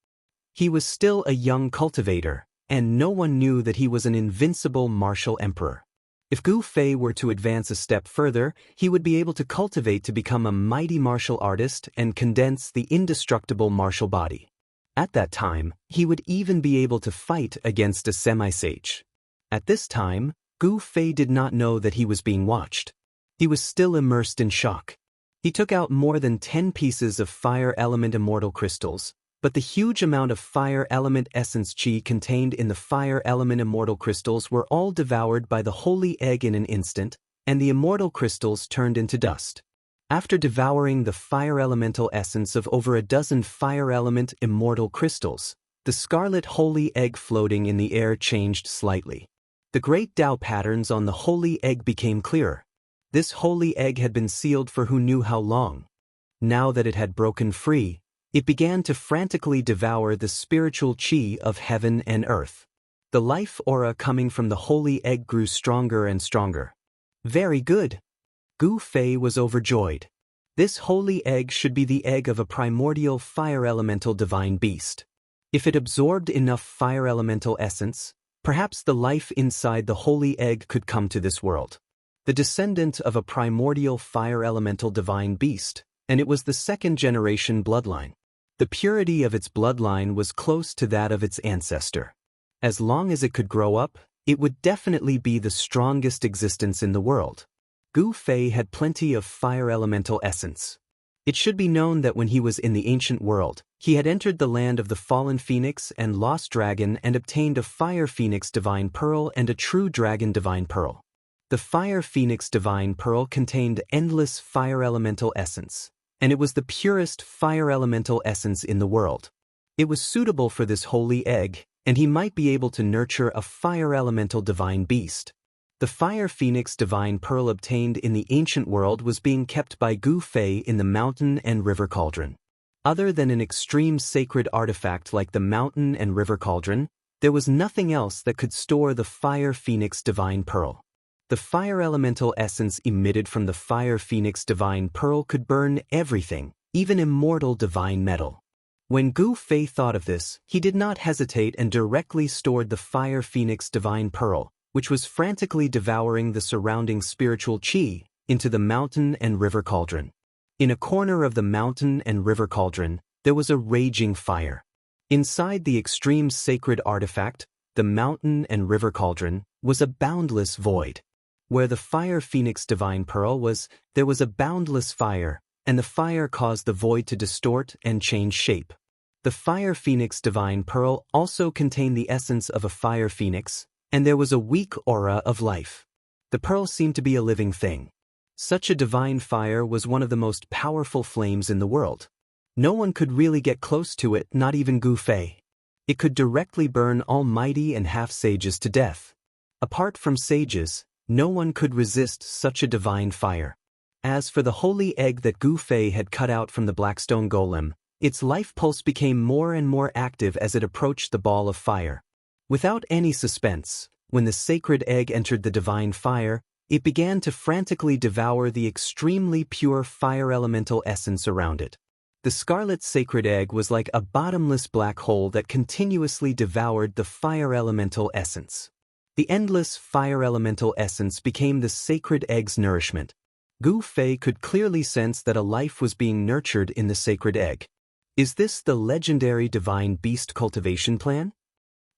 He was still a young cultivator, and no one knew that he was an invincible martial emperor. If Gu Fei were to advance a step further, he would be able to cultivate to become a mighty martial artist and condense the indestructible martial body. At that time, he would even be able to fight against a semi-sage. At this time, Gu Fei did not know that he was being watched. He was still immersed in shock. He took out more than 10 pieces of fire element immortal crystals, but the huge amount of fire element essence chi contained in the fire element immortal crystals were all devoured by the holy egg in an instant, and the immortal crystals turned into dust. After devouring the fire elemental essence of over a dozen fire element immortal crystals, the scarlet holy egg floating in the air changed slightly. The great Tao patterns on the holy egg became clearer. This holy egg had been sealed for who knew how long. Now that it had broken free, it began to frantically devour the spiritual chi of heaven and earth. The life aura coming from the holy egg grew stronger and stronger. Very good. Gu Fei was overjoyed. This holy egg should be the egg of a primordial fire elemental divine beast. If it absorbed enough fire elemental essence, perhaps the life inside the holy egg could come to this world. The descendant of a primordial fire elemental divine beast, and it was the second-generation bloodline. The purity of its bloodline was close to that of its ancestor. As long as it could grow up, it would definitely be the strongest existence in the world. Gu Fei had plenty of fire elemental essence. It should be known that when he was in the ancient world, he had entered the land of the fallen phoenix and lost dragon and obtained a fire phoenix divine pearl and a true dragon divine pearl. The fire phoenix divine pearl contained endless fire elemental essence, and it was the purest fire elemental essence in the world. It was suitable for this holy egg, and he might be able to nurture a fire elemental divine beast. The fire phoenix divine pearl obtained in the ancient world was being kept by Gu Fei in the mountain and river cauldron. Other than an extreme sacred artifact like the mountain and river cauldron, there was nothing else that could store the fire phoenix divine pearl. The fire elemental essence emitted from the fire phoenix divine pearl could burn everything, even immortal divine metal. When Gu Fei thought of this, he did not hesitate and directly stored the fire phoenix divine pearl, which was frantically devouring the surrounding spiritual chi, into the mountain and river cauldron. In a corner of the mountain and river cauldron, there was a raging fire. Inside the extreme sacred artifact, the mountain and river cauldron, was a boundless void. Where the fire phoenix divine pearl was, there was a boundless fire, and the fire caused the void to distort and change shape. The fire phoenix divine pearl also contained the essence of a fire phoenix, and there was a weak aura of life. The pearl seemed to be a living thing. Such a divine fire was one of the most powerful flames in the world. No one could really get close to it, not even Gu Fei. It could directly burn almighty and half-sages to death. Apart from sages, no one could resist such a divine fire. As for the holy egg that Gu Fei had cut out from the blackstone golem, its life pulse became more and more active as it approached the ball of fire. Without any suspense, when the sacred egg entered the divine fire, it began to frantically devour the extremely pure fire elemental essence around it. The scarlet sacred egg was like a bottomless black hole that continuously devoured the fire elemental essence. The endless fire elemental essence became the sacred egg's nourishment. Gu Fei could clearly sense that a life was being nurtured in the sacred egg. Is this the legendary divine beast cultivation plan?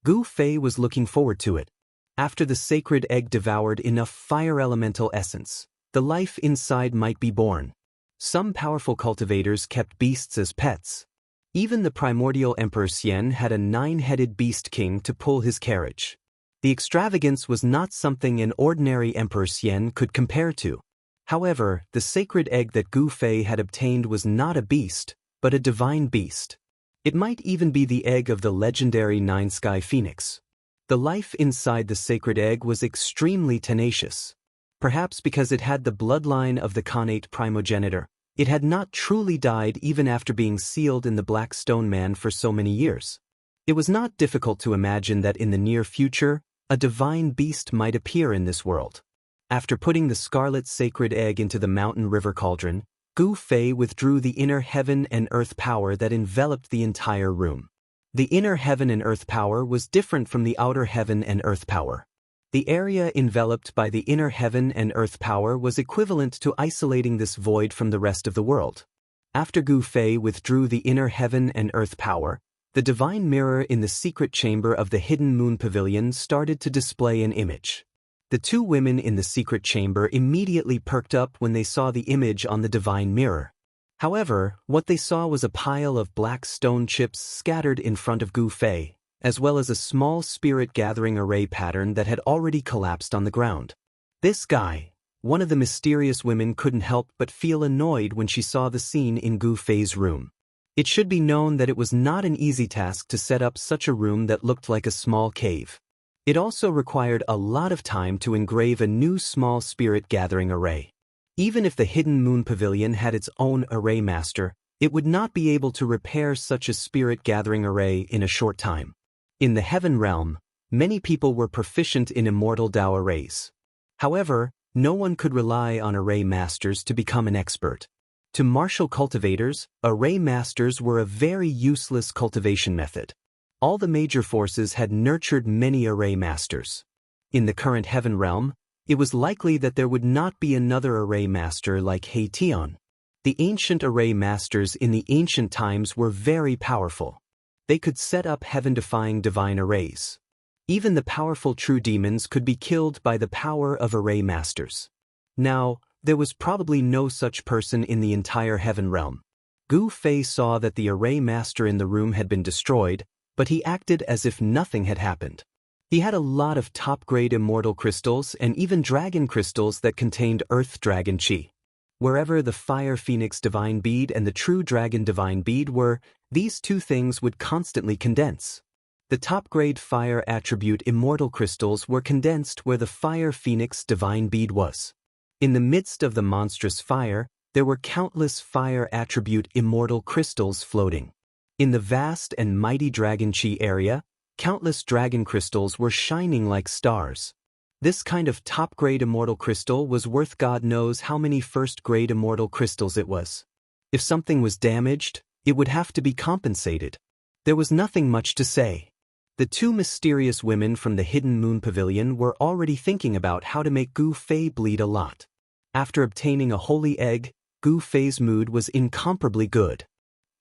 Gu Fei was looking forward to it. After the sacred egg devoured enough fire elemental essence, the life inside might be born. Some powerful cultivators kept beasts as pets. Even the primordial Emperor Xian had a 9-headed beast king to pull his carriage. The extravagance was not something an ordinary Emperor Xian could compare to. However, the sacred egg that Gu Fei had obtained was not a beast, but a divine beast. It might even be the egg of the legendary Nine-Sky Phoenix. The life inside the sacred egg was extremely tenacious. Perhaps because it had the bloodline of the Khanate primogenitor, It had not truly died even after being sealed in the Black Stone Man for so many years. It was not difficult to imagine that in the near future, a divine beast might appear in this world. After putting the scarlet sacred egg into the mountain river cauldron, Gu Fei withdrew the inner heaven and earth power that enveloped the entire room. The inner heaven and earth power was different from the outer heaven and earth power. The area enveloped by the inner heaven and earth power was equivalent to isolating this void from the rest of the world. After Gu Fei withdrew the inner heaven and earth power, the divine mirror in the secret chamber of the hidden moon pavilion started to display an image. The two women in the secret chamber immediately perked up when they saw the image on the divine mirror. However, what they saw was a pile of black stone chips scattered in front of Gu Fei, as well as a small spirit-gathering array pattern that had already collapsed on the ground. This guy, one of the mysterious women, couldn't help but feel annoyed when she saw the scene in Gu Fei's room. It should be known that it was not an easy task to set up such a room that looked like a small cave. It also required a lot of time to engrave a new small spirit-gathering array. Even if the Hidden Moon Pavilion had its own array master, it would not be able to repair such a spirit-gathering array in a short time. In the Heaven Realm, many people were proficient in immortal Dao arrays. However, no one could rely on array masters to become an expert. To martial cultivators, array masters were a very useless cultivation method. All the major forces had nurtured many array masters. In the current Heaven Realm, it was likely that there would not be another array master like Hei Tian. The ancient array masters in the ancient times were very powerful. They could set up heaven-defying divine arrays. Even the powerful true demons could be killed by the power of array masters. Now, there was probably no such person in the entire Heaven Realm. Gu Fei saw that the array master in the room had been destroyed, but he acted as if nothing had happened. He had a lot of top-grade immortal crystals and even dragon crystals that contained Earth Dragon Chi. Wherever the Fire Phoenix Divine Bead and the True Dragon Divine Bead were, these two things would constantly condense. The top-grade Fire Attribute Immortal Crystals were condensed where the Fire Phoenix Divine Bead was. In the midst of the monstrous fire, there were countless Fire Attribute Immortal Crystals floating. In the vast and mighty Dragon Chi area, countless dragon crystals were shining like stars. This kind of top-grade immortal crystal was worth God knows how many first-grade immortal crystals it was. If something was damaged, it would have to be compensated. There was nothing much to say. The two mysterious women from the Hidden Moon Pavilion were already thinking about how to make Gu Fei bleed a lot. After obtaining a holy egg, Gu Fei's mood was incomparably good.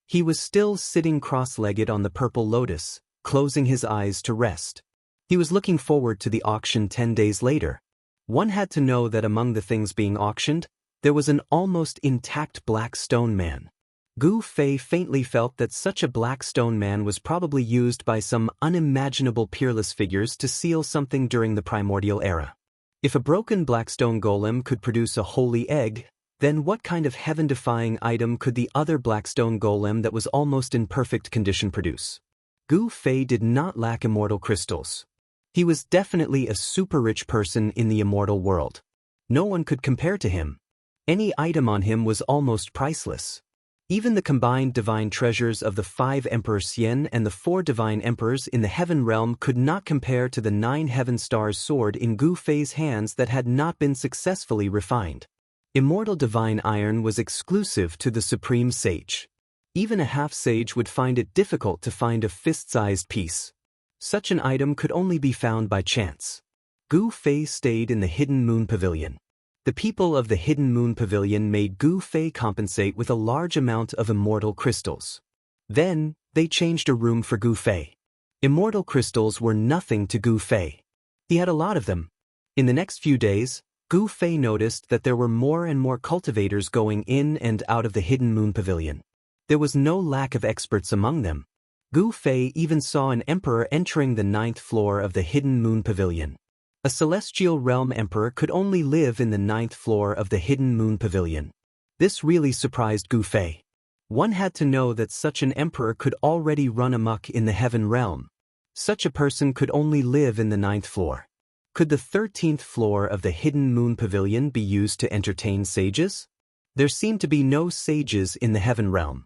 He was still sitting cross-legged on the purple lotus, closing his eyes to rest. He was looking forward to the auction 10 days later. One had to know that among the things being auctioned, there was an almost intact black stone man. Gu Fei faintly felt that such a black stone man was probably used by some unimaginable peerless figures to seal something during the primordial era. If a broken black stone golem could produce a holy egg, then what kind of heaven-defying item could the other black stone golem that was almost in perfect condition produce? Gu Fei did not lack immortal crystals. He was definitely a super-rich person in the immortal world. No one could compare to him. Any item on him was almost priceless. Even the combined divine treasures of the 5 Emperor Xian and the 4 divine emperors in the Heaven Realm could not compare to the 9 Heaven Stars sword in Gu Fei's hands that had not been successfully refined. Immortal divine iron was exclusive to the Supreme Sage. Even a half-sage would find it difficult to find a fist-sized piece. Such an item could only be found by chance. Gu Fei stayed in the Hidden Moon Pavilion. The people of the Hidden Moon Pavilion made Gu Fei compensate with a large amount of immortal crystals. Then, they changed a room for Gu Fei. Immortal crystals were nothing to Gu Fei. He had a lot of them. In the next few days, Gu Fei noticed that there were more and more cultivators going in and out of the Hidden Moon Pavilion. There was no lack of experts among them. Gu Fei even saw an emperor entering the 9th floor of the Hidden Moon Pavilion. A celestial realm emperor could only live in the 9th floor of the Hidden Moon Pavilion. This really surprised Gu Fei. One had to know that such an emperor could already run amok in the Heaven Realm. Such a person could only live in the 9th floor. Could the 13th floor of the Hidden Moon Pavilion be used to entertain sages? There seemed to be no sages in the heaven realm.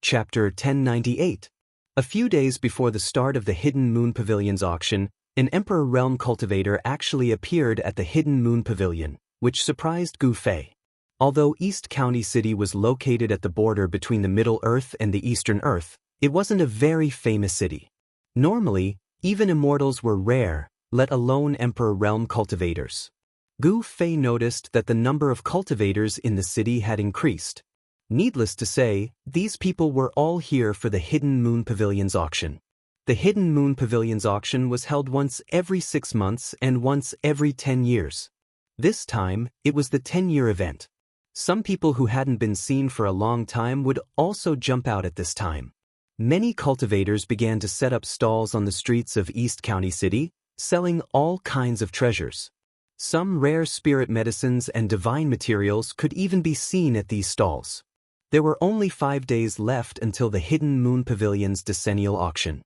Chapter 1098. A few days before the start of the Hidden Moon Pavilion's auction, an Emperor Realm cultivator actually appeared at the Hidden Moon Pavilion, which surprised Gu Fei. Although East County City was located at the border between the Middle Earth and the Eastern Earth, it wasn't a very famous city. Normally, even immortals were rare, let alone Emperor Realm cultivators. Gu Fei noticed that the number of cultivators in the city had increased. Needless to say, these people were all here for the Hidden Moon Pavilion's auction. The Hidden Moon Pavilion's auction was held once every 6 months and once every 10 years. This time, it was the 10-year event. Some people who hadn't been seen for a long time would also jump out at this time. Many cultivators began to set up stalls on the streets of East County City, selling all kinds of treasures. Some rare spirit medicines and divine materials could even be seen at these stalls. There were only 5 days left until the Hidden Moon Pavilion's decennial auction.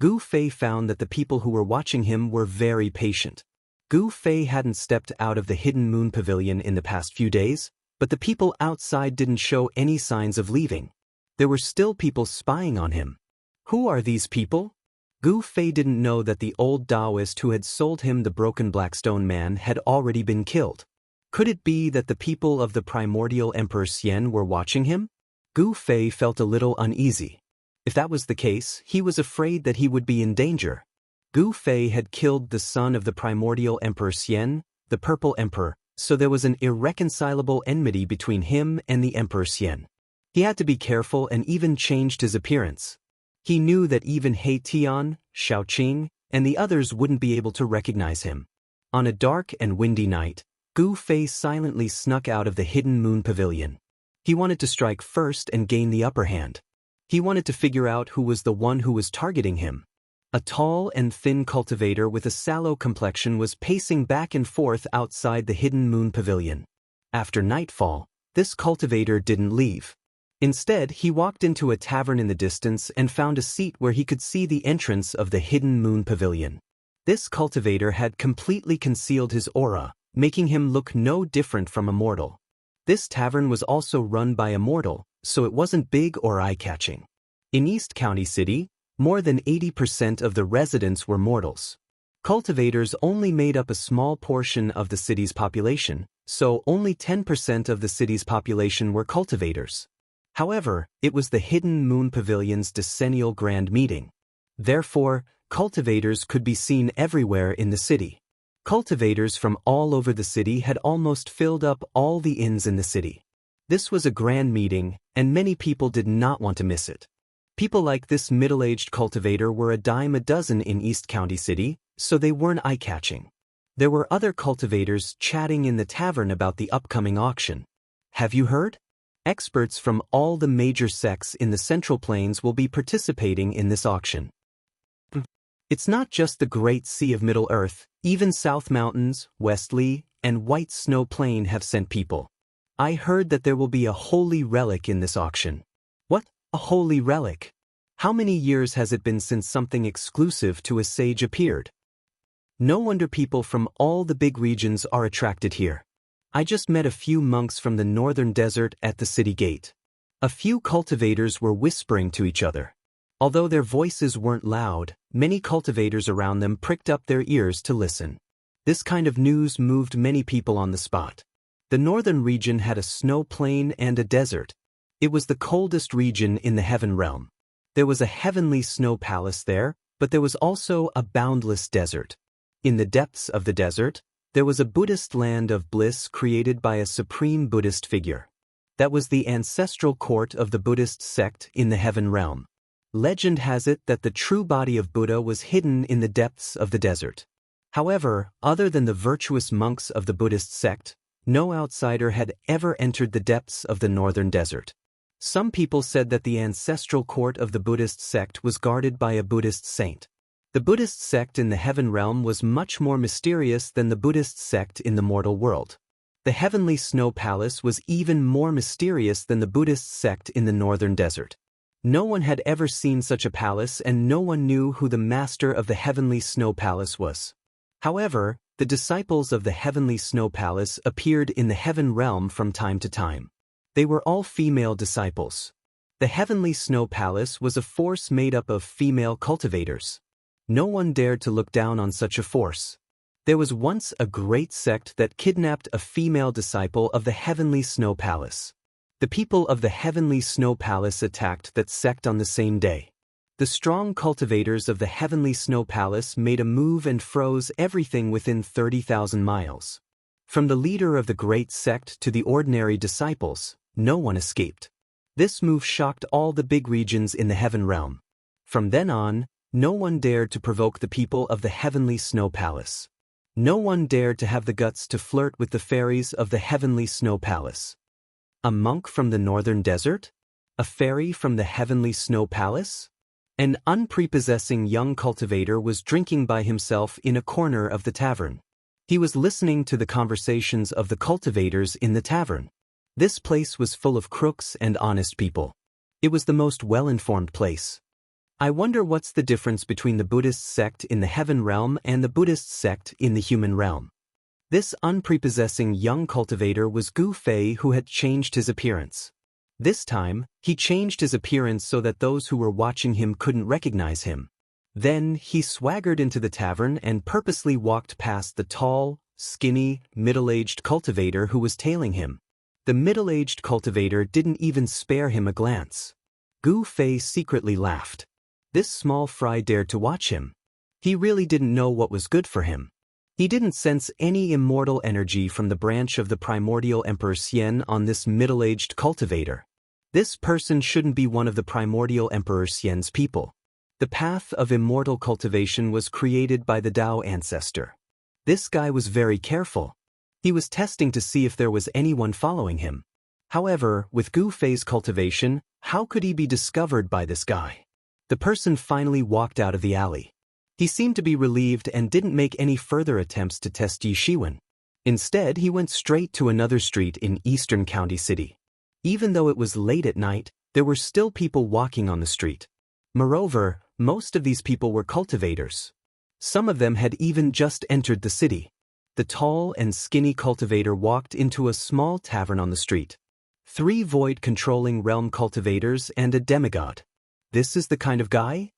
Gu Fei found that the people who were watching him were very patient. Gu Fei hadn't stepped out of the Hidden Moon Pavilion in the past few days, but the people outside didn't show any signs of leaving. There were still people spying on him. Who are these people? Gu Fei didn't know that the old Taoist who had sold him the broken Blackstone man had already been killed. Could it be that the people of the primordial Emperor Xian were watching him? Gu Fei felt a little uneasy. If that was the case, he was afraid that he would be in danger. Gu Fei had killed the son of the primordial Emperor Xian, the Purple Emperor, so there was an irreconcilable enmity between him and the Emperor Xian. He had to be careful and even changed his appearance. He knew that even He Tian, Shaoqing, and the others wouldn't be able to recognize him. On a dark and windy night, Gu Fei silently snuck out of the Hidden Moon Pavilion. He wanted to strike first and gain the upper hand. He wanted to figure out who was the one who was targeting him. A tall and thin cultivator with a sallow complexion was pacing back and forth outside the Hidden Moon Pavilion. After nightfall, this cultivator didn't leave. Instead, he walked into a tavern in the distance and found a seat where he could see the entrance of the Hidden Moon Pavilion. This cultivator had completely concealed his aura, making him look no different from a mortal. This tavern was also run by a mortal, so it wasn't big or eye-catching. In East County City, more than 80% of the residents were mortals. Cultivators only made up a small portion of the city's population, so only 10% of the city's population were cultivators. However, it was the Hidden Moon Pavilion's decennial grand meeting. Therefore, cultivators could be seen everywhere in the city. Cultivators from all over the city had almost filled up all the inns in the city. This was a grand meeting, and many people did not want to miss it. People like this middle-aged cultivator were a dime a dozen in East County City, so they weren't eye-catching. There were other cultivators chatting in the tavern about the upcoming auction. Have you heard? Experts from all the major sects in the Central Plains will be participating in this auction. It's not just the Great Sea of Middle-earth, even South Mountains, Westly, and White Snow Plain have sent people. I heard that there will be a holy relic in this auction. What? A holy relic? How many years has it been since something exclusive to a sage appeared? No wonder people from all the big regions are attracted here. I just met a few monks from the northern desert at the city gate. A few cultivators were whispering to each other. Although their voices weren't loud, many cultivators around them pricked up their ears to listen. This kind of news moved many people on the spot. The northern region had a snow plain and a desert. It was the coldest region in the heaven realm. There was a heavenly snow palace there, but there was also a boundless desert. In the depths of the desert, there was a Buddhist land of bliss created by a supreme Buddhist figure. That was the ancestral court of the Buddhist sect in the heaven realm. Legend has it that the true body of Buddha was hidden in the depths of the desert. However, other than the virtuous monks of the Buddhist sect, no outsider had ever entered the depths of the northern desert. Some people said that the ancestral court of the Buddhist sect was guarded by a Buddhist saint. The Buddhist sect in the heaven realm was much more mysterious than the Buddhist sect in the mortal world. The heavenly snow palace was even more mysterious than the Buddhist sect in the northern desert. No one had ever seen such a palace, and no one knew who the master of the heavenly snow palace was. However, the disciples of the heavenly snow palace appeared in the heaven realm from time to time. They were all female disciples. The heavenly snow palace was a force made up of female cultivators. No one dared to look down on such a force. There was once a great sect that kidnapped a female disciple of the heavenly snow palace. The people of the heavenly snow palace attacked that sect on the same day. The strong cultivators of the heavenly snow palace made a move and froze everything within 30,000 miles. From the leader of the great sect to the ordinary disciples, no one escaped. This move shocked all the big regions in the heaven realm. From then on, no one dared to provoke the people of the heavenly snow palace. No one dared to have the guts to flirt with the fairies of the heavenly snow palace. A monk from the northern desert? A fairy from the heavenly snow palace? An unprepossessing young cultivator was drinking by himself in a corner of the tavern. He was listening to the conversations of the cultivators in the tavern. This place was full of crooks and honest people. It was the most well-informed place. I wonder what's the difference between the Buddhist sect in the heaven realm and the Buddhist sect in the human realm. This unprepossessing young cultivator was Gu Fei, who had changed his appearance. This time, he changed his appearance so that those who were watching him couldn't recognize him. Then, he swaggered into the tavern and purposely walked past the tall, skinny, middle-aged cultivator who was tailing him. The middle-aged cultivator didn't even spare him a glance. Gu Fei secretly laughed. This small fry dared to watch him. He really didn't know what was good for him. He didn't sense any immortal energy from the branch of the primordial Emperor Xian on this middle-aged cultivator. This person shouldn't be one of the primordial Emperor Xian's people. The path of immortal cultivation was created by the Tao ancestor. This guy was very careful. He was testing to see if there was anyone following him. However, with Gu Fei's cultivation, how could he be discovered by this guy? The person finally walked out of the alley. He seemed to be relieved and didn't make any further attempts to test Yi Shiwen. Instead, he went straight to another street in Eastern County City. Even though it was late at night, there were still people walking on the street. Moreover, most of these people were cultivators. Some of them had even just entered the city. The tall and skinny cultivator walked into a small tavern on the street. 3 void-controlling realm cultivators and a demigod. This is the kind of guy?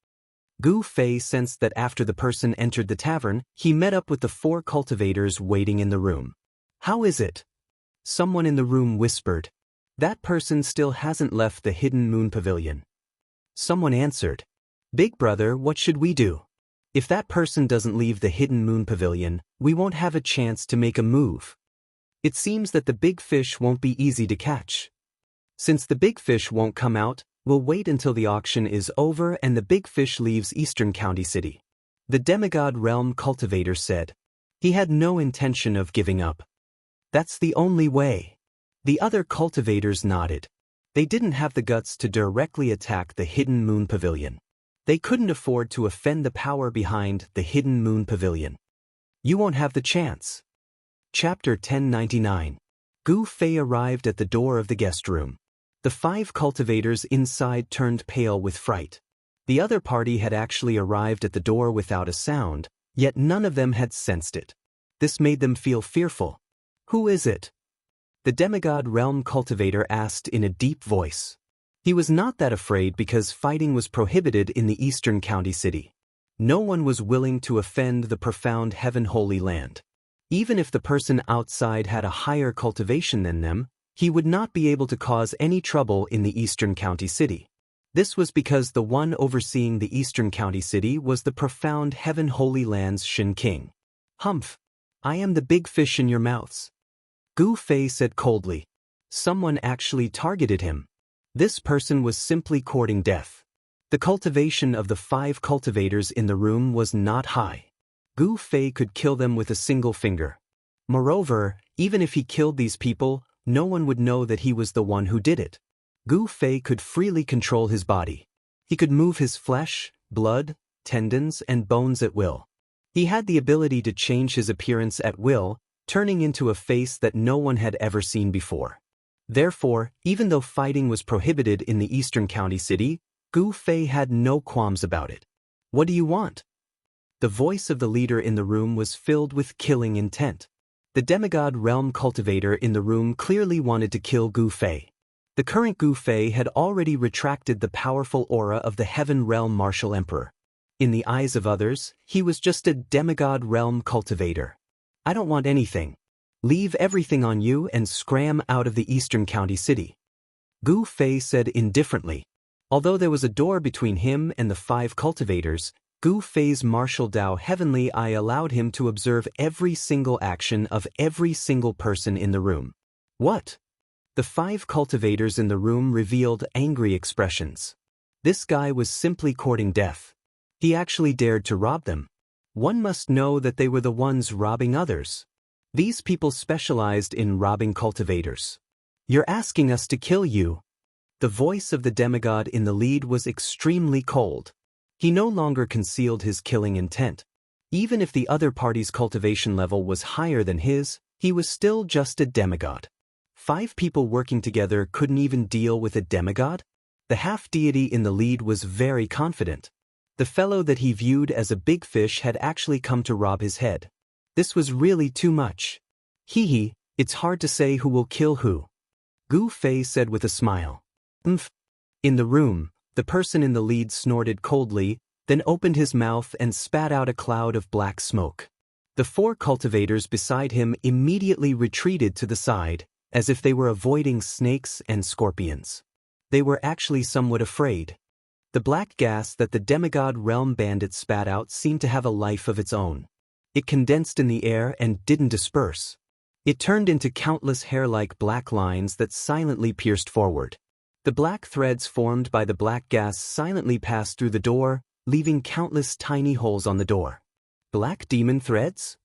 Gu Fei sensed that after the person entered the tavern, he met up with the 4 cultivators waiting in the room. How is it? Someone in the room whispered. That person still hasn't left the hidden moon pavilion. Someone answered. Big brother, what should we do? If that person doesn't leave the hidden moon pavilion, we won't have a chance to make a move. It seems that the big fish won't be easy to catch. Since the big fish won't come out, we'll wait until the auction is over and the big fish leaves Eastern County City. The demigod realm cultivator said. He had no intention of giving up. That's the only way. The other cultivators nodded. They didn't have the guts to directly attack the hidden moon pavilion. They couldn't afford to offend the power behind the hidden moon pavilion. You won't have the chance. Chapter 1099. Gu Fei arrived at the door of the guest room. The 5 cultivators inside turned pale with fright. The other party had actually arrived at the door without a sound, yet none of them had sensed it. This made them feel fearful. Who is it? The demigod realm cultivator asked in a deep voice. He was not that afraid because fighting was prohibited in the Eastern County City. No one was willing to offend the profound heaven holy land. Even if the person outside had a higher cultivation than them, he would not be able to cause any trouble in the Eastern County City. This was because the one overseeing the Eastern County City was the profound heaven holy land's Shin King. Humph! I am the big fish in your mouths. Gu Fei said coldly. Someone actually targeted him. This person was simply courting death. The cultivation of the 5 cultivators in the room was not high. Gu Fei could kill them with a single finger. Moreover, even if he killed these people, no one would know that he was the one who did it. Gu Fei could freely control his body. He could move his flesh, blood, tendons, and bones at will. He had the ability to change his appearance at will, turning into a face that no one had ever seen before. Therefore, even though fighting was prohibited in the Eastern County City, Gu Fei had no qualms about it. What do you want? The voice of the leader in the room was filled with killing intent. The demigod realm cultivator in the room clearly wanted to kill Gu Fei. The current Gu Fei had already retracted the powerful aura of the Heaven Realm Martial Emperor. In the eyes of others, he was just a demigod realm cultivator. I don't want anything. Leave everything on you and scram out of the Eastern County City. Gu Fei said indifferently. Although there was a door between him and the 5 cultivators, Gu Fei's martial Dao Heavenly Eye allowed him to observe every single action of every single person in the room. What? The 5 cultivators in the room revealed angry expressions. This guy was simply courting death. He actually dared to rob them. One must know that they were the ones robbing others. These people specialized in robbing cultivators. You're asking us to kill you. The voice of the demigod in the lead was extremely cold. He no longer concealed his killing intent. Even if the other party's cultivation level was higher than his, he was still just a demigod. 5 people working together couldn't even deal with a demigod? The half-deity in the lead was very confident. The fellow that he viewed as a big fish had actually come to rob his head. This was really too much. Hee, it's hard to say who will kill who. Gu Fei said with a smile. In the room, the person in the lead snorted coldly, then opened his mouth and spat out a cloud of black smoke. The 4 cultivators beside him immediately retreated to the side, as if they were avoiding snakes and scorpions. They were actually somewhat afraid. The black gas that the demigod realm bandit spat out seemed to have a life of its own. It condensed in the air and didn't disperse. It turned into countless hair-like black lines that silently pierced forward. The black threads formed by the black gas silently passed through the door, leaving countless tiny holes on the door. Black demon threads?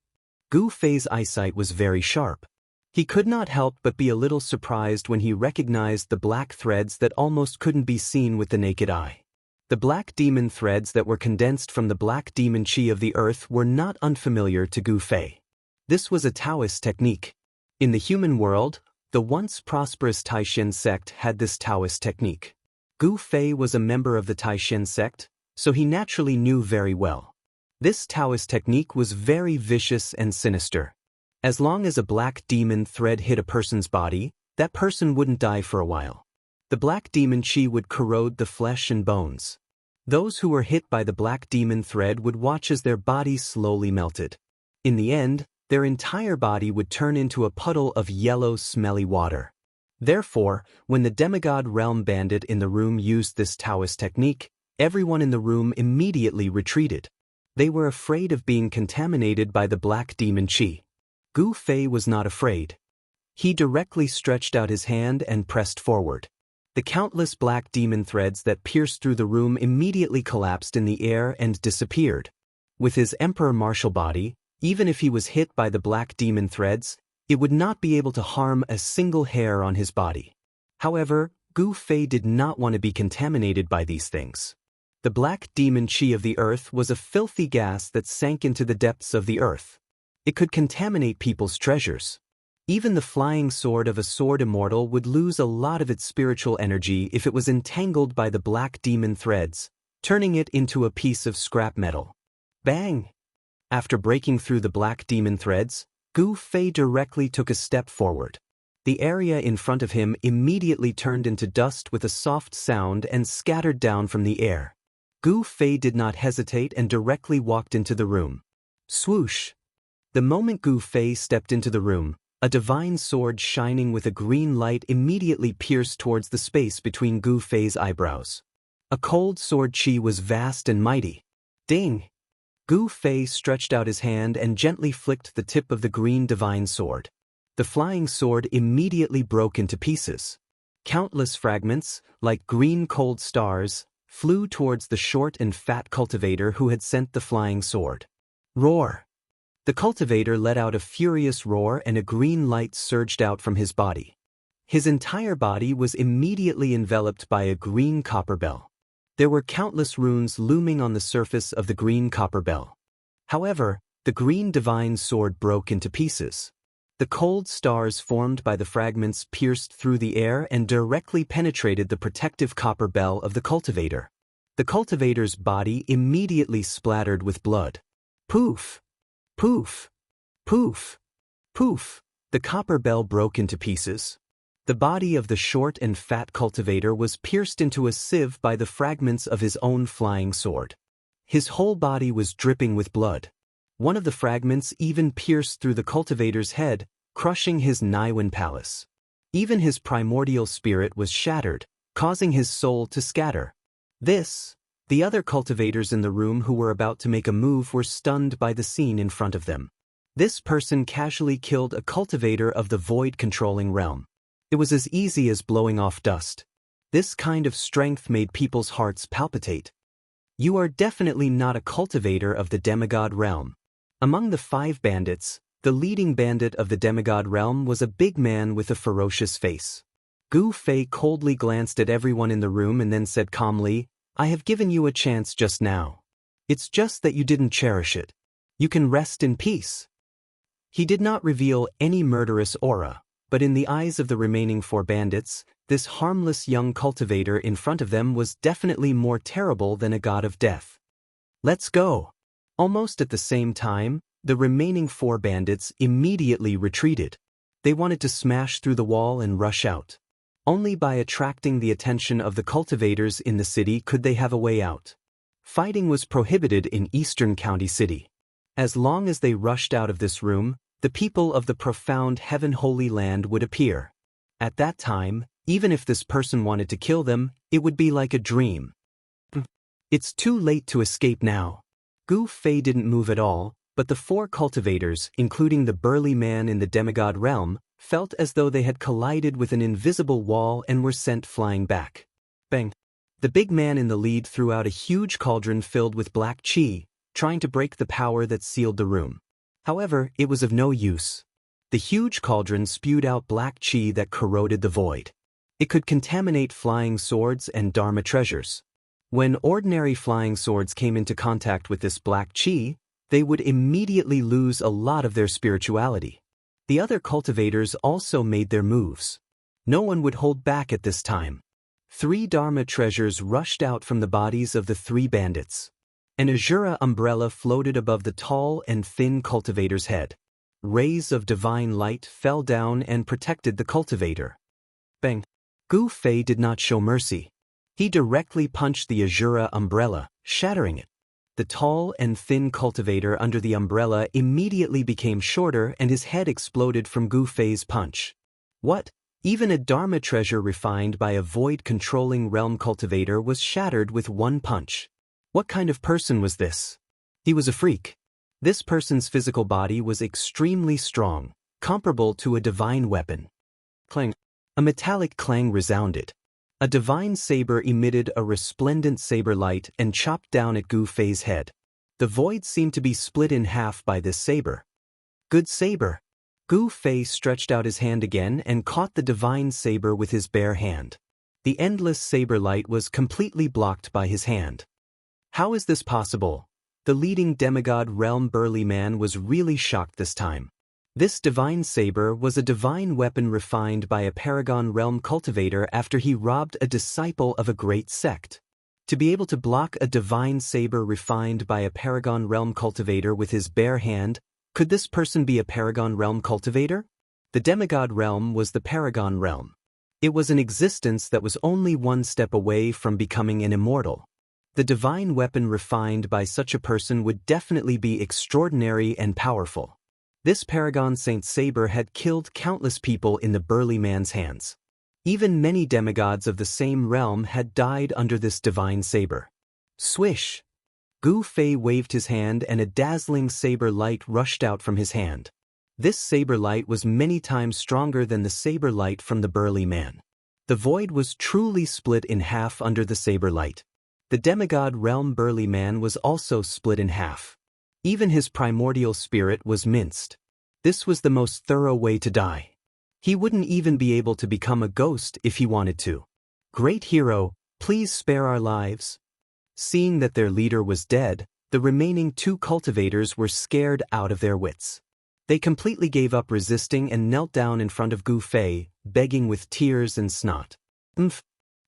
Gu Fei's eyesight was very sharp. He could not help but be a little surprised when he recognized the black threads that almost couldn't be seen with the naked eye. The black demon threads that were condensed from the black demon chi of the earth were not unfamiliar to Gu Fei. This was a Taoist technique. In the human world, the once prosperous Taishan sect had this Taoist technique. Gu Fei was a member of the Taishan sect, so he naturally knew very well. This Taoist technique was very vicious and sinister. As long as a black demon thread hit a person's body, that person wouldn't die for a while. The black demon chi would corrode the flesh and bones. Those who were hit by the black demon thread would watch as their bodies slowly melted. In the end, their entire body would turn into a puddle of yellow, smelly water. Therefore, when the demigod realm bandit in the room used this Taoist technique, everyone in the room immediately retreated. They were afraid of being contaminated by the black demon chi. Gu Fei was not afraid. He directly stretched out his hand and pressed forward. The countless black demon threads that pierced through the room immediately collapsed in the air and disappeared. With his emperor martial body, even if he was hit by the black demon threads, it would not be able to harm a single hair on his body. However, Gu Fei did not want to be contaminated by these things. The black demon chi of the earth was a filthy gas that sank into the depths of the earth. It could contaminate people's treasures. Even the flying sword of a sword immortal would lose a lot of its spiritual energy if it was entangled by the black demon threads, turning it into a piece of scrap metal. Bang! After breaking through the black demon threads, Gu Fei directly took a step forward. The area in front of him immediately turned into dust with a soft sound and scattered down from the air. Gu Fei did not hesitate and directly walked into the room. Swoosh! The moment Gu Fei stepped into the room, a divine sword shining with a green light immediately pierced towards the space between Gu Fei's eyebrows. A cold sword chi was vast and mighty. Ding! Gu Fei stretched out his hand and gently flicked the tip of the green divine sword. The flying sword immediately broke into pieces. Countless fragments, like green cold stars, flew towards the short and fat cultivator who had sent the flying sword. Roar! The cultivator let out a furious roar and a green light surged out from his body. His entire body was immediately enveloped by a green copper bell. There were countless runes looming on the surface of the green copper bell. However, the green divine sword broke into pieces. The cold stars formed by the fragments pierced through the air and directly penetrated the protective copper bell of the cultivator. The cultivator's body immediately splattered with blood. Poof! Poof! Poof! Poof! The copper bell broke into pieces. The body of the short and fat cultivator was pierced into a sieve by the fragments of his own flying sword. His whole body was dripping with blood. One of the fragments even pierced through the cultivator's head, crushing his Niwen palace. Even his primordial spirit was shattered, causing his soul to scatter. The other cultivators in the room who were about to make a move were stunned by the scene in front of them. This person casually killed a cultivator of the void-controlling realm. It was as easy as blowing off dust. This kind of strength made people's hearts palpitate. You are definitely not a cultivator of the demigod realm. Among the 5 bandits, the leading bandit of the demigod realm was a big man with a ferocious face. Gu Fei coldly glanced at everyone in the room and then said calmly, "I have given you a chance just now. It's just that you didn't cherish it. You can rest in peace." He did not reveal any murderous aura, but in the eyes of the remaining 4 bandits, this harmless young cultivator in front of them was definitely more terrible than a god of death. "Let's go." Almost at the same time, the remaining 4 bandits immediately retreated. They wanted to smash through the wall and rush out. Only by attracting the attention of the cultivators in the city could they have a way out. Fighting was prohibited in Eastern County City. As long as they rushed out of this room, the people of the profound Heaven Holy Land would appear. At that time, even if this person wanted to kill them, it would be like a dream. It's too late to escape now. Gu Fei didn't move at all, but the 4 cultivators, including the burly man in the demigod realm, felt as though they had collided with an invisible wall and were sent flying back. Bang! The big man in the lead threw out a huge cauldron filled with black qi, trying to break the power that sealed the room. However, it was of no use. The huge cauldron spewed out black qi that corroded the void. It could contaminate flying swords and dharma treasures. When ordinary flying swords came into contact with this black qi, they would immediately lose a lot of their spirituality. The other cultivators also made their moves. No one would hold back at this time. 3 dharma treasures rushed out from the bodies of the 3 bandits. An Azura umbrella floated above the tall and thin cultivator's head. Rays of divine light fell down and protected the cultivator. Bang! Gu Fei did not show mercy. He directly punched the Azura umbrella, shattering it. The tall and thin cultivator under the umbrella immediately became shorter and his head exploded from Gu Fei's punch. What? Even a dharma treasure refined by a void-controlling realm cultivator was shattered with one punch. What kind of person was this? He was a freak. This person's physical body was extremely strong, comparable to a divine weapon. Clang! A metallic clang resounded. A divine saber emitted a resplendent saber light and chopped down at Gu Fei's head. The void seemed to be split in half by this saber. Good saber. Gu Fei stretched out his hand again and caught the divine saber with his bare hand. The endless saber light was completely blocked by his hand. How is this possible? The leading demigod realm burly man was really shocked this time. This divine saber was a divine weapon refined by a paragon realm cultivator after he robbed a disciple of a great sect. To be able to block a divine saber refined by a paragon realm cultivator with his bare hand, could this person be a paragon realm cultivator? The demigod realm was the paragon realm. It was an existence that was only one step away from becoming an immortal. The divine weapon refined by such a person would definitely be extraordinary and powerful. This paragon Saint Saber had killed countless people in the burly man's hands. Even many demigods of the same realm had died under this divine saber. Swish! Gu Fei waved his hand and a dazzling saber light rushed out from his hand. This saber light was many times stronger than the saber light from the burly man. The void was truly split in half under the saber light. The demigod realm burly man was also split in half. Even his primordial spirit was minced. This was the most thorough way to die. He wouldn't even be able to become a ghost if he wanted to. Great hero, please spare our lives. Seeing that their leader was dead, the remaining 2 cultivators were scared out of their wits. They completely gave up resisting and knelt down in front of Gu Fei, begging with tears and snot.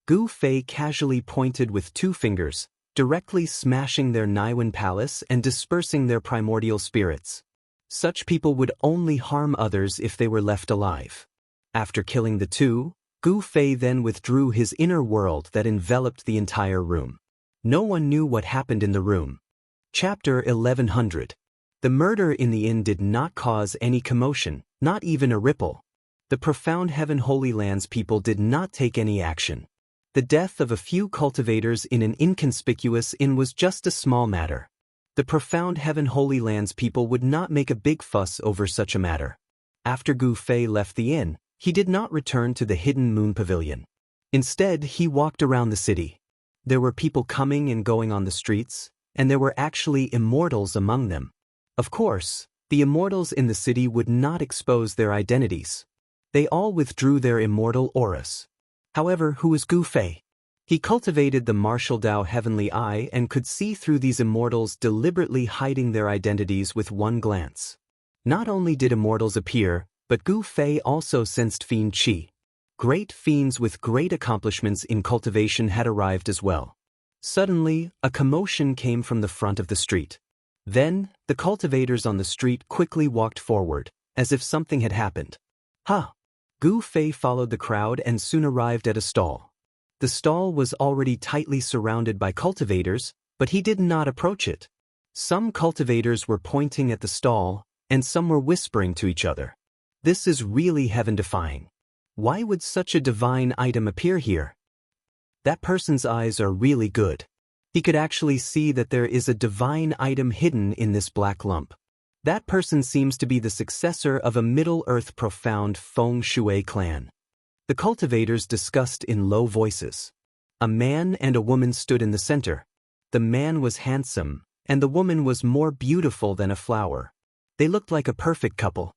Gu Fei casually pointed with 2 fingers, directly smashing their Niwen palace and dispersing their primordial spirits. Such people would only harm others if they were left alive. After killing the two, Gu Fei then withdrew his inner world that enveloped the entire room. No one knew what happened in the room. Chapter 1100. The murder in the inn did not cause any commotion, not even a ripple. The profound Heaven Holy Lands people did not take any action. The death of a few cultivators in an inconspicuous inn was just a small matter. The profound Heaven Holy Lands people would not make a big fuss over such a matter. After Gu Fei left the inn, he did not return to the Hidden Moon Pavilion. Instead, he walked around the city. There were people coming and going on the streets, and there were actually immortals among them. Of course, the immortals in the city would not expose their identities. They all withdrew their immortal auras. However, who was Gu Fei? He cultivated the martial Dao heavenly eye and could see through these immortals deliberately hiding their identities with one glance. Not only did immortals appear, but Gu Fei also sensed fiend qi. Great fiends with great accomplishments in cultivation had arrived as well. Suddenly, a commotion came from the front of the street. Then, the cultivators on the street quickly walked forward, as if something had happened. Gu Fei followed the crowd and soon arrived at a stall. The stall was already tightly surrounded by cultivators, but he did not approach it. Some cultivators were pointing at the stall, and some were whispering to each other. This is really heaven-defying. Why would such a divine item appear here? That person's eyes are really good. He could actually see that there is a divine item hidden in this black lump. That person seems to be the successor of a Middle-earth profound Feng Shui clan. The cultivators discussed in low voices. A man and a woman stood in the center. The man was handsome, and the woman was more beautiful than a flower. They looked like a perfect couple.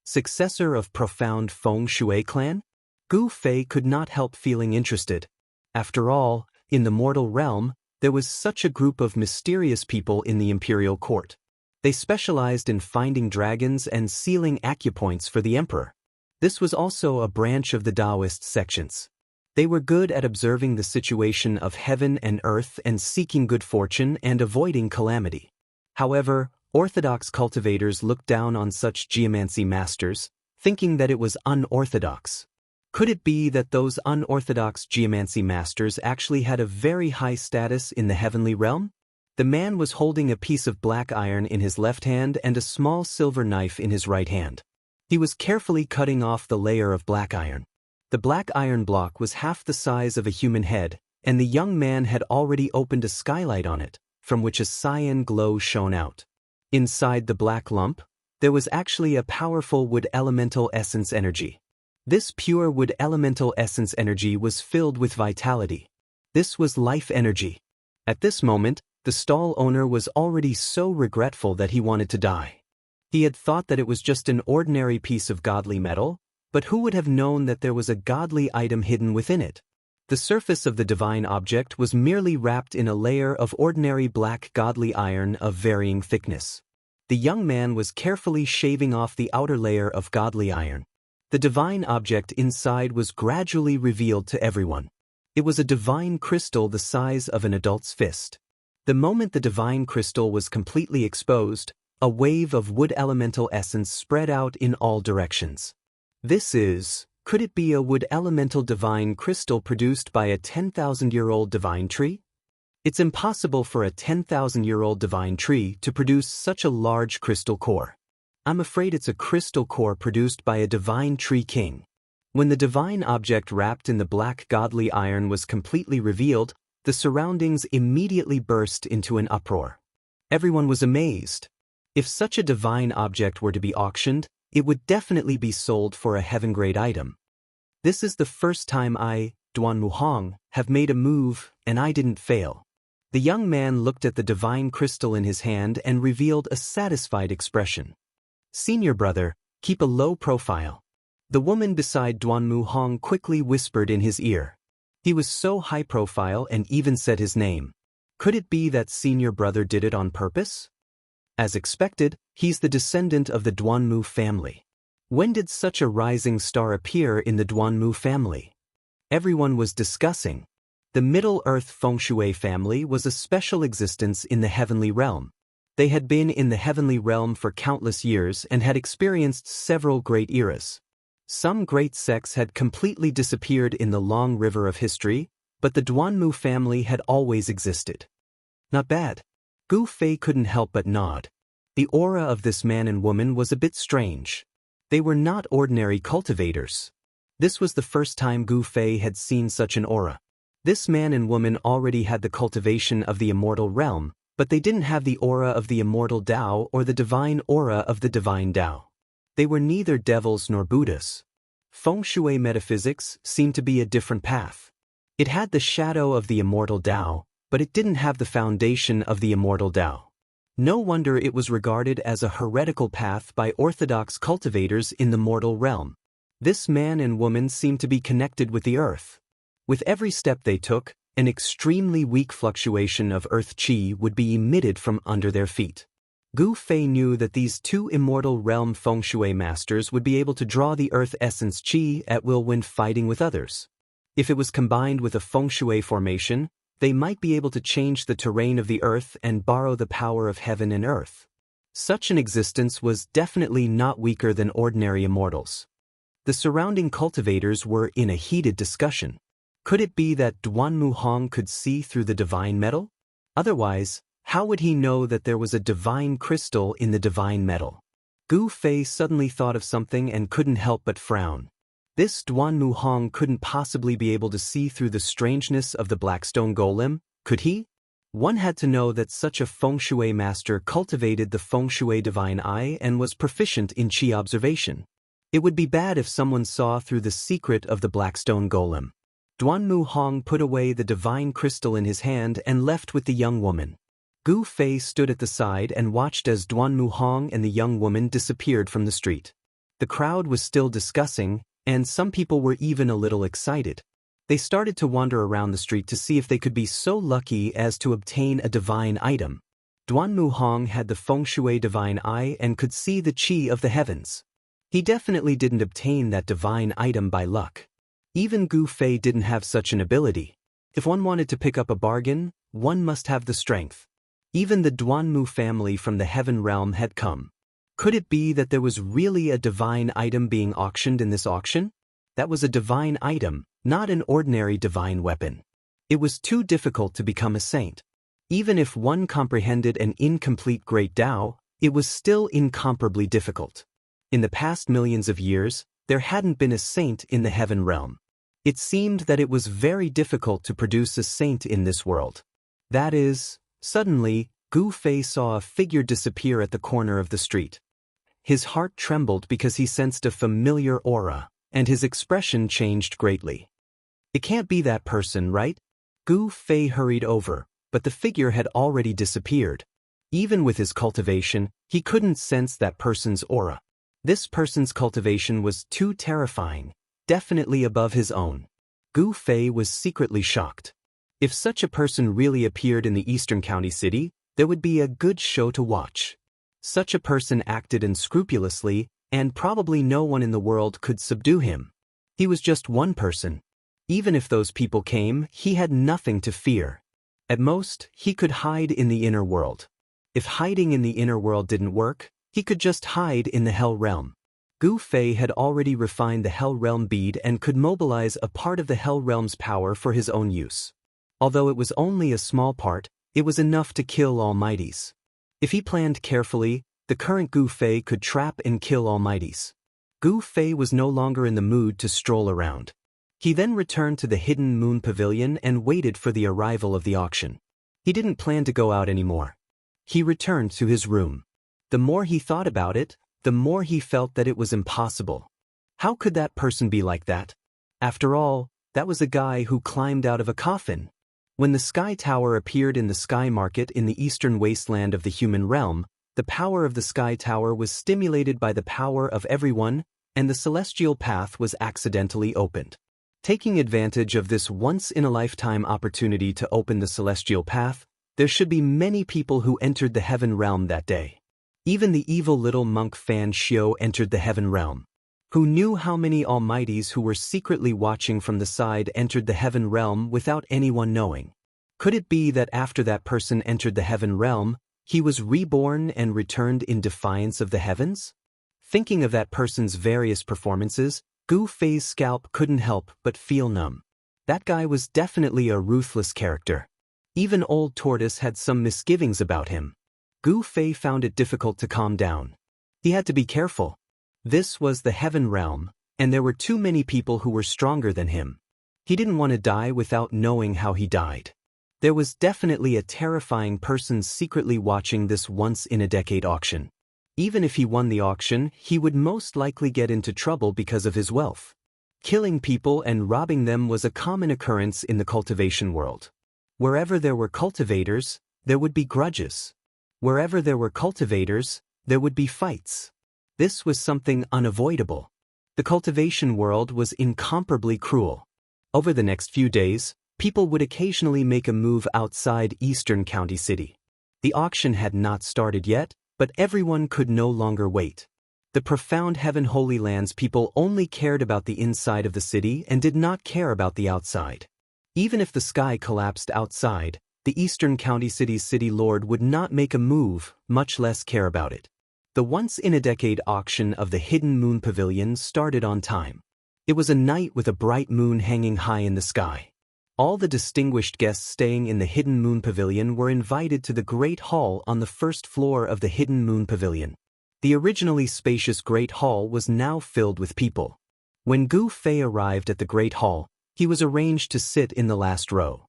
Successor of profound Feng Shui clan? Gu Fei could not help feeling interested. After all, in the mortal realm, there was such a group of mysterious people in the imperial court. They specialized in finding dragons and sealing acupoints for the emperor. This was also a branch of the Taoist sections. They were good at observing the situation of heaven and earth and seeking good fortune and avoiding calamity. However, orthodox cultivators looked down on such geomancy masters, thinking that it was unorthodox. Could it be that those unorthodox geomancy masters actually had a very high status in the heavenly realm? The man was holding a piece of black iron in his left hand and a small silver knife in his right hand. He was carefully cutting off the layer of black iron. The black iron block was half the size of a human head, and the young man had already opened a skylight on it, from which a cyan glow shone out. Inside the black lump, there was actually a powerful wood elemental essence energy. This pure wood elemental essence energy was filled with vitality. This was life energy. At this moment, the stall owner was already so regretful that he wanted to die. He had thought that it was just an ordinary piece of godly metal, but who would have known that there was a godly item hidden within it? The surface of the divine object was merely wrapped in a layer of ordinary black godly iron of varying thickness. The young man was carefully shaving off the outer layer of godly iron. The divine object inside was gradually revealed to everyone. It was a divine crystal the size of an adult's fist. The moment the divine crystal was completely exposed, a wave of wood elemental essence spread out in all directions. Could it be a wood elemental divine crystal produced by a 10,000-year-old divine tree? It's impossible for a 10,000-year-old divine tree to produce such a large crystal core. I'm afraid it's a crystal core produced by a divine tree king. When the divine object wrapped in the black godly iron was completely revealed, the surroundings immediately burst into an uproar. Everyone was amazed. If such a divine object were to be auctioned, it would definitely be sold for a heaven-grade item. This is the first time I, Duan Muhong, have made a move, and I didn't fail. The young man looked at the divine crystal in his hand and revealed a satisfied expression. Senior brother, keep a low profile. The woman beside Duan Muhong quickly whispered in his ear. He was so high profile and even said his name. Could it be that senior brother did it on purpose? As expected, he's the descendant of the Duanmu family. When did such a rising star appear in the Duanmu family? Everyone was discussing. The Middle-earth Feng Shui family was a special existence in the heavenly realm. They had been in the heavenly realm for countless years and had experienced several great eras. Some great sects had completely disappeared in the long river of history, but the Duanmu family had always existed. Not bad. Gu Fei couldn't help but nod. The aura of this man and woman was a bit strange. They were not ordinary cultivators. This was the first time Gu Fei had seen such an aura. This man and woman already had the cultivation of the immortal realm, but they didn't have the aura of the immortal Tao or the divine aura of the divine Tao. They were neither devils nor Buddhas. Feng Shui metaphysics seemed to be a different path. It had the shadow of the immortal Tao, but it didn't have the foundation of the immortal Tao. No wonder it was regarded as a heretical path by orthodox cultivators in the mortal realm. This man and woman seemed to be connected with the earth. With every step they took, an extremely weak fluctuation of earth qi would be emitted from under their feet. Gu Fei knew that these two immortal realm feng shui masters would be able to draw the earth essence qi at will when fighting with others. If it was combined with a feng shui formation, they might be able to change the terrain of the earth and borrow the power of heaven and earth. Such an existence was definitely not weaker than ordinary immortals. The surrounding cultivators were in a heated discussion. Could it be that Duanmu Hong could see through the divine metal? Otherwise, how would he know that there was a divine crystal in the divine metal? Gu Fei suddenly thought of something and couldn't help but frown. This Duanmu Hong couldn't possibly be able to see through the strangeness of the Blackstone Golem, could he? One had to know that such a feng shui master cultivated the feng shui divine eye and was proficient in qi observation. It would be bad if someone saw through the secret of the Blackstone Golem. Duanmu Hong put away the divine crystal in his hand and left with the young woman. Gu Fei stood at the side and watched as Duanmu Hong and the young woman disappeared from the street. The crowd was still discussing, and some people were even a little excited. They started to wander around the street to see if they could be so lucky as to obtain a divine item. Duanmu Hong had the feng shui divine eye and could see the qi of the heavens. He definitely didn't obtain that divine item by luck. Even Gu Fei didn't have such an ability. If one wanted to pick up a bargain, one must have the strength. Even the Duanmu family from the heaven realm had come. Could it be that there was really a divine item being auctioned in this auction? That was a divine item, not an ordinary divine weapon. It was too difficult to become a saint. Even if one comprehended an incomplete great Tao, it was still incomparably difficult. In the past millions of years, there hadn't been a saint in the heaven realm. It seemed that it was very difficult to produce a saint in this world. That is, suddenly, Gu Fei saw a figure disappear at the corner of the street. His heart trembled because he sensed a familiar aura, and his expression changed greatly. It can't be that person, right? Gu Fei hurried over, but the figure had already disappeared. Even with his cultivation, he couldn't sense that person's aura. This person's cultivation was too terrifying, definitely above his own. Gu Fei was secretly shocked. If such a person really appeared in the Eastern County City, there would be a good show to watch. Such a person acted unscrupulously, and probably no one in the world could subdue him. He was just one person. Even if those people came, he had nothing to fear. At most, he could hide in the inner world. If hiding in the inner world didn't work, he could just hide in the Hell Realm. Gu Fei had already refined the Hell Realm bead and could mobilize a part of the Hell Realm's power for his own use. Although it was only a small part, it was enough to kill Almighties. If he planned carefully, the current Gu Fei could trap and kill Almighties. Gu Fei was no longer in the mood to stroll around. He then returned to the Hidden Moon Pavilion and waited for the arrival of the auction. He didn't plan to go out anymore. He returned to his room. The more he thought about it, the more he felt that it was impossible. How could that person be like that? After all, that was a guy who climbed out of a coffin. When the Sky Tower appeared in the Sky Market in the eastern wasteland of the human realm, the power of the Sky Tower was stimulated by the power of everyone, and the celestial path was accidentally opened. Taking advantage of this once-in-a-lifetime opportunity to open the celestial path, there should be many people who entered the heaven realm that day. Even the evil little monk Fan Xiu entered the heaven realm. Who knew how many Almighties who were secretly watching from the side entered the heaven realm without anyone knowing? Could it be that after that person entered the heaven realm, he was reborn and returned in defiance of the heavens? Thinking of that person's various performances, Gu Fei's scalp couldn't help but feel numb. That guy was definitely a ruthless character. Even Old Tortoise had some misgivings about him. Gu Fei found it difficult to calm down. He had to be careful. This was the heaven realm, and there were too many people who were stronger than him. He didn't want to die without knowing how he died. There was definitely a terrifying person secretly watching this once-in-a-decade auction. Even if he won the auction, he would most likely get into trouble because of his wealth. Killing people and robbing them was a common occurrence in the cultivation world. Wherever there were cultivators, there would be grudges. Wherever there were cultivators, there would be fights. This was something unavoidable. The cultivation world was incomparably cruel. Over the next few days, people would occasionally make a move outside Eastern County City. The auction had not started yet, but everyone could no longer wait. The profound Heaven Holy Lands people only cared about the inside of the city and did not care about the outside. Even if the sky collapsed outside, the Eastern County City's city lord would not make a move, much less care about it. The once-in-a-decade auction of the Hidden Moon Pavilion started on time. It was a night with a bright moon hanging high in the sky. All the distinguished guests staying in the Hidden Moon Pavilion were invited to the Great Hall on the first floor of the Hidden Moon Pavilion. The originally spacious Great Hall was now filled with people. When Gu Fei arrived at the Great Hall, he was arranged to sit in the last row.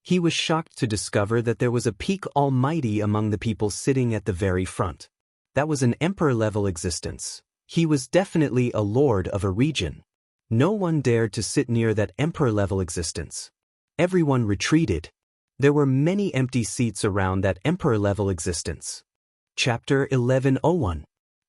He was shocked to discover that there was a peak almighty among the people sitting at the very front. That was an emperor-level existence. He was definitely a lord of a region. No one dared to sit near that emperor-level existence. Everyone retreated. There were many empty seats around that emperor-level existence. Chapter 1101.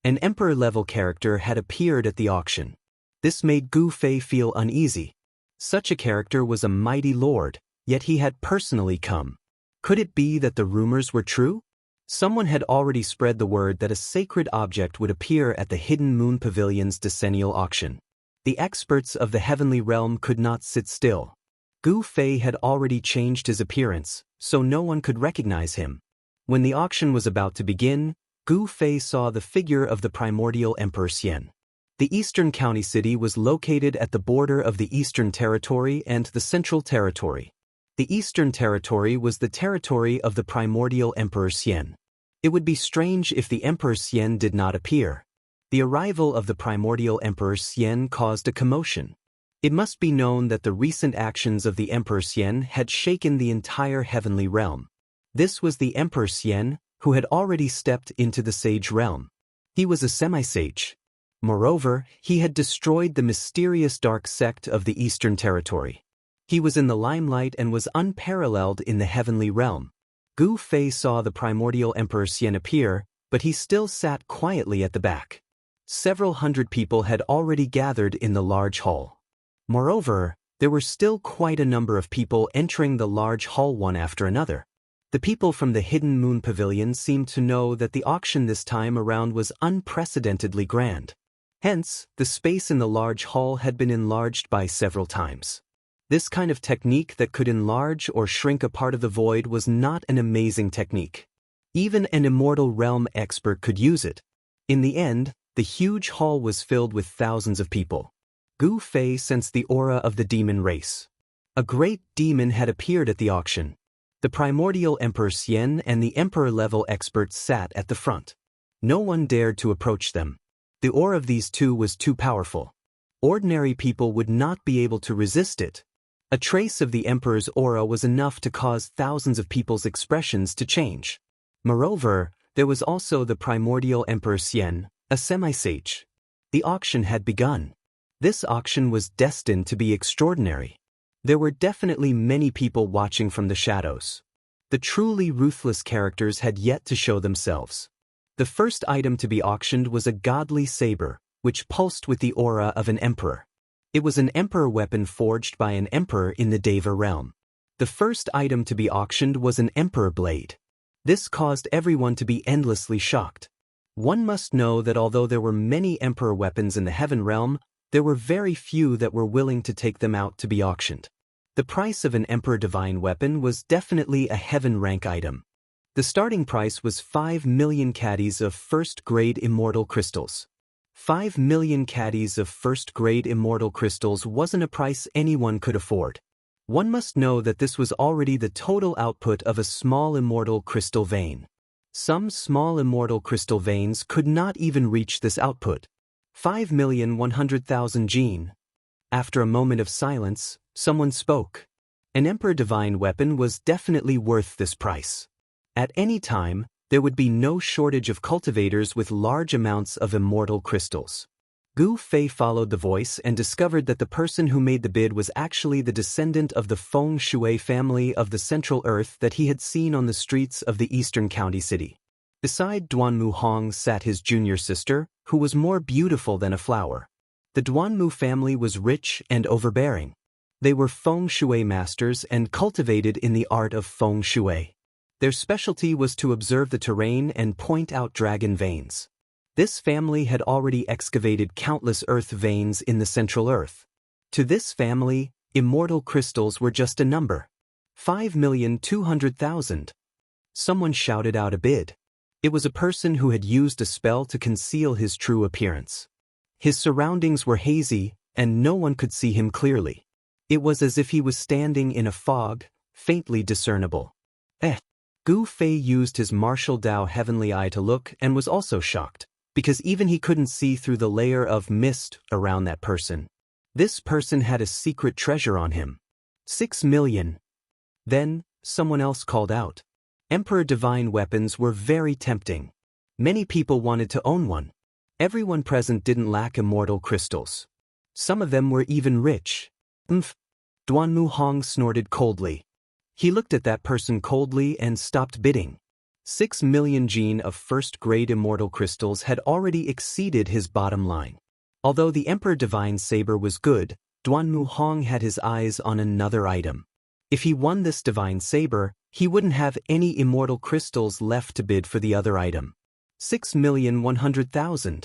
An emperor-level character had appeared at the auction. This made Gu Fei feel uneasy. Such a character was a mighty lord, yet he had personally come. Could it be that the rumors were true? Someone had already spread the word that a sacred object would appear at the Hidden Moon Pavilion's decennial auction. The experts of the heavenly realm could not sit still. Gu Fei had already changed his appearance, so no one could recognize him. When the auction was about to begin, Gu Fei saw the figure of the primordial Emperor Xian. The Eastern County City was located at the border of the Eastern Territory and the Central Territory. The Eastern Territory was the territory of the primordial Emperor Xian. It would be strange if the Emperor Xian did not appear. The arrival of the primordial Emperor Xian caused a commotion. It must be known that the recent actions of the Emperor Xian had shaken the entire heavenly realm. This was the Emperor Xian, who had already stepped into the sage realm. He was a semi-sage. Moreover, he had destroyed the mysterious dark sect of the Eastern Territory. He was in the limelight and was unparalleled in the heavenly realm. Gu Fei saw the primordial Emperor Xian appear, but he still sat quietly at the back. Several hundred people had already gathered in the large hall. Moreover, there were still quite a number of people entering the large hall one after another. The people from the Hidden Moon Pavilion seemed to know that the auction this time around was unprecedentedly grand. Hence, the space in the large hall had been enlarged by several times. This kind of technique that could enlarge or shrink a part of the void was not an amazing technique. Even an immortal realm expert could use it. In the end, the huge hall was filled with thousands of people. Gu Fei sensed the aura of the demon race. A great demon had appeared at the auction. The primordial Emperor Xian and the emperor-level experts sat at the front. No one dared to approach them. The aura of these two was too powerful. Ordinary people would not be able to resist it. A trace of the emperor's aura was enough to cause thousands of people's expressions to change. Moreover, there was also the primordial Emperor Xian, a semi-sage. The auction had begun. This auction was destined to be extraordinary. There were definitely many people watching from the shadows. The truly ruthless characters had yet to show themselves. The first item to be auctioned was a godly saber, which pulsed with the aura of an emperor. It was an emperor weapon forged by an emperor in the Deva realm. The first item to be auctioned was an emperor blade. This caused everyone to be endlessly shocked. One must know that although there were many emperor weapons in the heaven realm, there were very few that were willing to take them out to be auctioned. The price of an emperor divine weapon was definitely a heaven rank item. The starting price was 5 million caddies of first-grade immortal crystals. 5 million caddies of first-grade immortal crystals wasn't a price anyone could afford. One must know that this was already the total output of a small immortal crystal vein. Some small immortal crystal veins could not even reach this output. 5,100,000 gene. After a moment of silence, someone spoke. An Emperor Divine weapon was definitely worth this price. At any time, there would be no shortage of cultivators with large amounts of immortal crystals. Gu Fei followed the voice and discovered that the person who made the bid was actually the descendant of the Feng Shui family of the Central Earth that he had seen on the streets of the eastern county city. Beside Duanmu Hong sat his junior sister, who was more beautiful than a flower. The Duanmu family was rich and overbearing. They were Feng Shui masters and cultivated in the art of Feng Shui. Their specialty was to observe the terrain and point out dragon veins. This family had already excavated countless earth veins in the Central Earth. To this family, immortal crystals were just a number. 5,200,000. Someone shouted out a bid. It was a person who had used a spell to conceal his true appearance. His surroundings were hazy, and no one could see him clearly. It was as if he was standing in a fog, faintly discernible. Gu Fei used his martial Dao heavenly eye to look and was also shocked, because even he couldn't see through the layer of mist around that person. This person had a secret treasure on him. 6 million. Then, someone else called out. Emperor Divine weapons were very tempting. Many people wanted to own one. Everyone present didn't lack immortal crystals. Some of them were even rich. Duanmu Hong snorted coldly. He looked at that person coldly and stopped bidding. 6 million gene of first-grade immortal crystals had already exceeded his bottom line. Although the Emperor Divine Saber was good, Duanmu Hong had his eyes on another item. If he won this Divine Saber, he wouldn't have any immortal crystals left to bid for the other item. 6,100,000.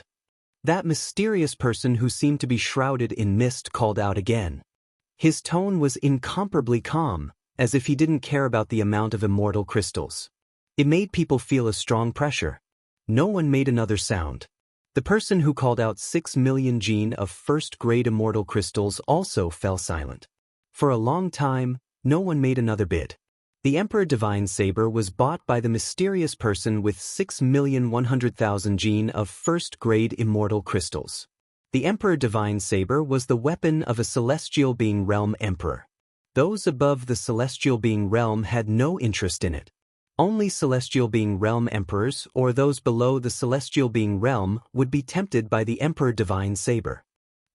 That mysterious person who seemed to be shrouded in mist called out again. His tone was incomparably calm, as if he didn't care about the amount of immortal crystals. It made people feel a strong pressure. No one made another sound. The person who called out 6 million gene of first-grade immortal crystals also fell silent. For a long time, no one made another bid. The Emperor Divine Saber was bought by the mysterious person with 6,100,000 gene of first-grade immortal crystals. The Emperor Divine Saber was the weapon of a Celestial Being Realm Emperor. Those above the Celestial Being Realm had no interest in it. Only Celestial Being Realm Emperors or those below the Celestial Being Realm would be tempted by the Emperor Divine Saber.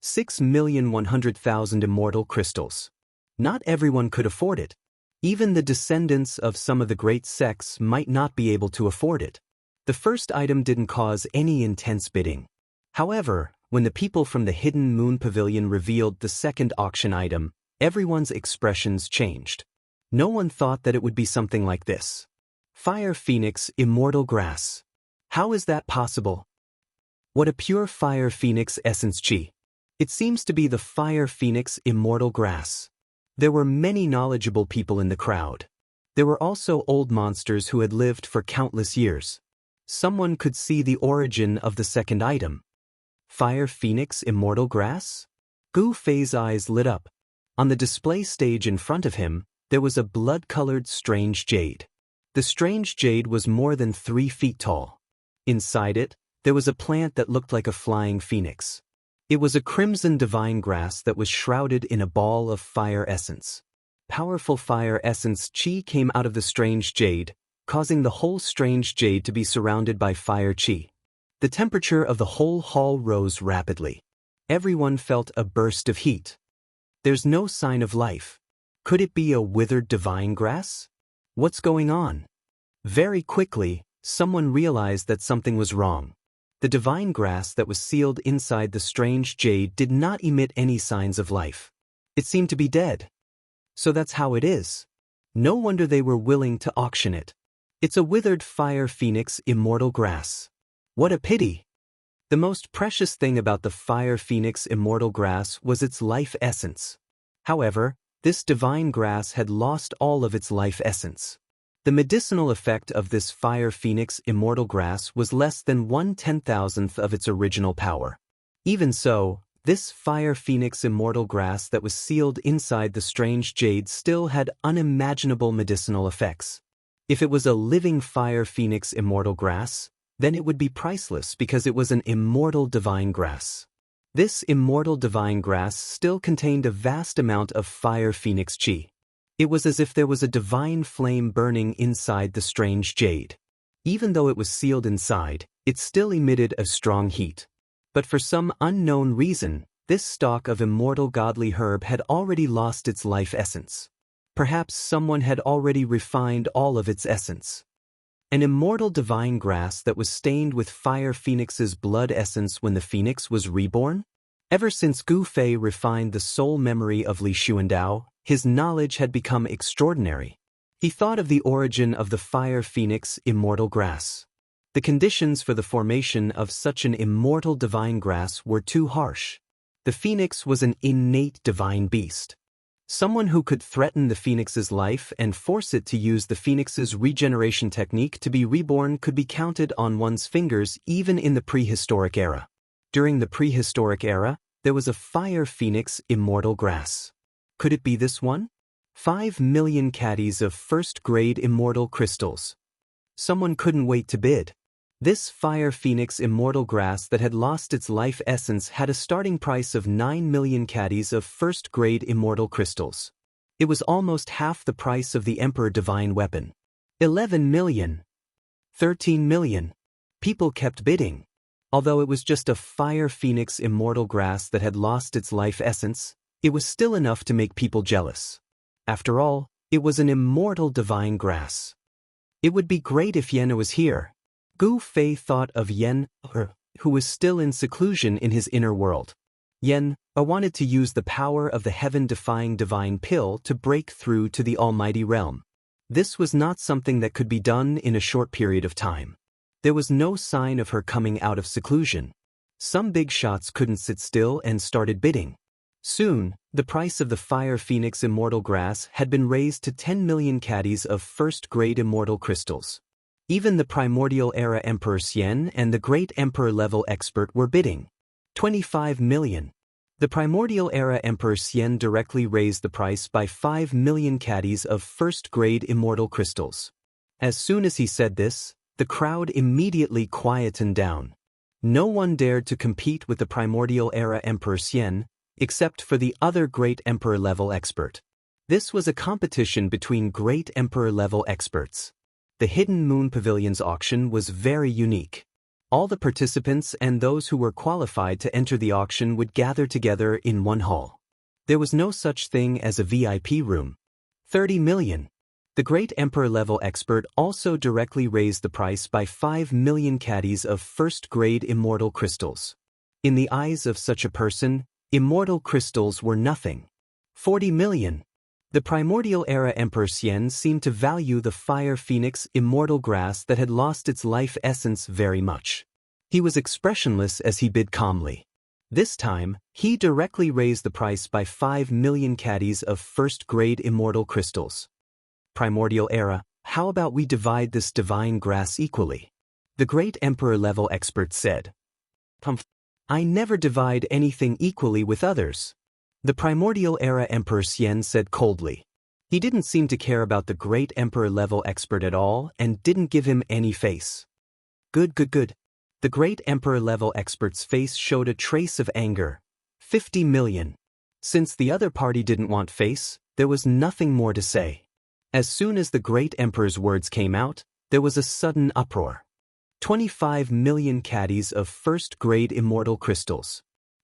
6,100,000 immortal crystals. Not everyone could afford it. Even the descendants of some of the great sects might not be able to afford it. The first item didn't cause any intense bidding. However, when the people from the Hidden Moon Pavilion revealed the second auction item, everyone's expressions changed. No one thought that it would be something like this. Fire Phoenix Immortal Grass. How is that possible? What a pure Fire Phoenix essence chi. It seems to be the Fire Phoenix Immortal Grass. There were many knowledgeable people in the crowd. There were also old monsters who had lived for countless years. Someone could see the origin of the second item. Fire Phoenix Immortal Grass? Gu Fei's eyes lit up. On the display stage in front of him, there was a blood-colored strange jade. The strange jade was more than 3 feet tall. Inside it, there was a plant that looked like a flying phoenix. It was a crimson divine grass that was shrouded in a ball of fire essence. Powerful fire essence chi came out of the strange jade, causing the whole strange jade to be surrounded by fire chi. The temperature of the whole hall rose rapidly. Everyone felt a burst of heat. There's no sign of life. Could it be a withered divine grass? What's going on? Very quickly, someone realized that something was wrong. The divine grass that was sealed inside the strange jade did not emit any signs of life. It seemed to be dead. So that's how it is. No wonder they were willing to auction it. It's a withered Fire Phoenix Immortal Grass. What a pity. The most precious thing about the Fire Phoenix Immortal Grass was its life essence. However, this divine grass had lost all of its life essence. The medicinal effect of this Fire Phoenix Immortal Grass was less than 1/10,000th of its original power. Even so, this fire phoenix immortal grass that was sealed inside the strange jade still had unimaginable medicinal effects. If it was a living fire phoenix immortal grass, then it would be priceless because it was an immortal divine grass. This immortal divine grass still contained a vast amount of fire phoenix chi. It was as if there was a divine flame burning inside the strange jade. Even though it was sealed inside, it still emitted a strong heat. But for some unknown reason, this stalk of immortal godly herb had already lost its life essence. Perhaps someone had already refined all of its essence. An immortal divine grass that was stained with fire phoenix's blood essence when the phoenix was reborn? Ever since Gu Fei refined the soul memory of Li Xuandao, his knowledge had become extraordinary. He thought of the origin of the fire phoenix immortal grass. The conditions for the formation of such an immortal divine grass were too harsh. The phoenix was an innate divine beast. Someone who could threaten the phoenix's life and force it to use the phoenix's regeneration technique to be reborn could be counted on one's fingers even in the prehistoric era. During the prehistoric era, there was a fire phoenix immortal grass. Could it be this one? 5 million caddies of first-grade immortal crystals. Someone couldn't wait to bid. This fire phoenix immortal grass that had lost its life essence had a starting price of 9 million caddies of first-grade immortal crystals. It was almost half the price of the Emperor Divine Weapon. 11 million. 13 million. People kept bidding. Although it was just a fire phoenix immortal grass that had lost its life essence, it was still enough to make people jealous. After all, it was an immortal divine grass. It would be great if Yen was here. Gu Fei thought of Yen, who was still in seclusion in his inner world. Yen wanted to use the power of the heaven-defying divine pill to break through to the almighty realm. This was not something that could be done in a short period of time. There was no sign of her coming out of seclusion. Some big shots couldn't sit still and started bidding. Soon, the price of the fire phoenix immortal grass had been raised to 10 million caddies of first-grade immortal crystals. Even the primordial era Emperor Xian and the great emperor-level expert were bidding. 25 million. The primordial era Emperor Xian directly raised the price by 5 million caddies of first-grade immortal crystals. As soon as he said this, the crowd immediately quietened down. No one dared to compete with the primordial era Emperor Xian, except for the other great emperor-level expert. This was a competition between great emperor-level experts. The Hidden Moon Pavilion's auction was very unique. All the participants and those who were qualified to enter the auction would gather together in one hall. There was no such thing as a VIP room. 30 million. The great emperor-level expert also directly raised the price by 5 million caddies of first-grade immortal crystals. In the eyes of such a person, immortal crystals were nothing. 40 million. The primordial era Emperor Xian seemed to value the fire phoenix immortal grass that had lost its life essence very much. He was expressionless as he bid calmly. This time, he directly raised the price by 5 million caddies of first-grade immortal crystals. Primordial era, how about we divide this divine grass equally? The great emperor-level expert said. I never divide anything equally with others. The primordial era Emperor Xian said coldly. He didn't seem to care about the great emperor-level expert at all and didn't give him any face. Good. The great emperor-level expert's face showed a trace of anger. 50 million. Since the other party didn't want face, there was nothing more to say. As soon as the great emperor's words came out, there was a sudden uproar. 25 million caddies of first-grade immortal crystals.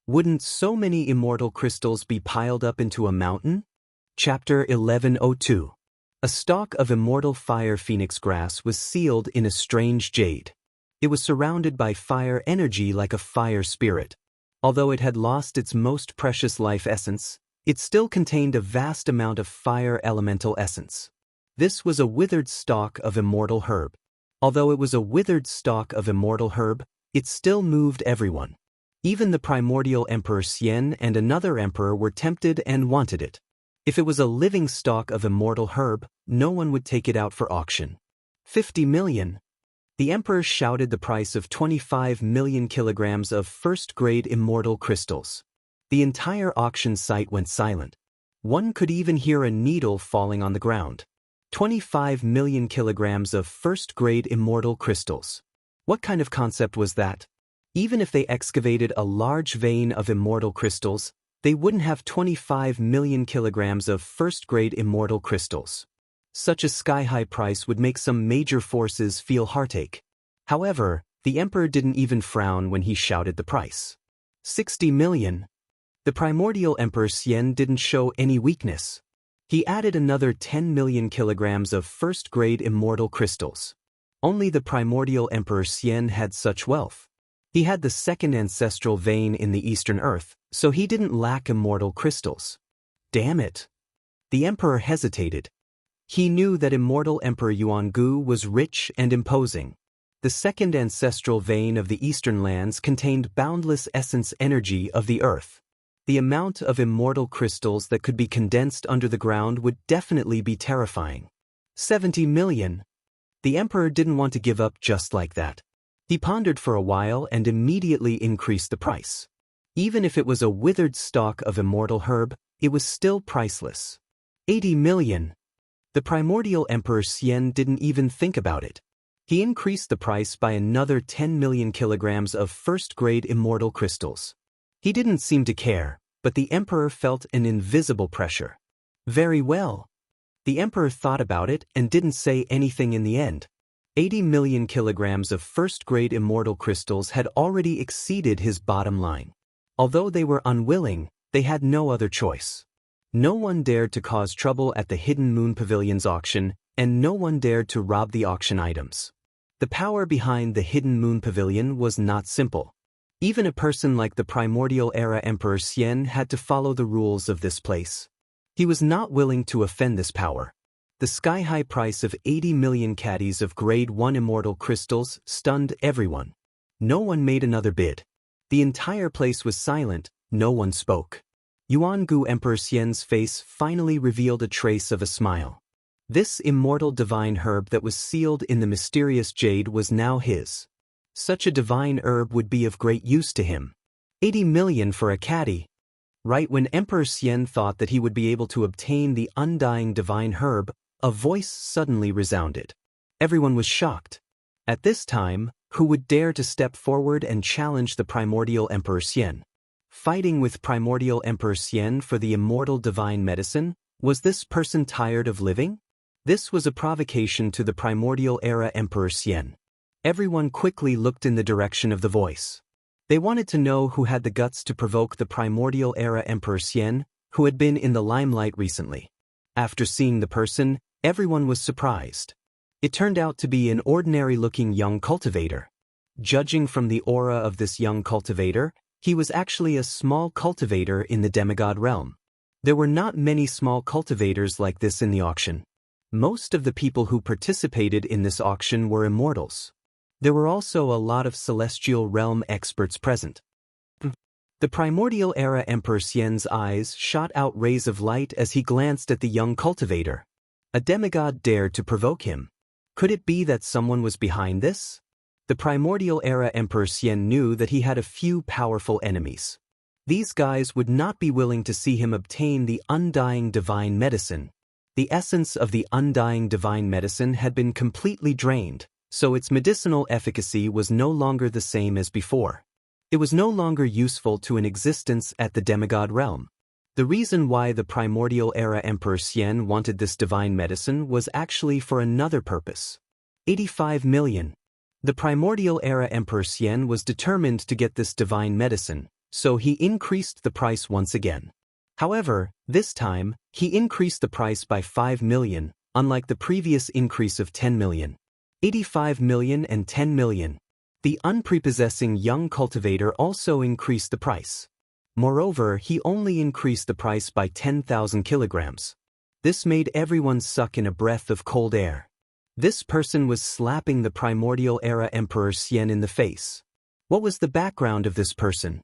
Wouldn't so many immortal crystals be piled up into a mountain? Chapter 1102. A stalk of immortal fire phoenix grass was sealed in a strange jade. It was surrounded by fire energy like a fire spirit. Although it had lost its most precious life essence, it still contained a vast amount of fire elemental essence. This was a withered stalk of immortal herb. Although it was a withered stalk of immortal herb, it still moved everyone. Even the primordial Emperor Xian and another emperor were tempted and wanted it. If it was a living stalk of immortal herb, no one would take it out for auction. 50 million. The emperor shouted the price of 25 million kilograms of first-grade immortal crystals. The entire auction site went silent. One could even hear a needle falling on the ground. 25 million kilograms of first-grade immortal crystals. What kind of concept was that? Even if they excavated a large vein of immortal crystals, they wouldn't have 25 million kilograms of first-grade immortal crystals. Such a sky-high price would make some major forces feel heartache. However, the emperor didn't even frown when he shouted the price. 60 million. The primordial Emperor Xian didn't show any weakness. He added another 10 million kilograms of first-grade immortal crystals. Only the primordial Emperor Xian had such wealth. He had the second ancestral vein in the Eastern Earth, so he didn't lack immortal crystals. Damn it! The emperor hesitated. He knew that immortal Emperor Yuangu was rich and imposing. The second ancestral vein of the Eastern lands contained boundless essence energy of the Earth. The amount of immortal crystals that could be condensed under the ground would definitely be terrifying. 70 million. The emperor didn't want to give up just like that. He pondered for a while and immediately increased the price. Even if it was a withered stalk of immortal herb, it was still priceless. 80 million. The primordial Emperor Xian didn't even think about it. He increased the price by another 10 million kilograms of first-grade immortal crystals. He didn't seem to care, but the emperor felt an invisible pressure. Very well. The emperor thought about it and didn't say anything in the end. 80 million kilograms of first-grade immortal crystals had already exceeded his bottom line. Although they were unwilling, they had no other choice. No one dared to cause trouble at the Hidden Moon Pavilion's auction, and no one dared to rob the auction items. The power behind the Hidden Moon Pavilion was not simple. Even a person like the primordial era Emperor Xian had to follow the rules of this place. He was not willing to offend this power. The sky-high price of 80 million caddies of Grade 1 immortal crystals stunned everyone. No one made another bid. The entire place was silent, no one spoke. Yuangu Emperor Xian's face finally revealed a trace of a smile. This immortal divine herb that was sealed in the mysterious jade was now his. Such a divine herb would be of great use to him. 80 million for a caddy. Right when Emperor Xian thought that he would be able to obtain the undying divine herb, a voice suddenly resounded. Everyone was shocked. At this time, who would dare to step forward and challenge the primordial Emperor Xian? Fighting with primordial Emperor Xian for the immortal divine medicine? Was this person tired of living? This was a provocation to the primordial era Emperor Xian. Everyone quickly looked in the direction of the voice. They wanted to know who had the guts to provoke the primordial era Emperor Xian, who had been in the limelight recently. After seeing the person, everyone was surprised. It turned out to be an ordinary-looking young cultivator. Judging from the aura of this young cultivator, he was actually a small cultivator in the demigod realm. There were not many small cultivators like this in the auction. Most of the people who participated in this auction were immortals. There were also a lot of celestial realm experts present. The primordial era Emperor Xian's eyes shot out rays of light as he glanced at the young cultivator. A demigod dared to provoke him. Could it be that someone was behind this? The primordial era Emperor Xian knew that he had a few powerful enemies. These guys would not be willing to see him obtain the undying divine medicine. The essence of the undying divine medicine had been completely drained, so its medicinal efficacy was no longer the same as before. It was no longer useful to an existence at the demigod realm. The reason why the primordial era Emperor Xian wanted this divine medicine was actually for another purpose. 85 million. The primordial era Emperor Xian was determined to get this divine medicine, so he increased the price once again. However, this time, he increased the price by 5 million, unlike the previous increase of 10 million. 85 million and 10 million. The unprepossessing young cultivator also increased the price. Moreover, he only increased the price by 10,000 kilograms. This made everyone suck in a breath of cold air. This person was slapping the primordial era Emperor Xian in the face. What was the background of this person?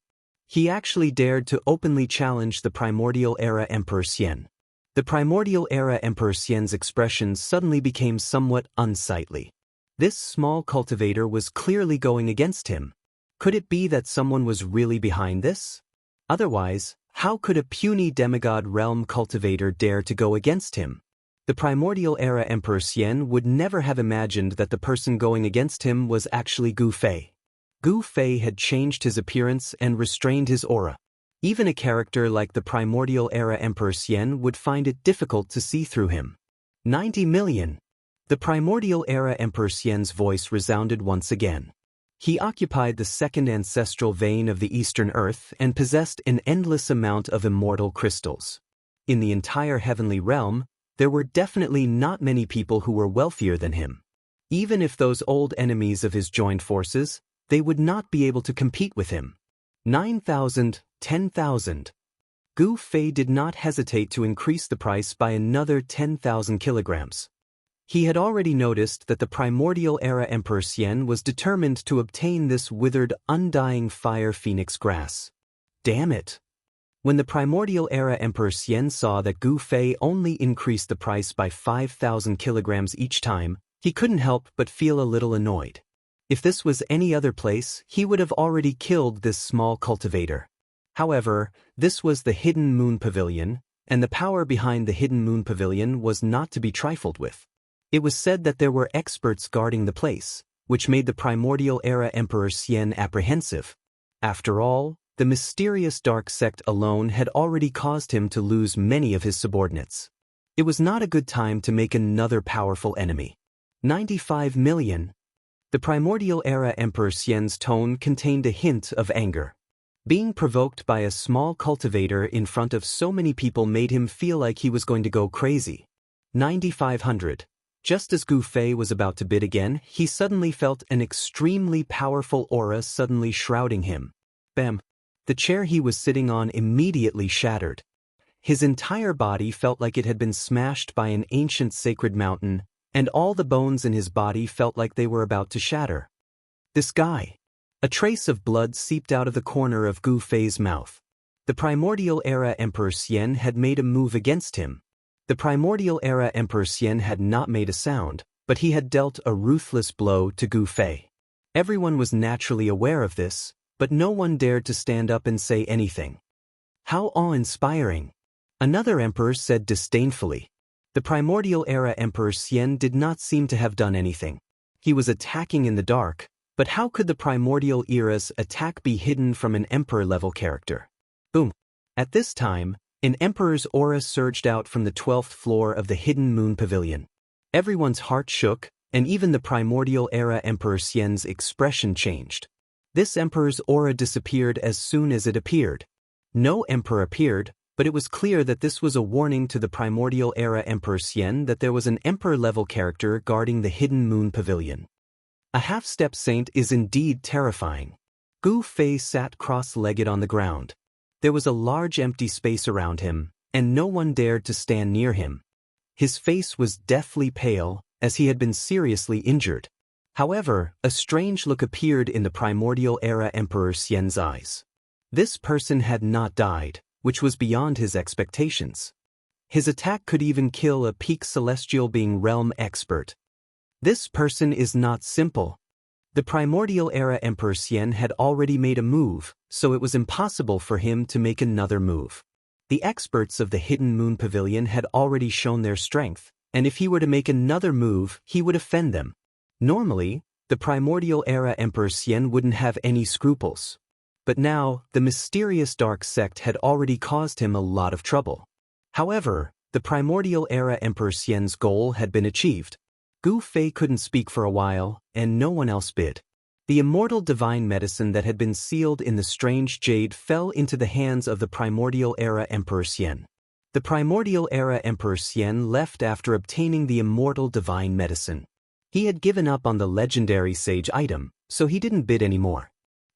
He actually dared to openly challenge the primordial era Emperor Xian. The primordial era Emperor Xian's expression suddenly became somewhat unsightly. This small cultivator was clearly going against him. Could it be that someone was really behind this? Otherwise, how could a puny demigod realm cultivator dare to go against him? The primordial era Emperor Xian would never have imagined that the person going against him was actually Gu Fei. Gu Fei had changed his appearance and restrained his aura. Even a character like the primordial era Emperor Xian would find it difficult to see through him. 90 million. The primordial era Emperor Xian's voice resounded once again. He occupied the second ancestral vein of the Eastern Earth and possessed an endless amount of immortal crystals. In the entire heavenly realm, there were definitely not many people who were wealthier than him. Even if those old enemies of his joined forces, they would not be able to compete with him. 9,000, 10,000. Gu Fei did not hesitate to increase the price by another 10,000 kilograms. He had already noticed that the primordial era Emperor Xian was determined to obtain this withered, undying fire phoenix grass. Damn it! When the primordial era Emperor Xian saw that Gu Fei only increased the price by 5,000 kilograms each time, he couldn't help but feel a little annoyed. If this was any other place, he would have already killed this small cultivator. However, this was the Hidden Moon Pavilion, and the power behind the Hidden Moon Pavilion was not to be trifled with. It was said that there were experts guarding the place, which made the primordial era Emperor Xian apprehensive. After all, the mysterious dark sect alone had already caused him to lose many of his subordinates. It was not a good time to make another powerful enemy. 95 million. The primordial era Emperor Xian's tone contained a hint of anger. Being provoked by a small cultivator in front of so many people made him feel like he was going to go crazy. 9,500. Just as Gu Fei was about to bid again, he suddenly felt an extremely powerful aura suddenly shrouding him. Bam! The chair he was sitting on immediately shattered. His entire body felt like it had been smashed by an ancient sacred mountain, and all the bones in his body felt like they were about to shatter. This guy! A trace of blood seeped out of the corner of Gu Fei's mouth. The primordial era Emperor Xian had made a move against him. The primordial era Emperor Xian had not made a sound, but he had dealt a ruthless blow to Gu Fei. Everyone was naturally aware of this, but no one dared to stand up and say anything. How awe-inspiring! Another emperor said disdainfully. The primordial era Emperor Xian did not seem to have done anything. He was attacking in the dark, but how could the primordial era's attack be hidden from an emperor-level character? Boom! At this time, an emperor's aura surged out from the 12th floor of the Hidden Moon Pavilion. Everyone's heart shook, and even the primordial era Emperor Xian's expression changed. This emperor's aura disappeared as soon as it appeared. No emperor appeared, but it was clear that this was a warning to the primordial era Emperor Xian that there was an emperor-level character guarding the Hidden Moon Pavilion. A half-step saint is indeed terrifying. Gu Fei sat cross-legged on the ground. There was a large empty space around him, and no one dared to stand near him. His face was deathly pale, as he had been seriously injured. However, a strange look appeared in the primordial era Emperor Xian's eyes. This person had not died, which was beyond his expectations. His attack could even kill a peak celestial being realm expert. This person is not simple. The primordial era Emperor Xian had already made a move, so it was impossible for him to make another move. The experts of the Hidden Moon Pavilion had already shown their strength, and if he were to make another move, he would offend them. Normally, the primordial era Emperor Xian wouldn't have any scruples. But now, the mysterious dark sect had already caused him a lot of trouble. However, the primordial era Emperor Xian's goal had been achieved. Gu Fei couldn't speak for a while, and no one else bid. The immortal divine medicine that had been sealed in the strange jade fell into the hands of the primordial era Emperor Xian. The primordial era Emperor Xian left after obtaining the immortal divine medicine. He had given up on the legendary sage item, so he didn't bid anymore.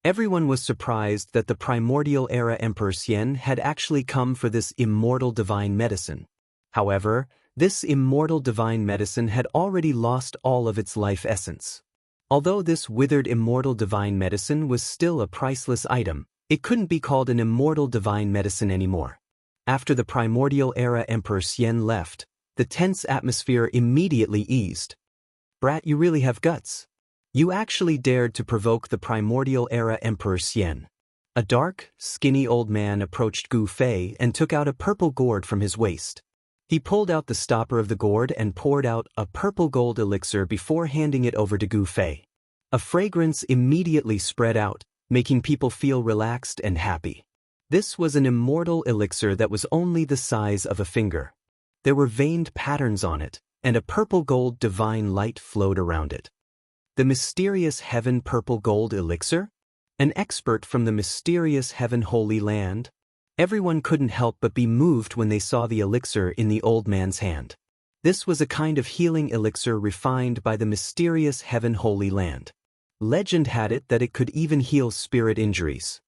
Everyone was surprised that the primordial era Emperor Xian had actually come for this immortal divine medicine. However, this immortal divine medicine had already lost all of its life essence. Although this withered immortal divine medicine was still a priceless item, it couldn't be called an immortal divine medicine anymore. After the primordial era Emperor Xian left, the tense atmosphere immediately eased. Brat, you really have guts. You actually dared to provoke the primordial era Emperor Xian. A dark, skinny old man approached Gu Fei and took out a purple gourd from his waist. He pulled out the stopper of the gourd and poured out a purple gold elixir before handing it over to Gu Fei. A fragrance immediately spread out, making people feel relaxed and happy. This was an immortal elixir that was only the size of a finger. There were veined patterns on it, and a purple gold divine light flowed around it. The mysterious heaven purple gold elixir? An expert from the mysterious heaven holy land? Everyone couldn't help but be moved when they saw the elixir in the old man's hand. This was a kind of healing elixir refined by the mysterious heaven holy land. Legend had it that it could even heal spirit injuries.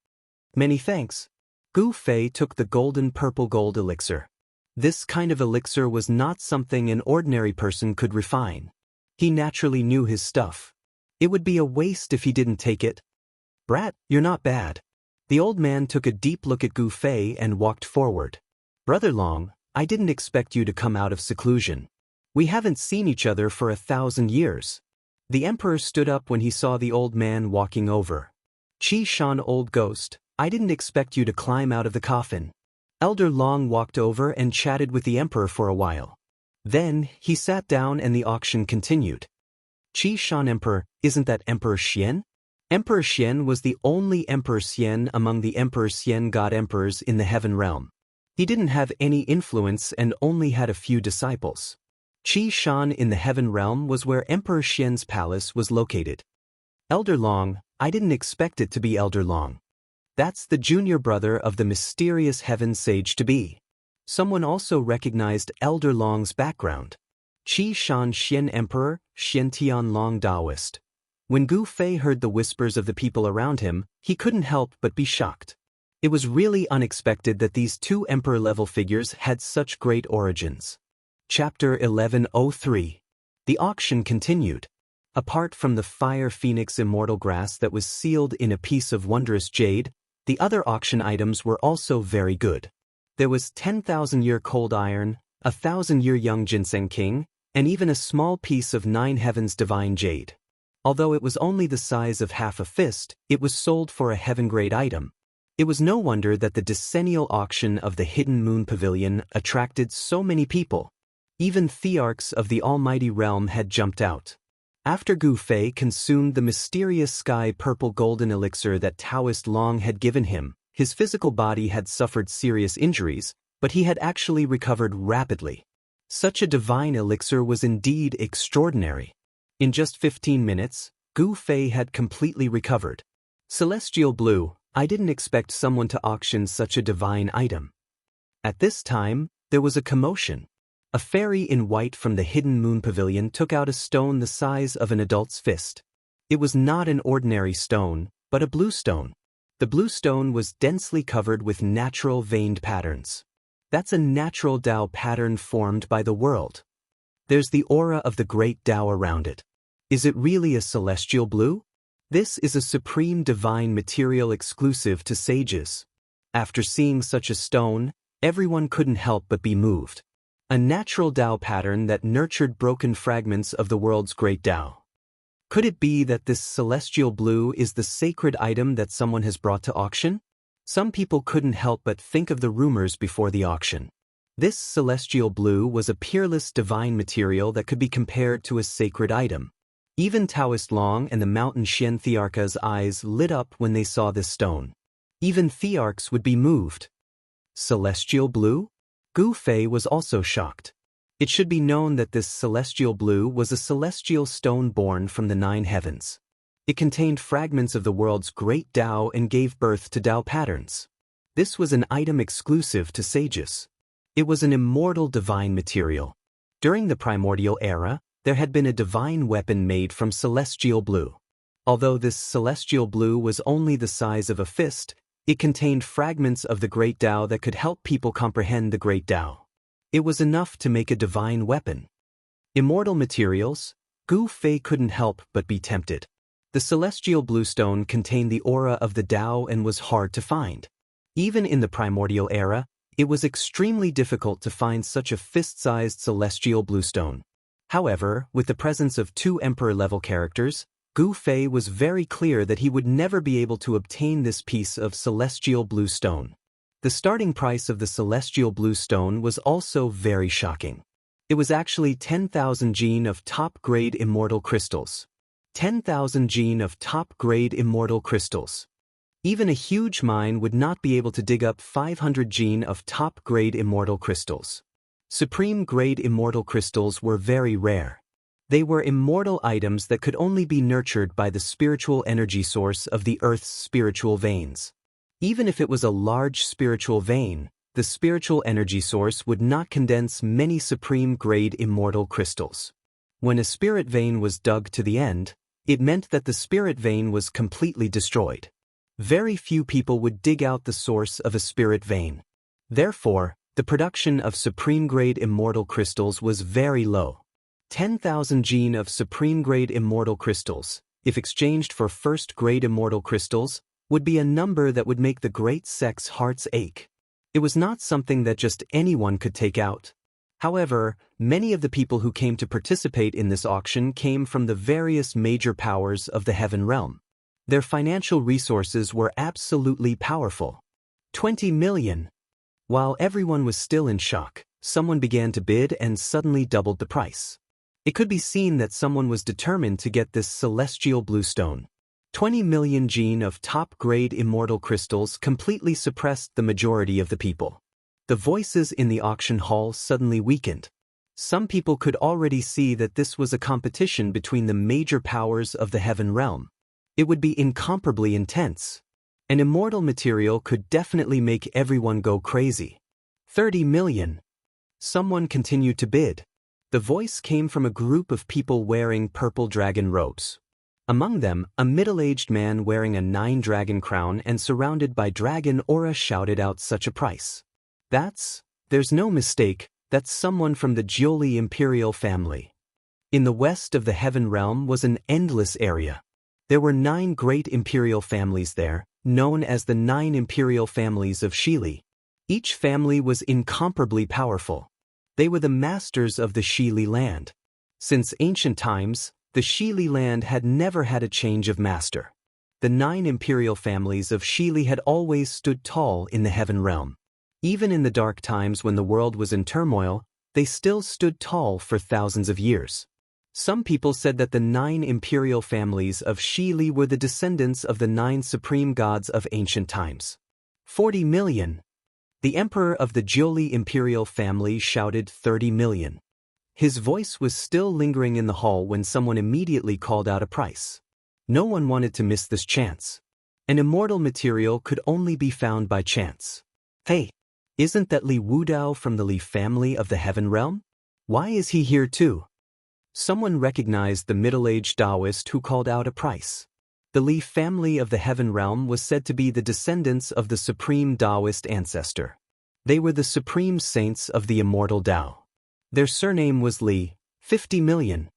Many thanks. Gu Fei took the golden purple gold elixir. This kind of elixir was not something an ordinary person could refine. He naturally knew his stuff. It would be a waste if he didn't take it. Brat, you're not bad. The old man took a deep look at Gu Fei and walked forward. Brother Long, I didn't expect you to come out of seclusion. We haven't seen each other for 1,000 years. The emperor stood up when he saw the old man walking over. Qi Shan, old ghost, I didn't expect you to climb out of the coffin. Elder Long walked over and chatted with the emperor for a while. Then, he sat down and the auction continued. Qi Shan, Emperor, isn't that Emperor Xian? Emperor Xian was the only Emperor Xian among the Emperor Xian god emperors in the heaven realm. He didn't have any influence and only had a few disciples. Qi Shan in the heaven realm was where Emperor Xian's palace was located. Elder Long, I didn't expect it to be Elder Long. That's the junior brother of the mysterious heaven sage-to-be. Someone also recognized Elder Long's background. Qi Shan Xian Emperor, Xian Tian Long Taoist. When Gu Fei heard the whispers of the people around him, he couldn't help but be shocked. It was really unexpected that these two emperor-level figures had such great origins. Chapter 1103. The auction continued. Apart from the fire phoenix immortal grass that was sealed in a piece of wondrous jade, the other auction items were also very good. There was 10,000-year cold iron, 1,000-year young ginseng king, and even a small piece of 9 heavens divine jade. Although it was only the size of half a fist, it was sold for a heaven-grade item. It was no wonder that the decennial auction of the Hidden Moon Pavilion attracted so many people. Even thearchs of the almighty realm had jumped out. After Gu Fei consumed the mysterious sky purple golden elixir that Taoist Long had given him, his physical body had suffered serious injuries, but he had actually recovered rapidly. Such a divine elixir was indeed extraordinary. In just 15 minutes, Gu Fei had completely recovered. Celestial Blue, I didn't expect someone to auction such a divine item. At this time, there was a commotion. A fairy in white from the Hidden Moon Pavilion took out a stone the size of an adult's fist. It was not an ordinary stone, but a blue stone. The blue stone was densely covered with natural veined patterns. That's a natural Tao pattern formed by the world. There's the aura of the great Tao around it. Is it really a celestial blue? This is a supreme divine material exclusive to sages. After seeing such a stone, everyone couldn't help but be moved. A natural Tao pattern that nurtured broken fragments of the world's great Tao. Could it be that this celestial blue is the sacred item that someone has brought to auction? Some people couldn't help but think of the rumors before the auction. This celestial blue was a peerless divine material that could be compared to a sacred item. Even Taoist Long and the mountain Xian Thearcha's eyes lit up when they saw this stone. Even Thearchs would be moved. Celestial blue? Gu Fei was also shocked. It should be known that this celestial blue was a celestial stone born from the 9 heavens. It contained fragments of the world's great Tao and gave birth to Tao patterns. This was an item exclusive to sages. It was an immortal divine material. During the primordial era, there had been a divine weapon made from celestial blue. Although this celestial blue was only the size of a fist, it contained fragments of the great Tao that could help people comprehend the great Tao. It was enough to make a divine weapon. Immortal materials? Gu Fei couldn't help but be tempted. The celestial blue stone contained the aura of the Tao and was hard to find. Even in the primordial era, it was extremely difficult to find such a fist-sized celestial blue stone. However, with the presence of two Emperor-level characters, Gu Fei was very clear that he would never be able to obtain this piece of celestial blue stone. The starting price of the celestial blue stone was also very shocking. It was actually 10,000 gene of top-grade immortal crystals. 10,000 gene of top-grade immortal crystals. Even a huge mine would not be able to dig up 500 gene of top-grade immortal crystals. Supreme-grade immortal crystals were very rare. They were immortal items that could only be nurtured by the spiritual energy source of the Earth's spiritual veins. Even if it was a large spiritual vein, the spiritual energy source would not condense many supreme-grade immortal crystals. When a spirit vein was dug to the end, it meant that the spirit vein was completely destroyed. Very few people would dig out the source of a spirit vein. Therefore, the production of supreme-grade immortal crystals was very low. 10,000 gene of supreme-grade immortal crystals, if exchanged for first-grade immortal crystals, would be a number that would make the great sect's hearts ache. It was not something that just anyone could take out. However, many of the people who came to participate in this auction came from the various major powers of the heaven realm. Their financial resources were absolutely powerful. 20 million. While everyone was still in shock, someone began to bid and suddenly doubled the price. It could be seen that someone was determined to get this celestial blue stone. 20 million gene of top-grade immortal crystals completely suppressed the majority of the people. The voices in the auction hall suddenly weakened. Some people could already see that this was a competition between the major powers of the heaven realm. It would be incomparably intense. An immortal material could definitely make everyone go crazy. 30 million. Someone continued to bid. The voice came from a group of people wearing purple dragon robes. Among them, a middle-aged man wearing a 9-dragon crown and surrounded by dragon aura shouted out such a price. There's no mistake, that's someone from the Jioli imperial family. In the west of the heaven realm was an endless area. There were 9 great imperial families there, known as the 9 imperial families of Shili. Each family was incomparably powerful. They were the masters of the Shili land. Since ancient times, the Shili land had never had a change of master. The 9 imperial families of Shili had always stood tall in the heaven realm. Even in the dark times when the world was in turmoil, they still stood tall for thousands of years. Some people said that the 9 imperial families of Shili were the descendants of the 9 supreme gods of ancient times. 40 million. The emperor of the Jioli imperial family shouted 30 million. His voice was still lingering in the hall when someone immediately called out a price. No one wanted to miss this chance. An immortal material could only be found by chance. Hey, isn't that Li Wudao from the Li family of the heaven realm? Why is he here too? Someone recognized the middle-aged Taoist who called out a price. The Li family of the heaven realm was said to be the descendants of the supreme Taoist ancestor. They were the supreme saints of the immortal Tao. Their surname was Li. 50 million.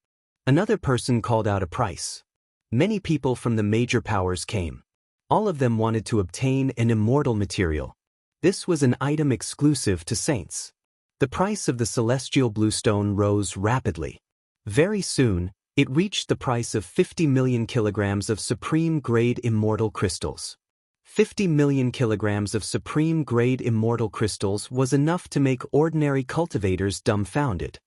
Another person called out a price. Many people from the major powers came. All of them wanted to obtain an immortal material. This was an item exclusive to saints. The price of the celestial blue stone rose rapidly. Very soon, it reached the price of 50 million kilograms of supreme-grade immortal crystals. 50 million kilograms of supreme-grade immortal crystals was enough to make ordinary cultivators dumbfounded.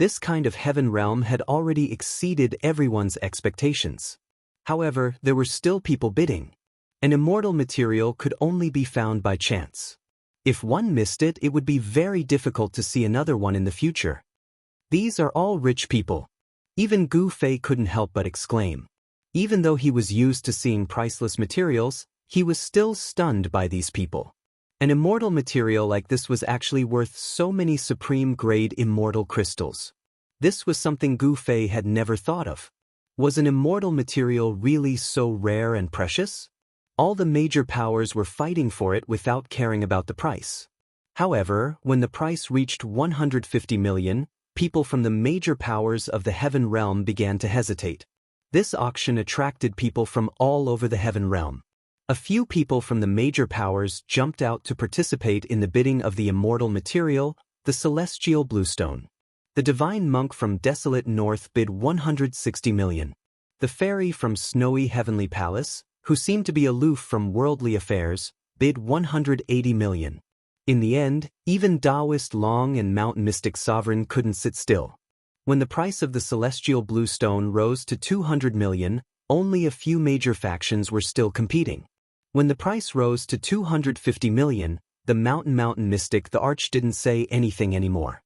This kind of heaven realm had already exceeded everyone's expectations. However, there were still people bidding. An immortal material could only be found by chance. If one missed it, it would be very difficult to see another one in the future. These are all rich people. Even Gu Fei couldn't help but exclaim. Even though he was used to seeing priceless materials, he was still stunned by these people. An immortal material like this was actually worth so many supreme-grade immortal crystals. This was something Gu Fei had never thought of. Was an immortal material really so rare and precious? All the major powers were fighting for it without caring about the price. However, when the price reached 150 million, people from the major powers of the heaven realm began to hesitate. This auction attracted people from all over the heaven realm. A few people from the major powers jumped out to participate in the bidding of the immortal material, the celestial blue stone. The divine monk from desolate north bid 160 million. The fairy from snowy heavenly palace, who seemed to be aloof from worldly affairs, bid 180 million. In the end, even Taoist Long and mountain mystic sovereign couldn't sit still. When the price of the celestial blue stone rose to 200 million, only a few major factions were still competing. When the price rose to 250 million, the mountain mystic the Arch didn't say anything anymore.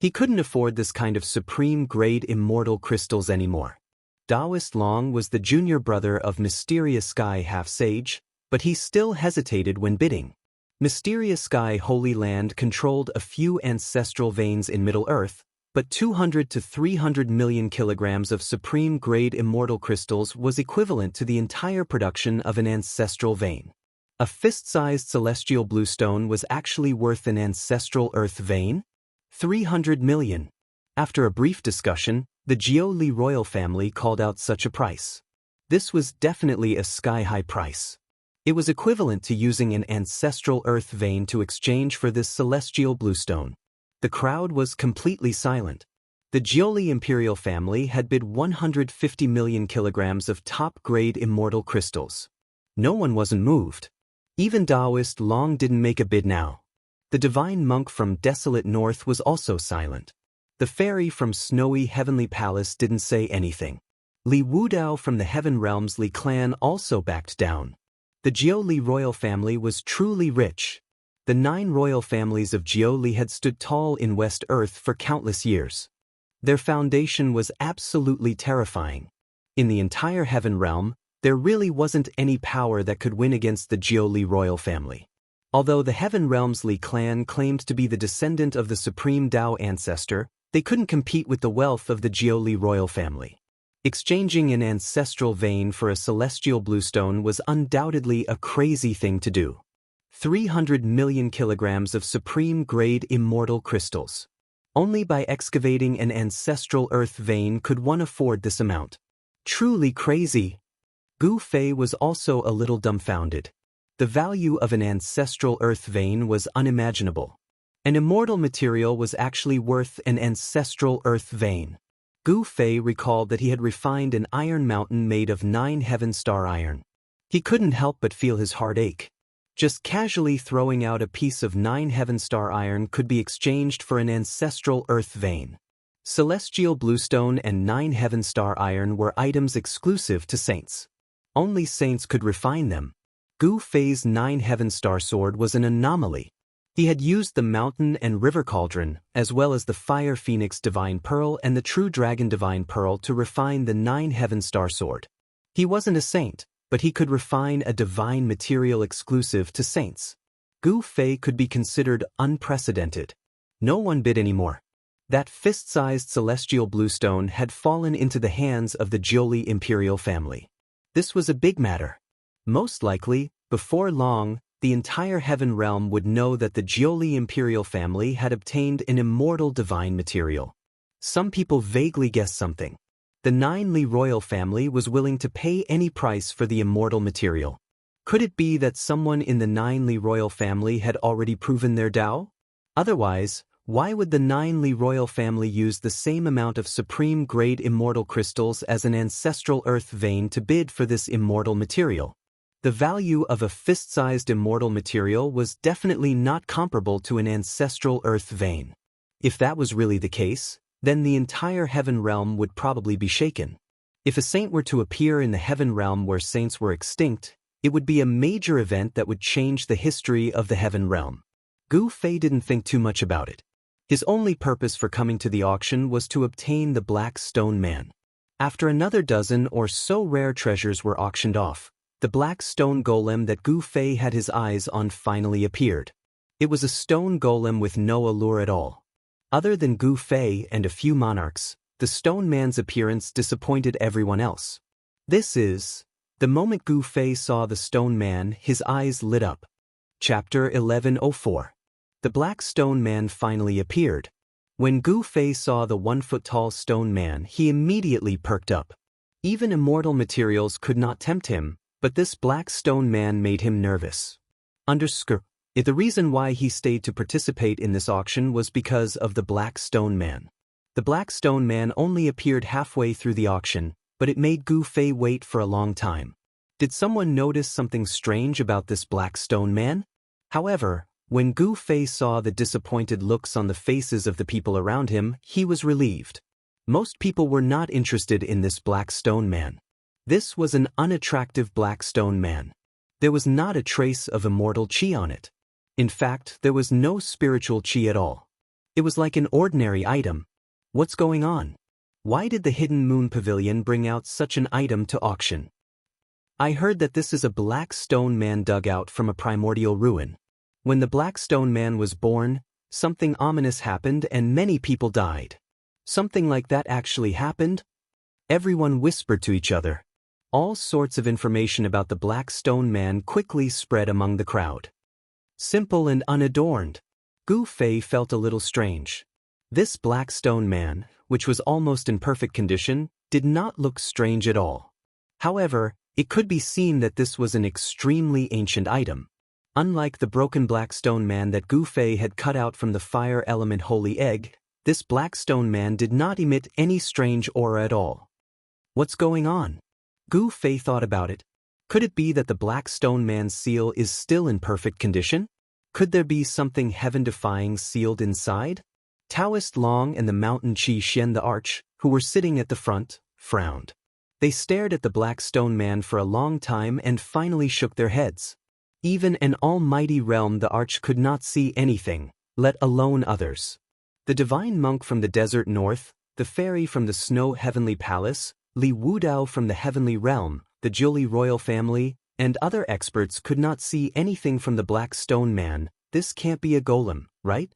He couldn't afford this kind of supreme-grade immortal crystals anymore. Taoist Long was the junior brother of Mysterious Sky Half-Sage, but he still hesitated when bidding. Mysterious Sky Holy Land controlled a few ancestral veins in Middle-earth, but 200 to 300 million kilograms of supreme-grade immortal crystals was equivalent to the entire production of an ancestral vein. A fist-sized celestial blue stone was actually worth an ancestral earth vein? 300 million. After a brief discussion, the Jioli royal family called out such a price. This was definitely a sky-high price. It was equivalent to using an ancestral earth vein to exchange for this celestial blue stone. The crowd was completely silent. The Jioli imperial family had bid 150 million kilograms of top-grade immortal crystals. No one wasn't moved. Even Taoist Long didn't make a bid now. The divine monk from desolate north was also silent. The fairy from snowy heavenly palace didn't say anything. Li Wudao from the heaven realms Li clan also backed down. The Jioli royal family was truly rich. The 9 royal families of Jioli had stood tall in West Earth for countless years. Their foundation was absolutely terrifying. In the entire heaven realm, there really wasn't any power that could win against the Jioli royal family. Although the Heaven Realms Li clan claimed to be the descendant of the supreme Tao ancestor, they couldn't compete with the wealth of the Jioli royal family. Exchanging an ancestral vein for a celestial bluestone was undoubtedly a crazy thing to do. 300 million kilograms of supreme-grade immortal crystals. Only by excavating an ancestral earth vein could one afford this amount. Truly crazy. Gu Fei was also a little dumbfounded. The value of an ancestral earth vein was unimaginable. An immortal material was actually worth an ancestral earth vein. Gu Fei recalled that he had refined an iron mountain made of 9 heaven star iron. He couldn't help but feel his heart ache. Just casually throwing out a piece of 9 heaven star iron could be exchanged for an ancestral earth vein. Celestial bluestone and 9 heaven star iron were items exclusive to saints. Only saints could refine them. Gu Fei's 9 heaven star sword was an anomaly. He had used the mountain and river cauldron, as well as the fire phoenix divine pearl and the true dragon divine pearl to refine the 9 heaven star sword. He wasn't a saint, but he could refine a divine material exclusive to saints. Gu Fei could be considered unprecedented. No one bid anymore. That fist-sized celestial bluestone had fallen into the hands of the Jioli imperial family. This was a big matter. Most likely, before long, the entire heaven realm would know that the Jioli imperial family had obtained an immortal divine material. Some people vaguely guessed something. The 9 Li royal family was willing to pay any price for the immortal material. Could it be that someone in the 9 Li royal family had already proven their Tao? Otherwise, why would the 9 Li royal family use the same amount of supreme-grade immortal crystals as an ancestral earth vein to bid for this immortal material? The value of a fist-sized immortal material was definitely not comparable to an ancestral earth vein. If that was really the case, then the entire heaven realm would probably be shaken. If a saint were to appear in the heaven realm where saints were extinct, it would be a major event that would change the history of the heaven realm. Gu Fei didn't think too much about it. His only purpose for coming to the auction was to obtain the Black Stone Man. After another dozen or so rare treasures were auctioned off, the black stone golem that Gu Fei had his eyes on finally appeared. It was a stone golem with no allure at all. Other than Gu Fei and a few monarchs, the stone man's appearance disappointed everyone else. The moment Gu Fei saw the stone man, his eyes lit up. Chapter 1104. The black stone man finally appeared. When Gu Fei saw the 1-foot-tall stone man, he immediately perked up. Even immortal materials could not tempt him, but this black stone man made him nervous. The reason why he stayed to participate in this auction was because of the black stone man. The Black Stone Man only appeared halfway through the auction, but it made Gu Fei wait for a long time. Did someone notice something strange about this Black Stone Man? However, when Gu Fei saw the disappointed looks on the faces of the people around him, he was relieved. Most people were not interested in this Black Stone Man. This was an unattractive Black Stone Man. There was not a trace of immortal chi on it. In fact, there was no spiritual chi at all. It was like an ordinary item. What's going on? Why did the Hidden Moon Pavilion bring out such an item to auction? I heard that this is a Black Stone Man dug out from a primordial ruin. When the Black Stone Man was born, something ominous happened and many people died. Something like that actually happened? Everyone whispered to each other. All sorts of information about the Black Stone Man quickly spread among the crowd. Simple and unadorned. Gu Fei felt a little strange. This Black Stone Man, which was almost in perfect condition, did not look strange at all. However, it could be seen that this was an extremely ancient item. Unlike the broken Black Stone Man that Gu Fei had cut out from the fire element holy egg, this Black Stone Man did not emit any strange aura at all. What's going on? Gu Fei thought about it. Could it be that the Black Stone Man's seal is still in perfect condition? Could there be something heaven-defying sealed inside? Taoist Long and the Mountain Chi Xian the Arch, who were sitting at the front, frowned. They stared at the Black Stone Man for a long time and finally shook their heads. Even an almighty realm the Arch could not see anything, let alone others. The divine monk from the desert north, the fairy from the snow heavenly palace, Li Wudao from the heavenly realm, the Jiuli royal family, and other experts could not see anything from the Black Stone Man. This can't be a golem, right?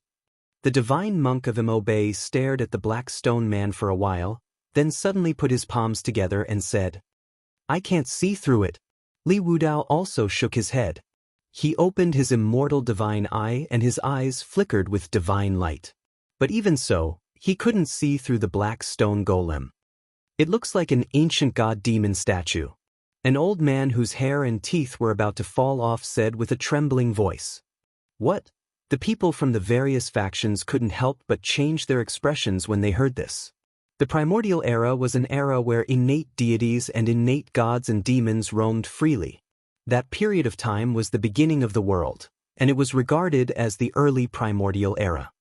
The divine monk of Imo Bay stared at the Black Stone Man for a while, then suddenly put his palms together and said, "I can't see through it." Li Wudao also shook his head. He opened his immortal divine eye and his eyes flickered with divine light. But even so, he couldn't see through the Black Stone Golem. It looks like an ancient god-demon statue. An old man whose hair and teeth were about to fall off said with a trembling voice. "What?" The people from the various factions couldn't help but change their expressions when they heard this. The primordial era was an era where innate deities and innate gods and demons roamed freely. That period of time was the beginning of the world, and it was regarded as the early primordial era.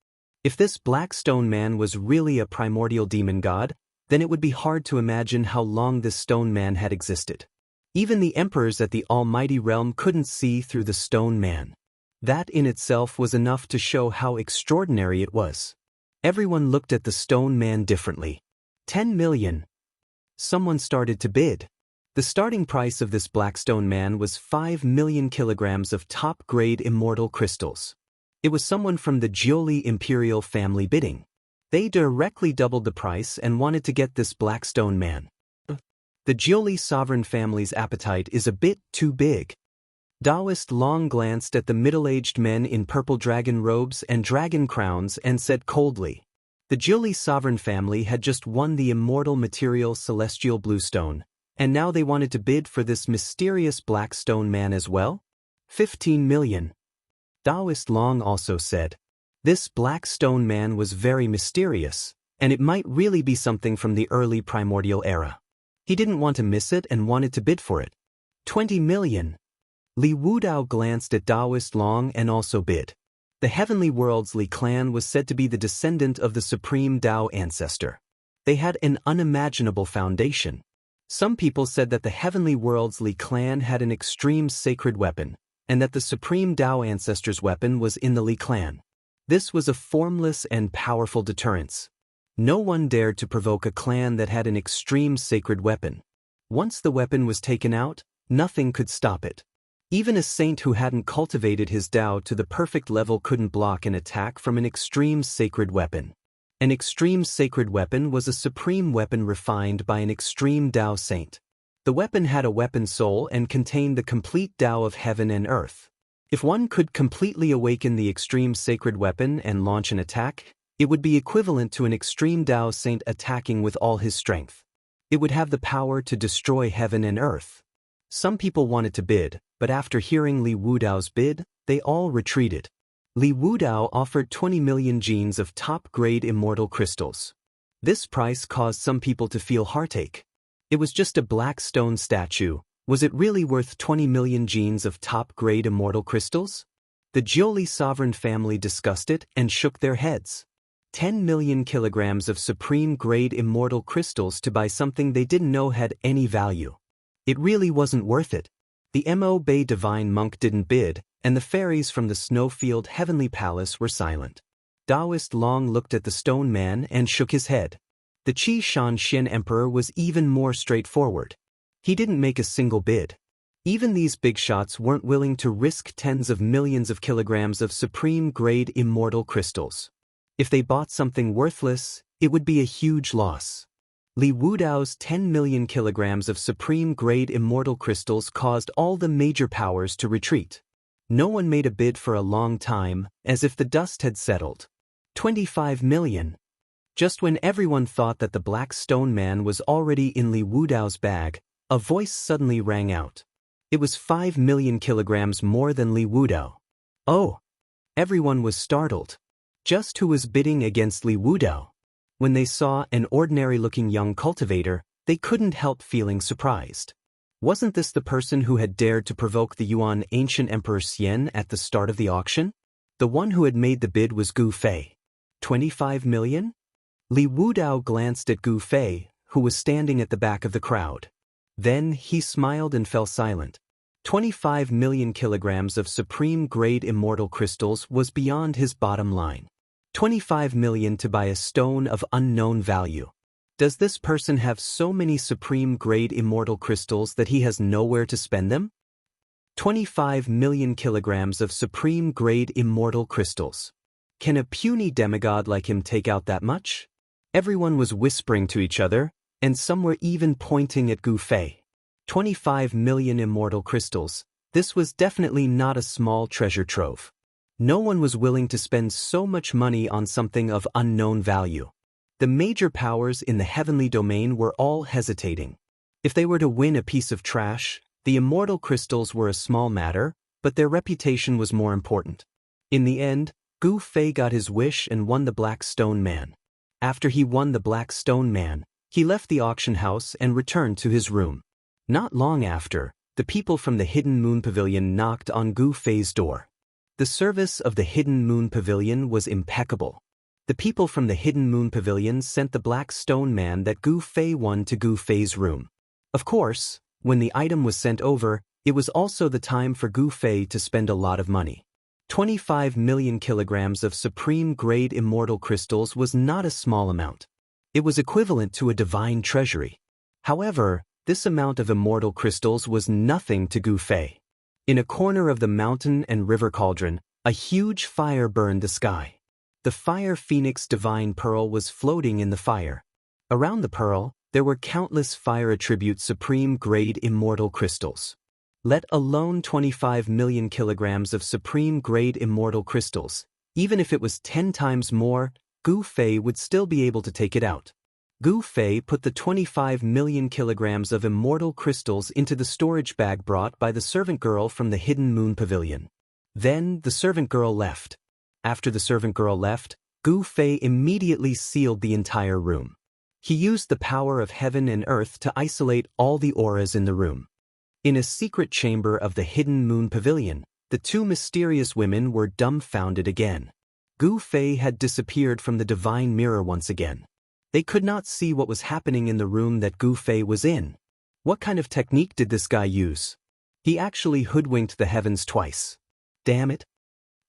If this Black Stone Man was really a primordial demon god, then it would be hard to imagine how long this Stone Man had existed. Even the emperors at the Almighty Realm couldn't see through the Stone Man. That in itself was enough to show how extraordinary it was. Everyone looked at the Stone Man differently. 10 million. Someone started to bid. The starting price of this Black Stone Man was 5 million kilograms of top-grade immortal crystals. It was someone from the Jiuli imperial family bidding. They directly doubled the price and wanted to get this Black Stone Man. The Jiuli sovereign family's appetite is a bit too big. Taoist Long glanced at the middle-aged men in purple dragon robes and dragon crowns and said coldly, "The Jiuli sovereign family had just won the immortal material celestial bluestone, and now they wanted to bid for this mysterious Black Stone Man as well? 15 million. Taoist Long also said, "This Black Stone Man was very mysterious, and it might really be something from the early primordial era." He didn't want to miss it and wanted to bid for it. 20 million. Li Wudao glanced at Taoist Long and also bid. The Heavenly World's Li clan was said to be the descendant of the supreme Tao ancestor. They had an unimaginable foundation. Some people said that the Heavenly World's Li clan had an extreme sacred weapon, and that the supreme Tao ancestor's weapon was in the Li clan. This was a formless and powerful deterrence. No one dared to provoke a clan that had an extreme sacred weapon. Once the weapon was taken out, nothing could stop it. Even a saint who hadn't cultivated his Tao to the perfect level couldn't block an attack from an extreme sacred weapon. An extreme sacred weapon was a supreme weapon refined by an extreme Tao saint. The weapon had a weapon soul and contained the complete Tao of heaven and earth. If one could completely awaken the extreme sacred weapon and launch an attack, it would be equivalent to an extreme Tao saint attacking with all his strength. It would have the power to destroy heaven and earth. Some people wanted to bid, but after hearing Li Wudao's bid, they all retreated. Li Wudao offered 20 million genes of top-grade immortal crystals. This price caused some people to feel heartache. It was just a black stone statue. Was it really worth 20 million genes of top-grade immortal crystals? The Jioli sovereign family discussed it and shook their heads. 10 million kilograms of supreme-grade immortal crystals to buy something they didn't know had any value. It really wasn't worth it. The Mo Bay divine monk didn't bid, and the fairies from the Snowfield Heavenly Palace were silent. Taoist Long looked at the stone man and shook his head. The Qi Shan Xin Emperor was even more straightforward. He didn't make a single bid. Even these big shots weren't willing to risk tens of millions of kilograms of supreme-grade immortal crystals. If they bought something worthless, it would be a huge loss. Li Wudao's 10 million kilograms of supreme-grade immortal crystals caused all the major powers to retreat. No one made a bid for a long time, as if the dust had settled. 25 million. Just when everyone thought that the Black Stone Man was already in Li Wudao's bag, a voice suddenly rang out. It was 5 million kilograms more than Li Wudao. Oh! Everyone was startled. Just who was bidding against Li Wudao? When they saw an ordinary-looking young cultivator, they couldn't help feeling surprised. Wasn't this the person who had dared to provoke the Yuan ancient Emperor Xian at the start of the auction? The one who had made the bid was Gu Fei. 25 million? Li Wudao glanced at Gu Fei, who was standing at the back of the crowd. Then he smiled and fell silent. 25 million kilograms of supreme-grade immortal crystals was beyond his bottom line. 25 million to buy a stone of unknown value. Does this person have so many supreme-grade immortal crystals that he has nowhere to spend them? 25 million kilograms of supreme-grade immortal crystals. Can a puny demigod like him take out that much? Everyone was whispering to each other, and some were even pointing at Gu Fei. 25 million immortal crystals. This was definitely not a small treasure trove. No one was willing to spend so much money on something of unknown value. The major powers in the heavenly domain were all hesitating. If they were to win a piece of trash, the immortal crystals were a small matter, but their reputation was more important. In the end, Gu Fei got his wish and won the Black Stone Man. After he won the Black Stone Man, he left the auction house and returned to his room. Not long after, the people from the Hidden Moon Pavilion knocked on Gu Fei's door. The service of the Hidden Moon Pavilion was impeccable. The people from the Hidden Moon Pavilion sent the Black Stone Man that Gu Fei won to Gu Fei's room. Of course, when the item was sent over, it was also the time for Gu Fei to spend a lot of money. 25 million kilograms of supreme-grade immortal crystals was not a small amount. It was equivalent to a divine treasury. However, this amount of immortal crystals was nothing to Gu Fei. In a corner of the mountain and river cauldron, a huge fire burned the sky. The fire phoenix divine pearl was floating in the fire. Around the pearl, there were countless fire attribute supreme-grade immortal crystals. Let alone 25 million kilograms of supreme-grade immortal crystals. Even if it was 10 times more, Gu Fei would still be able to take it out. Gu Fei put the 25 million kilograms of immortal crystals into the storage bag brought by the servant girl from the Hidden Moon Pavilion. Then the servant girl left. After the servant girl left, Gu Fei immediately sealed the entire room. He used the power of heaven and earth to isolate all the auras in the room. In a secret chamber of the Hidden Moon Pavilion, the two mysterious women were dumbfounded again. Gu Fei had disappeared from the divine mirror once again. They could not see what was happening in the room that Gu Fei was in. What kind of technique did this guy use? He actually hoodwinked the heavens twice. Damn it.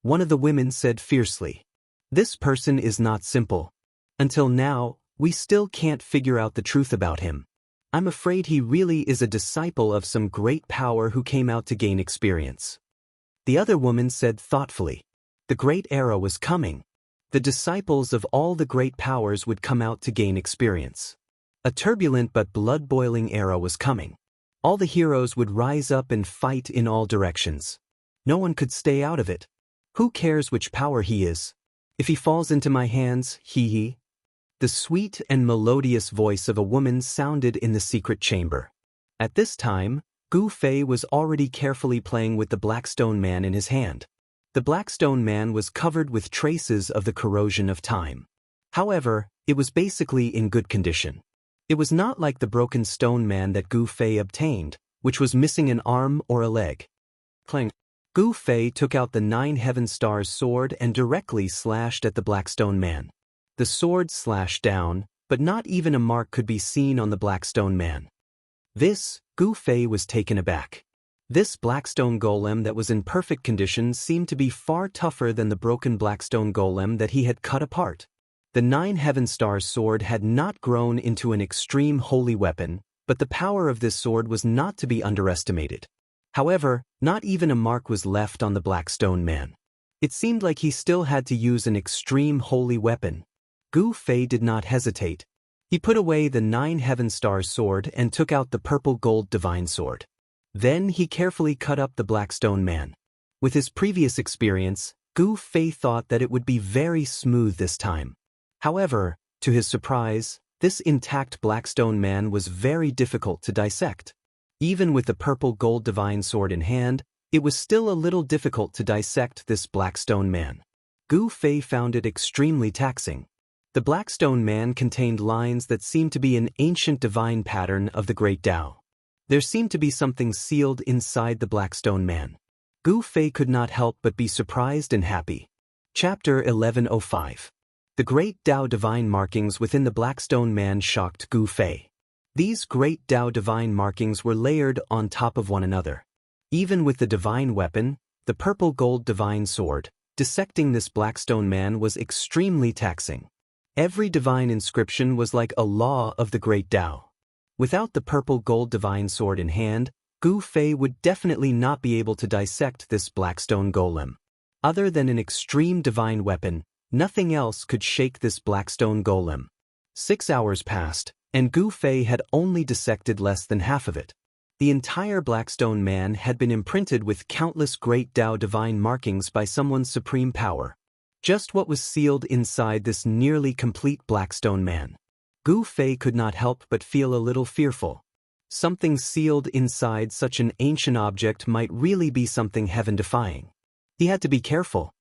One of the women said fiercely. This person is not simple. Until now, we still can't figure out the truth about him. I'm afraid he really is a disciple of some great power who came out to gain experience. The other woman said thoughtfully. The great era was coming. The disciples of all the great powers would come out to gain experience. A turbulent but blood-boiling era was coming. All the heroes would rise up and fight in all directions. No one could stay out of it. Who cares which power he is? If he falls into my hands, hee. The sweet and melodious voice of a woman sounded in the secret chamber. At this time, Gu Fei was already carefully playing with the Black Stone Man in his hand. The Black Stone Man was covered with traces of the corrosion of time. However, It was basically in good condition. It was not like the broken stone man that Gu Fei obtained, which was missing an arm or a leg. Clang. Gu Fei took out the 9 Heaven Stars sword and directly slashed at the black stone man. The sword slashed down, but not even a mark could be seen on the black stone man. Gu Fei was taken aback. This blackstone golem that was in perfect condition seemed to be far tougher than the broken blackstone golem that he had cut apart. The 9 Heaven Stars sword had not grown into an extreme holy weapon, but the power of this sword was not to be underestimated. However, not even a mark was left on the black stone man. It seemed like he still had to use an extreme holy weapon. Gu Fei did not hesitate. He put away the 9 Heaven Stars sword and took out the purple gold divine sword. Then he carefully cut up the black stone man. With his previous experience, Gu Fei thought that it would be very smooth this time. However, to his surprise, this intact black stone man was very difficult to dissect. Even with the purple gold divine sword in hand, it was still a little difficult to dissect this black stone man. Gu Fei found it extremely taxing. The black stone man contained lines that seemed to be an ancient divine pattern of the Great Tao. There seemed to be something sealed inside the black stone man. Gu Fei could not help but be surprised and happy. Chapter 1105. The Great Tao divine markings within the black stone man shocked Gu Fei. These Great Tao divine markings were layered on top of one another. Even with the divine weapon, the purple gold divine sword, dissecting this black stone man was extremely taxing. Every divine inscription was like a law of the Great Tao. Without the purple gold divine sword in hand, Gu Fei would definitely not be able to dissect this black stone golem. Other than an extreme divine weapon, nothing else could shake this black stone golem. 6 hours passed, and Gu Fei had only dissected less than half of it. The entire black stone man had been imprinted with countless Great Tao divine markings by someone's supreme power. Just what was sealed inside this nearly complete black stone man. Gu Fei could not help but feel a little fearful. Something sealed inside such an ancient object might really be something heaven-defying. He had to be careful.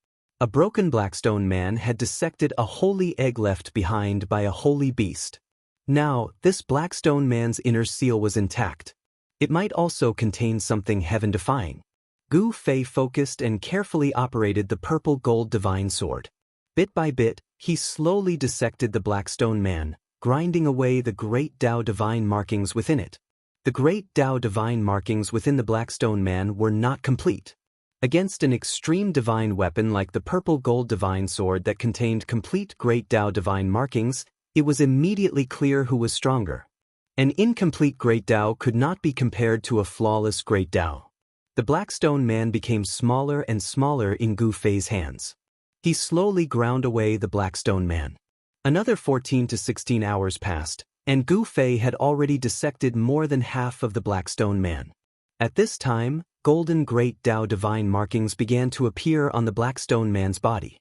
A broken black stone man had dissected a holy egg left behind by a holy beast. Now, this black stone man's inner seal was intact. It might also contain something heaven-defying. Gu Fei focused and carefully operated the purple gold divine sword. Bit by bit, he slowly dissected the black stone man, grinding away the Great Tao divine markings within it. The Great Tao divine markings within the black stone man were not complete. Against an extreme divine weapon like the purple gold divine sword that contained complete Great Tao divine markings, it was immediately clear who was stronger. An incomplete Great Tao could not be compared to a flawless Great Tao. The black stone man became smaller and smaller in Gu Fei's hands. He slowly ground away the black stone man. Another 14 to 16 hours passed, and Gu Fei had already dissected more than half of the black stone man. At this time, golden Great Tao divine markings began to appear on the black stone man's body.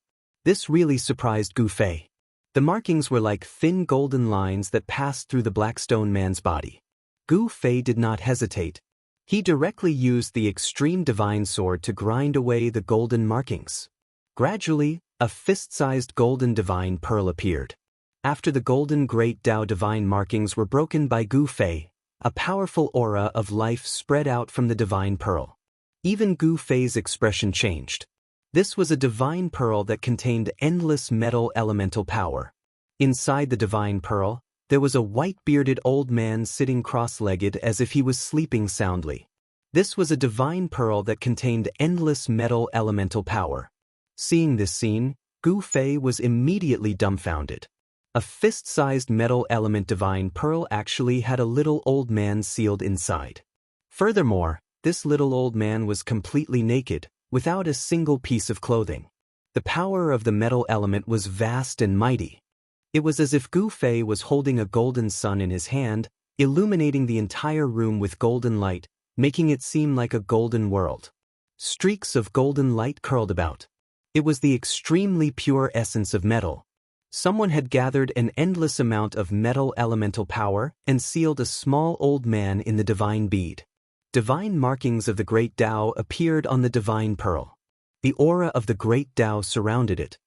This really surprised Gu Fei. The markings were like thin golden lines that passed through the black stone man's body. Gu Fei did not hesitate. He directly used the extreme divine sword to grind away the golden markings. Gradually, a fist-sized golden divine pearl appeared. After the golden Great Tao divine markings were broken by Gu Fei, a powerful aura of life spread out from the divine pearl. Even Gu Fei's expression changed. This was a divine pearl that contained endless metal elemental power. Inside the divine pearl, there was a white-bearded old man sitting cross-legged as if he was sleeping soundly. This was a divine pearl that contained endless metal elemental power. Seeing this scene, Gu Fei was immediately dumbfounded. A fist-sized metal element divine pearl actually had a little old man sealed inside. Furthermore, this little old man was completely naked, without a single piece of clothing. The power of the metal element was vast and mighty. It was as if Gu Fei was holding a golden sun in his hand, illuminating the entire room with golden light, making it seem like a golden world. Streaks of golden light curled about. It was the extremely pure essence of metal. Someone had gathered an endless amount of metal elemental power and sealed a small old man in the divine bead. Divine markings of the Great Tao appeared on the divine pearl. The aura of the Great Tao surrounded it.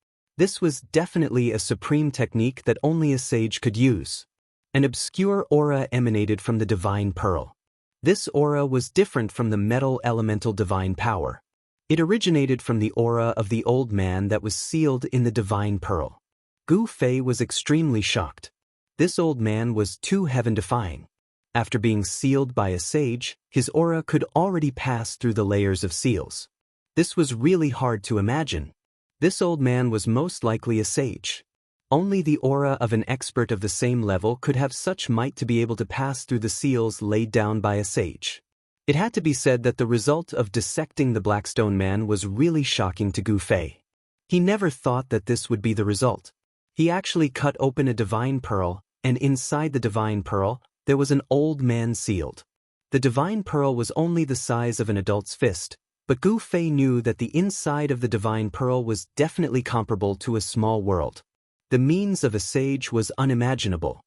This was definitely a supreme technique that only a sage could use. An obscure aura emanated from the divine pearl. This aura was different from the metal elemental divine power. It originated from the aura of the old man that was sealed in the divine pearl. Gu Fei was extremely shocked. This old man was too heaven-defying. After being sealed by a sage, his aura could already pass through the layers of seals. This was really hard to imagine. This old man was most likely a sage. Only the aura of an expert of the same level could have such might to be able to pass through the seals laid down by a sage. It had to be said that the result of dissecting the Blackstone Man was really shocking to Gu Fei. He never thought that this would be the result. He actually cut open a divine pearl, and inside the divine pearl, there was an old man sealed. The divine pearl was only the size of an adult's fist, but Gu Fei knew that the inside of the divine pearl was definitely comparable to a small world. The means of a sage was unimaginable.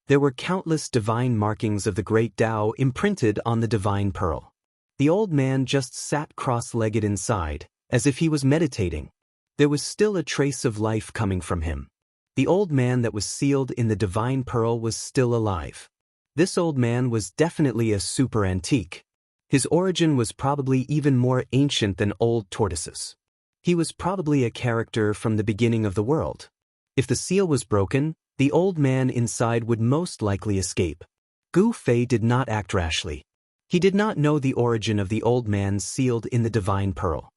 There were countless divine markings of the great Tao imprinted on the divine pearl. The old man just sat cross-legged inside, as if he was meditating. There was still a trace of life coming from him. The old man that was sealed in the divine pearl was still alive. This old man was definitely a super antique. His origin was probably even more ancient than old tortoises. He was probably a character from the beginning of the world. If the seal was broken, the old man inside would most likely escape. Gu Fei did not act rashly. He did not know the origin of the old man sealed in the divine pearl.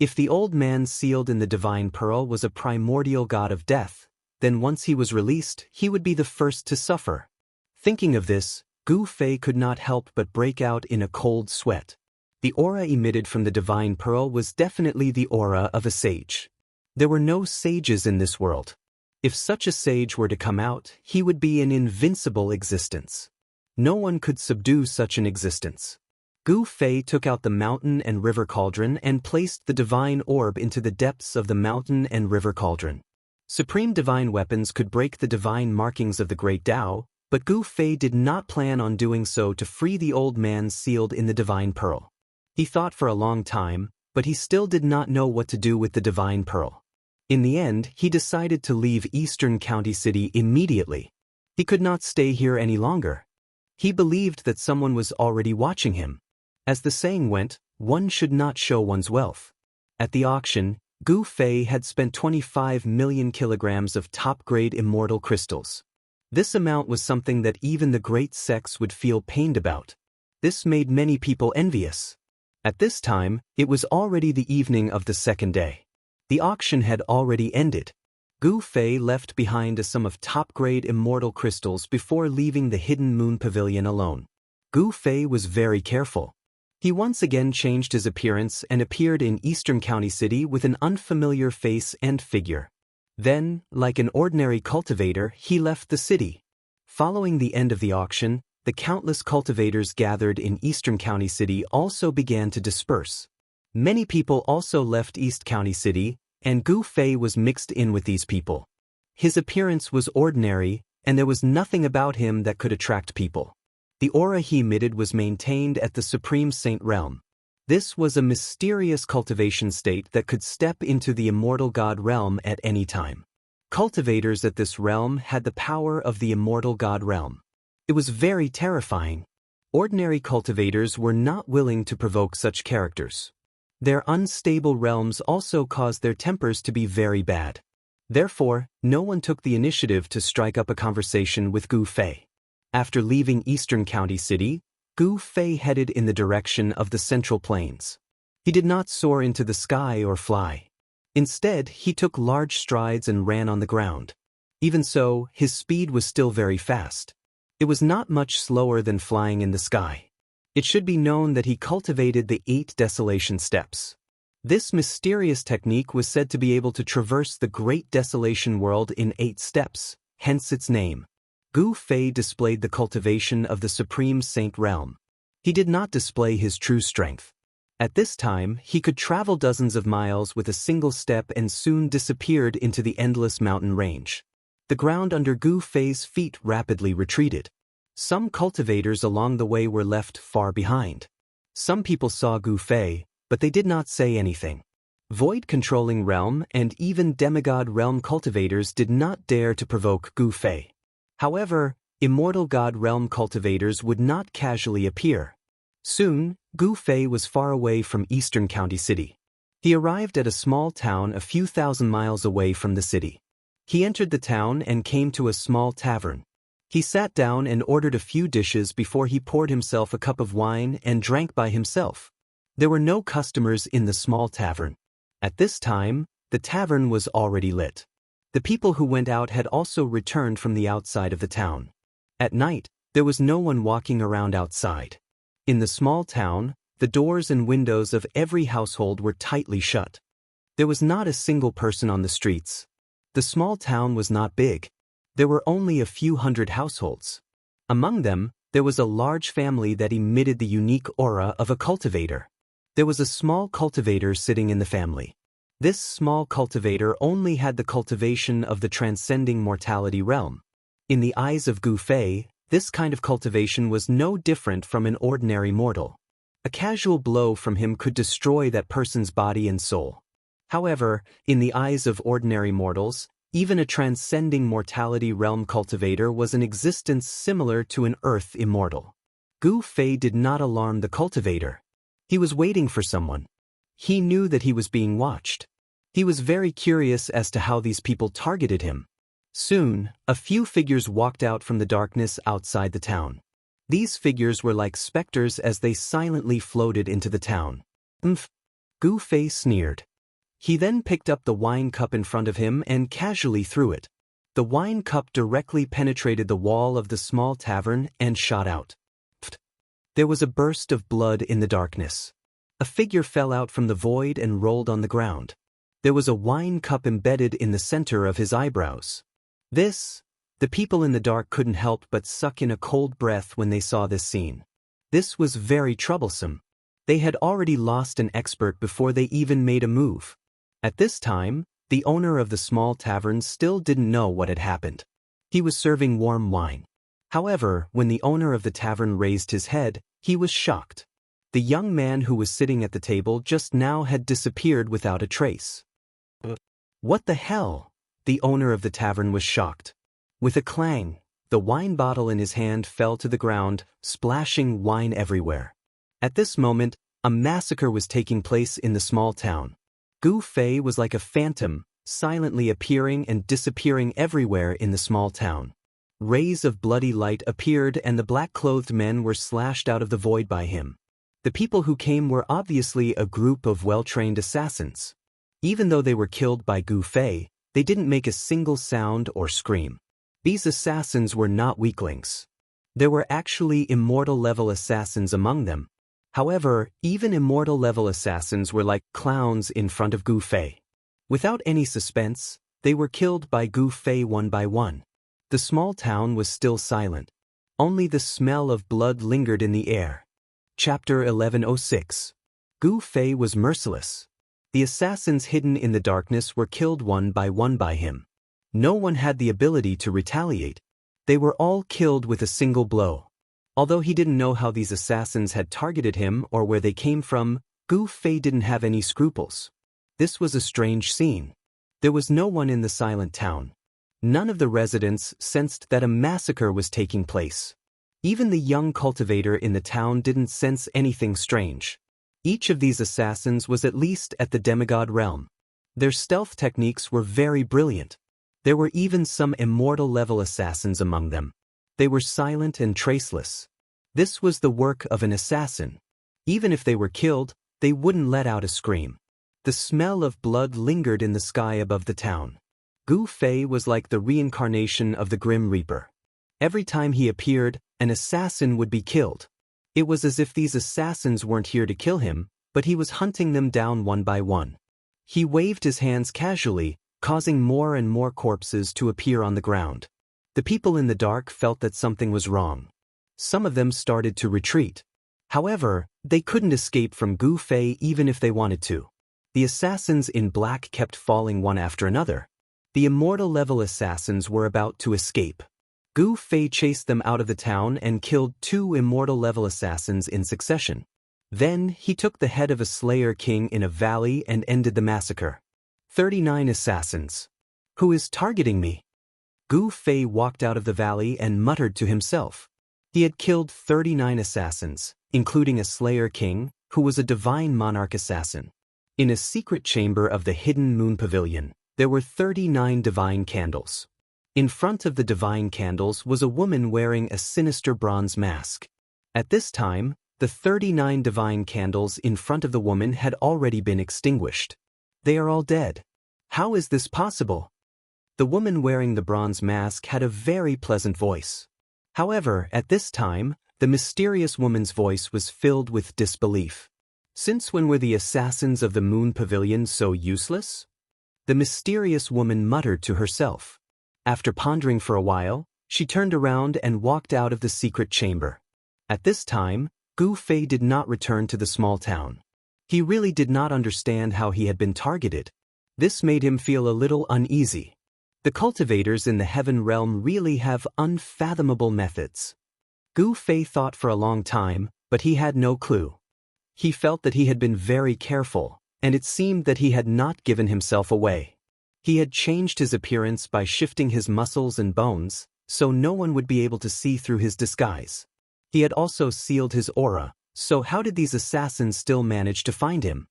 If the old man sealed in the divine pearl was a primordial god of death, then once he was released, he would be the first to suffer. Thinking of this, Gu Fei could not help but break out in a cold sweat. The aura emitted from the divine pearl was definitely the aura of a sage. There were no sages in this world. If such a sage were to come out, he would be an invincible existence. No one could subdue such an existence. Gu Fei took out the mountain and river cauldron and placed the divine orb into the depths of the mountain and river cauldron. Supreme divine weapons could break the divine markings of the great Tao, but Gu Fei did not plan on doing so to free the old man sealed in the divine pearl. He thought for a long time, but he still did not know what to do with the divine pearl. In the end, he decided to leave Eastern County City immediately. He could not stay here any longer. He believed that someone was already watching him. As the saying went, one should not show one's wealth. At the auction, Gu Fei had spent 25 million kilograms of top-grade immortal crystals. This amount was something that even the great sects would feel pained about. This made many people envious. At this time, it was already the evening of the second day. The auction had already ended. Gu Fei left behind a sum of top-grade immortal crystals before leaving the Hidden Moon Pavilion alone. Gu Fei was very careful. He once again changed his appearance and appeared in Eastern County City with an unfamiliar face and figure. Then, like an ordinary cultivator, he left the city. Following the end of the auction, the countless cultivators gathered in Eastern County City also began to disperse. Many people also left East County City, and Gu Fei was mixed in with these people. His appearance was ordinary, and there was nothing about him that could attract people. The aura he emitted was maintained at the Supreme Saint realm. This was a mysterious cultivation state that could step into the immortal god realm at any time. Cultivators at this realm had the power of the immortal god realm. It was very terrifying. Ordinary cultivators were not willing to provoke such characters. Their unstable realms also caused their tempers to be very bad. Therefore, no one took the initiative to strike up a conversation with Gu Fei. After leaving Eastern County City, Gu Fei headed in the direction of the Central Plains. He did not soar into the sky or fly. Instead, he took large strides and ran on the ground. Even so, his speed was still very fast. It was not much slower than flying in the sky. It should be known that he cultivated the 8 desolation steps. This mysterious technique was said to be able to traverse the great desolation world in 8 steps, hence its name. Gu Fei displayed the cultivation of the Supreme Saint realm. He did not display his true strength. At this time, he could travel dozens of miles with a single step and soon disappeared into the endless mountain range. The ground under Gu Fei's feet rapidly retreated. Some cultivators along the way were left far behind. Some people saw Gu Fei, but they did not say anything. Void-controlling realm and even demigod realm cultivators did not dare to provoke Gu Fei. However, immortal god realm cultivators would not casually appear. Soon, Gu Fei was far away from Eastern County City. He arrived at a small town a few thousand miles away from the city. He entered the town and came to a small tavern. He sat down and ordered a few dishes before he poured himself a cup of wine and drank by himself. There were no customers in the small tavern. At this time, the tavern was already lit. The people who went out had also returned from the outside of the town. At night, there was no one walking around outside. In the small town, the doors and windows of every household were tightly shut. There was not a single person on the streets. The small town was not big. There were only a few hundred households. Among them, there was a large family that emitted the unique aura of a cultivator. There was a small cultivator sitting in the family. This small cultivator only had the cultivation of the transcending mortality realm. In the eyes of Gu Fei, this kind of cultivation was no different from an ordinary mortal. A casual blow from him could destroy that person's body and soul. However, in the eyes of ordinary mortals, even a transcending mortality realm cultivator was an existence similar to an earth immortal. Gu Fei did not alarm the cultivator. He was waiting for someone. He knew that he was being watched. He was very curious as to how these people targeted him. Soon, a few figures walked out from the darkness outside the town. These figures were like specters as they silently floated into the town. Gu Fei sneered. He then picked up the wine cup in front of him and casually threw it. The wine cup directly penetrated the wall of the small tavern and shot out. There was a burst of blood in the darkness. A figure fell out from the void and rolled on the ground. There was a wine cup embedded in the center of his eyebrows. The people in the dark couldn't help but suck in a cold breath when they saw this scene. This was very troublesome. They had already lost an expert before they even made a move. At this time, the owner of the small tavern still didn't know what had happened. He was serving warm wine. However, when the owner of the tavern raised his head, he was shocked. The young man who was sitting at the table just now had disappeared without a trace. What the hell? The owner of the tavern was shocked. With a clang, the wine bottle in his hand fell to the ground, splashing wine everywhere. At this moment, a massacre was taking place in the small town. Gu Fei was like a phantom, silently appearing and disappearing everywhere in the small town. Rays of bloody light appeared and the black-clothed men were slashed out of the void by him. The people who came were obviously a group of well-trained assassins. Even though they were killed by Gu Fei, they didn't make a single sound or scream. These assassins were not weaklings. There were actually immortal-level assassins among them. However, even immortal-level assassins were like clowns in front of Gu Fei. Without any suspense, they were killed by Gu Fei one by one. The small town was still silent. Only the smell of blood lingered in the air. Chapter 1106. Gu Fei was merciless. The assassins hidden in the darkness were killed one by him. No one had the ability to retaliate. They were all killed with a single blow. Although he didn't know how these assassins had targeted him or where they came from, Gu Fei didn't have any scruples. This was a strange scene. There was no one in the silent town. None of the residents sensed that a massacre was taking place. Even the young cultivator in the town didn't sense anything strange. Each of these assassins was at least at the demigod realm. Their stealth techniques were very brilliant. There were even some immortal-level assassins among them. They were silent and traceless. This was the work of an assassin. Even if they were killed, they wouldn't let out a scream. The smell of blood lingered in the sky above the town. Gu Fei was like the reincarnation of the Grim Reaper. Every time he appeared, an assassin would be killed. It was as if these assassins weren't here to kill him, but he was hunting them down one by one. He waved his hands casually, causing more and more corpses to appear on the ground. The people in the dark felt that something was wrong. Some of them started to retreat. However, they couldn't escape from Gu Fei even if they wanted to. The assassins in black kept falling one after another. The immortal-level assassins were about to escape. Gu Fei chased them out of the town and killed 2 immortal-level assassins in succession. Then he took the head of a slayer king in a valley and ended the massacre. 39 assassins. Who is targeting me? Gu Fei walked out of the valley and muttered to himself. He had killed 39 assassins, including a slayer king, who was a divine monarch assassin. In a secret chamber of the hidden moon pavilion, there were 39 divine candles. In front of the divine candles was a woman wearing a sinister bronze mask. At this time, the 39 divine candles in front of the woman had already been extinguished. They are all dead. How is this possible? The woman wearing the bronze mask had a very pleasant voice. However, at this time, the mysterious woman's voice was filled with disbelief. Since when were the assassins of the moon pavilion so useless? The mysterious woman muttered to herself. After pondering for a while, she turned around and walked out of the secret chamber. At this time, Gu Fei did not return to the small town. He really did not understand how he had been targeted. This made him feel a little uneasy. The cultivators in the heaven realm really have unfathomable methods. Gu Fei thought for a long time, but he had no clue. He felt that he had been very careful, and it seemed that he had not given himself away. He had changed his appearance by shifting his muscles and bones, so no one would be able to see through his disguise. He had also sealed his aura, so how did these assassins still manage to find him?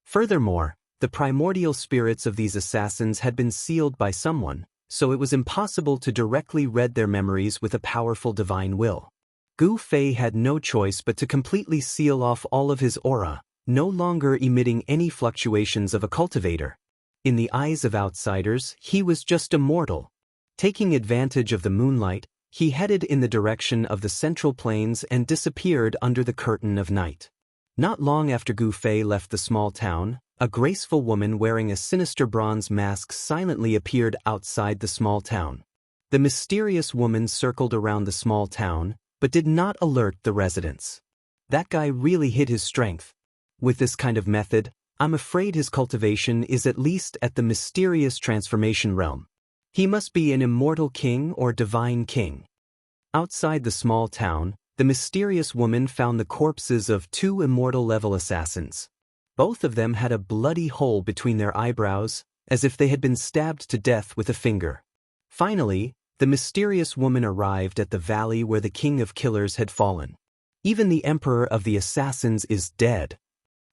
Furthermore, the primordial spirits of these assassins had been sealed by someone, so it was impossible to directly read their memories with a powerful divine will. Gu Fei had no choice but to completely seal off all of his aura, no longer emitting any fluctuations of a cultivator. In the eyes of outsiders, he was just a mortal. Taking advantage of the moonlight, he headed in the direction of the central plains and disappeared under the curtain of night. Not long after Gu Fei left the small town, a graceful woman wearing a sinister bronze mask silently appeared outside the small town. The mysterious woman circled around the small town, but did not alert the residents. That guy really hid his strength. With this kind of method, I'm afraid his cultivation is at least at the mysterious transformation realm. He must be an immortal king or divine king. Outside the small town, the mysterious woman found the corpses of 2 immortal-level assassins. Both of them had a bloody hole between their eyebrows, as if they had been stabbed to death with a finger. Finally, the mysterious woman arrived at the valley where the king of killers had fallen. Even the emperor of the assassins is dead.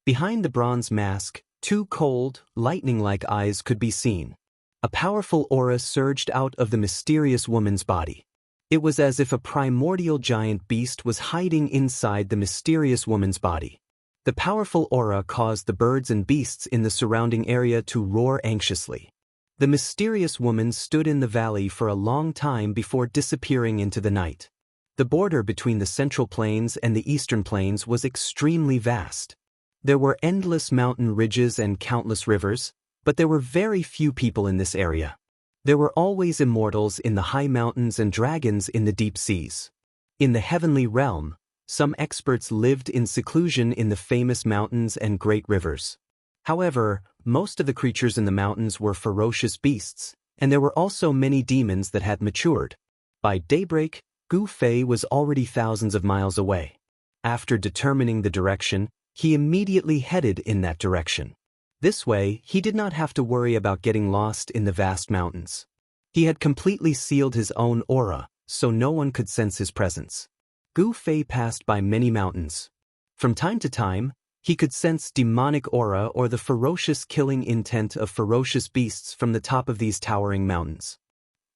Behind the bronze mask, 2 cold, lightning-like eyes could be seen. A powerful aura surged out of the mysterious woman's body. It was as if a primordial giant beast was hiding inside the mysterious woman's body. The powerful aura caused the birds and beasts in the surrounding area to roar anxiously. The mysterious woman stood in the valley for a long time before disappearing into the night. The border between the central plains and the eastern plains was extremely vast. There were endless mountain ridges and countless rivers, but there were very few people in this area. There were always immortals in the high mountains and dragons in the deep seas. In the heavenly realm, some experts lived in seclusion in the famous mountains and great rivers. However, most of the creatures in the mountains were ferocious beasts, and there were also many demons that had matured. By daybreak, Gu Fei was already thousands of miles away. After determining the direction, he immediately headed in that direction. This way, he did not have to worry about getting lost in the vast mountains. He had completely sealed his own aura, so no one could sense his presence. Gu Fei passed by many mountains. From time to time, he could sense demonic aura or the ferocious killing intent of ferocious beasts from the top of these towering mountains.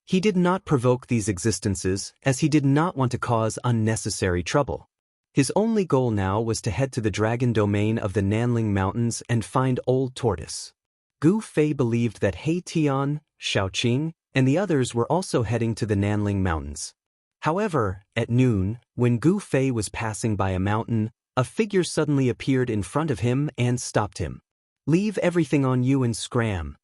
He did not provoke these existences, as he did not want to cause unnecessary trouble. His only goal now was to head to the dragon domain of the Nanling Mountains and find Old Tortoise. Gu Fei believed that He Tian, Shaoqing, and the others were also heading to the Nanling Mountains. However, at noon, when Gu Fei was passing by a mountain, a figure suddenly appeared in front of him and stopped him. "Leave everything on you and scram."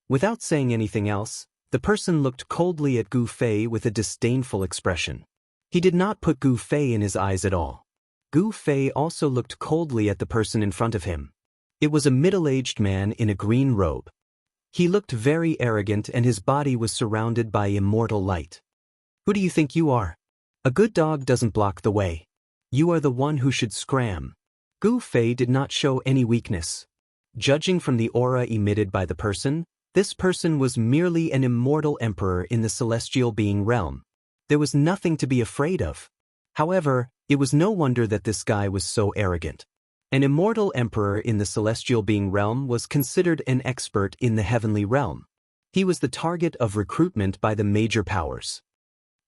Without saying anything else, the person looked coldly at Gu Fei with a disdainful expression. He did not put Gu Fei in his eyes at all. Gu Fei also looked coldly at the person in front of him. It was a middle-aged man in a green robe. He looked very arrogant and his body was surrounded by immortal light. "Who do you think you are? A good dog doesn't block the way. You are the one who should scram." Gu Fei did not show any weakness. Judging from the aura emitted by the person, this person was merely an immortal emperor in the celestial being realm. There was nothing to be afraid of. However, it was no wonder that this guy was so arrogant. An immortal emperor in the celestial being realm was considered an expert in the heavenly realm. He was the target of recruitment by the major powers.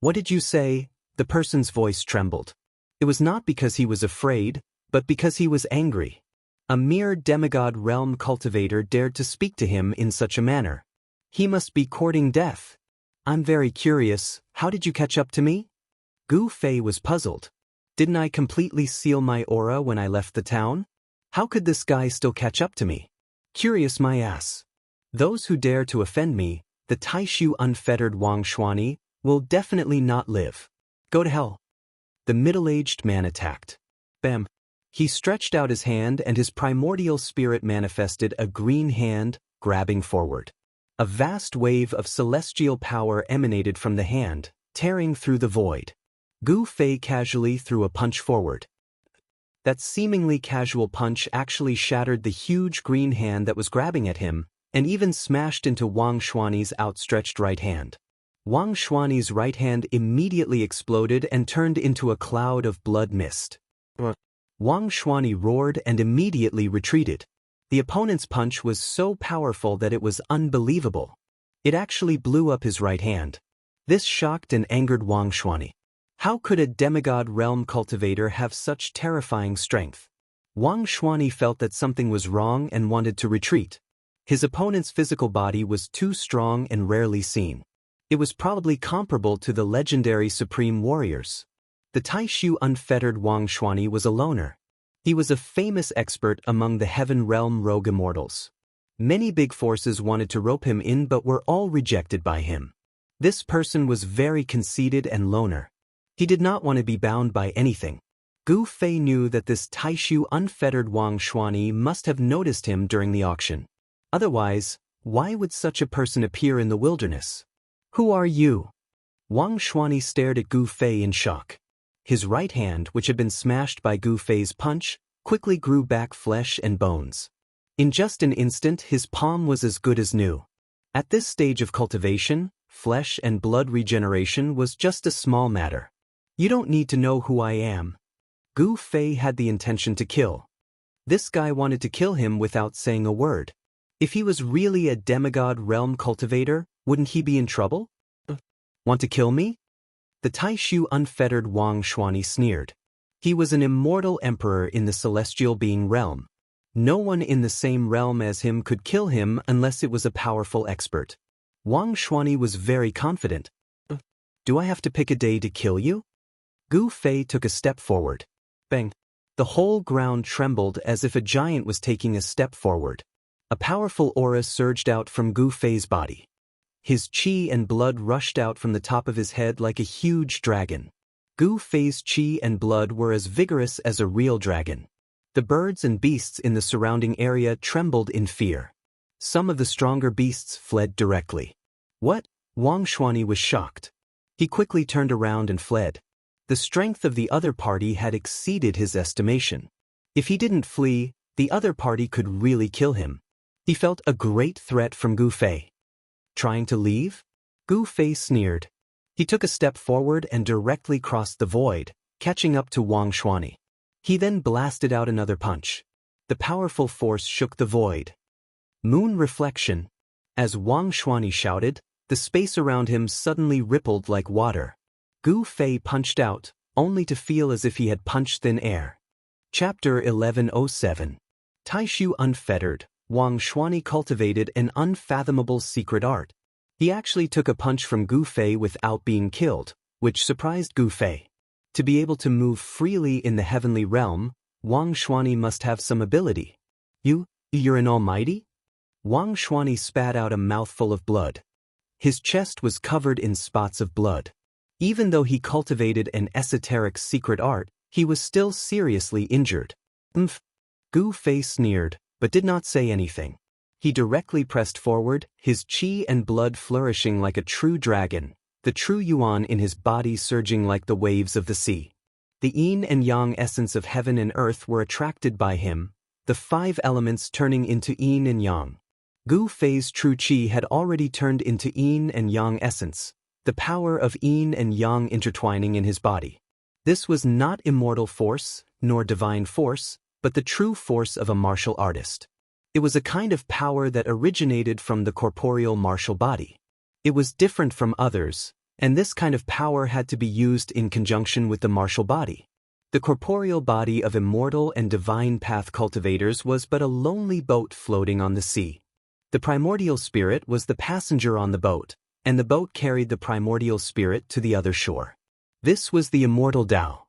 What did you say? The person's voice trembled. It was not because he was afraid, but because he was angry. A mere demigod realm cultivator dared to speak to him in such a manner. He must be courting death. I'm very curious, how did you catch up to me? Gu Fei was puzzled. Didn't I completely seal my aura when I left the town? How could this guy still catch up to me? Curious my ass. Those who dare to offend me, the Taishu unfettered Wang Xuani, will definitely not live. Go to hell. The middle-aged man attacked. Bam. He stretched out his hand and his primordial spirit manifested a green hand, grabbing forward. A vast wave of celestial power emanated from the hand, tearing through the void. Gu Fei casually threw a punch forward. That seemingly casual punch actually shattered the huge green hand that was grabbing at him, and even smashed into Wang Xuani's outstretched right hand. Wang Xuani's right hand immediately exploded and turned into a cloud of blood mist. Wang Xuani roared and immediately retreated. The opponent's punch was so powerful that it was unbelievable. It actually blew up his right hand. This shocked and angered Wang Xuani. How could a demigod realm cultivator have such terrifying strength? Wang Xuani felt that something was wrong and wanted to retreat. His opponent's physical body was too strong and rarely seen. It was probably comparable to the legendary supreme warriors. The Taishu unfettered Wang Xuani was a loner. He was a famous expert among the heaven realm rogue immortals. Many big forces wanted to rope him in but were all rejected by him. This person was very conceited and loner. He did not want to be bound by anything. Gu Fei knew that this Taishu unfettered Wang Xuani must have noticed him during the auction. Otherwise, why would such a person appear in the wilderness? Who are you? Wang Xuani stared at Gu Fei in shock. His right hand, which had been smashed by Gu Fei's punch, quickly grew back flesh and bones. In just an instant, his palm was as good as new. At this stage of cultivation, flesh and blood regeneration was just a small matter. You don't need to know who I am. Gu Fei had the intention to kill. This guy wanted to kill him without saying a word. If he was really a demigod realm cultivator, wouldn't he be in trouble? Want to kill me? The Taishu unfettered Wang Xuani sneered. He was an immortal emperor in the celestial being realm. No one in the same realm as him could kill him unless it was a powerful expert. Wang Xuani was very confident. Do I have to pick a day to kill you? Gu Fei took a step forward. Bang! The whole ground trembled as if a giant was taking a step forward. A powerful aura surged out from Gu Fei's body. His qi and blood rushed out from the top of his head like a huge dragon. Gu Fei's qi and blood were as vigorous as a real dragon. The birds and beasts in the surrounding area trembled in fear. Some of the stronger beasts fled directly. What? Wang Xuani was shocked. He quickly turned around and fled. The strength of the other party had exceeded his estimation. If he didn't flee, the other party could really kill him. He felt a great threat from Gu Fei. Trying to leave? Gu Fei sneered. He took a step forward and directly crossed the void, catching up to Wang Xuani. He then blasted out another punch. The powerful force shook the void. Moon reflection. As Wang Xuani shouted, the space around him suddenly rippled like water. Gu Fei punched out, only to feel as if he had punched thin air. Chapter 1107. Taishu unfettered, Wang Xuani cultivated an unfathomable secret art. He actually took a punch from Gu Fei without being killed, which surprised Gu Fei. To be able to move freely in the heavenly realm, Wang Xuani must have some ability. You're an almighty? Wang Xuani spat out a mouthful of blood. His chest was covered in spots of blood. Even though he cultivated an esoteric secret art, he was still seriously injured. Gu Fei sneered, but did not say anything. He directly pressed forward, his qi and blood flourishing like a true dragon, the true yuan in his body surging like the waves of the sea. The yin and yang essence of heaven and earth were attracted by him, the 5 elements turning into yin and yang. Gu Fei's true qi had already turned into yin and yang essence, the power of yin and yang intertwining in his body. This was not immortal force, nor divine force, but the true force of a martial artist. It was a kind of power that originated from the corporeal martial body. It was different from others, and this kind of power had to be used in conjunction with the martial body. The corporeal body of immortal and divine path cultivators was but a lonely boat floating on the sea. The primordial spirit was the passenger on the boat, and the boat carried the primordial spirit to the other shore. This was the immortal Tao.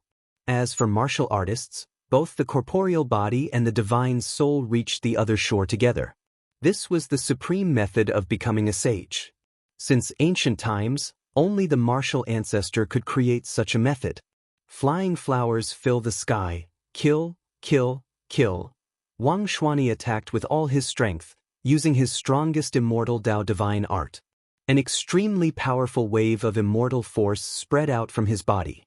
As for martial artists, both the corporeal body and the divine soul reached the other shore together. This was the supreme method of becoming a sage. Since ancient times, only the martial ancestor could create such a method. Flying flowers fill the sky, kill, kill, kill. Wang Shuani attacked with all his strength, using his strongest immortal Tao divine art. An extremely powerful wave of immortal force spread out from his body.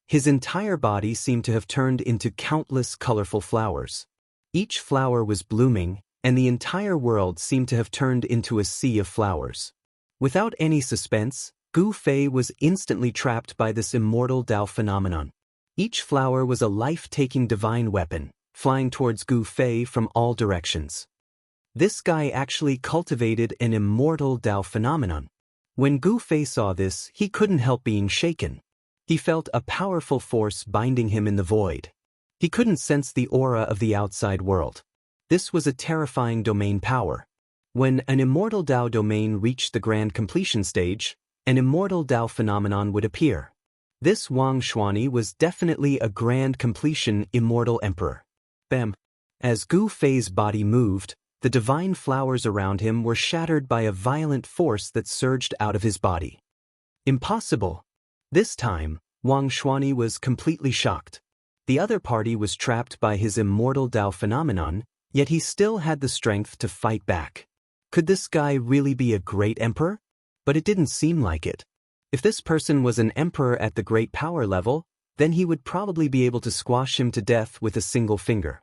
His entire body seemed to have turned into countless colorful flowers. Each flower was blooming, and the entire world seemed to have turned into a sea of flowers. Without any suspense, Gu Fei was instantly trapped by this immortal Tao phenomenon. Each flower was a life-taking divine weapon, flying towards Gu Fei from all directions. This guy actually cultivated an immortal Tao phenomenon. When Gu Fei saw this, he couldn't help being shaken. He felt a powerful force binding him in the void. He couldn't sense the aura of the outside world. This was a terrifying domain power. When an immortal Tao domain reached the grand completion stage, an immortal Tao phenomenon would appear. This Wang Shuani was definitely a grand completion immortal emperor. Bam! As Gu Fei's body moved, the divine flowers around him were shattered by a violent force that surged out of his body. Impossible! This time, Wang Shuani was completely shocked. The other party was trapped by his immortal Tao phenomenon, yet he still had the strength to fight back. Could this guy really be a great emperor? But it didn't seem like it. If this person was an emperor at the great power level, then he would probably be able to squash him to death with a single finger.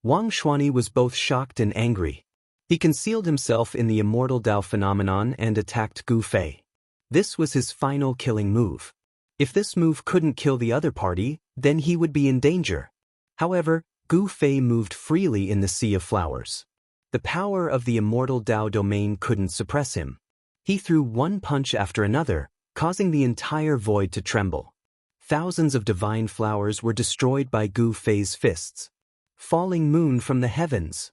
Wang Shuani was both shocked and angry. He concealed himself in the immortal Tao phenomenon and attacked Gu Fei. This was his final killing move. If this move couldn't kill the other party, then he would be in danger. However, Gu Fei moved freely in the sea of flowers. The power of the immortal Tao domain couldn't suppress him. He threw one punch after another, causing the entire void to tremble. Thousands of divine flowers were destroyed by Gu Fei's fists. Falling moon from the heavens.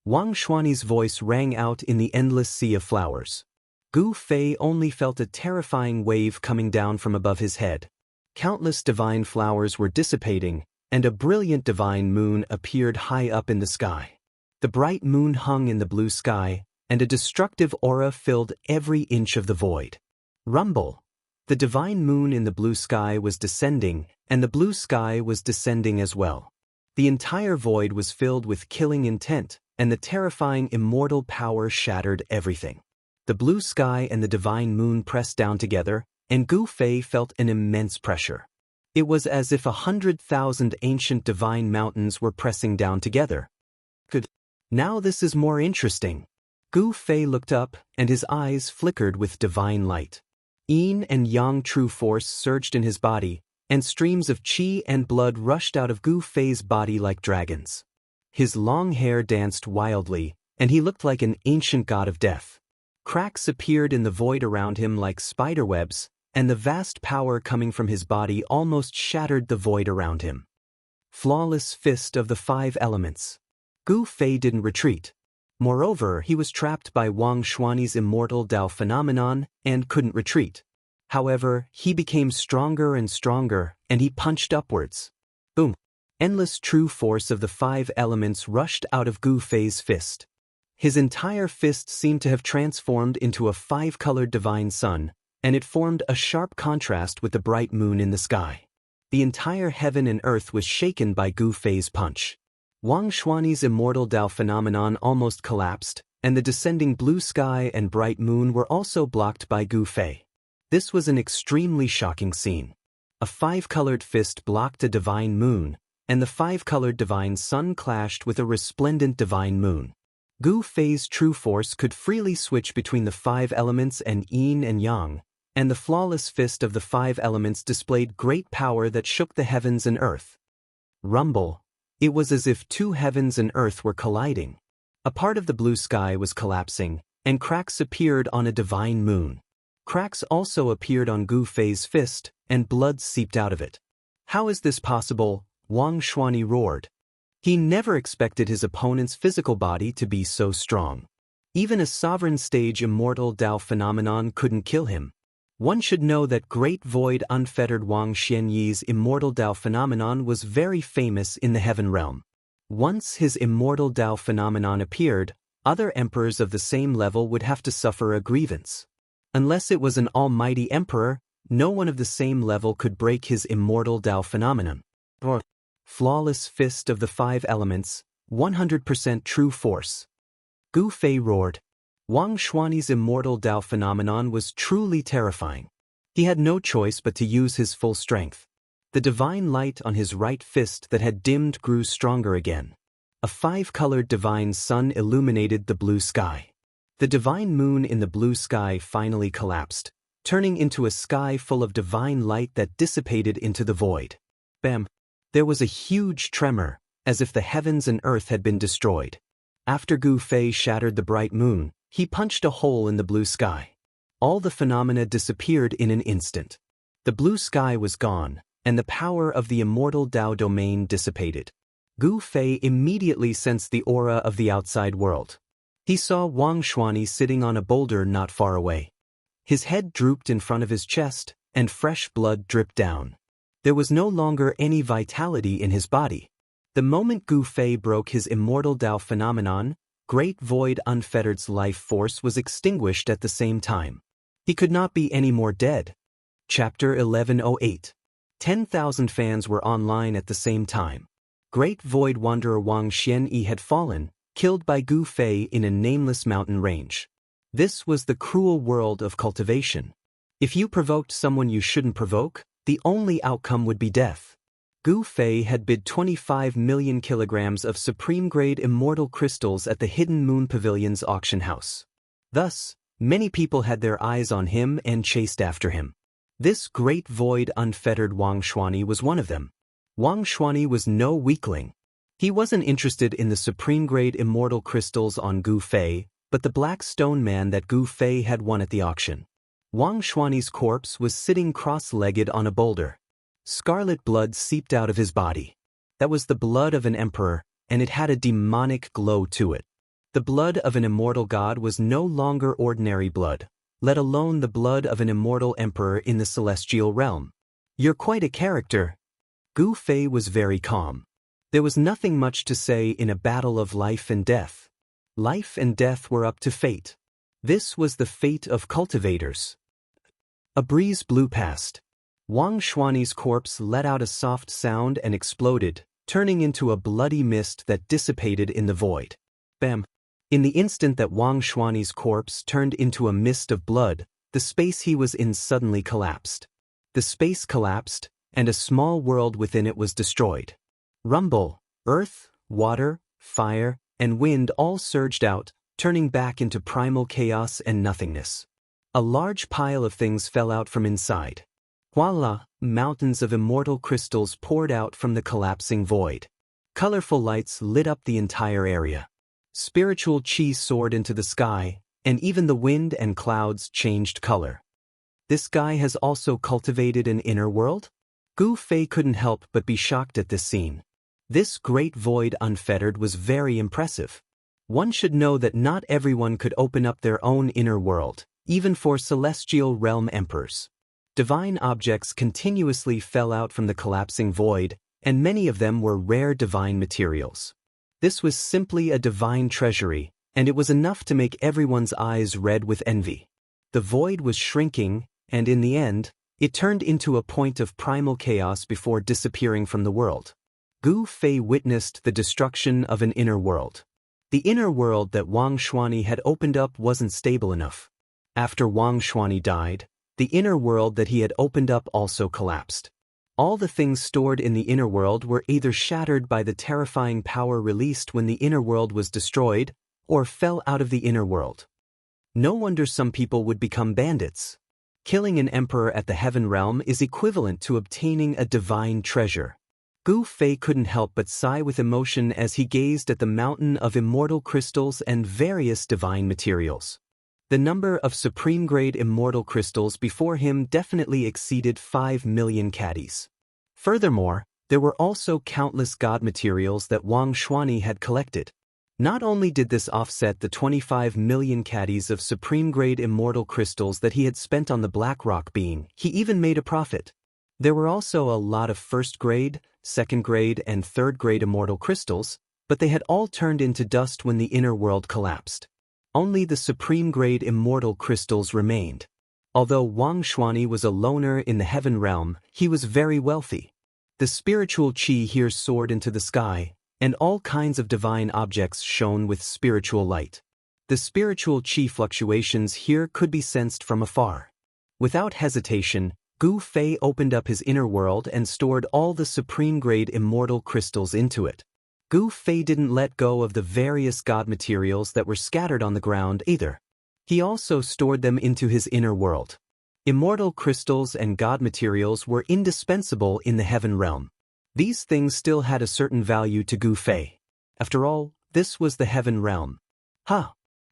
Wang Shuani's voice rang out in the endless sea of flowers. Gu Fei only felt a terrifying wave coming down from above his head. Countless divine flowers were dissipating, and a brilliant divine moon appeared high up in the sky. The bright moon hung in the blue sky, and a destructive aura filled every inch of the void. Rumble! The divine moon in the blue sky was descending, and the blue sky was descending as well. The entire void was filled with killing intent, and the terrifying immortal power shattered everything. The blue sky and the divine moon pressed down together, and Gu Fei felt an immense pressure. It was as if 100,000 ancient divine mountains were pressing down together. Good. Now this is more interesting. Gu Fei looked up, and his eyes flickered with divine light. Yin and yang true force surged in his body, and streams of qi and blood rushed out of Gu Fei's body like dragons. His long hair danced wildly, and he looked like an ancient god of death. Cracks appeared in the void around him like spiderwebs, and the vast power coming from his body almost shattered the void around him. Flawless fist of the 5 elements. Gu Fei didn't retreat. Moreover, he was trapped by Wang Shuani's immortal Tao phenomenon and couldn't retreat. However, he became stronger and stronger, and he punched upwards. Boom! Endless true force of the 5 elements rushed out of Gu Fei's fist. His entire fist seemed to have transformed into a 5-colored divine sun, and it formed a sharp contrast with the bright moon in the sky. The entire heaven and earth was shaken by Gu Fei's punch. Wang Shuani's immortal Tao phenomenon almost collapsed, and the descending blue sky and bright moon were also blocked by Gu Fei. This was an extremely shocking scene. A five-colored fist blocked a divine moon, and the five-colored divine sun clashed with a resplendent divine moon. Gu Fei's true force could freely switch between the five elements and yin and yang, and the flawless fist of the five elements displayed great power that shook the heavens and earth. Rumble. It was as if two heavens and earth were colliding. A part of the blue sky was collapsing, and cracks appeared on a divine moon. Cracks also appeared on Gu Fei's fist, and blood seeped out of it. "How is this possible?" Wang Xuanyi roared. He never expected his opponent's physical body to be so strong. Even a sovereign stage immortal Dao phenomenon couldn't kill him. One should know that Great Void Unfettered Wang Xianyi's immortal Dao phenomenon was very famous in the heaven realm. Once his immortal Dao phenomenon appeared, other emperors of the same level would have to suffer a grievance. Unless it was an almighty emperor, no one of the same level could break his immortal Dao phenomenon. Flawless fist of the five elements, 100% true force. Gu Fei roared. Wang Xuanyi's immortal Dao phenomenon was truly terrifying. He had no choice but to use his full strength. The divine light on his right fist that had dimmed grew stronger again. A five-colored divine sun illuminated the blue sky. The divine moon in the blue sky finally collapsed, turning into a sky full of divine light that dissipated into the void. Bam! There was a huge tremor, as if the heavens and earth had been destroyed. After Gu Fei shattered the bright moon, he punched a hole in the blue sky. All the phenomena disappeared in an instant. The blue sky was gone, and the power of the immortal Dao domain dissipated. Gu Fei immediately sensed the aura of the outside world. He saw Wang Xuanyi sitting on a boulder not far away. His head drooped in front of his chest, and fresh blood dripped down. There was no longer any vitality in his body. The moment Gu Fei broke his immortal Dao phenomenon, Great Void Unfettered's life force was extinguished at the same time. He could not be any more dead. Chapter 1108. 10,000 fans were online at the same time. Great Void Wanderer Wang Xianyi had fallen, killed by Gu Fei in a nameless mountain range. This was the cruel world of cultivation. If you provoked someone you shouldn't provoke, the only outcome would be death. Gu Fei had bid 25 million kilograms of supreme-grade immortal crystals at the Hidden Moon Pavilion's auction house. Thus, many people had their eyes on him and chased after him. This Great Void Unfettered Wang Xuanyi was one of them. Wang Xuanyi was no weakling. He wasn't interested in the supreme-grade immortal crystals on Gu Fei, but the black stone man that Gu Fei had won at the auction. Wang Xuanyi's corpse was sitting cross-legged on a boulder. Scarlet blood seeped out of his body. That was the blood of an emperor, and it had a demonic glow to it. The blood of an immortal god was no longer ordinary blood, let alone the blood of an immortal emperor in the celestial realm. "You're quite a character." Gu Fei was very calm. There was nothing much to say in a battle of life and death. Life and death were up to fate. This was the fate of cultivators. A breeze blew past. Wang Xuanyi's corpse let out a soft sound and exploded, turning into a bloody mist that dissipated in the void. Bam! In the instant that Wang Xuanyi's corpse turned into a mist of blood, the space he was in suddenly collapsed. The space collapsed, and a small world within it was destroyed. Rumble, earth, water, fire, and wind all surged out, turning back into primal chaos and nothingness. A large pile of things fell out from inside. Voila! Mountains of immortal crystals poured out from the collapsing void. Colorful lights lit up the entire area. Spiritual chi soared into the sky, and even the wind and clouds changed color. This guy has also cultivated an inner world? Gu Fei couldn't help but be shocked at this scene. This Great Void Unfettered was very impressive. One should know that not everyone could open up their own inner world, even for celestial realm emperors. Divine objects continuously fell out from the collapsing void, and many of them were rare divine materials. This was simply a divine treasury, and it was enough to make everyone's eyes red with envy. The void was shrinking, and in the end, it turned into a point of primal chaos before disappearing from the world. Gu Fei witnessed the destruction of an inner world. The inner world that Wang Xuanyi had opened up wasn't stable enough. After Wang Xuanyi died, the inner world that he had opened up also collapsed. All the things stored in the inner world were either shattered by the terrifying power released when the inner world was destroyed, or fell out of the inner world. No wonder some people would become bandits. Killing an emperor at the heaven realm is equivalent to obtaining a divine treasure. Gu Fei couldn't help but sigh with emotion as he gazed at the mountain of immortal crystals and various divine materials. The number of supreme-grade immortal crystals before him definitely exceeded 5 million caddies. Furthermore, there were also countless god materials that Wang Xuanyi had collected. Not only did this offset the 25 million caddies of supreme-grade immortal crystals that he had spent on the Black Rock being, he even made a profit. There were also a lot of first-grade, second-grade, and third-grade immortal crystals, but they had all turned into dust when the inner world collapsed. Only the supreme-grade immortal crystals remained. Although Wang Xuanyi was a loner in the heaven realm, he was very wealthy. The spiritual qi here soared into the sky, and all kinds of divine objects shone with spiritual light. The spiritual qi fluctuations here could be sensed from afar. Without hesitation, Gu Fei opened up his inner world and stored all the supreme-grade immortal crystals into it. Gu Fei didn't let go of the various god materials that were scattered on the ground either. He also stored them into his inner world. Immortal crystals and god materials were indispensable in the heaven realm. These things still had a certain value to Gu Fei. After all, this was the heaven realm.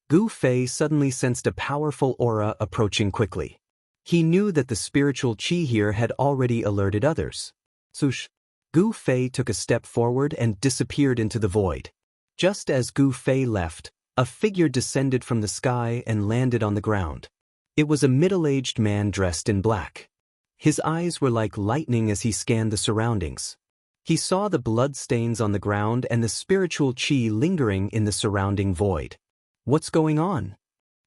Gu Fei suddenly sensed a powerful aura approaching quickly. He knew that the spiritual qi here had already alerted others. Swoosh! Gu Fei took a step forward and disappeared into the void. Just as Gu Fei left, a figure descended from the sky and landed on the ground. It was a middle-aged man dressed in black. His eyes were like lightning as he scanned the surroundings. He saw the blood stains on the ground and the spiritual qi lingering in the surrounding void. What's going on?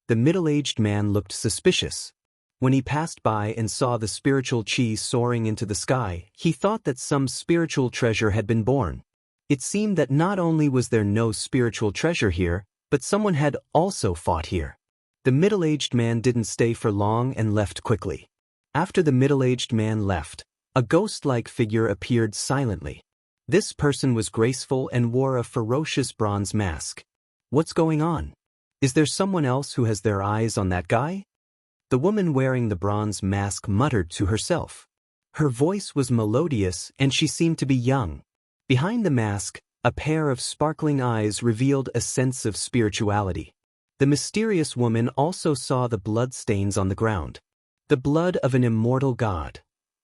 The middle-aged man looked suspicious. When he passed by and saw the spiritual qi soaring into the sky, he thought that some spiritual treasure had been born. It seemed that not only was there no spiritual treasure here, but someone had also fought here. The middle-aged man didn't stay for long and left quickly. After the middle-aged man left, a ghost-like figure appeared silently. This person was graceful and wore a ferocious bronze mask. What's going on? Is there someone else who has their eyes on that guy? The woman wearing the bronze mask muttered to herself. Her voice was melodious and she seemed to be young. Behind the mask, a pair of sparkling eyes revealed a sense of spirituality. The mysterious woman also saw the blood stains on the ground. The blood of an immortal god.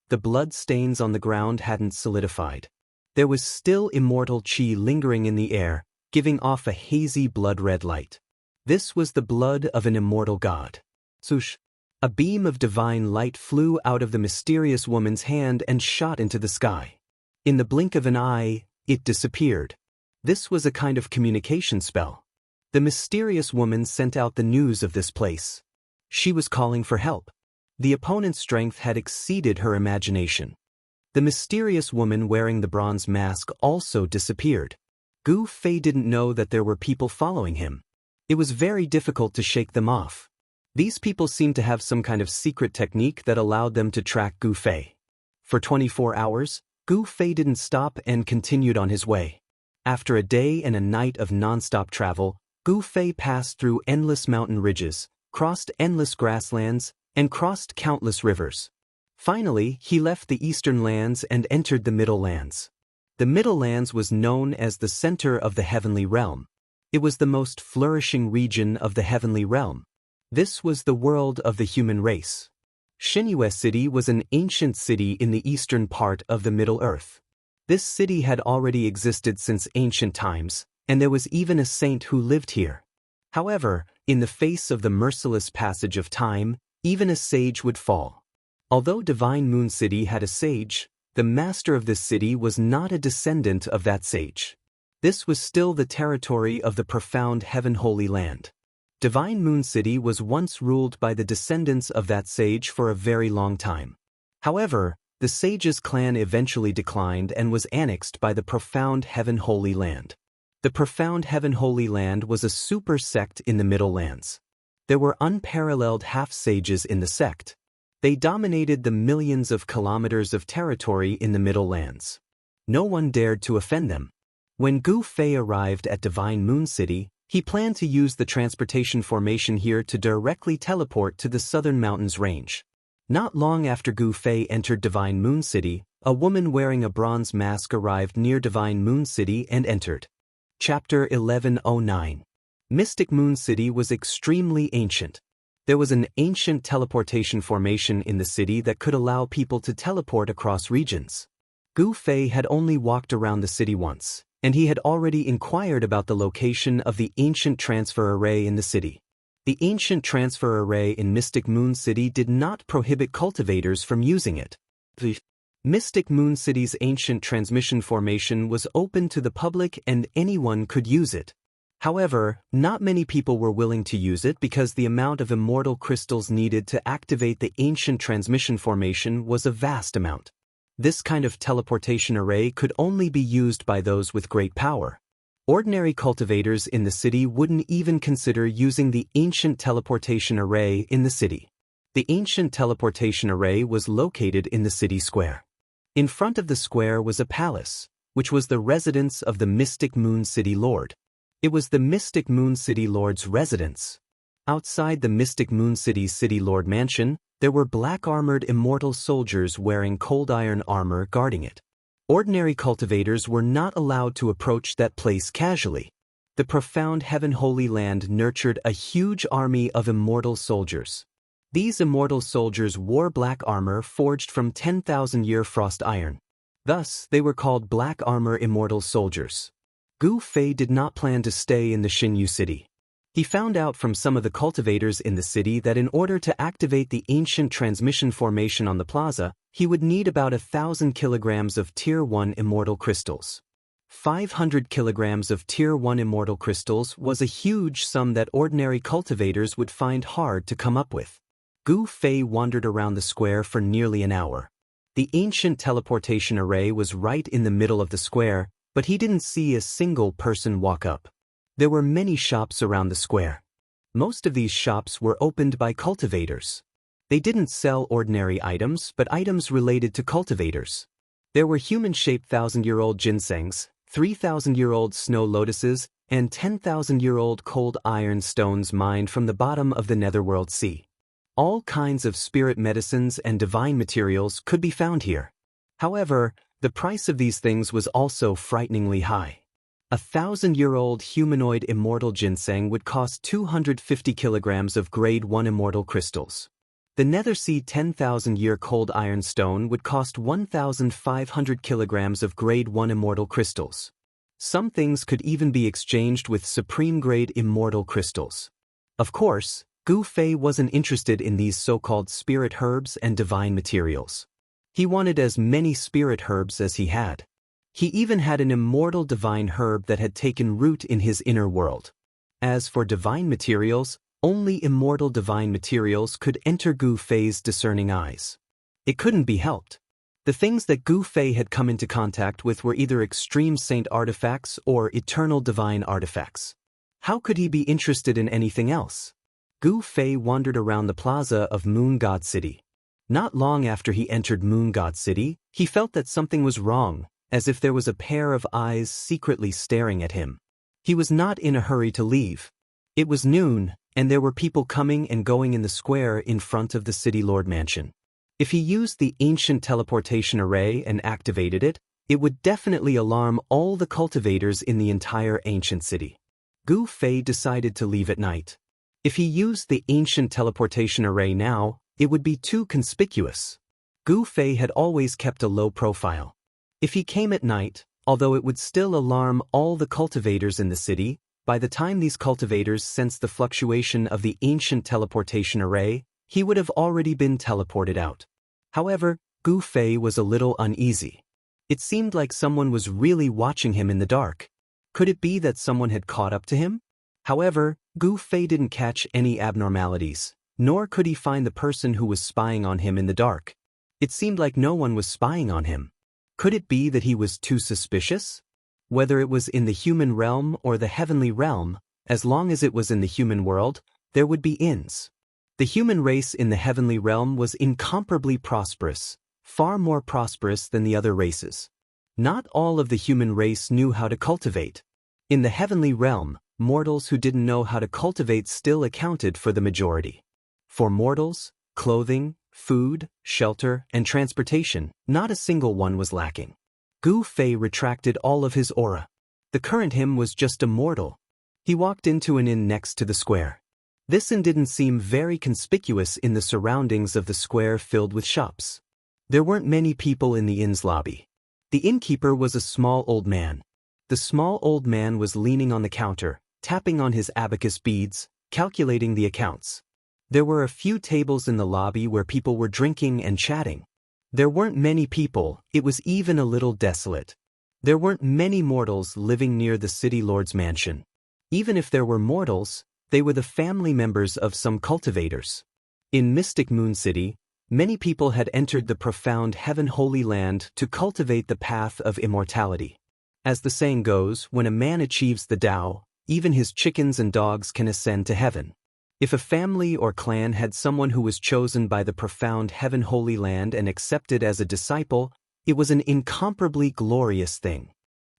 The blood stains on the ground hadn't solidified. There was still immortal qi lingering in the air, giving off a hazy blood-red light. This was the blood of an immortal god. Swoosh! A beam of divine light flew out of the mysterious woman's hand and shot into the sky. In the blink of an eye, it disappeared. This was a kind of communication spell. The mysterious woman sent out the news of this place. She was calling for help. The opponent's strength had exceeded her imagination. The mysterious woman wearing the bronze mask also disappeared. Gu Fei didn't know that there were people following him. It was very difficult to shake them off. These people seemed to have some kind of secret technique that allowed them to track Gu Fei. For 24 hours, Gu Fei didn't stop and continued on his way. After a day and a night of non-stop travel, Gu Fei passed through endless mountain ridges, crossed endless grasslands, and crossed countless rivers. Finally, he left the eastern lands and entered the Middle Lands. The Middle Lands was known as the center of the heavenly realm. It was the most flourishing region of the heavenly realm. This was the world of the human race. Shinyue City was an ancient city in the eastern part of the Middle Earth. This city had already existed since ancient times, and there was even a saint who lived here. However, in the face of the merciless passage of time, even a sage would fall. Although Divine Moon City had a sage, the master of this city was not a descendant of that sage. This was still the territory of the profound Heaven Holy Land. Divine Moon City was once ruled by the descendants of that sage for a very long time. However, the sage's clan eventually declined and was annexed by the profound Heaven Holy Land. The profound Heaven Holy Land was a super sect in the Middle Lands. There were unparalleled half-sages in the sect. They dominated the millions of kilometers of territory in the Middle Lands. No one dared to offend them. When Gu Fei arrived at Divine Moon City, he planned to use the transportation formation here to directly teleport to the Southern Mountains range. Not long after Gu Fei entered Divine Moon City, a woman wearing a bronze mask arrived near Divine Moon City and entered. Chapter 1109. Mystic Moon City was extremely ancient. There was an ancient teleportation formation in the city that could allow people to teleport across regions. Gu Fei had only walked around the city once, and he had already inquired about the location of the ancient transfer array in the city. The ancient transfer array in Mystic Moon City did not prohibit cultivators from using it. The Mystic Moon City's ancient transmission formation was open to the public and anyone could use it. However, not many people were willing to use it because the amount of immortal crystals needed to activate the ancient transmission formation was a vast amount. This kind of teleportation array could only be used by those with great power. Ordinary cultivators in the city wouldn't even consider using the ancient teleportation array in the city. The ancient teleportation array was located in the city square. In front of the square was a palace, which was the residence of the Mystic Moon City Lord. It was the Mystic Moon City Lord's residence. Outside the Mystic Moon City's City Lord mansion, there were black-armored immortal soldiers wearing cold iron armor guarding it. Ordinary cultivators were not allowed to approach that place casually. The profound Heaven Holy Land nurtured a huge army of immortal soldiers. These immortal soldiers wore black armor forged from 10,000-year frost iron. Thus, they were called Black Armor Immortal Soldiers. Gu Fei did not plan to stay in the Xinyu city. He found out from some of the cultivators in the city that in order to activate the ancient transmission formation on the plaza, he would need about 1,000 kilograms of Tier 1 immortal crystals. 500 kilograms of Tier 1 immortal crystals was a huge sum that ordinary cultivators would find hard to come up with. Gu Fei wandered around the square for nearly an hour. The ancient teleportation array was right in the middle of the square, but he didn't see a single person walk up. There were many shops around the square. Most of these shops were opened by cultivators. They didn't sell ordinary items, but items related to cultivators. There were human-shaped 1,000-year-old ginsengs, 3,000-year-old snow lotuses, and 10,000-year-old cold iron stones mined from the bottom of the Netherworld Sea. All kinds of spirit medicines and divine materials could be found here. However, the price of these things was also frighteningly high. A 1,000-year-old humanoid immortal ginseng would cost 250 kilograms of Grade 1 immortal crystals. The Nethersea 10,000-year cold iron stone would cost 1,500 kilograms of Grade 1 immortal crystals. Some things could even be exchanged with supreme-grade immortal crystals. Of course, Gu Fei wasn't interested in these so-called spirit herbs and divine materials. He wanted as many spirit herbs as he had. He even had an immortal divine herb that had taken root in his inner world. As for divine materials, only immortal divine materials could enter Gu Fei's discerning eyes. It couldn't be helped. The things that Gu Fei had come into contact with were either extreme saint artifacts or eternal divine artifacts. How could he be interested in anything else? Gu Fei wandered around the plaza of Moon God City. Not long after he entered Moon God City, he felt that something was wrong, as if there was a pair of eyes secretly staring at him. He was not in a hurry to leave. It was noon, and there were people coming and going in the square in front of the City Lord Mansion. If he used the ancient teleportation array and activated it, it would definitely alarm all the cultivators in the entire ancient city. Gu Fei decided to leave at night. If he used the ancient teleportation array now, it would be too conspicuous. Gu Fei had always kept a low profile. If he came at night, although it would still alarm all the cultivators in the city, by the time these cultivators sensed the fluctuation of the ancient teleportation array, he would have already been teleported out. However, Gu Fei was a little uneasy. It seemed like someone was really watching him in the dark. Could it be that someone had caught up to him? However, Gu Fei didn't catch any abnormalities, nor could he find the person who was spying on him in the dark. It seemed like no one was spying on him. Could it be that he was too suspicious? Whether it was in the human realm or the heavenly realm, as long as it was in the human world, there would be inns. The human race in the heavenly realm was incomparably prosperous, far more prosperous than the other races. Not all of the human race knew how to cultivate. In the heavenly realm, mortals who didn't know how to cultivate still accounted for the majority. For mortals, clothing, food, shelter, and transportation, not a single one was lacking. Gu Fei retracted all of his aura. The current him was just a mortal. He walked into an inn next to the square. This inn didn't seem very conspicuous in the surroundings of the square filled with shops. There weren't many people in the inn's lobby. The innkeeper was a small old man. The small old man was leaning on the counter, tapping on his abacus beads, calculating the accounts. There were a few tables in the lobby where people were drinking and chatting. There weren't many people, it was even a little desolate. There weren't many mortals living near the city lord's mansion. Even if there were mortals, they were the family members of some cultivators. In Mystic Moon City, many people had entered the profound Heaven Holy Land to cultivate the path of immortality. As the saying goes, when a man achieves the Tao, even his chickens and dogs can ascend to heaven. If a family or clan had someone who was chosen by the profound Heaven Holy Land and accepted as a disciple, it was an incomparably glorious thing.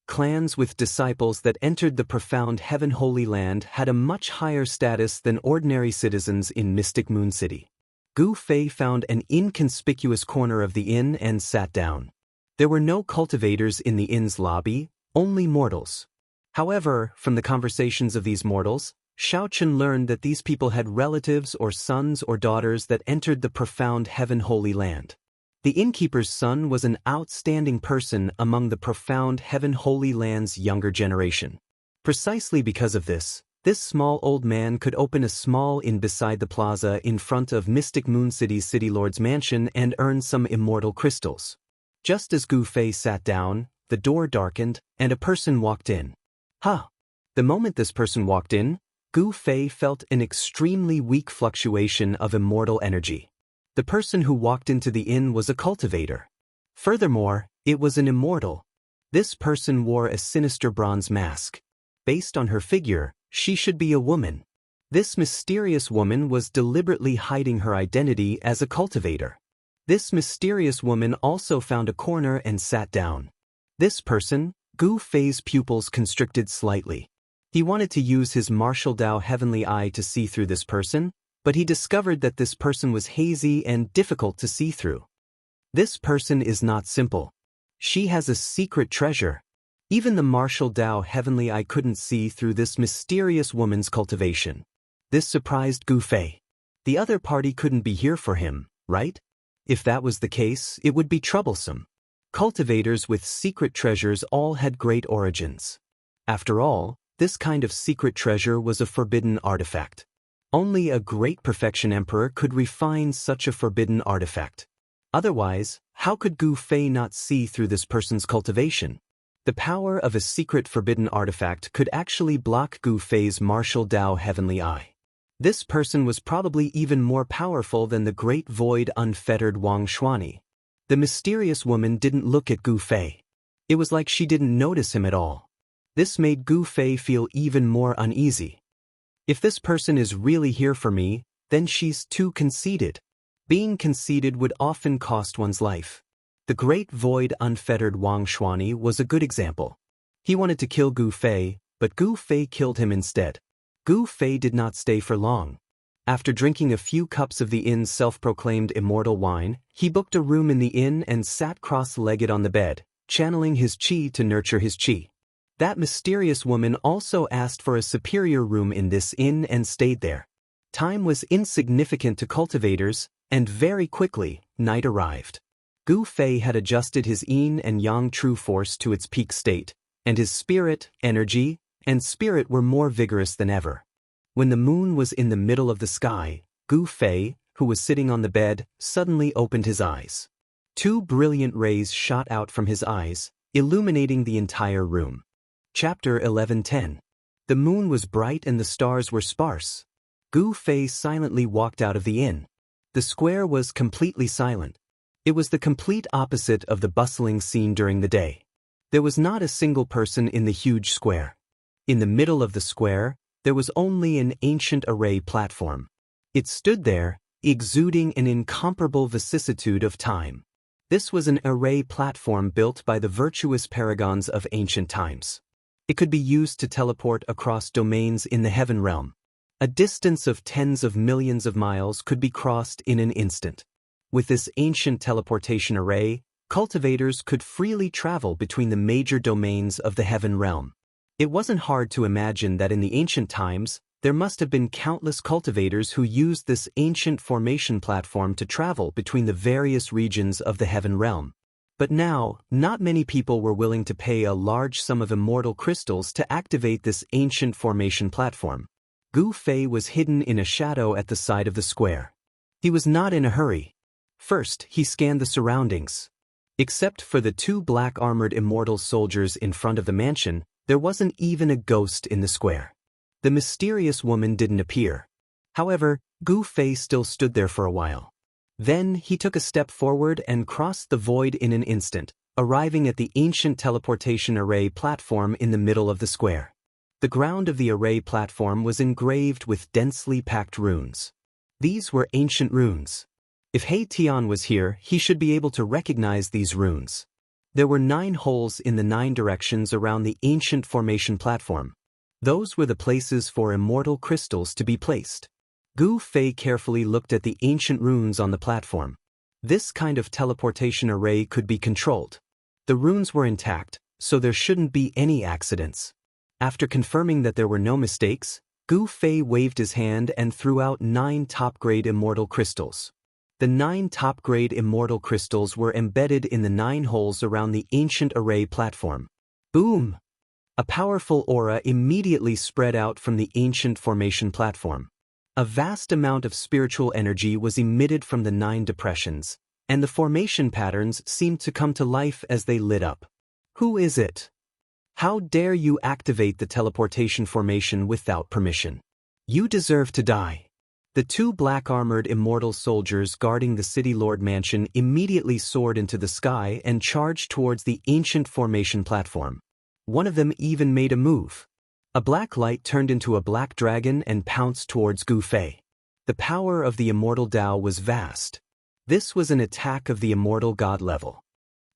Clans with disciples that entered the profound Heaven Holy Land had a much higher status than ordinary citizens in Mystic Moon City. Gu Fei found an inconspicuous corner of the inn and sat down. There were no cultivators in the inn's lobby, only mortals. However, from the conversations of these mortals, Xiao Chun learned that these people had relatives or sons or daughters that entered the profound Heaven Holy Land. The innkeeper's son was an outstanding person among the profound Heaven Holy Land's younger generation. Precisely because of this small old man could open a small inn beside the plaza in front of Mystic Moon City's City Lord's mansion and earn some immortal crystals. Just as Gu Fei sat down, the door darkened, and a person walked in. The moment this person walked in, Gu Fei felt an extremely weak fluctuation of immortal energy. The person who walked into the inn was a cultivator. Furthermore, it was an immortal. This person wore a sinister bronze mask. Based on her figure, she should be a woman. This mysterious woman was deliberately hiding her identity as a cultivator. This mysterious woman also found a corner and sat down. This person, Gu Fei's pupils constricted slightly. He wanted to use his martial Dao heavenly eye to see through this person, but he discovered that this person was hazy and difficult to see through. This person is not simple. She has a secret treasure. Even the martial Dao heavenly eye couldn't see through this mysterious woman's cultivation. This surprised Gu Fei. The other party couldn't be here for him, right? If that was the case, it would be troublesome. Cultivators with secret treasures all had great origins. After all, this kind of secret treasure was a forbidden artifact. Only a great perfection emperor could refine such a forbidden artifact. Otherwise, how could Gu Fei not see through this person's cultivation? The power of a secret forbidden artifact could actually block Gu Fei's martial Dao heavenly eye. This person was probably even more powerful than the great void unfettered Wang Xuani. The mysterious woman didn't look at Gu Fei. It was like she didn't notice him at all. This made Gu Fei feel even more uneasy. If this person is really here for me, then she's too conceited. Being conceited would often cost one's life. The great void unfettered Wang Xuani was a good example. He wanted to kill Gu Fei, but Gu Fei killed him instead. Gu Fei did not stay for long. After drinking a few cups of the inn's self-proclaimed immortal wine, he booked a room in the inn and sat cross-legged on the bed, channeling his qi to nurture his qi. That mysterious woman also asked for a superior room in this inn and stayed there. Time was insignificant to cultivators, and very quickly, night arrived. Gu Fei had adjusted his yin and yang true force to its peak state, and his spirit, energy, and spirit were more vigorous than ever. When the moon was in the middle of the sky, Gu Fei, who was sitting on the bed, suddenly opened his eyes. Two brilliant rays shot out from his eyes, illuminating the entire room. Chapter 11:10. The moon was bright and the stars were sparse. Gu Fei silently walked out of the inn. The square was completely silent. It was the complete opposite of the bustling scene during the day. There was not a single person in the huge square. In the middle of the square, there was only an ancient array platform. It stood there, exuding an incomparable vicissitude of time. This was an array platform built by the virtuous paragons of ancient times. It could be used to teleport across domains in the heaven realm. A distance of tens of millions of miles could be crossed in an instant. With this ancient teleportation array, cultivators could freely travel between the major domains of the heaven realm. It wasn't hard to imagine that in the ancient times, there must have been countless cultivators who used this ancient formation platform to travel between the various regions of the heaven realm. But now, not many people were willing to pay a large sum of immortal crystals to activate this ancient formation platform. Gu Fei was hidden in a shadow at the side of the square. He was not in a hurry. First, he scanned the surroundings. Except for the two black-armored immortal soldiers in front of the mansion, there wasn't even a ghost in the square. The mysterious woman didn't appear. However, Gu Fei still stood there for a while. Then he took a step forward and crossed the void in an instant, arriving at the ancient teleportation array platform in the middle of the square. The ground of the array platform was engraved with densely packed runes. These were ancient runes. If He Tian was here, he should be able to recognize these runes. There were 9 holes in the 9 directions around the ancient formation platform. Those were the places for immortal crystals to be placed. Gu Fei carefully looked at the ancient runes on the platform. This kind of teleportation array could be controlled. The runes were intact, so there shouldn't be any accidents. After confirming that there were no mistakes, Gu Fei waved his hand and threw out 9 top-grade immortal crystals. The 9 top-grade immortal crystals were embedded in the 9 holes around the ancient array platform. Boom! A powerful aura immediately spread out from the ancient formation platform. A vast amount of spiritual energy was emitted from the 9 depressions, and the formation patterns seemed to come to life as they lit up. Who is it? How dare you activate the teleportation formation without permission? You deserve to die. The 2 black-armored immortal soldiers guarding the City Lord mansion immediately soared into the sky and charged towards the ancient formation platform. One of them even made a move. A black light turned into a black dragon and pounced towards Gu Fei. The power of the immortal Tao was vast. This was an attack of the immortal god level.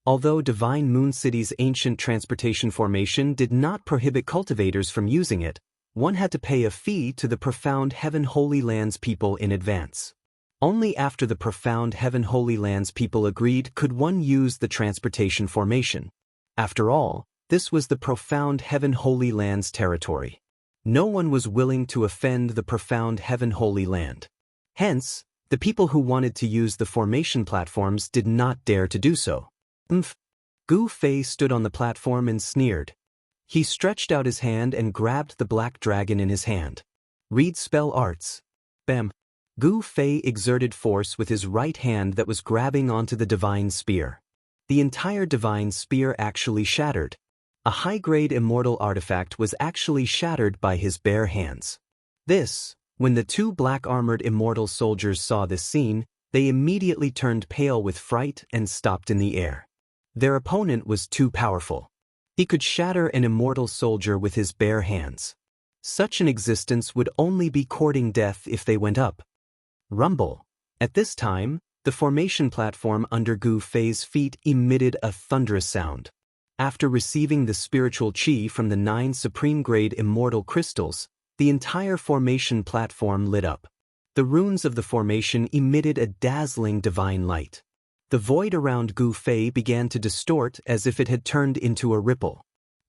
Although Divine Moon City's ancient transportation formation did not prohibit cultivators from using it, one had to pay a fee to the Profound Heaven Holy Lands people in advance. Only after the Profound Heaven Holy Lands people agreed could one use the transportation formation. After all, this was the Profound Heaven Holy Land's territory. No one was willing to offend the Profound Heaven Holy Land. Hence, the people who wanted to use the formation platforms did not dare to do so. Gu Fei stood on the platform and sneered. He stretched out his hand and grabbed the black dragon in his hand. Read spell arts. Bam! Gu Fei exerted force with his right hand that was grabbing onto the divine spear. The entire divine spear actually shattered. A high-grade immortal artifact was actually shattered by his bare hands. When the 2 black-armored immortal soldiers saw this scene, they immediately turned pale with fright and stopped in the air. Their opponent was too powerful. He could shatter an immortal soldier with his bare hands. Such an existence would only be courting death if they went up. Rumble. At this time, the formation platform under Gu Fei's feet emitted a thunderous sound. After receiving the spiritual chi from the 9 supreme-grade immortal crystals, the entire formation platform lit up. The runes of the formation emitted a dazzling divine light. The void around Gu Fei began to distort as if it had turned into a ripple.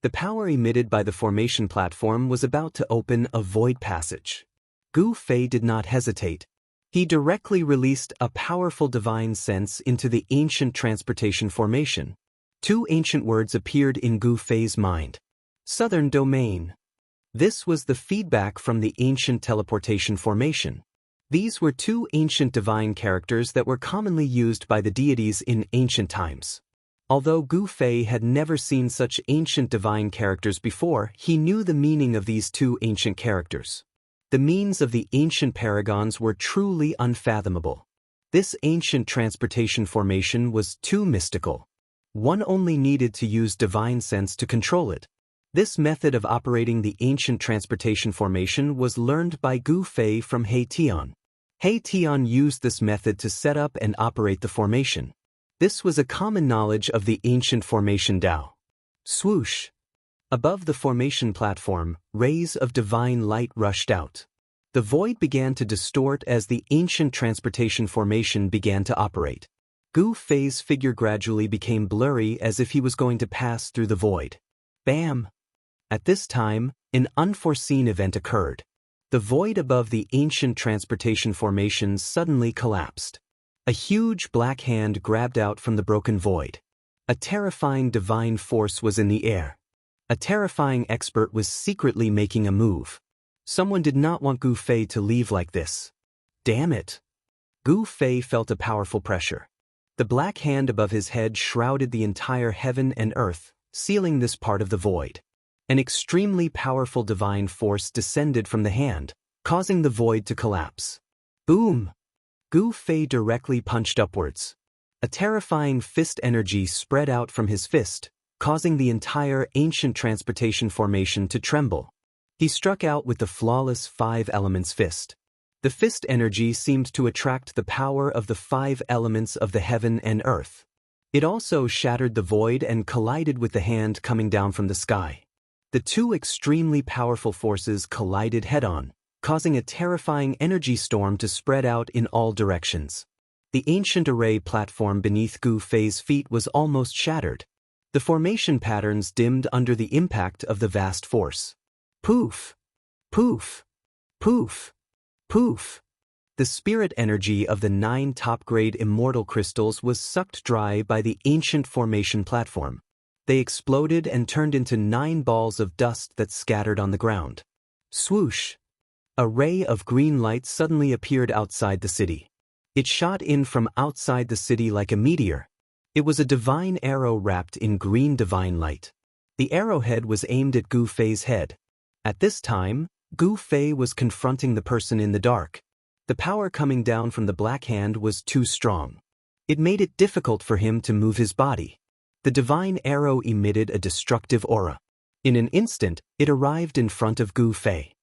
The power emitted by the formation platform was about to open a void passage. Gu Fei did not hesitate. He directly released a powerful divine sense into the ancient transportation formation. 2 ancient words appeared in Gu Fei's mind. Southern Domain. This was the feedback from the ancient teleportation formation. These were 2 ancient divine characters that were commonly used by the deities in ancient times. Although Gu Fei had never seen such ancient divine characters before, he knew the meaning of these 2 ancient characters. The means of the ancient paragons were truly unfathomable. This ancient transportation formation was too mystical. One only needed to use divine sense to control it. This method of operating the ancient transportation formation was learned by Gu Fei from He Tian. He Tian used this method to set up and operate the formation. This was a common knowledge of the ancient formation Tao. Swoosh! Above the formation platform, rays of divine light rushed out. The void began to distort as the ancient transportation formation began to operate. Gu Fei's figure gradually became blurry as if he was going to pass through the void. Bam! At this time, an unforeseen event occurred. The void above the ancient transportation formation suddenly collapsed. A huge black hand grabbed out from the broken void. A terrifying divine force was in the air. A terrifying expert was secretly making a move. Someone did not want Gu Fei to leave like this. Damn it! Gu Fei felt a powerful pressure. The black hand above his head shrouded the entire heaven and earth, sealing this part of the void. An extremely powerful divine force descended from the hand, causing the void to collapse. Boom! Gu Fei directly punched upwards. A terrifying fist energy spread out from his fist, causing the entire ancient transportation formation to tremble. He struck out with the flawless 5 elements fist. The fist energy seemed to attract the power of the 5 elements of the heaven and earth. It also shattered the void and collided with the hand coming down from the sky. The two extremely powerful forces collided head-on, causing a terrifying energy storm to spread out in all directions. The ancient array platform beneath Gu Fei's feet was almost shattered. The formation patterns dimmed under the impact of the vast force. Poof! Poof! Poof! Poof! The spirit energy of the 9 top-grade immortal crystals was sucked dry by the ancient formation platform. They exploded and turned into 9 balls of dust that scattered on the ground. Swoosh! A ray of green light suddenly appeared outside the city. It shot in from outside the city like a meteor. It was a divine arrow wrapped in green divine light. The arrowhead was aimed at Gu Fei's head. At this time, Gu Fei was confronting the person in the dark. The power coming down from the black hand was too strong. It made it difficult for him to move his body. The divine arrow emitted a destructive aura. In an instant, it arrived in front of Gu Fei.